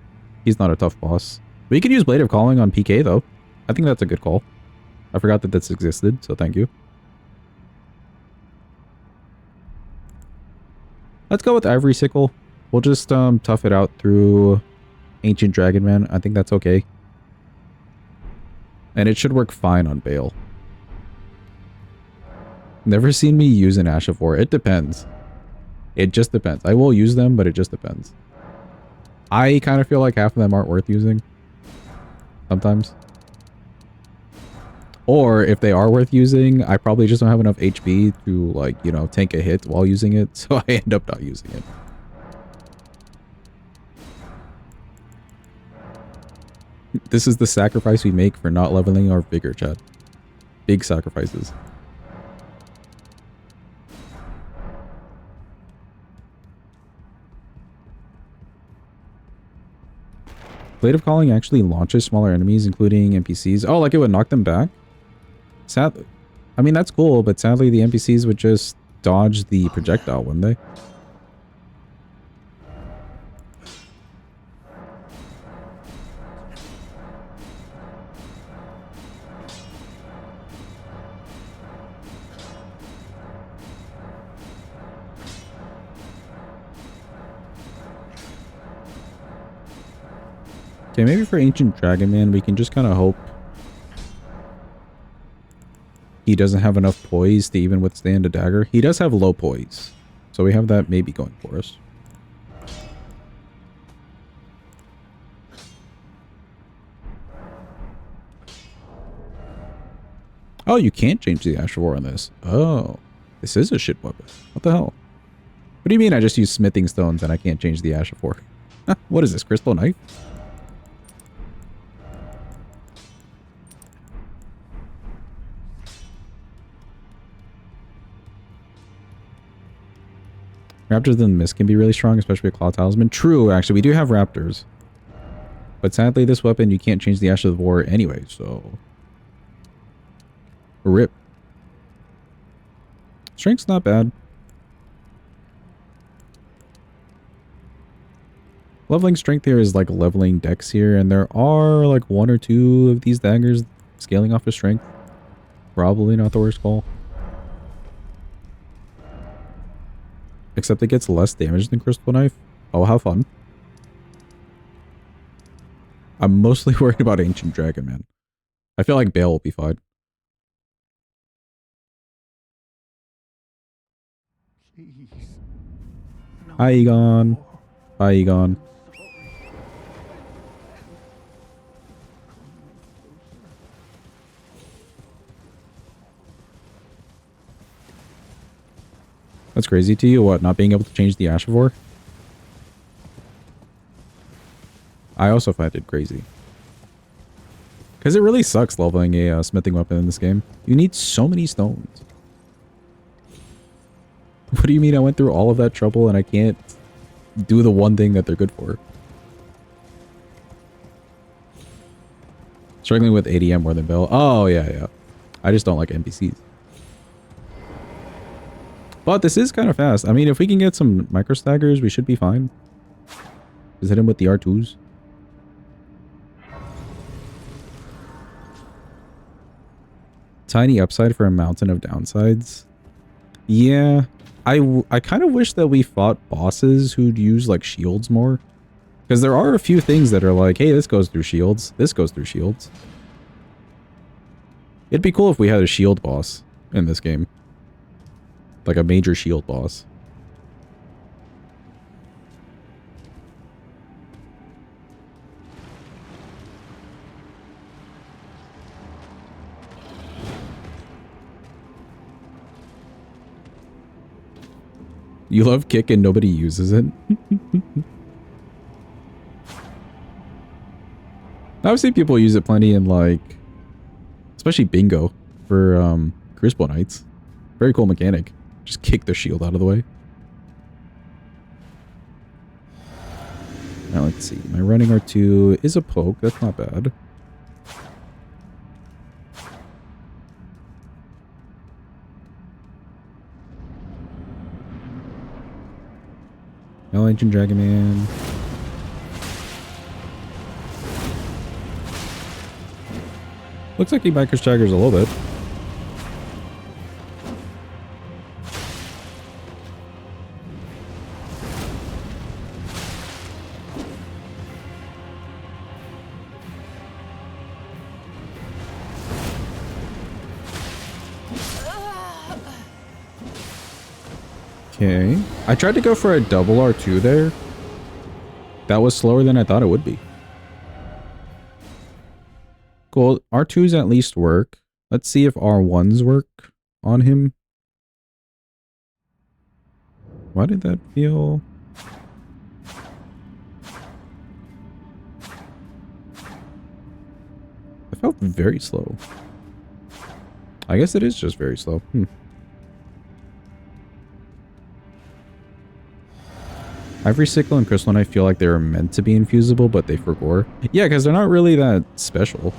he's not a tough boss. We could use Blade of Calling on PK though. I think that's a good call. I forgot that this existed, so thank you. Let's go with Ivory Sickle. We'll just tough it out through Ancient Dragon Man. I think that's okay. And it should work fine on Bale. Never seen me use an Ash of War. It depends. It just depends. I will use them, but it just depends. I kind of feel like half of them aren't worth using. Sometimes. Or if they are worth using, I probably just don't have enough HP to, like, you know, tank a hit while using it. So I end up not using it. This is the sacrifice we make for not leveling our vigor, chat. Big sacrifices. Blade of Calling actually launches smaller enemies, including NPCs. Oh, like it would knock them back? Sad. I mean, that's cool, but sadly the NPCs would just dodge the projectile, wouldn't they? Okay, maybe for Ancient Dragon Man, we can just kind of hope he doesn't have enough poise to even withstand a dagger. He does have low poise, so we have that maybe going for us. Oh, you can't change the Ash of War on this. Oh, this is a shit weapon. What the hell? What do you mean I just use smithing stones and I can't change the Ash of War? What is this, crystal knife? Raptors in the mist can be really strong, especially with Claw Talisman. True, actually, we do have Raptors. But sadly, this weapon, you can't change the Ash of the War anyway, so... RIP. Strength's not bad. Leveling strength here is like leveling dex here, and there are like 1 or 2 of these daggers scaling off of strength. Probably not the worst call. Except it gets less damage than Crystal Knife. Oh, how fun. I'm mostly worried about Ancient Dragon Man. I feel like Bale will be fine. Hi, Egon. Bye, Egon. That's crazy to you, what? Not being able to change the Ash of War? I also find it crazy. Because it really sucks leveling a smithing weapon in this game. You need so many stones. What do you mean I went through all of that trouble and I can't do the one thing that they're good for? Struggling with ADM more than Bell. Oh, yeah. I just don't like NPCs. But this is kind of fast. I mean, if we can get some micro staggers, we should be fine. Just hit him with the R2s. Tiny upside for a mountain of downsides. Yeah. I kind of wish that we fought bosses who'd use like shields more. Because there are a few things that are like, hey, this goes through shields. This goes through shields. It'd be cool if we had a shield boss in this game. Like a major shield boss. You love kick and nobody uses it? I've seen people use it plenty in like, especially bingo for Crucible Knights. Very cool mechanic. Just kick the shield out of the way. Now let's see. My running R2 is a poke. That's not bad. No Ancient Dragon Man. Looks like he micros Jaggers a little bit. Okay. I tried to go for a double R2 there. That was slower than I thought it would be. Cool. R2s at least work. Let's see if R1s work on him. Why did that feel... It felt very slow. I guess it is just very slow. Ivory Sickle and Crystal Knife feel like they were meant to be infusible, but they forgot. Yeah, because they're not really that special.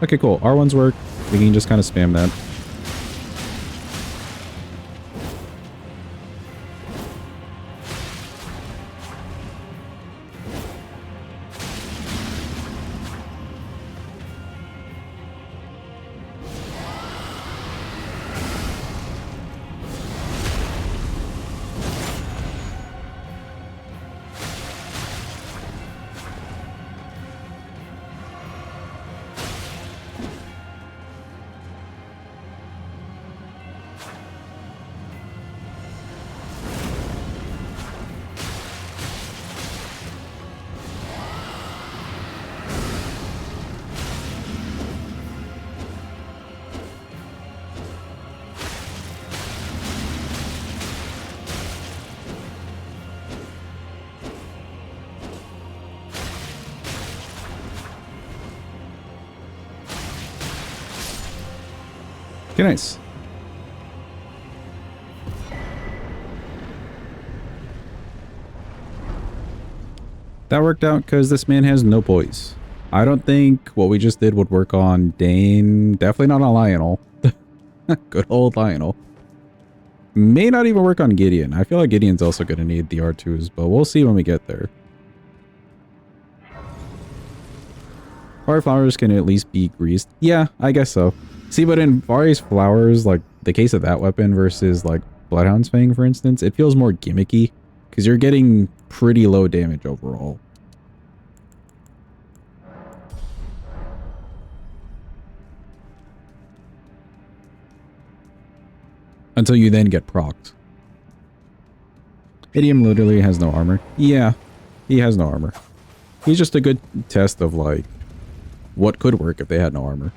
Okay, cool. R1s work. We can just kind of spam that. Okay, nice. That worked out because this man has no poise. I don't think what we just did would work on Dane. Definitely not on Lionel. Good old Lionel. May not even work on Gideon. I feel like Gideon's also going to need the R2s, but we'll see when we get there. Fire Flowers can at least be greased. Yeah, I guess so. See, but in Vari's Flowers, like the case of that weapon versus like Bloodhound's Fang, for instance, it feels more gimmicky because you're getting pretty low damage overall. Until you then get procced. Idiom literally has no armor. Yeah, he has no armor. He's just a good test of like what could work if they had no armor.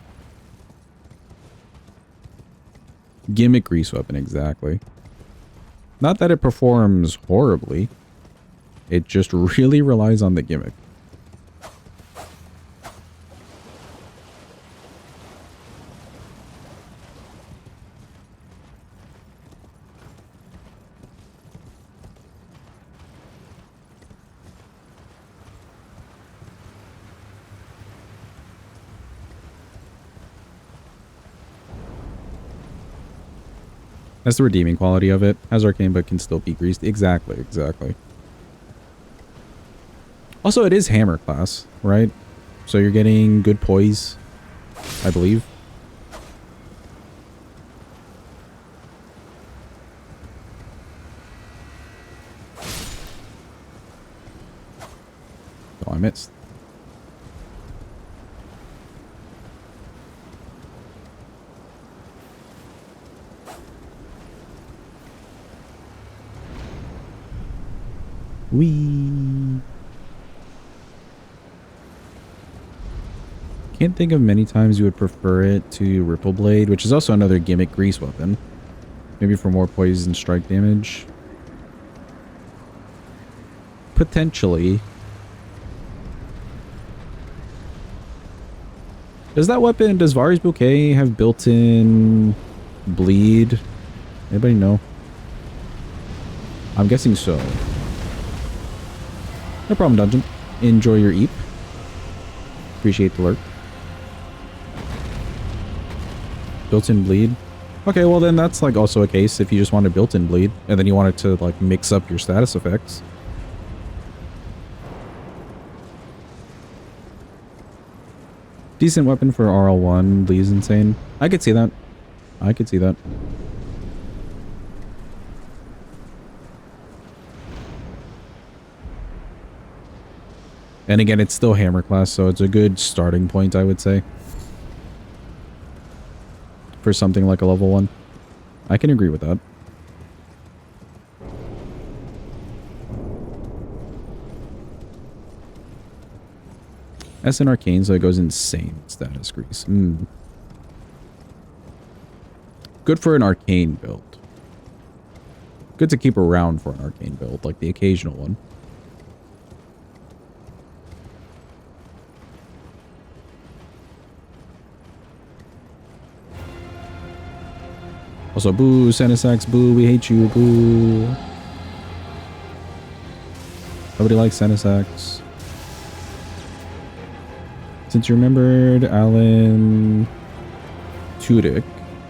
Gimmick grease weapon, exactly. Not that it performs horribly. It just really relies on the gimmick. That's the redeeming quality of it. Has arcane but can still be greased. Exactly, exactly. Also, it is hammer class, right? So you're getting good poise, I believe. Wee. Can't think of many times you would prefer it to Ripple Blade, which is also another gimmick grease weapon. Maybe for more poison strike damage. Potentially. Does that weapon, does Vari's Bouquet have built-in bleed? Anybody know? I'm guessing so. No problem, Dungeon. Enjoy your eep. Appreciate the lurk. Built-in bleed. Okay, well then that's like also a case if you just want a built-in bleed and then you want it to like mix up your status effects. Decent weapon for RL1. Lee's insane. I could see that. I could see that. And again, it's still hammer class, so it's a good starting point, I would say. For something like a level 1. I can agree with that. SN Arcane, so it goes insane status grease. Good for an arcane build. Good to keep around for an arcane build, like the occasional one. Also, boo, Senesax, boo, we hate you, boo. Nobody likes Senesax. Since you remembered Alan Tudyk,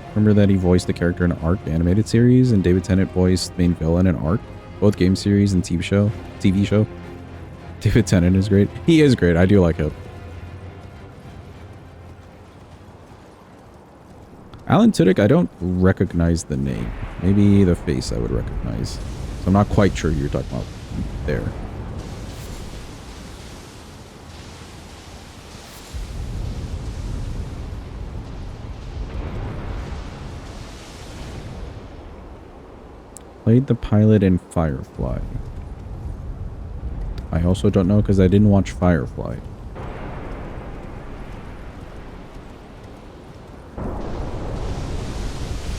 remember that he voiced the character in Ark animated series, and David Tennant voiced main villain in Ark, both game series and TV show. David Tennant is great. He is great. I do like him. Alan Tudyk, I don't recognize the name. Maybe the face I would recognize. So I'm not quite sure who you're talking about there. Played the pilot in Firefly. I also don't know because I didn't watch Firefly.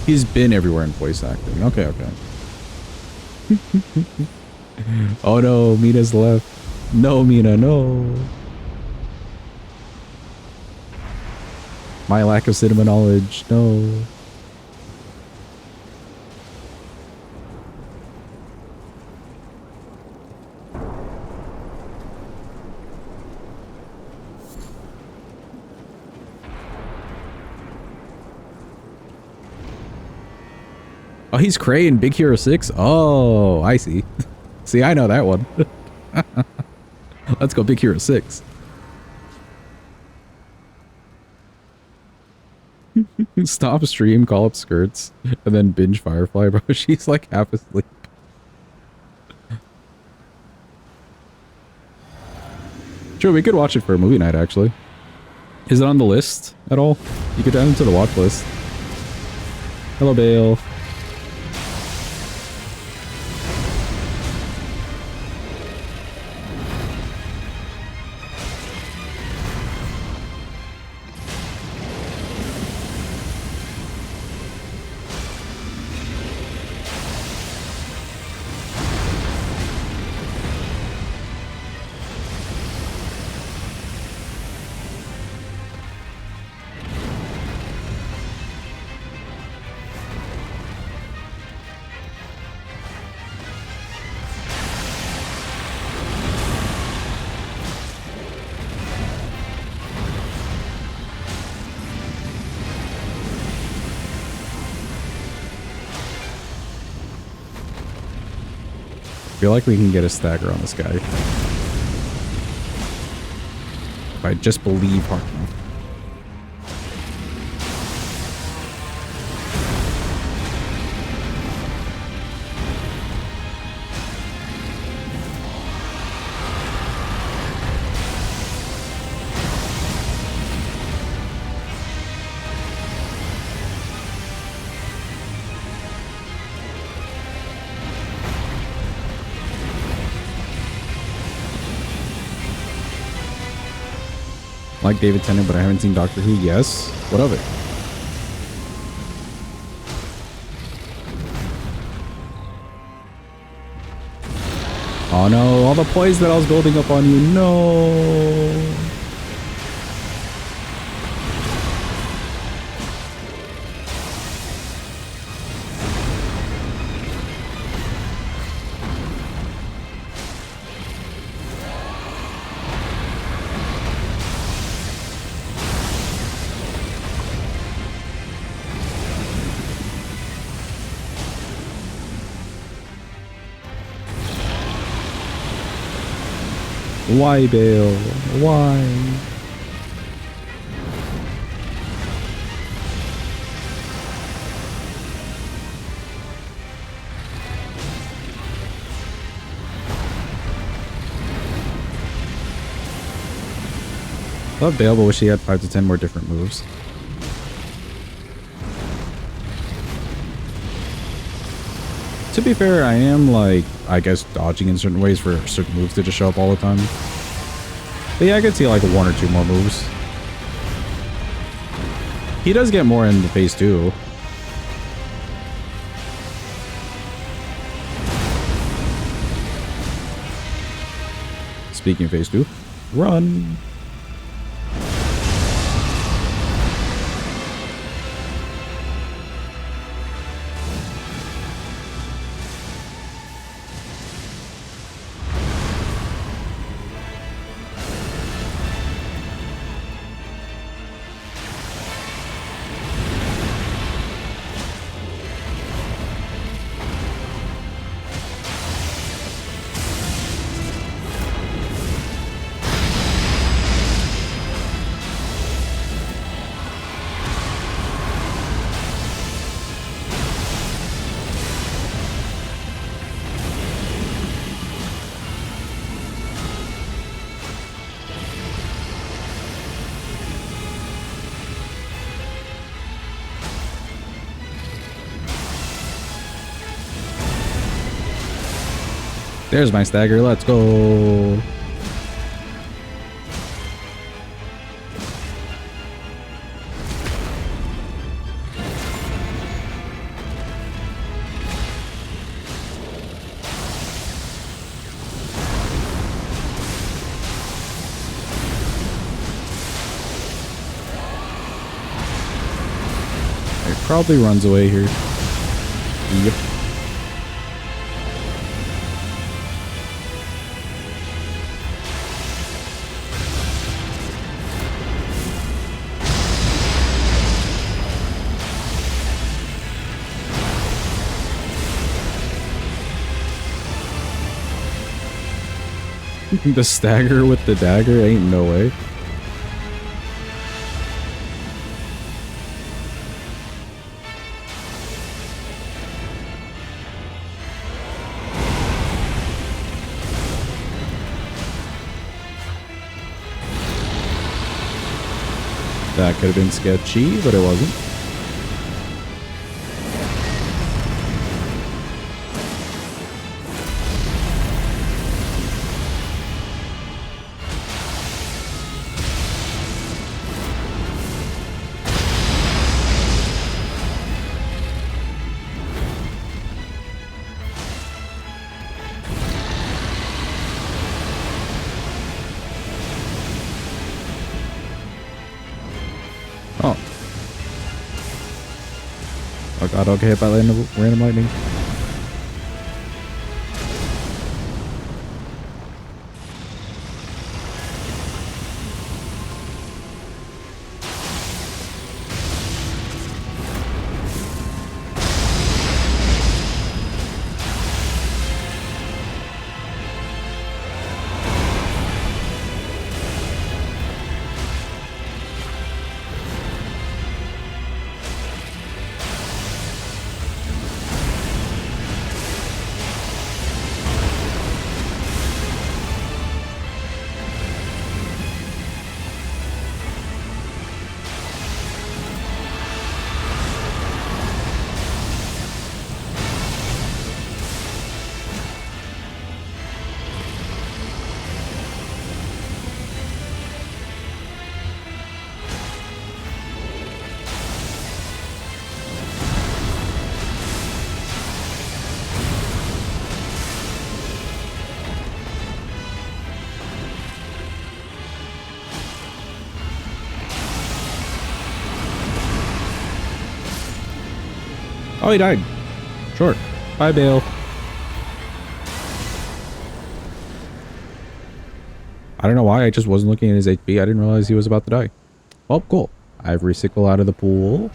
He's been everywhere in voice acting. Okay, okay. Oh no, Mina's left. No, Mina, no. My lack of cinema knowledge, no. Oh, he's Cray in Big Hero 6? Oh, I see. See, I know that one. Let's go Big Hero 6. Stop stream, call up skirts, and then binge Firefly, bro. She's like half asleep. Sure, we could watch it for a movie night, actually. Is it on the list at all? You could add it to the watch list. Hello, Bale. I feel like we can get a stagger on this guy. If I just believe hard enough. Like David Tennant, but I haven't seen Doctor Who. Yes. What of it? Oh no, all the poise that I was building up on you. No. Why, Bale? Why? Love Bale, but wish he had 5 to 10 more different moves. To be fair, I am like, I guess, dodging in certain ways for certain moves to just show up all the time. But yeah, I could see like 1 or 2 more moves. He does get more in the phase 2. Speaking of phase 2, run! There's my stagger. Let's go. It probably runs away here. Yep. The stagger with the dagger? Ain't no way. That could have been sketchy, but it wasn't. Oh. Oh god, I'll get hit by random lightning. Oh, he died. Sure. Bye, Bale. I don't know why. I just wasn't looking at his HP. I didn't realize he was about to die. Well, cool. Ivory sickle out of the pool.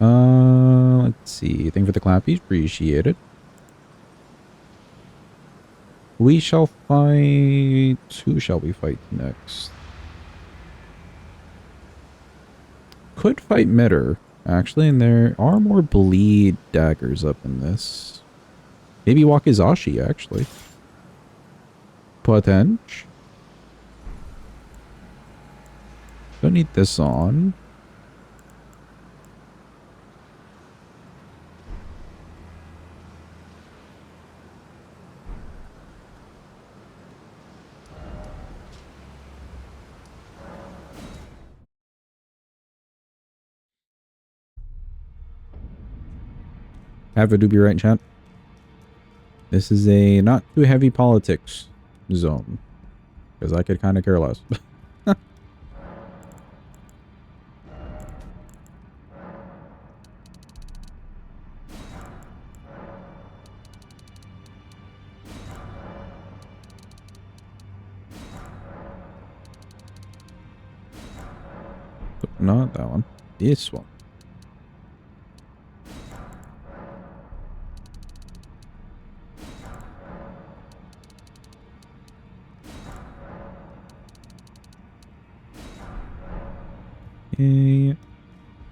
Let's see. Thank you for the clappies. Appreciate it. We shall fight... Who shall we fight next? Could fight Mitter, actually, and there are more bleed daggers up in this. Maybe Wakizashi, actually. Potential. Don't need this on. Have a doobie right, chat. This is a not too heavy politics zone. Because I could kind of care less. Not that one. This one.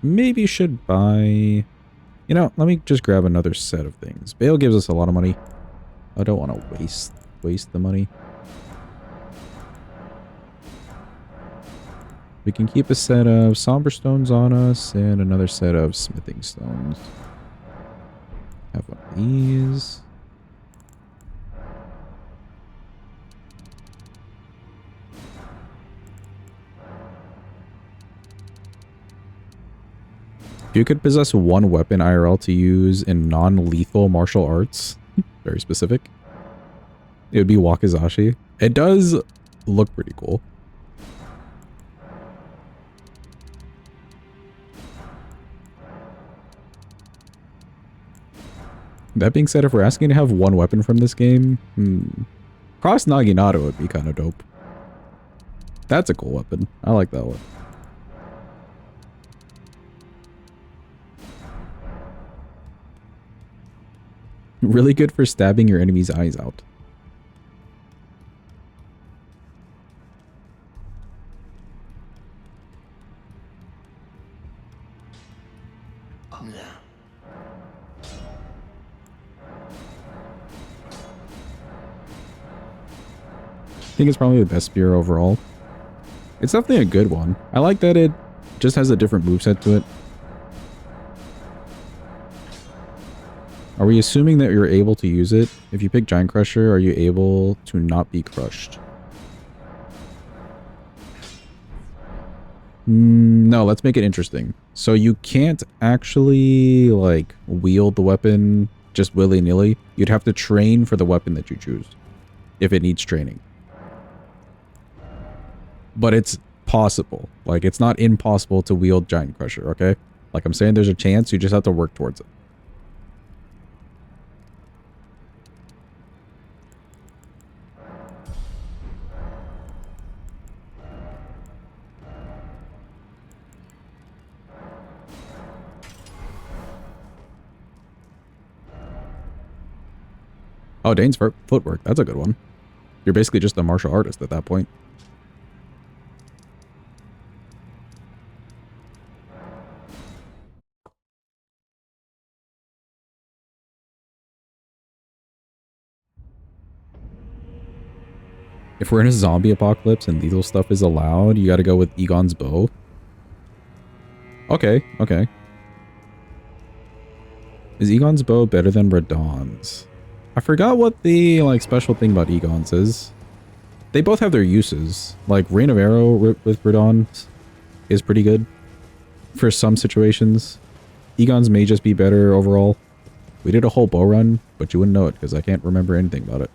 Maybe should buy... You know, let me just grab another set of things. Bale gives us a lot of money. I don't want to waste the money. We can keep a set of somber stones on us and another set of smithing stones. Have one of these. If you could possess one weapon IRL to use in non-lethal martial arts, very specific, it would be Wakizashi. It does look pretty cool. That being said, if we're asking to have one weapon from this game, Cross Naginata would be kind of dope. That's a cool weapon. I like that one. Really good for stabbing your enemy's eyes out. I think it's probably the best spear overall. It's definitely a good one. I like that it just has a different moveset to it. Are we assuming that you're able to use it? If you pick Giant Crusher, are you able to not be crushed? No, let's make it interesting. So you can't actually, like, wield the weapon just willy-nilly. You'd have to train for the weapon that you choose, if it needs training. But it's possible. Like, it's not impossible to wield Giant Crusher, okay? Like I'm saying, there's a chance, you just have to work towards it. Oh, Dane's footwork. That's a good one. You're basically just a martial artist at that point. If we're in a zombie apocalypse and lethal stuff is allowed, you gotta go with Egon's bow. Okay, okay. Is Egon's bow better than Radon's? I forgot what the, like, special thing about Egon's is. They both have their uses. Like, Rain of Arrow with Radon's is pretty good for some situations. Egon's may just be better overall. We did a whole bow run, but you wouldn't know it because I can't remember anything about it.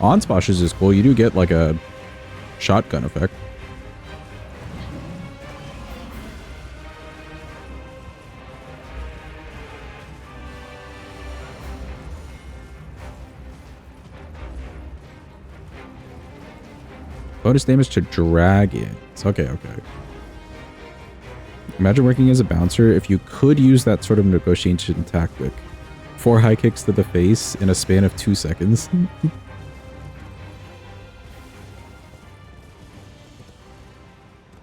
Onspash's is cool. You do get, like, a shotgun effect. Bonus damage to dragons. Okay, okay. Imagine working as a bouncer if you could use that sort of negotiation tactic. 4 high kicks to the face in a span of 2 seconds.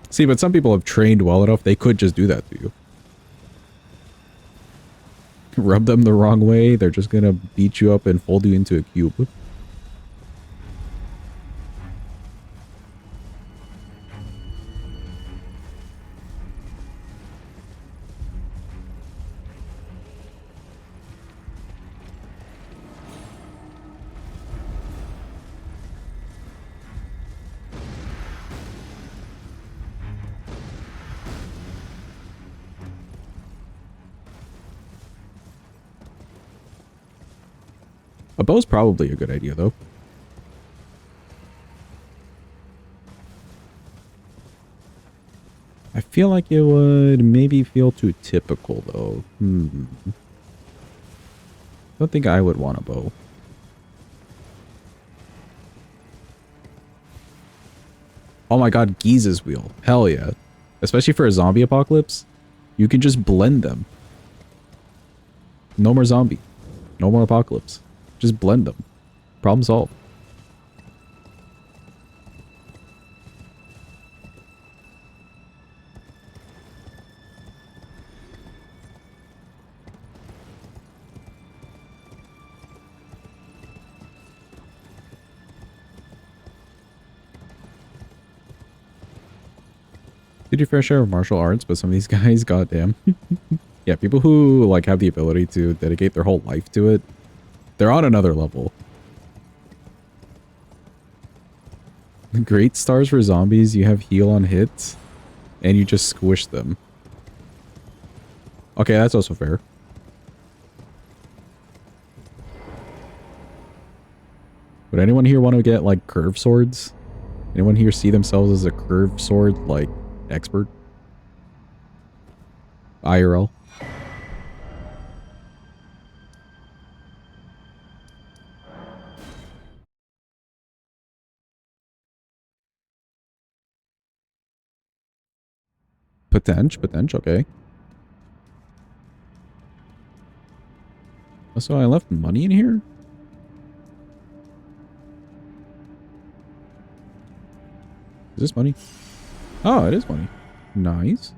See, but some people have trained well enough, they could just do that to you. Rub them the wrong way, they're just gonna beat you up and fold you into a cube. A bow's probably a good idea, though. I feel like it would maybe feel too typical, though. Don't think I would want a bow. Oh my god, Giza's wheel. Hell yeah. Especially for a zombie apocalypse. You can just blend them. No more zombie. No more apocalypse. Just blend them. Problem solved. Did your fair share of martial arts, but some of these guys, goddamn. Yeah, people who like have the ability to dedicate their whole life to it, they're on another level. Great stars for zombies, you have heal on hits, and you just squish them. Okay, that's also fair. Would anyone here want to get, like, curved swords? Anyone here see themselves as a curved sword, like, expert? IRL? Potential, okay. So I left money in here? Is this money? Oh, it is money. Nice.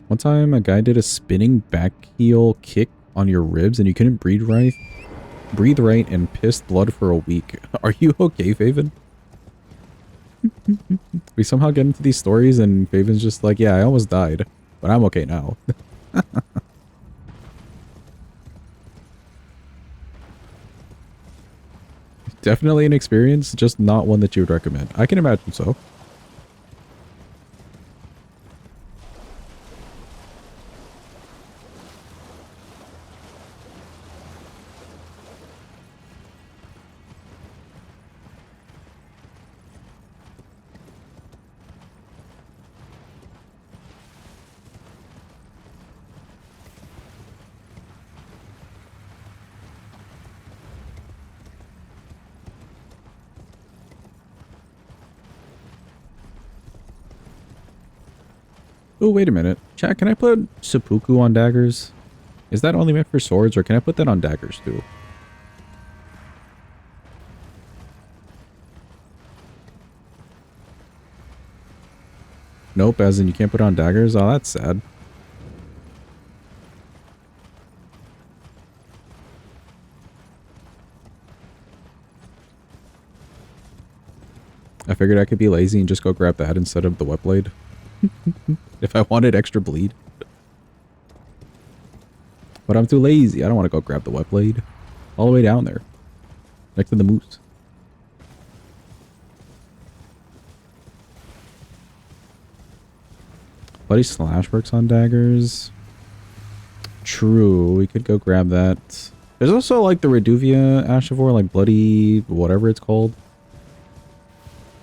One time a guy did a spinning back heel kick on your ribs and you couldn't breathe right and pissed blood for a week. Are you okay, Faven? We somehow get into these stories and Faven's just like, yeah, I almost died, but I'm okay now. Definitely an experience, just not one that you would recommend. I can imagine so. Oh, wait a minute. Chat, can I put seppuku on daggers? Is that only meant for swords, or can I put that on daggers too? Nope, as in you can't put on daggers? Oh, that's sad. I figured I could be lazy and just go grab that instead of the wet blade. If I wanted extra bleed. But I'm too lazy. I don't want to go grab the wet blade. All the way down there. Next to the moose. Bloody Slash works on daggers. True. We could go grab that. There's also like the Reduvia Ashavor, like Bloody whatever it's called.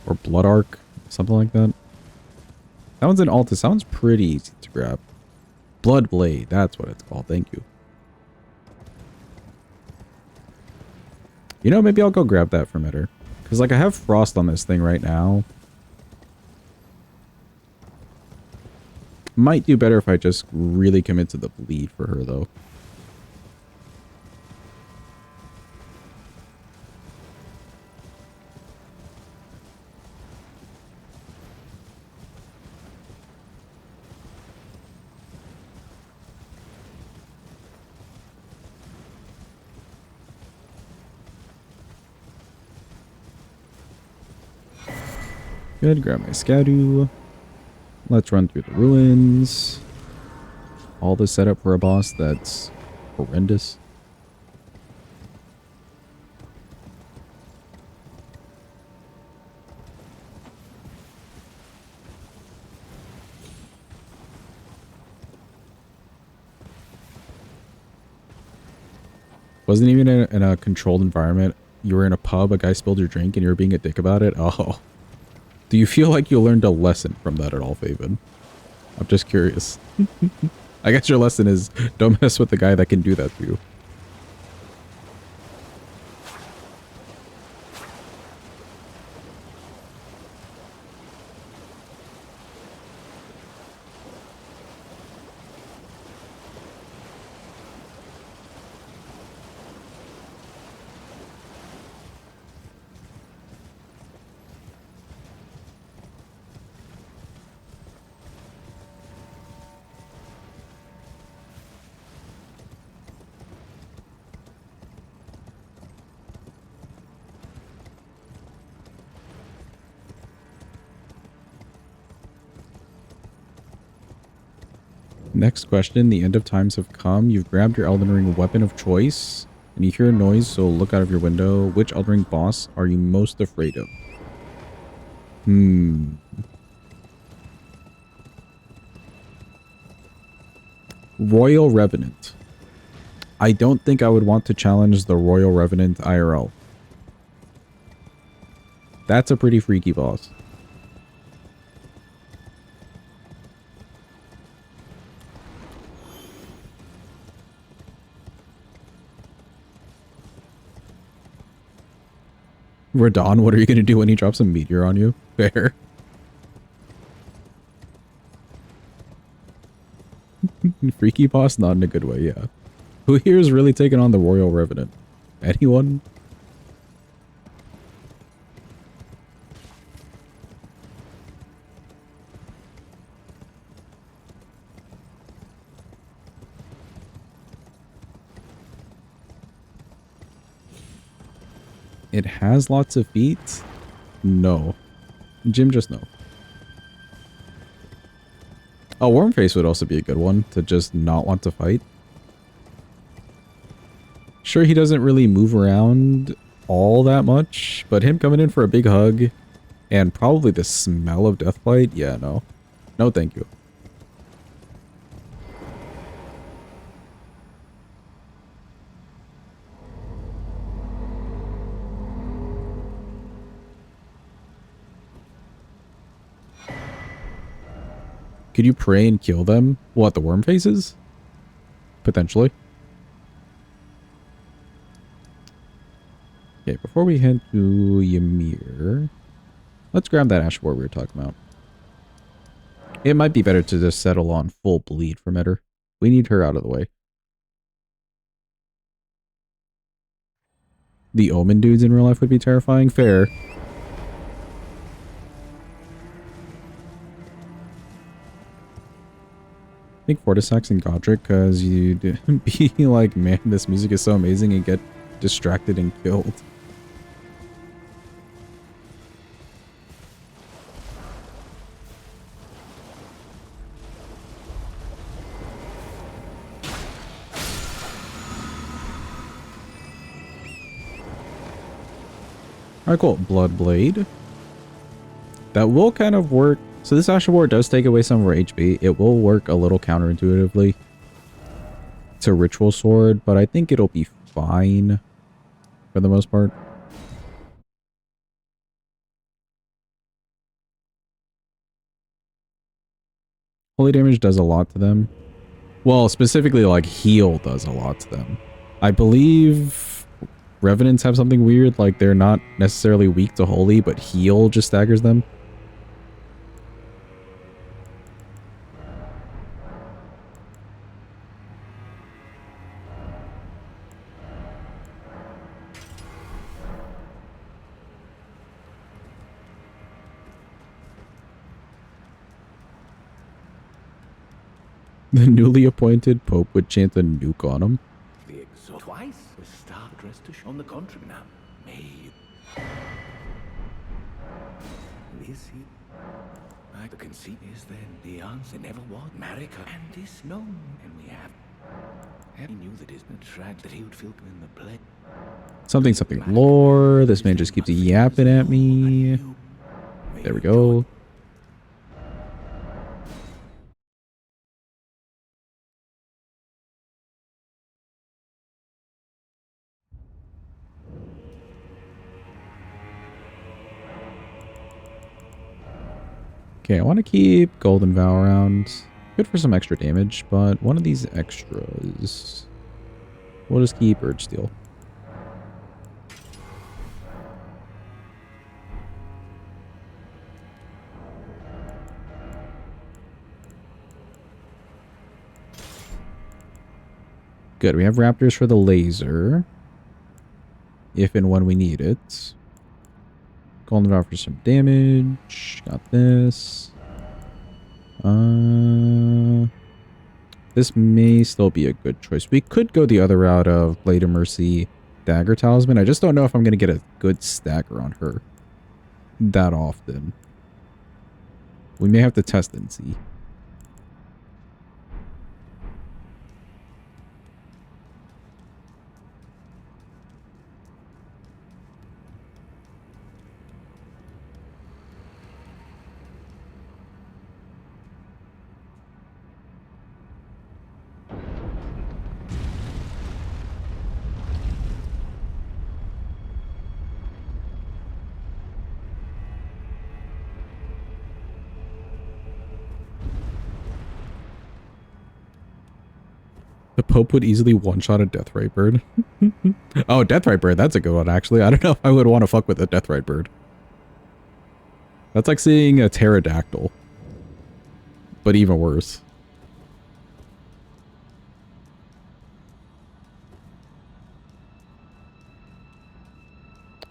Or Blood Arc. Something like that. That one's in Altus. That one's pretty easy to grab. Bloodblade. That's what it's called. Thank you. You know, maybe I'll go grab that from Eder. Because, like, I have Frost on this thing right now. Might do better if I just really commit to the bleed for her, though. Good, grab my Scadu. Let's run through the ruins. All the setup for a boss that's horrendous. Wasn't even in a controlled environment. You were in a pub, a guy spilled your drink, and you were being a dick about it. Oh. Do you feel like you learned a lesson from that at all, Faven? I'm just curious. I guess your lesson is don't mess with the guy that can do that to you. Next question. The end of times have come. You've grabbed your Elden Ring weapon of choice, and you hear a noise, so look out of your window. Which Elden Ring boss are you most afraid of? Royal Revenant. I don't think I would want to challenge the Royal Revenant IRL. That's a pretty freaky boss. Radon, what are you going to do when he drops a meteor on you? Fair. Freaky boss? Not in a good way, yeah. Who here is really taking on the Royal Revenant? Anyone? It has lots of feet? No. Jim, just no. Oh, Wormface would also be a good one to just not want to fight. Sure, he doesn't really move around all that much, but him coming in for a big hug and probably the smell of Deathblight? Yeah, no. No, thank you. Could you pray and kill them? What, the worm faces? Potentially. Okay, before we head to Ymir, let's grab that Ash War we were talking about. It might be better to just settle on full bleed from Eder. We need her out of the way. The Omen dudes in real life would be terrifying. Fair. I think Fortisax and Godric, because you'd be like, man, this music is so amazing, and get distracted and killed. Alright, cool. Bloodblade. That will kind of work. So this Asher War does take away some of our HP. It will work a little counterintuitively to Ritual Sword, but I think it'll be fine for the most part. Holy damage does a lot to them. Well, specifically like heal does a lot to them. I believe Revenants have something weird, like they're not necessarily weak to holy, but heal just staggers them. The newly appointed Pope would chant a nuke on him. The exalt twice was star dressed to show on the contrary now. May you. This he. The conceit is then the answer never was Marika and this known, and we have. He knew that his track that he would feel in the play. Something lore. This man just keeps yapping at me. There we go. Okay, I want to keep Golden Vow around. Good for some extra damage, but one of these extras. We'll just keep Urge Steel. Good, we have Raptors for the laser. If and when we need it. Golden Vow for some damage. Got this. This may still be a good choice. We could go the other route of Blade of Mercy, Dagger Talisman. I just don't know if I'm going to get a good stagger on her that often. We may have to test and see. The Pope would easily one-shot a Deathrite Bird. Oh, Deathrite Bird, that's a good one, actually. I don't know if I would want to fuck with a Deathrite Bird. That's like seeing a pterodactyl. But even worse.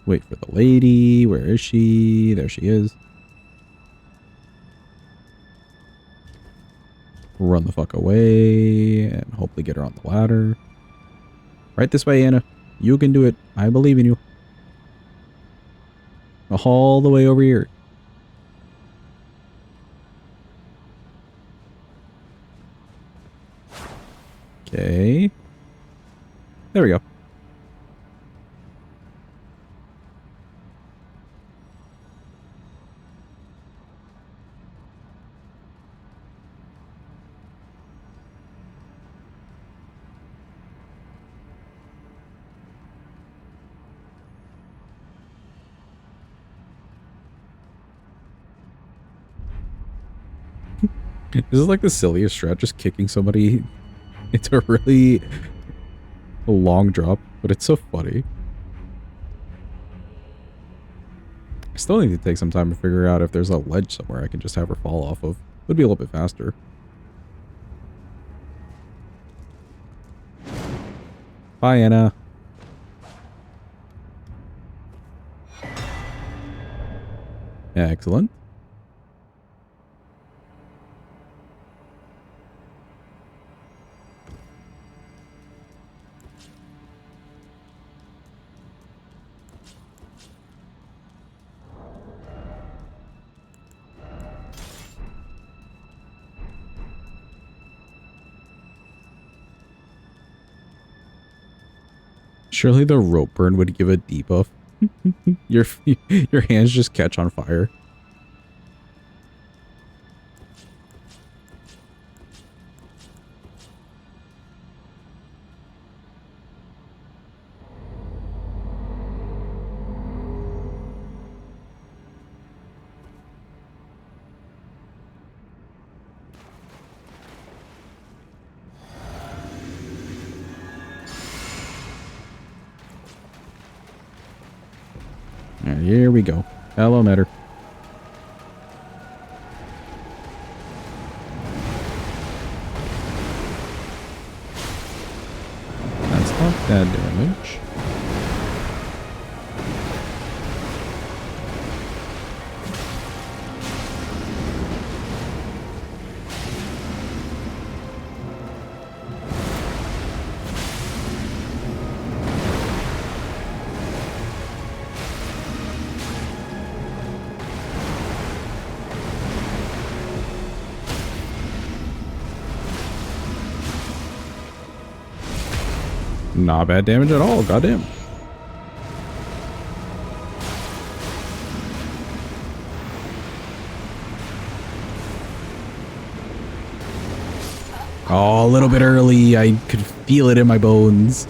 Wait for the lady. Where is she? There she is. Run the fuck away and hopefully get her on the ladder. Right this way, Anna. You can do it. I believe in you. All the way over here. Okay. There we go. This is like the silliest strat, just kicking somebody into a really long drop, but it's so funny. I still need to take some time to figure out if there's a ledge somewhere I can just have her fall off of. Would be a little bit faster. Bye, Anna. Excellent. Surely the rope burn would give a debuff. Your hands just catch on fire. And here we go. Hello, Matter. That's not bad damage. Not bad damage at all. Goddamn. Oh, a little bit early. I could feel it in my bones.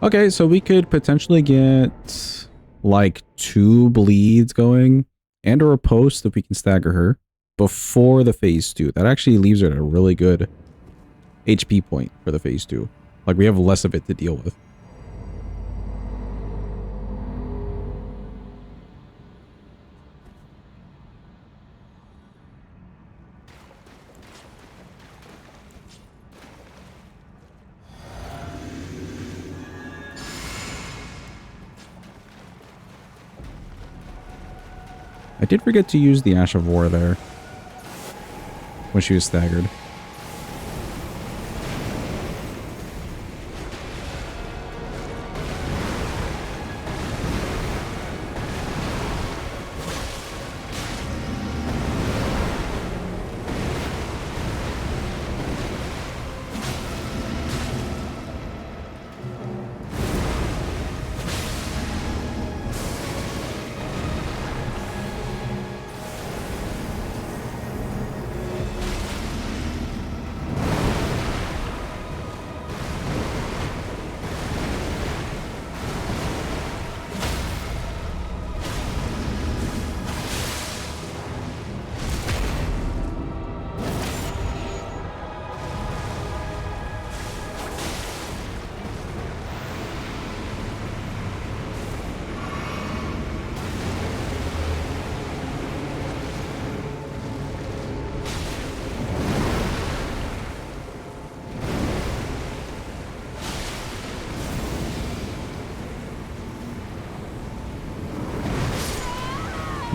Okay, so we could potentially get like 2 bleeds going and or a post if we can stagger her before the phase 2. That actually leaves her at a really good HP point for the phase 2. Like we have less of it to deal with. I did forget to use the Ash of War there when she was staggered.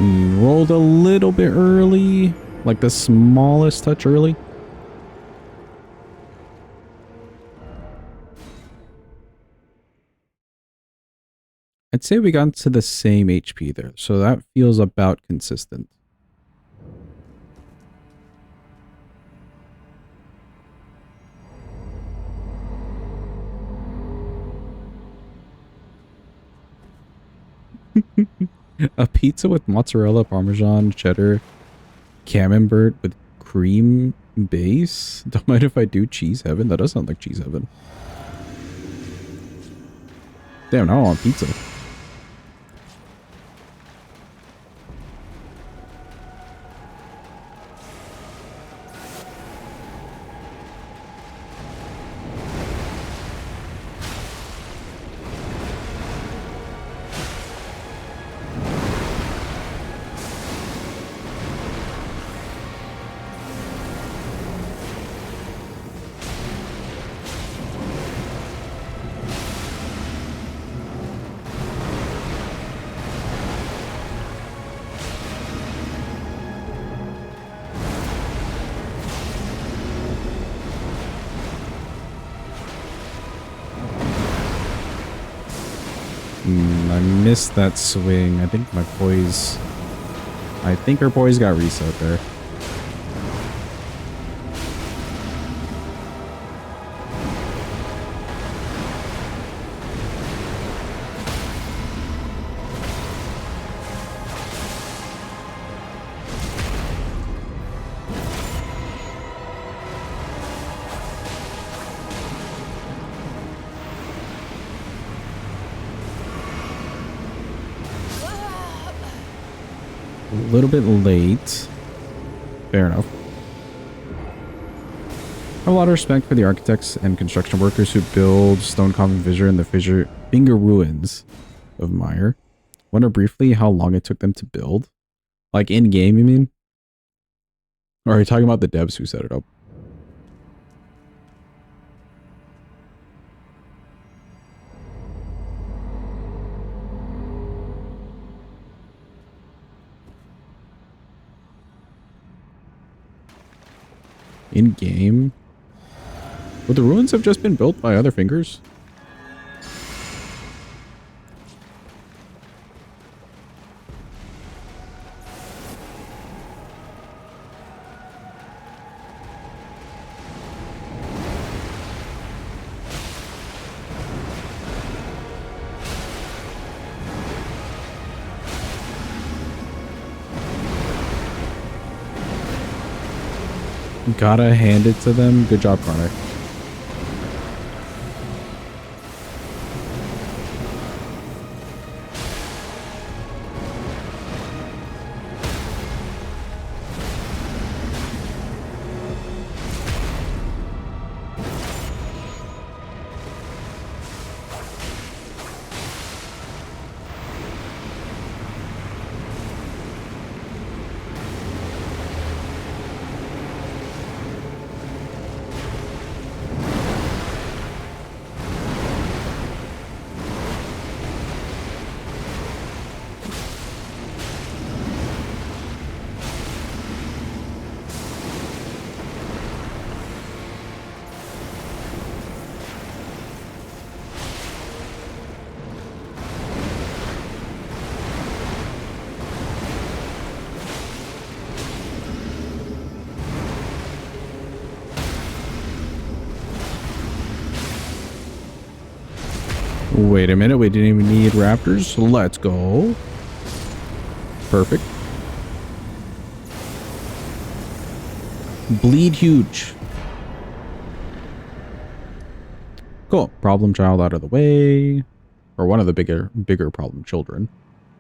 Rolled a little bit early, like the smallest touch early. I'd say we got to the same HP there, so that feels about consistent. A pizza with mozzarella, parmesan, cheddar, camembert with cream base? Don't mind if I do cheese heaven? That does sound like cheese heaven. Damn, now I want pizza. I missed that swing. I think my poise... I think her poise got reset there. A little bit late. Fair enough. have a lot of respect for the architects and construction workers who build stone coffin fissure and the fissure finger ruins of Meyer. Wonder briefly how long it took them to build? Like in game, you mean? Or are you talking about the devs who set it up? In game? Would the ruins have just been built by other fingers? Gotta hand it to them. Good job, Connor. Wait a minute, we didn't even need raptors. Let's go. Perfect. Bleed huge. Cool. Problem child out of the way. Or one of the bigger problem children.